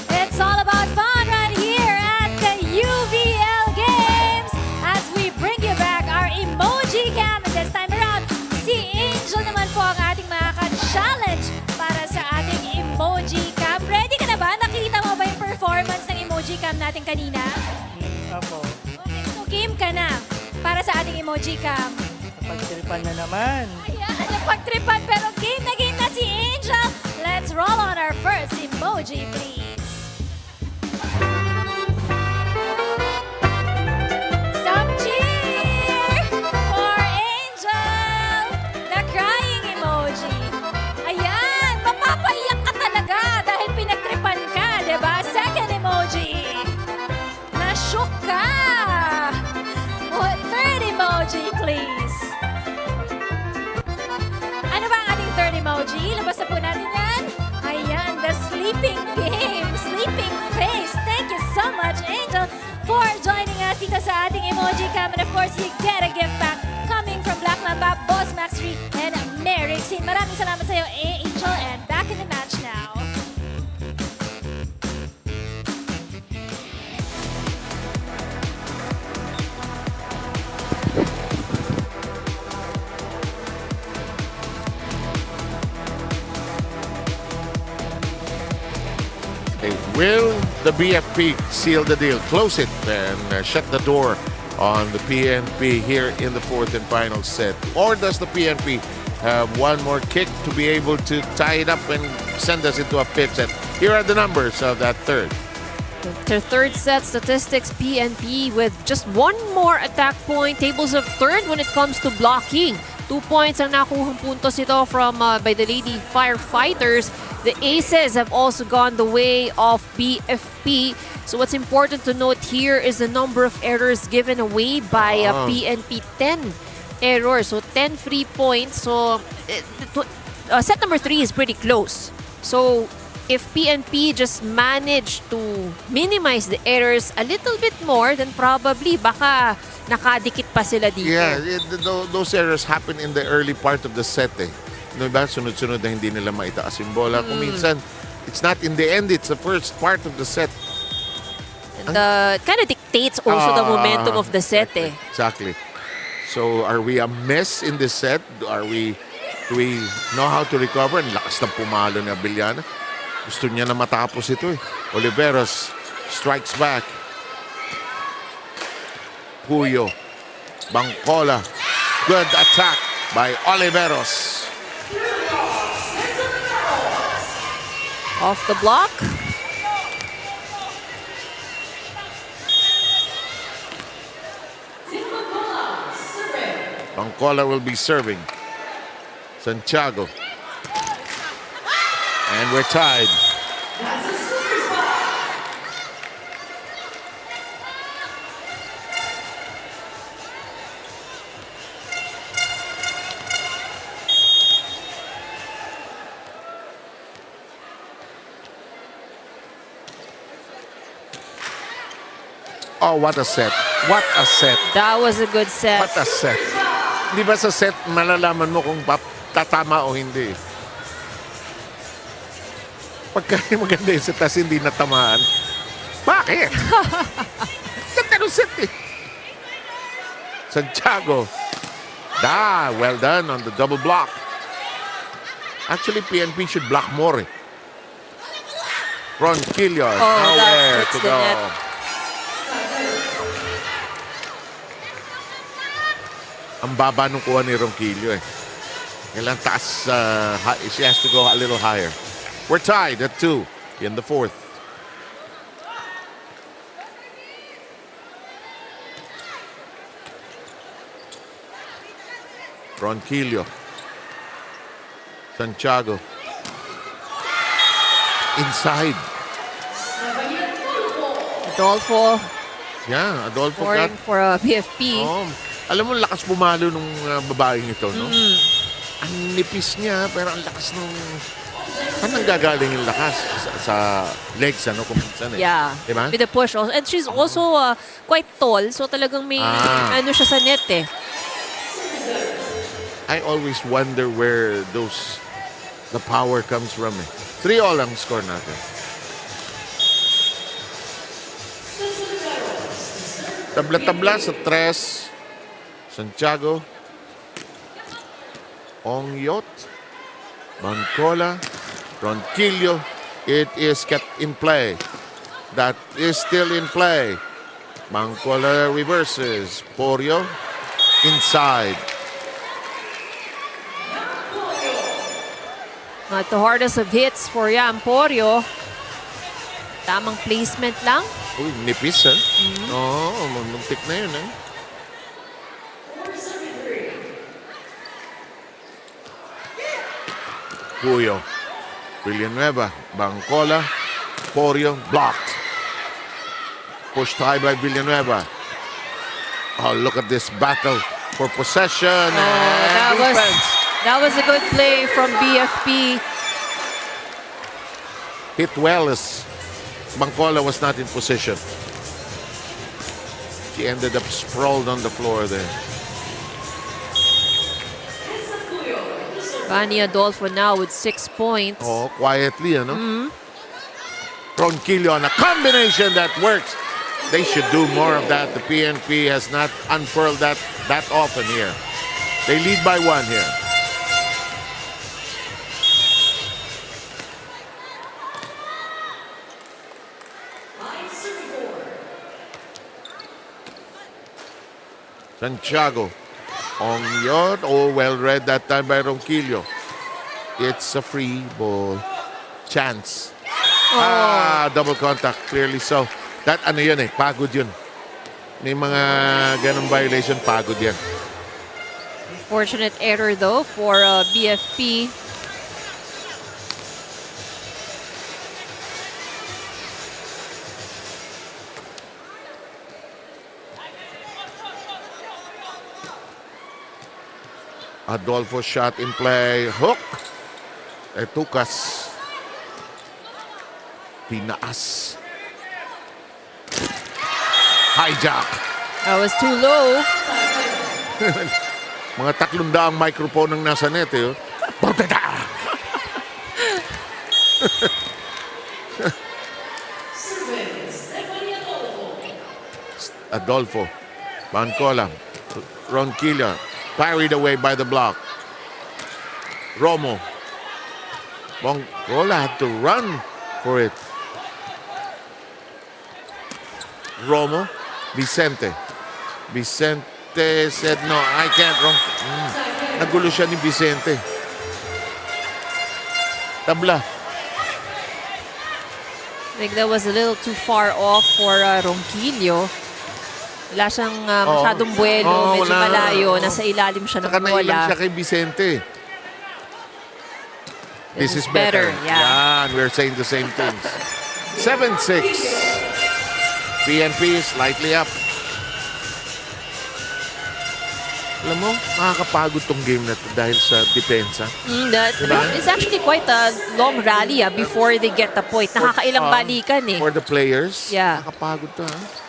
It's all about fun right here at the UVL Games as we bring you back our emoji cam. And this time around, si Angel naman po ang ating makaka-challenge para sa ating emoji cam. Ready ka na ba? Nakita mo ba yung performance ng emoji cam natin kanina? Apo, Okay, so game ka na para sa ating emoji cam. pagtripan na naman. Ayan, napagtripan pero game na si Angel. Let's roll on our first emoji, please. Some cheer for Angel, the crying emoji. Ayan, mapapaiyak ka talaga dahil pinagtripan ka, diba? Second emoji. Na-shook ka. Third emoji, please. Ano ba ang ating third emoji? Labas na po natin yan. Ayan, the sleeping game, sleeping face. Thank you so much, Angel, for joining us dito sa ating emoji cam. And of course, you get a gift back coming from Black Mamba, Boss Max Reed, and Mary Xin. Maraming salamat sa iyo, Angel, and back in the match now. Will the BFP seal the deal, close it, and shut the door on the PNP here in the fourth and final set? Or does the PNP have one more kick to be able to tie it up and send us into a fifth set? Here are the numbers of that third. Their third set statistics, PNP with just one more attack point. Tables of third when it comes to blocking. 2 points ang nakuhang puntos ito from by the Lady Firefighters. The aces have also gone the way of PFP. So what's important to note here is the number of errors given away by PNP. 10 errors, so 10 free points. So set number 3 is pretty close. So if PNP just managed to minimize the errors a little bit more, then probably baka nakadikit pa sila dito. Yeah, those errors happen in the early part of the set eh. Diba? Sunod-sunod na hindi nila maitaas yung bola. Kung minsan, it's not in the end, it's the first part of the set. And it kind of dictates also the momentum of the set eh. Exactly. So, are we a mess in this set? Do we know how to recover? Ang lakas ng pumalo ni Abiliana. Gusto niya na matapos ito eh. Oliveros strikes back. Puyo. Bangkola. Good attack by Oliveros. Off the block. Bangkola will be serving. Santiago. And we're tied. Oh, what a set. What a set. That was a good set. What a set. Di ba sa set, malalaman mo kung tatama o hindi. Pagka maganda yung set, tas hindi natamaan, bakit? Ganda ng set eh. Santiago. Well done on the double block. Actually, PNP should block more eh. Ron Quillo, nowhere to go. Ang baba nung kuha ni Ronquillo eh. Kailangan taas, she has to go a little higher. We're tied at 2 in the fourth. Ronquillo. Santiago. Inside. Adolfo Yeah, Adolfo scoring got... for BFP. Oh, alam mo, lakas pumalo nung babaeng ito, no? Ang nipis niya, pero ang lakas nung... Saan nanggagaling yung lakas? Sa legs, ano? Kung minsan eh. Yeah, Diba? with the push also. And she's also quite tall, so talagang may ano siya sa net eh. I always wonder where the power comes from eh. 3-all ang score natin. Tabla-tabla sa 3. Santiago. Ongyot. Bancola. Ronquillo. It is kept in play. That is still in play. Bancola reverses. Porio. Inside. Not the hardest of hits for Emporio. Tamang placement lang. Uy, nipis ha? Oo, muntik na yun ha. Puyo. Villanueva. Bancola. Porio. Blocked. Pushed high by Villanueva. Oh, look at this battle for possession and defense. That was a good play from BFP. Hit well as Bancola was not in position. She ended up sprawled on the floor there. Vani Adolfo now with 6 points. Oh, quietly, ano? Ronquillo on a combination that works. They should do more of that. The PNP has not unfurled that often here. They lead by 1 here. Santiago. Ongyot. Oh, well read that time by Ronquillo. It's a free ball. Chance. Double contact. Clearly so. That ano yun eh. Pagod yun. May mga ganong violation. Pagod yan. Fortunate error though for BFP. Adolfo shot in play. Hook. Tukas. Pinaas. Hijack. That was too low. Mga 300 microphone ang nasa net eh. Adolfo. Bancola. Ronquillo. Parried away by the block. Romo. Bancola had to run for it. Romo. Vicente. Vicente said, no, I can't. Nagulo siya ni Vicente. Tabla. I think that was a little too far off for Ronquillo. Wala siyang masyadong buwelo, medyo malayo. Nasa ilalim siya ng bola. Saka nailang siya kay Vicente. This is better. Yeah. And we're saying the same things. 7-6. PNP slightly up. Alam mo, makakapagod tong game na to dahil sa depensa. It's actually quite a long rally before they get the point. Nakakailang balikan eh. For the players, yeah. Nakakapagod to ha.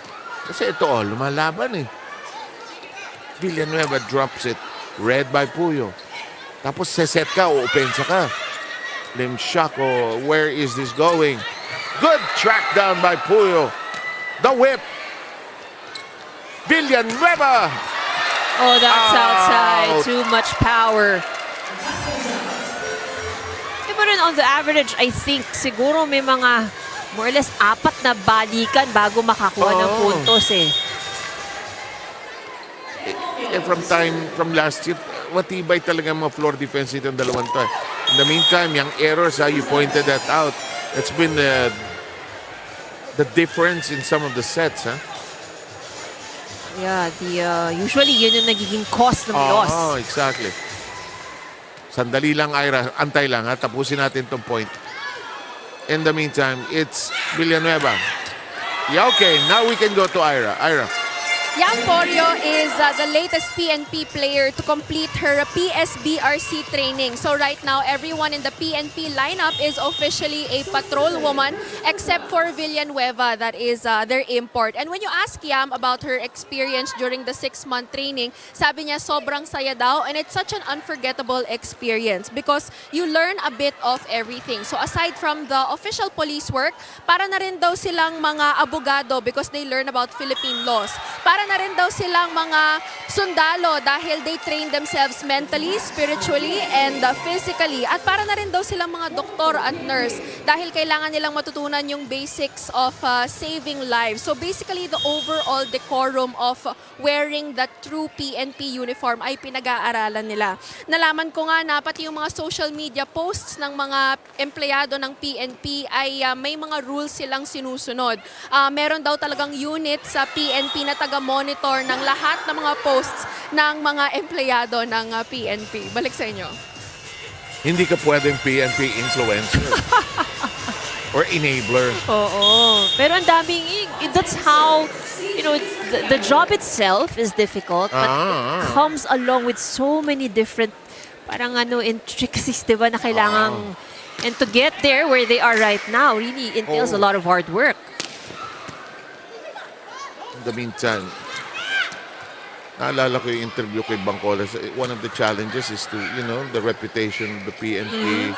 Kasi ito lumalaban eh. Villanueva drops it. Read by Puyo. Tapos seset ka o opensa ka. Limshako, where is this going? Good track down by Puyo. The whip. Villanueva. Oh, that's outside. Too much power. But on the average, I think siguro may mga more or less 4 na balikan bago makakuha ng puntos eh. From last year, matibay talaga mga floor defense itong dalawang to. In the meantime, yung errors, you pointed that out. It's been the difference in some of the sets. Yeah, usually yun yung nagiging cause ng loss. Oh, exactly. Sandali lang, Ira. Antay lang, ha? Tapusin natin tong point. In the meantime, it's Villanueva. Yeah, okay. Now we can go to Ira. Ira. Yang Porio is the latest PNP player to complete her PSBRC training. So right now, everyone in the PNP lineup is officially a patrol woman except for Villanueva, that is their import. And when you ask Yam about her experience during the 6-month training, sabi niya sobrang saya daw, and it's such an unforgettable experience because you learn a bit of everything. So aside from the official police work, para na rin daw silang mga abogado because they learn about Philippine laws. Para na rin daw silang mga sundalo dahil they train themselves mentally, spiritually, and physically. At para na rin daw silang mga doktor at nurse dahil kailangan nilang matutunan yung basics of saving lives. So basically, the overall decorum of wearing the true PNP uniform ay pinag-aaralan nila. Nalaman ko nga na pati yung mga social media posts ng mga empleyado ng PNP ay may mga rules silang sinusunod. Meron daw talagang unit sa PNP na taga-monitor ng lahat ng mga posts ng mga empleyado ng PNP. Balik sa inyo. Hindi ka pwedeng PNP influencer. Or enabler. Oo. Pero ang daming, that's how, the job itself is difficult, but it comes along with so many different, parang intricacies, di ba, na kailangang, and to get there where they are right now really entails a lot of hard work. In the meantime, naalala ko yung interview kay Bangcolas. One of the challenges is to, the reputation of the PNP.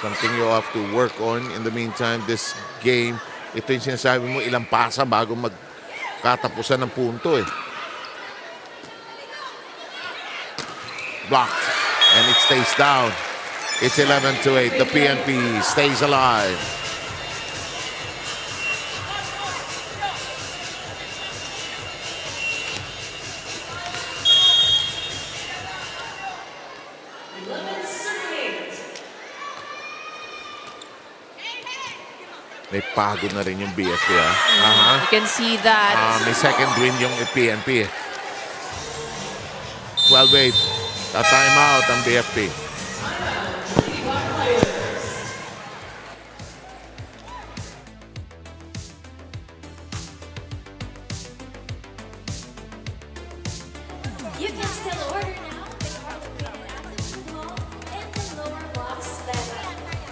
Something you have to work on. In the meantime, this game, ito yung sinasabi mo, ilang pasa bago magkatapusan ng punto eh. Blocked. And it stays down. It's 11-8. The PNP stays alive. May pagod na rin yung BFP, You can see that. May second win yung PNP. 12-8. Ta-time out ang BFP. You can still order now. They are located at the food hall and the lower box level.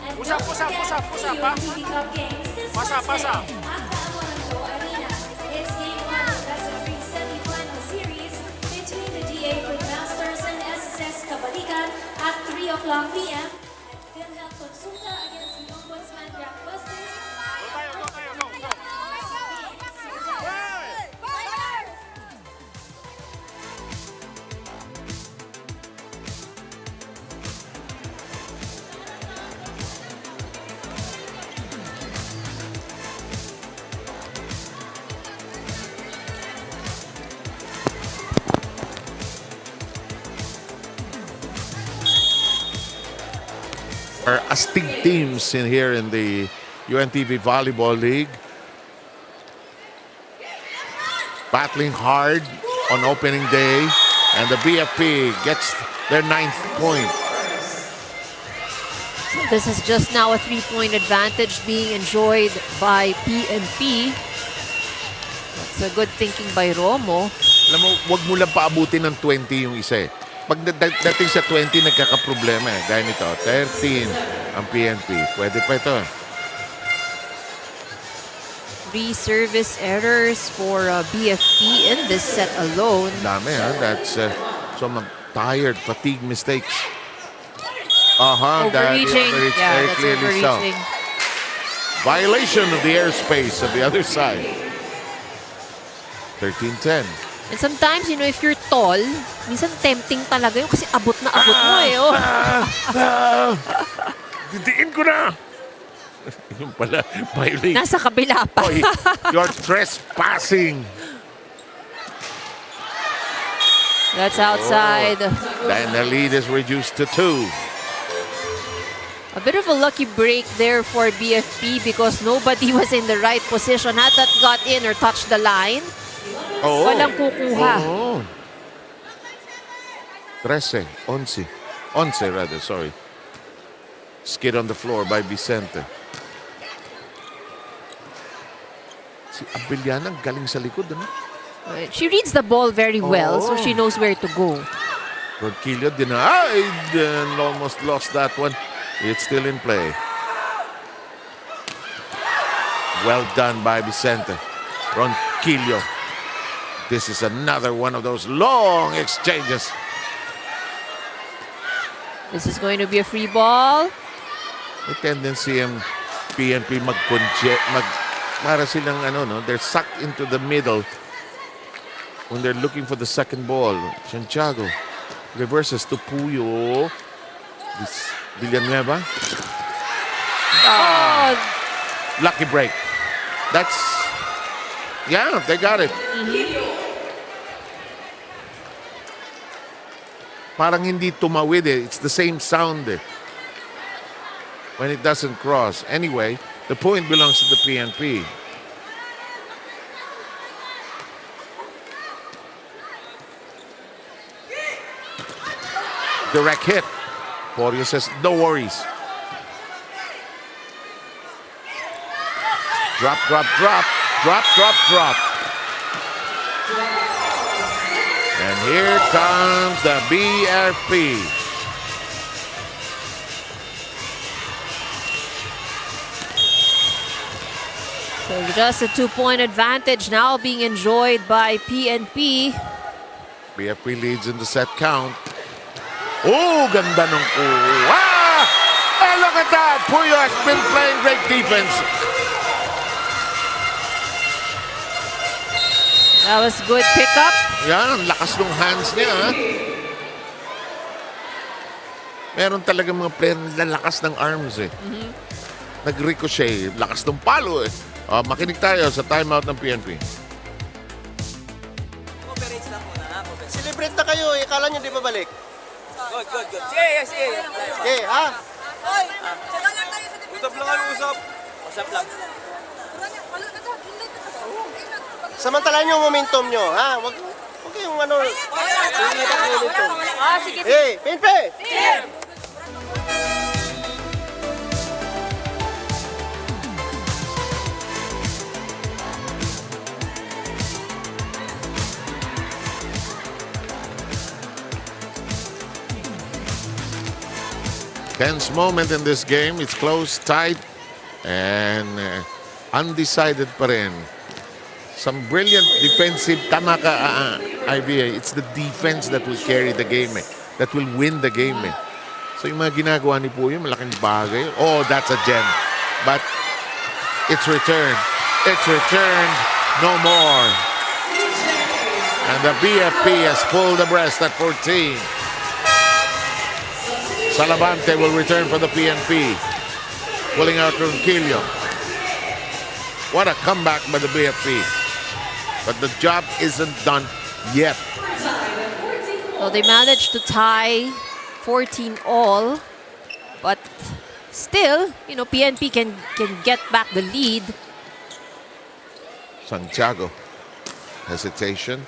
And Pusa, don't pusa, forget pusa, pusa, the pa. UNTV Cup games this Pasa, pasa. Wednesday at the Aguanto Arena. It's game 1 of the Best of 3 semi-final series between the DA Masters and SSS Kabalikan at 3 o'clock p.m. And PhilHealth Consulta against the Ombudsman Blockbusters. Are astig teams in here in the UNTV Volleyball League. Battling hard on opening day, and the BFP gets their 9th point. This is just now a 3-point advantage being enjoyed by PNP. That's a good thinking by Romo. Alam mo, wag mo lang paabutin ng 20 yung isa eh. Pag dating sa 20, nagkakaproblema eh. Dahil nito, 13 ang PNP. Pwede pa ito. 3 service errors for BFP in this set alone. Dami ha. That's some tired, fatigue mistakes. Overreaching. Very Yeah, that's clearly so. overreaching. Violation of the airspace of the other side. 13-10. And sometimes, if you're tall, minsan tempting talaga yun kasi abot na abot mo eh. Oh. Didiin ko na! Yung pala, violation. Nasa kabila pa. Oh, you're trespassing. That's outside. And the lead is reduced to 2. bit of a lucky break there for BFP because nobody was in the right position. Had that got in or touched the line, walang kukuha. Oo. 13, 11. 11 rather, sorry. Skid on the floor by Vicente. Si Abellana, galing sa likod, ano? She reads the ball very well, so she knows where to go. Ronquillo denied and almost lost that one. It's still in play. Well done by Vicente. Ronquillo. This is another one of those long exchanges. This is going to be a free ball. May tendency ang PNP para silang they're sucked into the middle when they're looking for the second ball. Santiago reverses to Puyo. Villanueva. Lucky break. That's, yeah, they got it. Parang hindi tumawid eh. It's the same sound eh, when it doesn't cross. Anyway, the point belongs to the PNP. Direct hit. Porio says, no worries. Drop, drop, drop. Drop, drop, drop. And here comes the BFP. So just a 2-point advantage now being enjoyed by PNP. BFP leads in the set count. Oh, ganda nung kuha. Oh, look at that. Puyo has been playing great defense. That was good pickup. Yan, lakas ng hands niya. Meron talaga mga player na lakas ng arms eh. Nag-ricochet, lakas ng palo eh. Makinig tayo sa timeout ng PNP. Celebrate na kayo, ikala nyo di ba balik? Good, good, good. Sige, sige. Okay, ha? Usap lang kayo, usap. Usap lang. Samantalahan yung momentum nyo, ha? Wag kayong Sige. Hey, Pinpe! Tense moment in this game. It's close, tight, and undecided pa rin. Some brilliant defensive, tama ka, IBA. It's the defense that will carry the game eh. That will win the game eh. So yung mga ginagawa ni Puyo, malaking bagay. Oh, that's a gem. But it's returned. It's returned. No more. And the BFP has pulled the breast at 14. Salavante will return for the PNP. Pulling out Ronquillo. What a comeback by the BFP. But the job isn't done yet. So they managed to tie 14 all. But still, PNP can get back the lead. Santiago. Hesitation.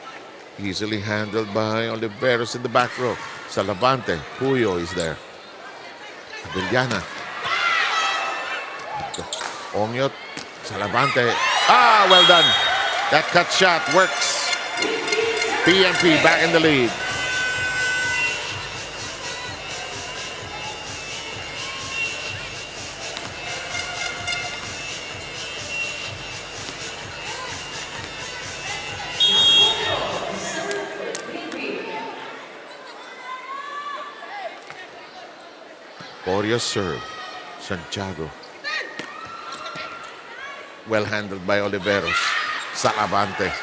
Easily handled by Oliveros in the back row. Salavante. Puyo is there. Villana. Ongyot. Salavante. Well done. That cut shot works. PNP back in the lead. Porio serve. Santiago. Well handled by Oliveros. Salavante.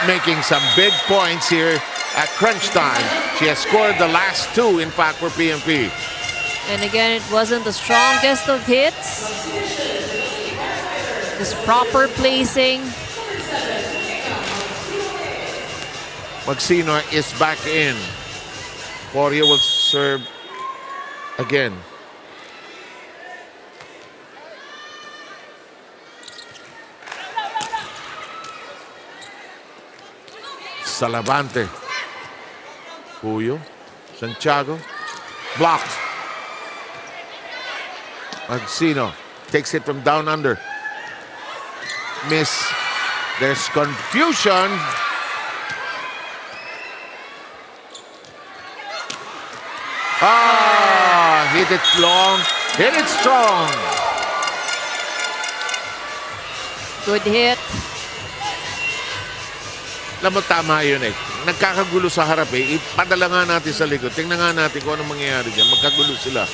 Making some big points here at crunch time. She has scored the last two, in fact, for PNP. And again, it wasn't the strongest of hits. This proper placing. Magsino is back in. Porio will serve again. Salavante. Puyo. Santiago. Blocked. Magsino takes it from down under. Miss. There's confusion. Hit it long. Hit it strong. Good hit. Alam mo, tama yun eh. Nagkakagulo sa harap eh. Ipadala nga natin sa likod. Tingnan nga natin kung anong mangyayari dyan. Magkagulo sila.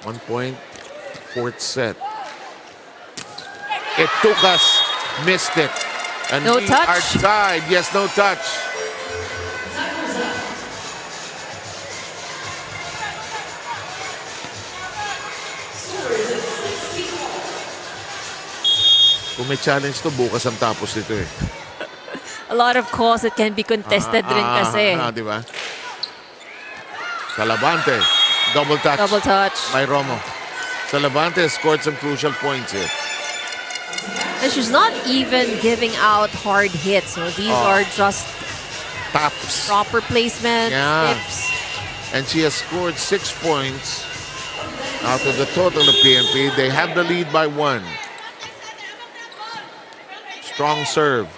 1 point. Fourth set. It took us. Missed it. And No we touch. are tied. Yes, no touch. Kung may challenge to, bukas ang tapos nito eh. A lot of calls that can be contested rin kasi. Di ba? Salavante. Double touch. Double touch. By Romo. Salavante has scored some crucial points here. And she's not even giving out hard hits. So these are just taps. Proper placement, tips. And she has scored 6 points out of the total of PNP. They have the lead by 1. Strong serve.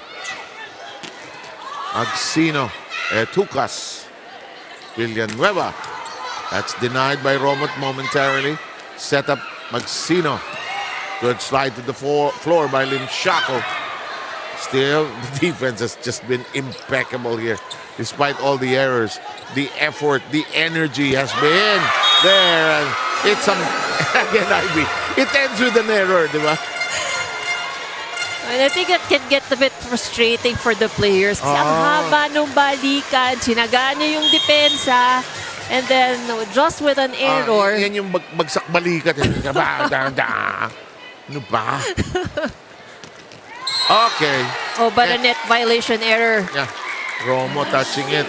Agsino. Etucas. Villanueva. That's denied by Romot momentarily. Set up Magsino. Good slide to the floor by Lim Shaco. Still, the defense has just been impeccable here. Despite all the errors, the effort, the energy has been there. And it's again, Ivy, it ends with an error, di ba? And I think it can get a bit frustrating for the players. Kasi ang haba nung balikan, sinagaan niya yung depensa, and then just with an error. Yan yung bagsak balikat. Ano ba? Okay. Oh, but a net violation error. Yeah. Romo touching it.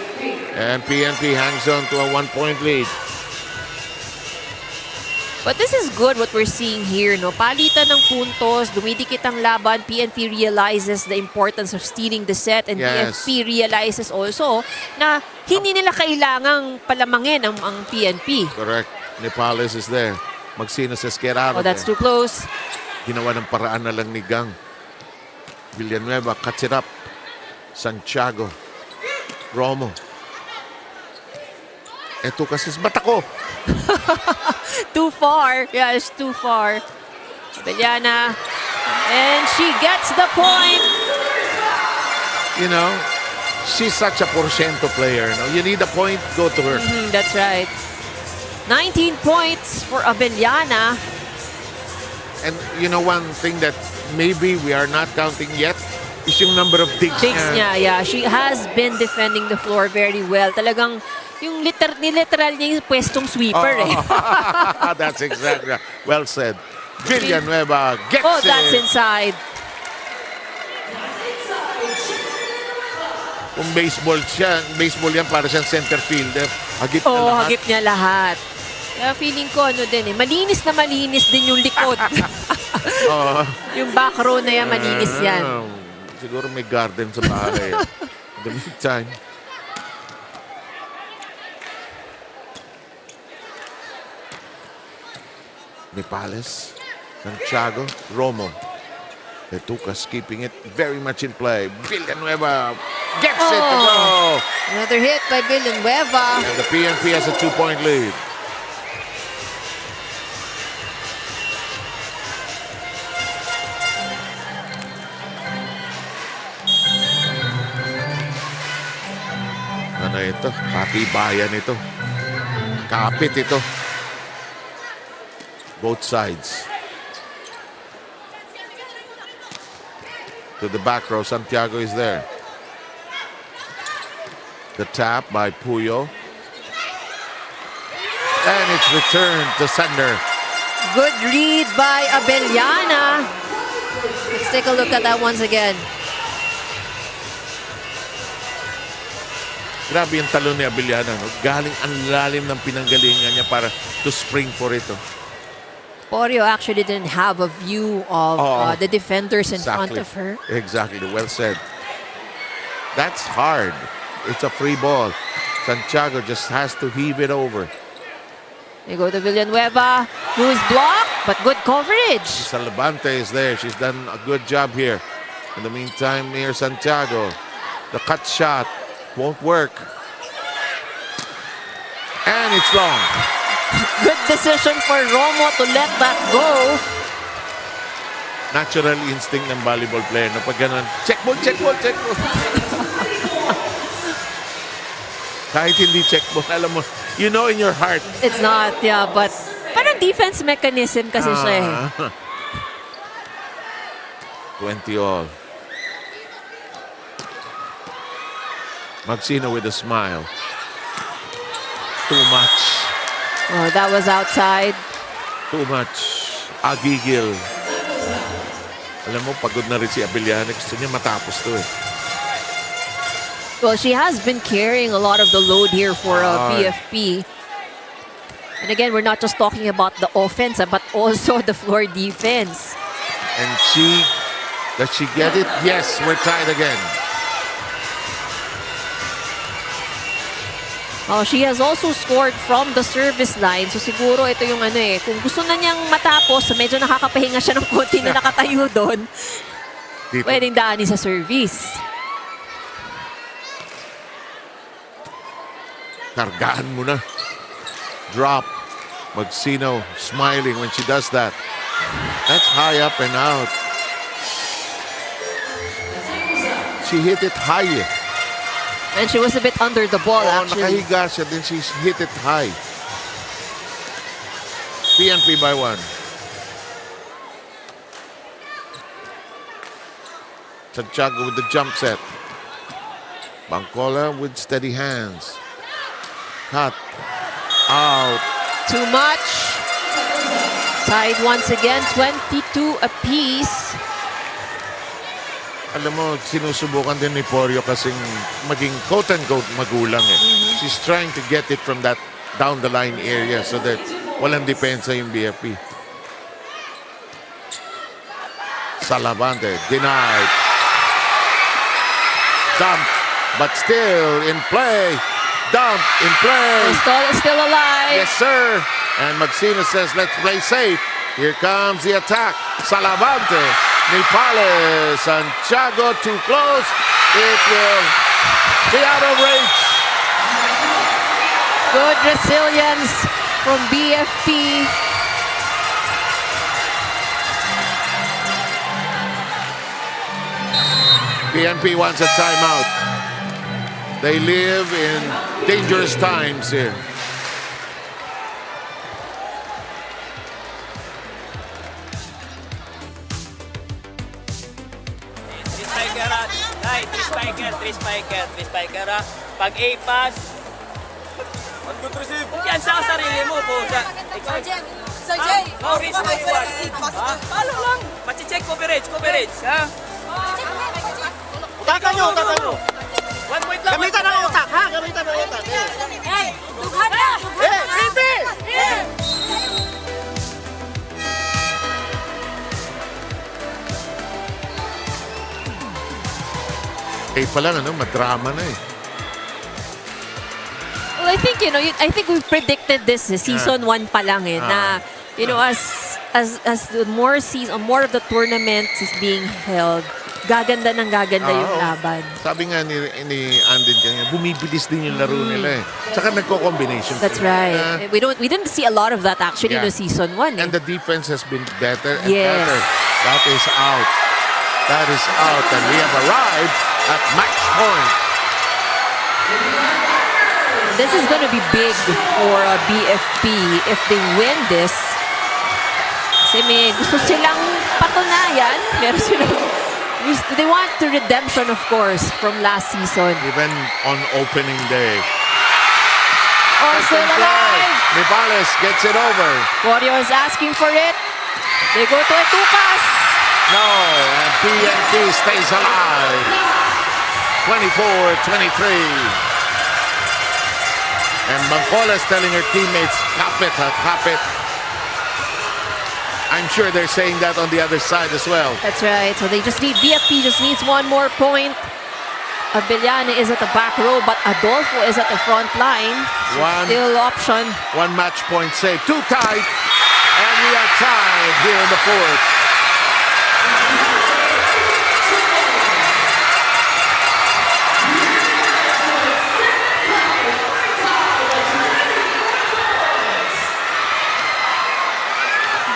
And PNP hangs on to a 1-point lead. But this is good what we're seeing here, no? Palitan ng puntos, dumidikit ang laban, PNP realizes the importance of stealing the set, and PNP realizes also na hindi nila kailangang palamangin ang PNP. Correct. Nepales is there. Magsino says, get out of that's too close. Ginawa ng paraan na lang ni Gang. Villanueva cuts it up. Santiago. Romo. Eto kasi batako. Too far. Yeah, it's too far. Beliana. And she gets the point. You know, she's such a porcento player. No? You need a point, go to her. That's right. 19 points for Abellana. And you know, one thing that maybe we are not counting yet is yung number of digs niya. Yeah, she has been defending the floor very well. Talagang yung literal niya yung pwestong sweeper eh. That's exactly right. Well said. Villanueva gets it. That's inside. Kung baseball yan para siyang center fielder. Hagip na lahat. Hagip niya lahat. Kaya feeling ko din eh. Malinis din yung likod. Yung back row na yan, malinis yan. Siguro may garden sa bahay. In the meantime. Nepales, Santiago, Romo. Etucas keeping it very much in play. Villanueva gets it to go. Another hit by Villanueva. And the PNP has a 2-point lead. Ano ito? Patibayan ito. Kapit ito. Both sides. To the back row, Santiago is there. The tap by Puyo. And it's returned to sender. Good read by Abellana. Let's take a look at that once again. Grabe yung talon ni Abellana. No? Galing ang lalim ng pinanggalingan niya para to spring for ito. Porio actually didn't have a view of the defenders in front of her. Exactly. Well said. That's hard. It's a free ball. Santiago just has to heave it over. They go to Villanueva, who is blocked, but good coverage. Salavante is there. She's done a good job here. In the meantime, here Santiago. The cut shot won't work. And it's long. Good decision for Romo to let that go. Natural instinct ng volleyball player. No, pag ganun, check ball, check ball, check ball. Kahit hindi check ball, alam mo, you know in your heart. It's not, yeah, but parang defense mechanism kasi siya eh. 20 all. Magsino with a smile. Too much. Oh, that was outside. Too much. Agigil. Alam mo, pagod na rin si Abellana. Gusto niya matapos to eh. Well, she has been carrying a lot of the load here for BFP. And again, we're not just talking about the offense, but also the floor defense. And does she get it? Yes, we're tied again. Oh, she has also scored from the service line. So siguro ito yung ano eh. Kung gusto na niyang matapos, medyo nakakapahinga siya ng konti na nakatayo doon. Pwedeng daanin sa service. Kargaan mo na. Drop. Magsino smiling when she does that. That's high up and out. She hit it high. And she was a bit under the ball actually. Nakahiga siya, then she hit it high. PNP by 1. Santiago with the jump set. Bangkola with steady hands. Cut. Out. Too much. Tied once again, 22 apiece. Alam mo, sinusubukan din ni Porio kasing maging quote-unquote magulang eh. She's trying to get it from that down-the-line area so that walang depensa yung BFP. Salavante, denied. Dump, but still in play. Dump, in play. Still alive. Yes, sir. And Magsino says, let's play safe. Here comes the attack. Salavante. Nipales, Santiago too close. It will be out of reach. Good resilience from BFP. PNP wants a timeout. They live in dangerous times here. Three spiker. Pag A-pass, good receive. Yan sa sarili mo po. Sir Jay, Palo lang. Machi-check coverage, ha? Utakan nyo. 1 point lang. Gamitan ng utak, ha? Gamitan ng utak. Hey, dughan na! Pa lang, madrama na eh. Well, I think, I think we predicted this season 1 pa lang eh, na, as the more of the tournament is being held, gaganda ng gaganda yung laban. Sabi nga ni Andin kanina, bumibilis din yung laro nila eh. Saka nagko-combination. That's right. We didn't see a lot of that actually in the season 1 eh. And the defense has been better and Yes. better. That is out. That is out. And we have arrived at match point. This is going to be big for BFP if they win this. Kasi may gusto silang patunayan. They want the redemption, of course, from last season. Even on opening day. Still alive. Nipales gets it over. Porio is asking for it. They go to Etukas. No, and PNP stays alive. 24-23. And Bangkola is telling her teammates, cap it. I'm sure they're saying that on the other side as well. That's right. So BFP just needs one more point Abellana is at the back row, but Adolfo is at the front line. So still option. 1 match point save. Too tight. And we are tied here in the fourth.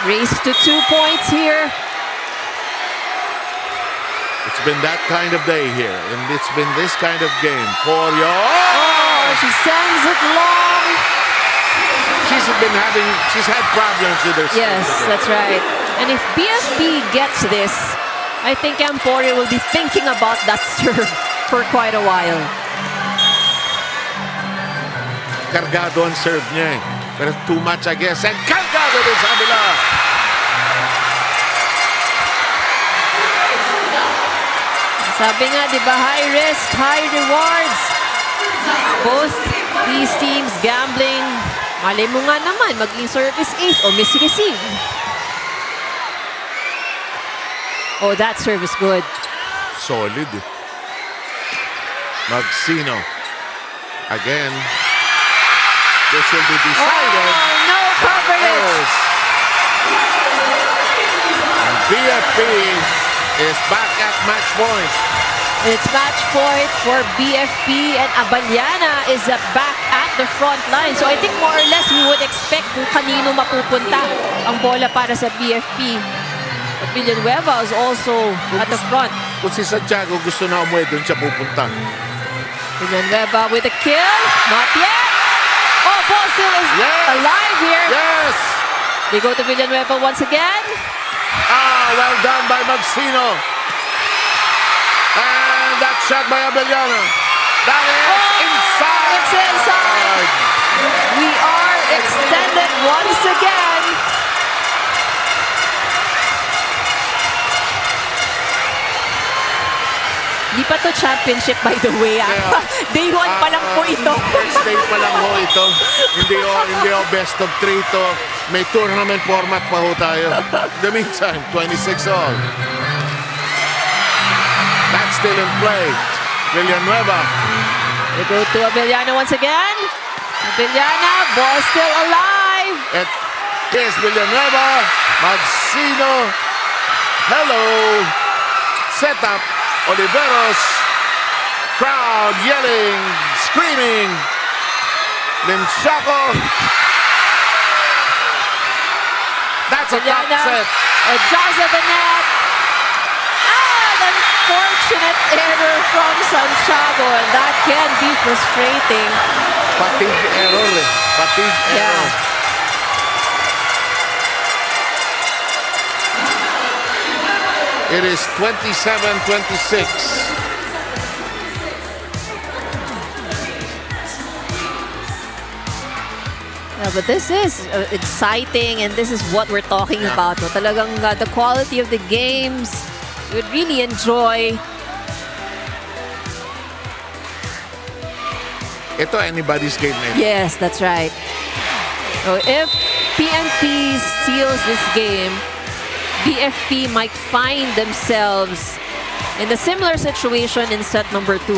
Race to 2 points here. It's been that kind of day here, and it's been this kind of game. Porio. Oh, she sends it long. She's had problems with her. Yes, that's right. And if BFP gets this, I think Emporio will be thinking about that serve for quite a while. Cargado ang serve niya eh. Pero too much, I guess. And cargado din sa kabila. Sabi nga, di ba, high risk, high rewards. Both these teams gambling. Malay mo nga naman, maging service ace o miss-receive. Oh, that serve is good. Solid. Magsino. Again. This will be decided. Oh, no coverage. And BFP is back at match point. It's match point for BFP, and Abellana is back at the front line. So I think more or less we would expect kung kanino mapupunta ang bola para sa BFP. But Villanueva is also at the front. Kung si Santiago gusto na umuwi, doon siya pupunta. Villanueva with a kill. Not yet. Oh, ball still is alive here. Yes. They go to Villanueva once again. Ah, well done by Magsino. And that shot by Abellana. That is inside. It's inside. We are extended once again. Di pa to championship, by the way. Day 1 pa lang po ito. First day pa lang ho ito. Hindi ho best of 3 to. May tournament format pa ho tayo. In the meantime, 26 all. That's still in play. Villanueva. They go to Abellana once again. Abellana, ball still alive. At here's Villanueva. Magsino. Hello. Set up. Oliveros. Crowd yelling, screaming. Limchaco. That's a top set. A jaws of the net. An unfortunate error from Santiago, and that can be frustrating. Patig error eh. Patig error. It is 27-26. Yeah, but this is exciting, and this is what we're talking about. No? Talagang the quality of the games, you would really enjoy. Ito anybody's game na. Yes, that's right. So if PNP steals this game, BFP might find themselves in a similar situation in set number 2.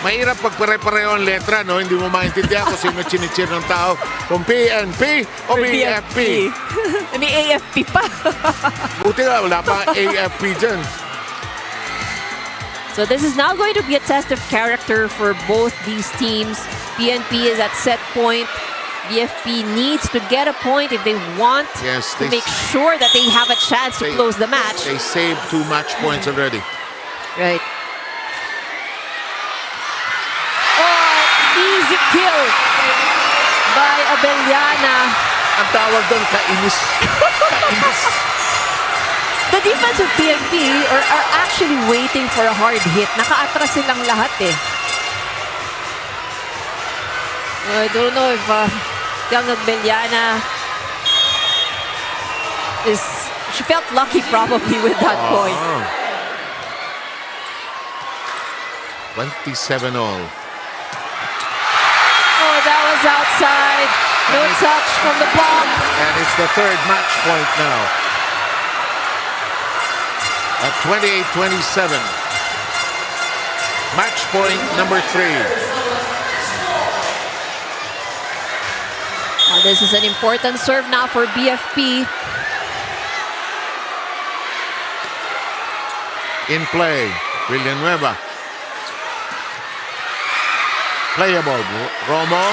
Mahirap pag pare-pareho ang letra, no? Hindi mo maintindihan kung sino chinichir ng tao. Kung PNP o BFP. May AFP pa. Buti nga, wala pa AFP dyan. So this is now going to be a test of character for both these teams. PNP is at set point. BFP needs to get a point if they want to make sure that they have a chance to close the match. They saved 2 match points already. Right. Oh, easy kill by Abellana. Ang tawag doon, kainis. Kainis. The defense of PNP are actually waiting for a hard hit. Naka-atras silang lahat eh. I don't know if young Abellana she felt lucky probably with that point. 27 all. Oh, that was outside. No touch from the block. And it's the 3rd match point now. At 28-27. Match point number 3. This is an important serve now for BFP. In play, Villanueva. Playable, Romo.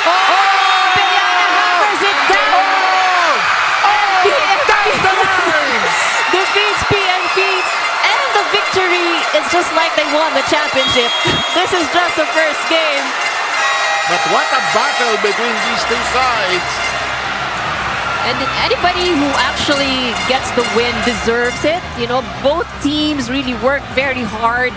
Hammers it down. Defeats PNP, and the victory is just like they won the championship. This is just the first game. But what a battle between these two sides. And anybody who actually gets the win deserves it. You know, both teams really worked very hard.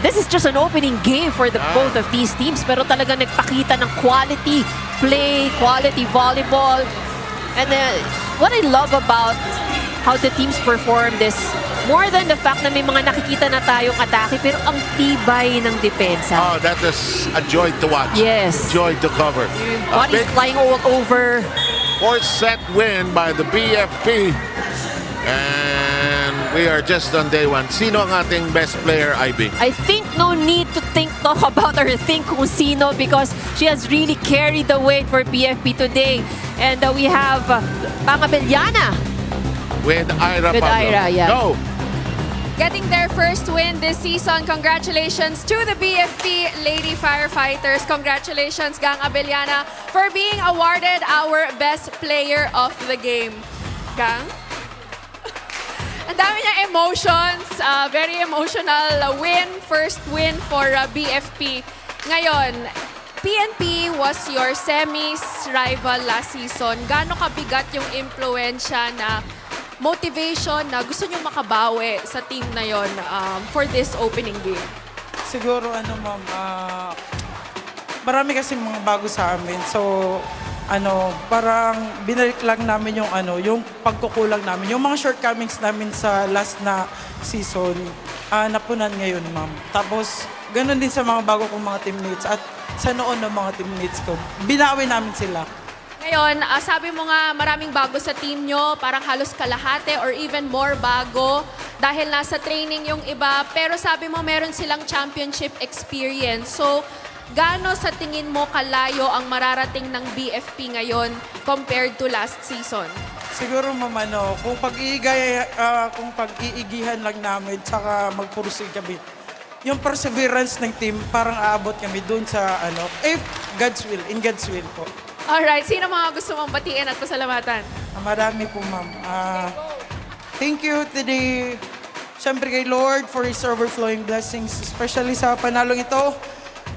This is just an opening game for the both of these teams, pero talagang nagpakita ng quality play, quality volleyball. And what I love about how the teams performed is more than the fact na may mga nakikita na tayong atake, pero ang tibay ng depensa. Oh, that is a joy to watch. Yes. Joy to cover. Bodies flying all over. Fourth set win by the BFP. And we are just on day 1. Sino ang ating best player, IB? I think no need to talk about her think kung sino, because she has really carried the weight for BFP today. And we have Pangabellana. With Ira With Pablo. Ira, yeah. Go! Getting their first win this season. Congratulations to the BFP Lady Firefighters. Congratulations, Gang Abellana, for being awarded our best player of the game. Gang? Ang dami niyang emotions. Very emotional win. First win for BFP. Ngayon, PNP was your semis rival last season. Gaano kabigat yung impluensya na motivation na gusto nyo makabawi sa team na yon for this opening game? Siguro ma'am, marami kasi mga bago sa amin. So, parang binalik lang namin yung pagkukulang namin. Yung mga shortcomings namin sa last na season, napunan ngayon, ma'am. Tapos, ganun din sa mga bago kong mga teammates at sa noon ng mga teammates ko. Binawi namin sila. Ngayon, sabi mo nga maraming bago sa team nyo, parang halos kalahati or even more bago dahil nasa training yung iba. Pero sabi mo meron silang championship experience. So, gaano sa tingin mo kalayo ang mararating ng BFP ngayon compared to last season? Siguro ma'am, kung pag-iigihan lang namin tsaka magpursig kami, yung perseverance ng team, parang aabot kami dun sa if God's will, in God's will po. Alright, sino mga gusto mong batiin at pasalamatan? Marami po, ma'am. Thank you today, syempre kay Lord for His overflowing blessings, especially sa panalong ito.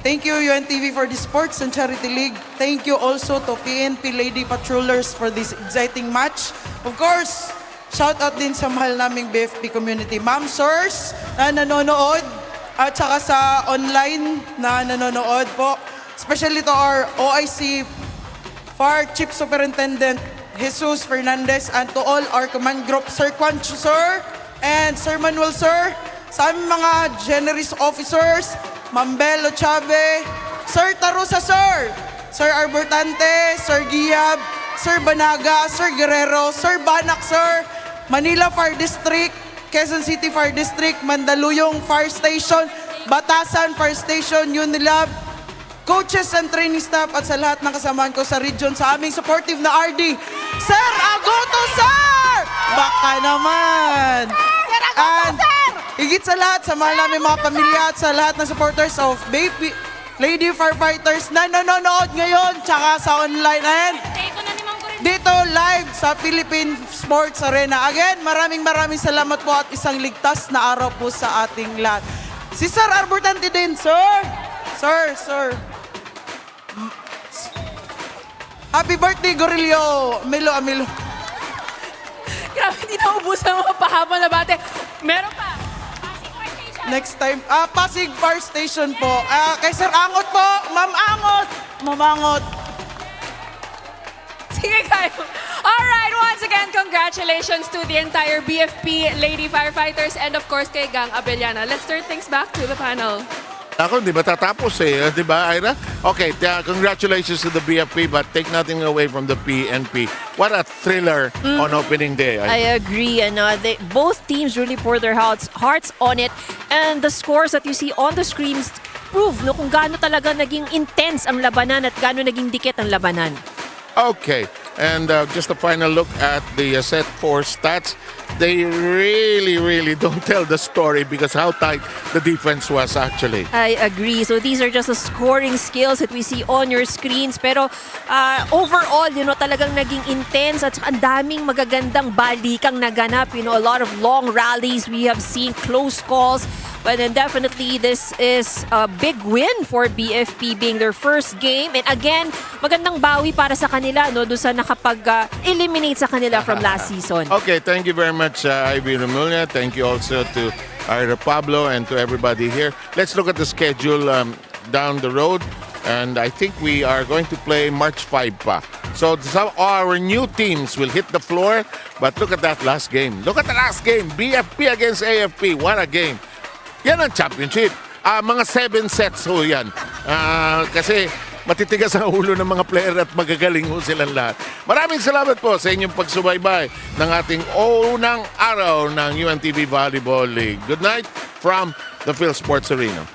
Thank you, UNTV, for the Sports and Charity League. Thank you also to PNP Lady Patrollers for this exciting match. Of course, shout out din sa mahal naming BFP community. Ma'am, sirs na nanonood at saka sa online na nanonood po. Especially to our OIC Fire Chief Superintendent Jesus Fernandez and to all our command group, Sir Quancho, sir, and Sir Manuel, sir, sa aming mga generous officers, Ma'am Belo Chave, Sir Tarusa, sir, Sir Arbortante, Sir Giab, Sir Banaga, Sir Guerrero, Sir Banak, sir, Manila Fire District, Quezon City Fire District, Mandaluyong Fire Station, Batasan Fire Station, Unilab, coaches and training staff at sa lahat ng kasamahan ko sa region, sa aming supportive na RD, Sir Agoto, sir! Baka naman! Sir Agoto, sir! Higit sa lahat, sa mahal namin mga pamilya at sa lahat ng supporters of Baby Lady Firefighters na nanonood ngayon tsaka sa online. And dito live sa Philippine Sports Arena. Again, maraming salamat po at isang ligtas na araw po sa ating lahat. Si Sir Arbortante din, sir! Sir. Happy birthday, Gorillo! Amilo. Grabe, hindi na ubusan mga pahaba na bate. Meron pa. Next time, Pasig Fire Station po. Kay Sir Angot po, Ma'am Angot. Sige kayo. Alright, once again, congratulations to the entire BFP Lady Firefighters and of course kay Gang Abellana. Let's turn things back to the panel. Ako, di ba tatapos di ba, Ira? Okay, congratulations to the BFP, but take nothing away from the PNP. What a thriller on opening day. I agree, and both teams really pour their hearts on it, and the scores that you see on the screens prove no kung gaano talaga naging intense ang labanan at gaano naging dikit ang labanan. Okay, and just a final look at the set 4 stats. They really don't tell the story because how tight the defense was actually. I agree. So these are just the scoring skills that we see on your screens. Pero overall, talagang naging intense at ang daming magagandang balikang naganap. A lot of long rallies. We have seen close calls. But then definitely this is a big win for BFP being their first game. And again, magandang bawi para sa kanila doon sa nakapag-eliminate sa kanila from last season. Okay, thank you very much, Ivy Remulla. Thank you also to Ira Pablo and to everybody here. Let's look at the schedule down the road. And I think we are going to play March 5 pa. So some our new teams will hit the floor. But look at that last game. Look at the last game. BFP against AFP. What a game. Yan ang championship. Mga 7 sets ho yan. Kasi matitigas ang ulo ng mga player at magagaling ho silang lahat. Maraming salamat po sa inyong pagsubaybay ng ating unang araw ng UNTV Volleyball League. Good night from the PhilSports Arena.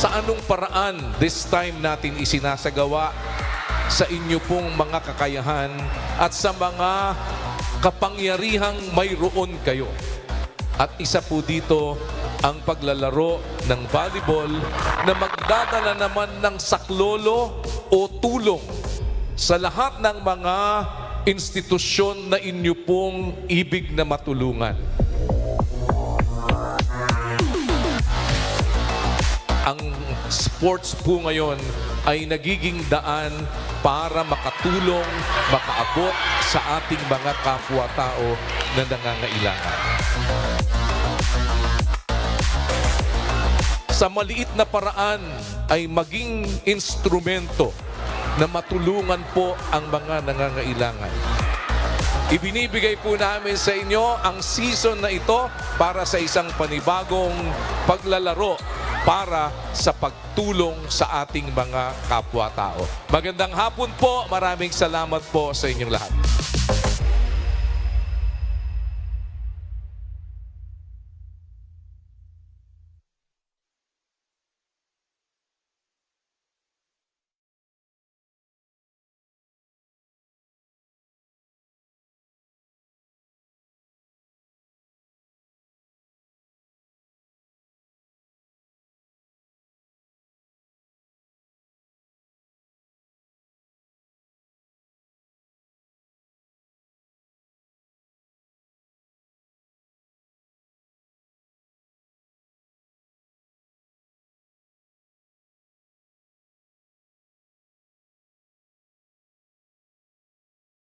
Sa anong paraan this time natin isinasagawa sa inyo pong mga kakayahan at sa mga kapangyarihang mayroon kayo. At isa po dito ang paglalaro ng volleyball na magdadala naman ng saklolo o tulong sa lahat ng mga institusyon na inyo pong ibig na matulungan. Ang sports po ngayon ay nagiging daan para makatulong, makaabot sa ating mga kapwa-tao na nangangailangan. Sa maliit na paraan ay maging instrumento na matulungan po ang mga nangangailangan. Ibinibigay po namin sa inyo ang season na ito para sa isang panibagong paglalaro para sa pagtulong sa ating mga kapwa-tao. Magandang hapon po. Maraming salamat po sa inyong lahat.